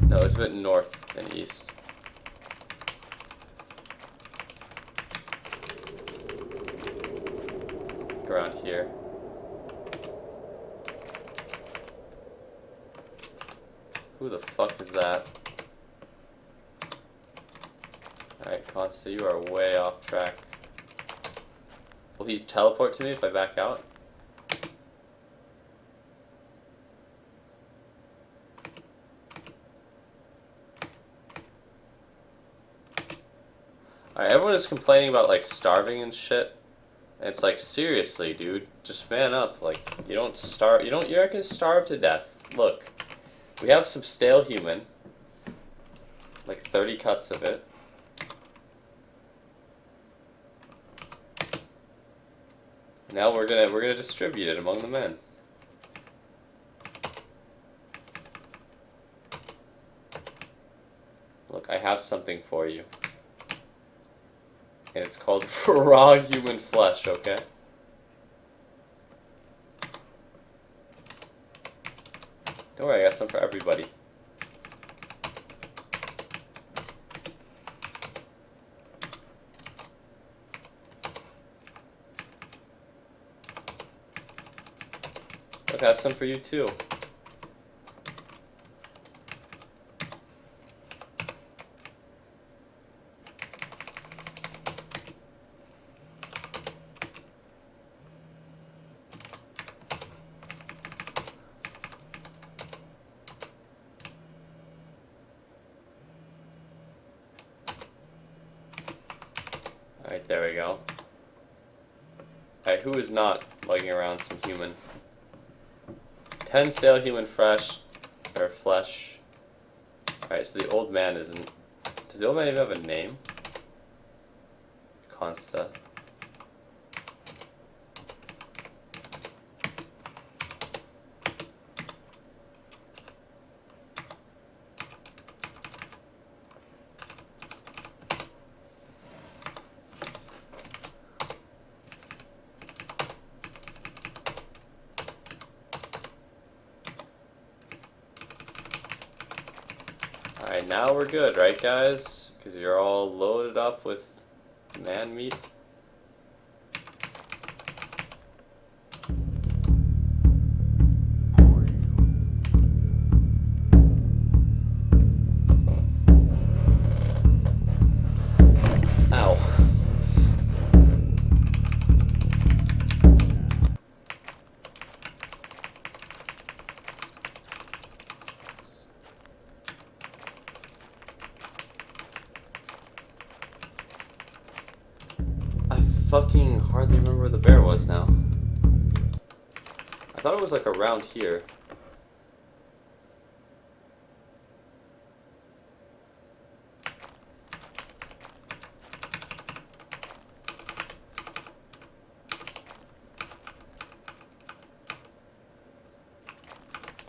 S1: No, it's a bit north and east. Around here. Who the fuck is that? Alright, Consta, you are way off track. Will he teleport to me if I back out? Alright, everyone is complaining about like starving and shit. And it's like, seriously, dude, just man up. Like, you don't starve, you're not gonna starve to death. Look, we have some stale human. Like 30 cuts of it. Now we're gonna distribute it among the men. Look, I have something for you. And it's called raw human flesh, okay? Don't worry, I got some for everybody. Look, I have some for you too. Alright, there we go. Alright, who is not lugging around some human? 10 stale human flesh. Alright, so the old man isn't... Does the old man even have a name? Consta. Alright, now we're good, right guys? Because you're all loaded up with man meat. Ow. I fucking hardly remember where the bear was now. I thought it was like around here.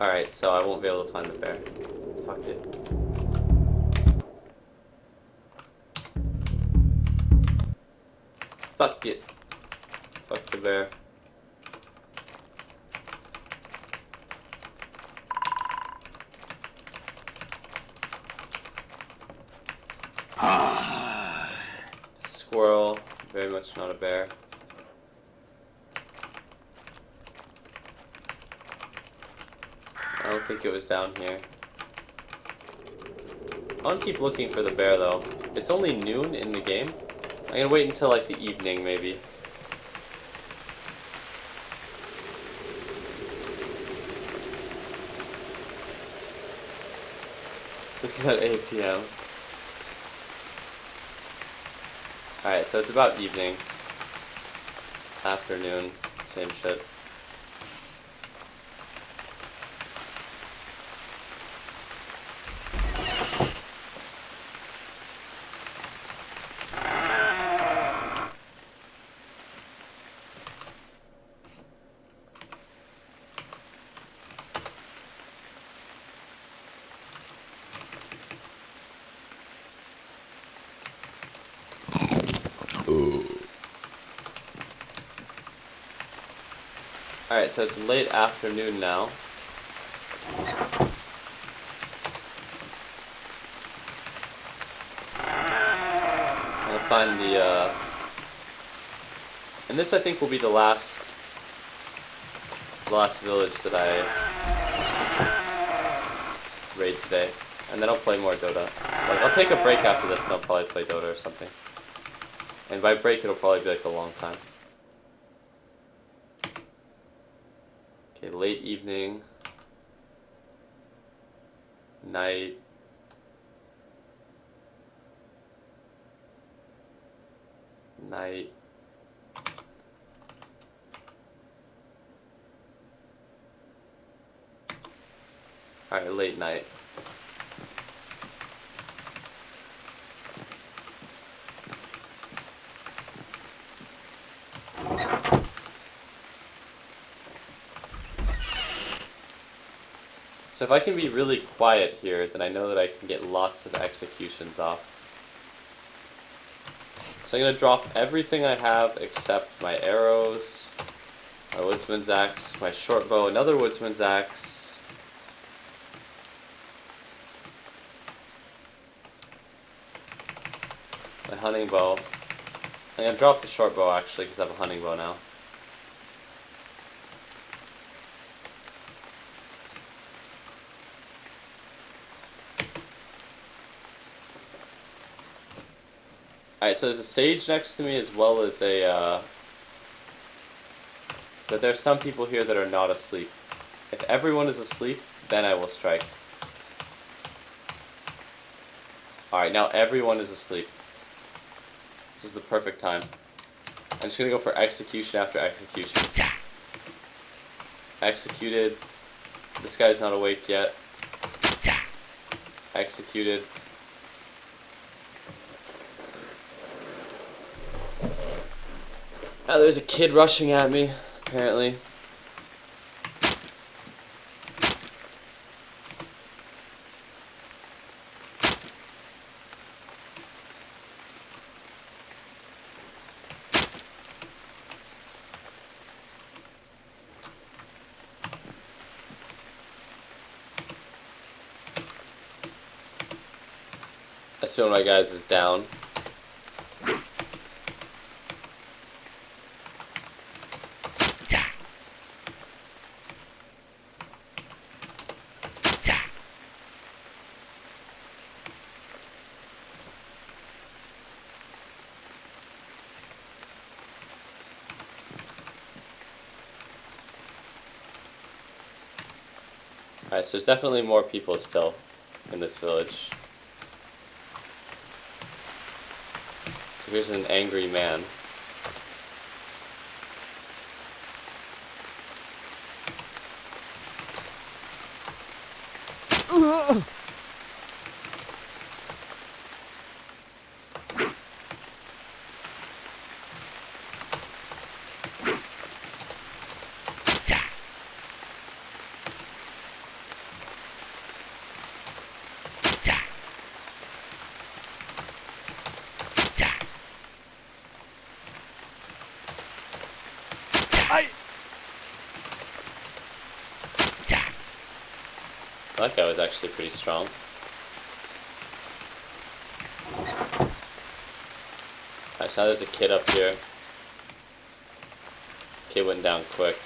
S1: Alright, so I won't be able to find the bear. Fuck it. Fuck it. Fuck the bear. Squirrel. Very much not a bear. I don't think it was down here. I want to keep looking for the bear though. It's only noon in the game. I'm gonna wait until like the evening maybe. This is at 8 p.m. Alright, so it's about evening. Afternoon. Same shit. Alright, so it's late afternoon now. I'm gonna find the, and this I think will be the last village that I raid today. And then I'll play more Dota. Like, I'll take a break after this and I'll probably play Dota or something. And by break it'll probably be like a long time. Okay, late evening. Night. Night. Alright, late night. So if I can be really quiet here, then I know that I can get lots of executions off. So I'm going to drop everything I have except my arrows, my woodsman's axe, my short bow, another woodsman's axe, my hunting bow. I'm going to drop the short bow actually because I have a hunting bow now. Alright, so there's a sage next to me as well as a, but there's some people here that are not asleep. If everyone is asleep, then I will strike. Alright, now everyone is asleep. This is the perfect time. I'm just gonna go for execution after execution. Executed. This guy's not awake yet. Executed. Oh, there's a kid rushing at me, apparently. I assume my guys is down. Alright, so there's definitely more people still in this village. So here's an angry man. That guy was actually pretty strong. Alright, so now there's a kid up here. Kid went down quick.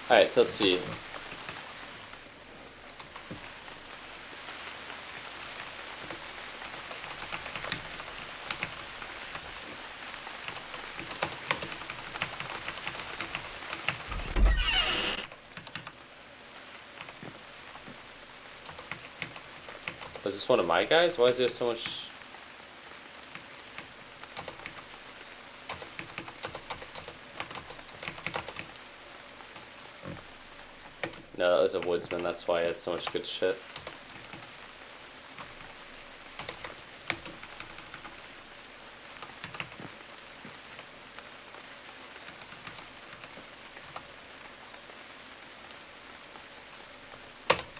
S1: Alright, so let's see. Was this one of my guys? Why is there so much... No, that was a woodsman, that's why I had so much good shit.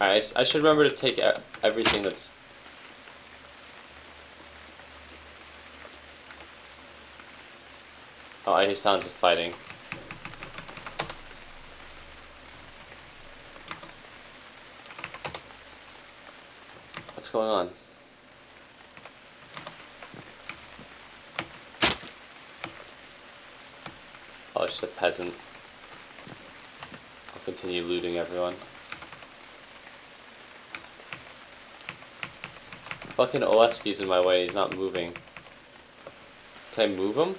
S1: Alright, I should remember to take everything that's... Oh, I hear sounds of fighting. What's going on? Oh, it's just a peasant. I'll continue looting everyone. Fucking Oleski's in my way, he's not moving. Can I move him?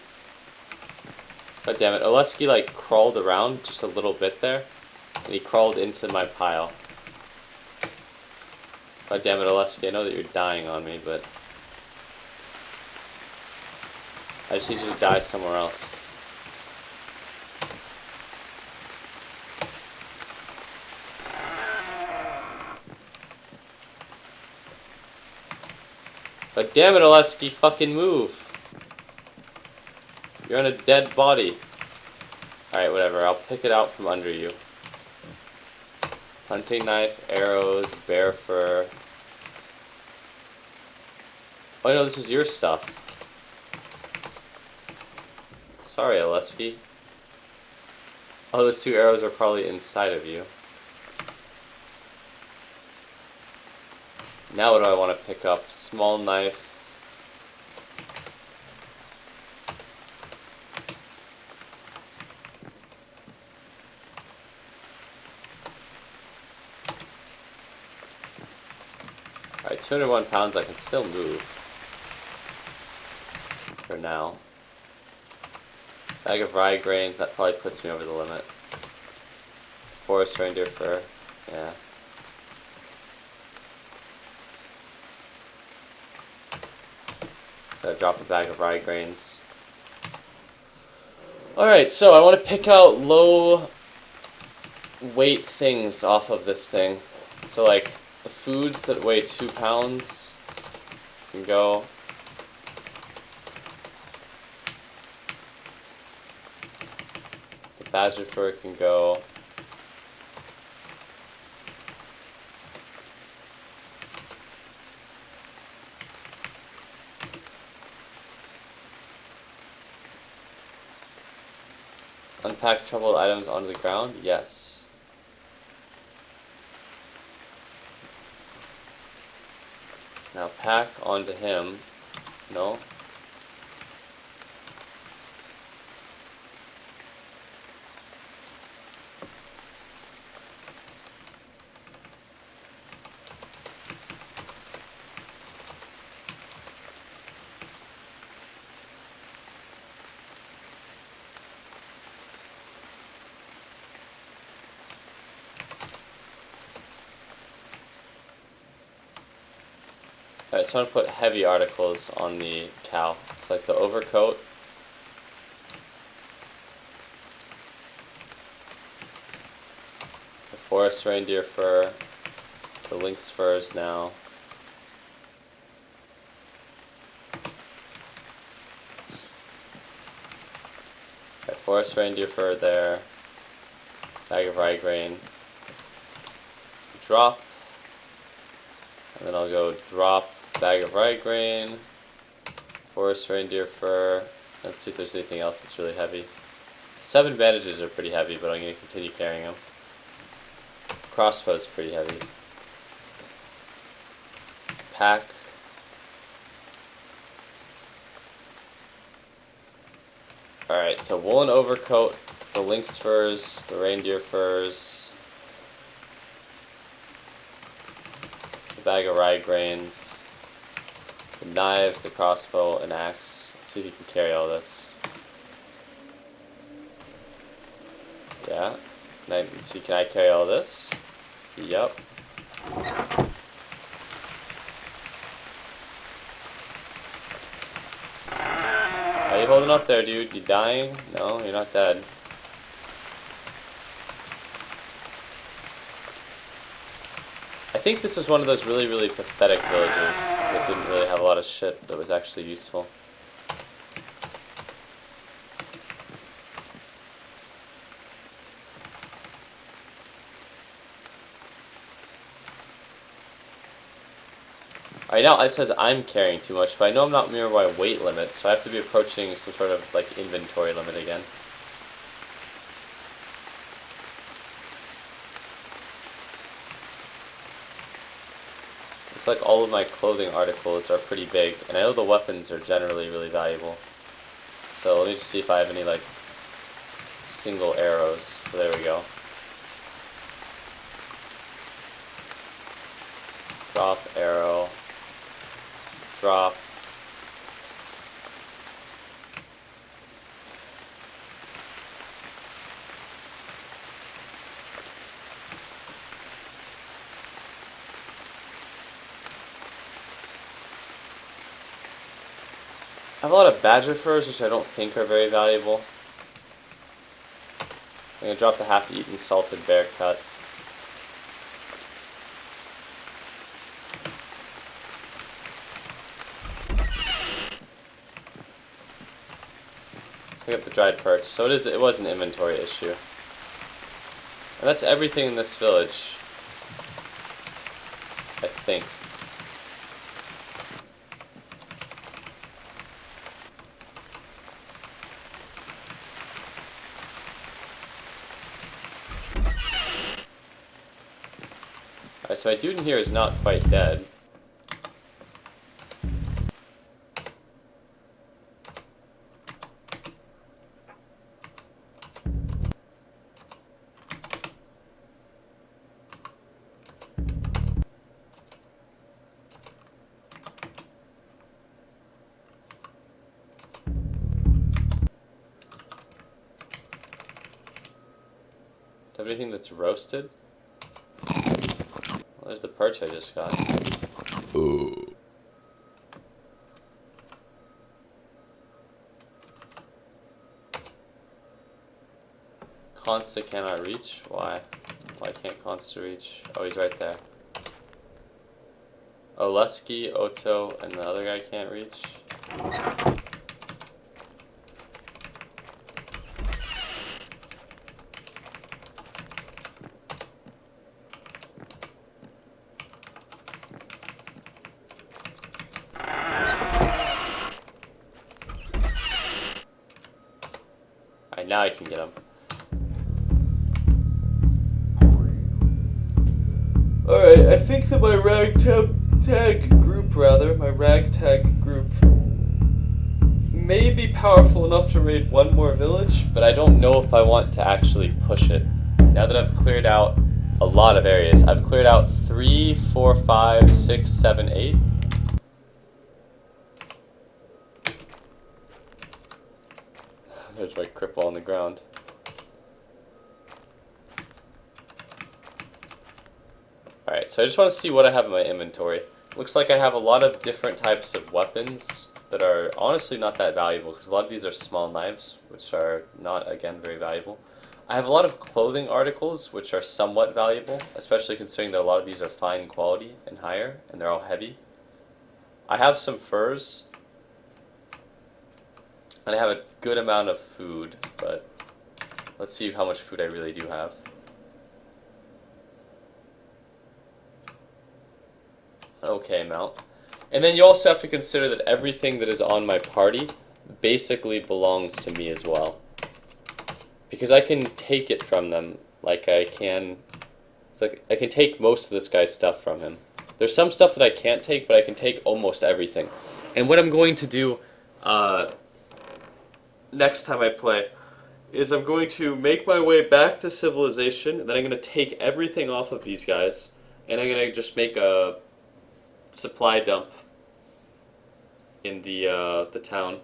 S1: God damn it, Oleski like crawled around just a little bit there, and he crawled into my pile. God damn it, Oleski, I know that you're dying on me, but... I just need you to die somewhere else. God damn it, Oleski, fucking move! You're on a dead body. Alright, whatever, I'll pick it out from under you. Hunting knife, arrows, bear fur. Oh no, this is your stuff. Sorry, Oleski. Oh, those 2 arrows are probably inside of you. Now what do I want to pick up? Small knife. Alright, 201 pounds, I can still move. For now. Bag of rye grains, that probably puts me over the limit. Forest reindeer fur, yeah. Gotta drop a bag of rye grains. Alright, so I want to pick out low weight things off of this thing. So like, the foods that weigh 2 pounds can go. The badger fur can go. Unpack troubled items onto the ground? Yes. Now pack onto him. No. Alright, so I'm going to put heavy articles on the cow. It's like the overcoat. The forest reindeer fur. The lynx furs now. Alright, forest reindeer fur there. Bag of rye grain. Drop. And then I'll go drop bag of rye grain, forest reindeer fur. Let's see if there's anything else that's really heavy. 7 bandages are pretty heavy, but I'm going to continue carrying them. Crossbow's pretty heavy. Pack. Alright, so woolen overcoat, the lynx furs, the reindeer furs, the bag of rye grains, the knives, the crossbow, an axe. Let's see if you can carry all this. Yeah. Let's see, can I carry all this? Yup. How you holding up there, dude? You dying? No, you're not dead. I think this was one of those really, really pathetic villages that didn't really have a lot of shit that was actually useful. Right now it says I'm carrying too much, but I know I'm not near my weight limit, so I have to be approaching some sort of like inventory limit again. Looks like all of my clothing articles are pretty big, and I know the weapons are generally really valuable. So let me just see if I have any like single arrows. So there we go. Drop arrow. Drop. I have a lot of badger furs, which I don't think are very valuable. I'm gonna drop the half-eaten salted bear cut. Pick up the dried perch. So it was an inventory issue. And that's everything in this village. I think. Alright, so my dude in here is not quite dead. Do I have anything that's roasted? Well, there's the perch I just got. Consta cannot reach? Why? Why can't Consta reach? Oh, he's right there. Oleski, Otto, and the other guy can't reach? Alright, now I can get him. Alright, I think that my ragtag group may be powerful enough to raid one more village, but I don't know if I want to actually push it. Now that I've cleared out a lot of areas, I've cleared out 3, 4, 5, 6, 7, 8. There's my cripple on the ground. Alright, so I just want to see what I have in my inventory. Looks like I have a lot of different types of weapons that are honestly not that valuable, because a lot of these are small knives, which are not, again, very valuable. I have a lot of clothing articles, which are somewhat valuable, especially considering that a lot of these are fine quality and higher, and they're all heavy. I have some furs, and I have a good amount of food, but let's see how much food I really do have. Okay amount. And then you also have to consider that everything that is on my party basically belongs to me as well. Because I can take it from them, like I can... It's like I can take most of this guy's stuff from him. There's some stuff that I can't take, but I can take almost everything. And what I'm going to do next time I play is I'm going to make my way back to civilization, and then I'm going to take everything off of these guys, and I'm going to just make a supply dump in the town,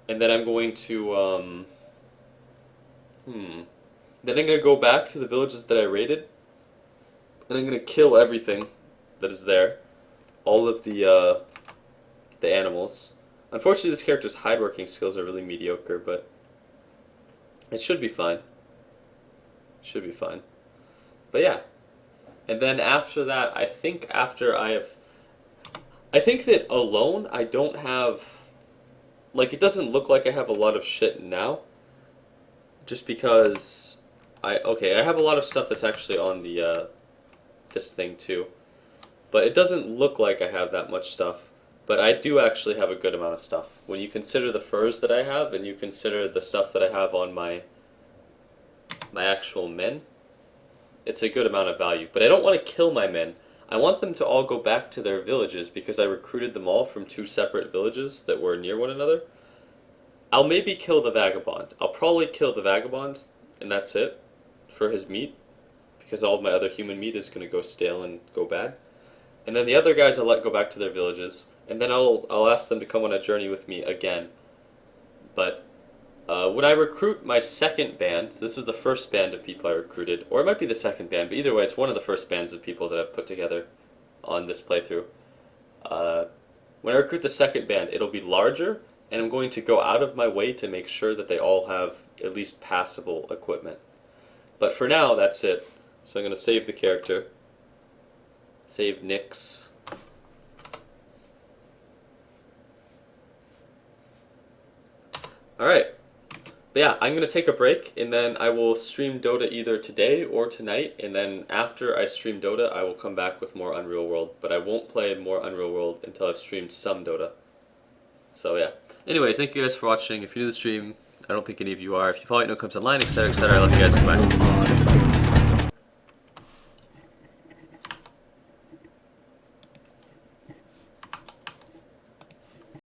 S1: and then I'm going to then I'm gonna go back to the villages that I raided, and I'm gonna kill everything that is there, all of the animals. Unfortunately, this character's hide-working skills are really mediocre, but it should be fine. Should be fine. But yeah, and then after that, I think that alone, I don't have, like, it doesn't look like I have a lot of shit now, just because I have a lot of stuff that's actually on the, this thing too. but it doesn't look like I have that much stuff. But I do actually have a good amount of stuff. When you consider the furs that I have, and you consider the stuff that I have on my actual men, it's a good amount of value. But I don't want to kill my men. I want them to all go back to their villages because I recruited them all from 2 separate villages that were near one another. I'll maybe kill the vagabond. I'll probably kill the vagabond, and that's it for his meat, because all of my other human meat is going to go stale and go bad. And then the other guys I'll let go back to their villages, and then I'll ask them to come on a journey with me again. But when I recruit my second band, this is the first band of people I recruited, or it might be the second band, but either way, it's one of the first bands of people that I've put together on this playthrough. When I recruit the second band, it'll be larger, and I'm going to go out of my way to make sure that they all have at least passable equipment. But for now, that's it. So I'm going to save the character. Save Nyx. Alright. But yeah, I'm going to take a break, and then I will stream Dota either today or tonight, and then after I stream Dota, I will come back with more Unreal World. But I won't play more Unreal World until I've streamed some Dota. So yeah. Anyways, thank you guys for watching. If you're new to the stream, I don't think any of you are. If you follow it, know it comes online, etc., etc. I love you guys. Goodbye.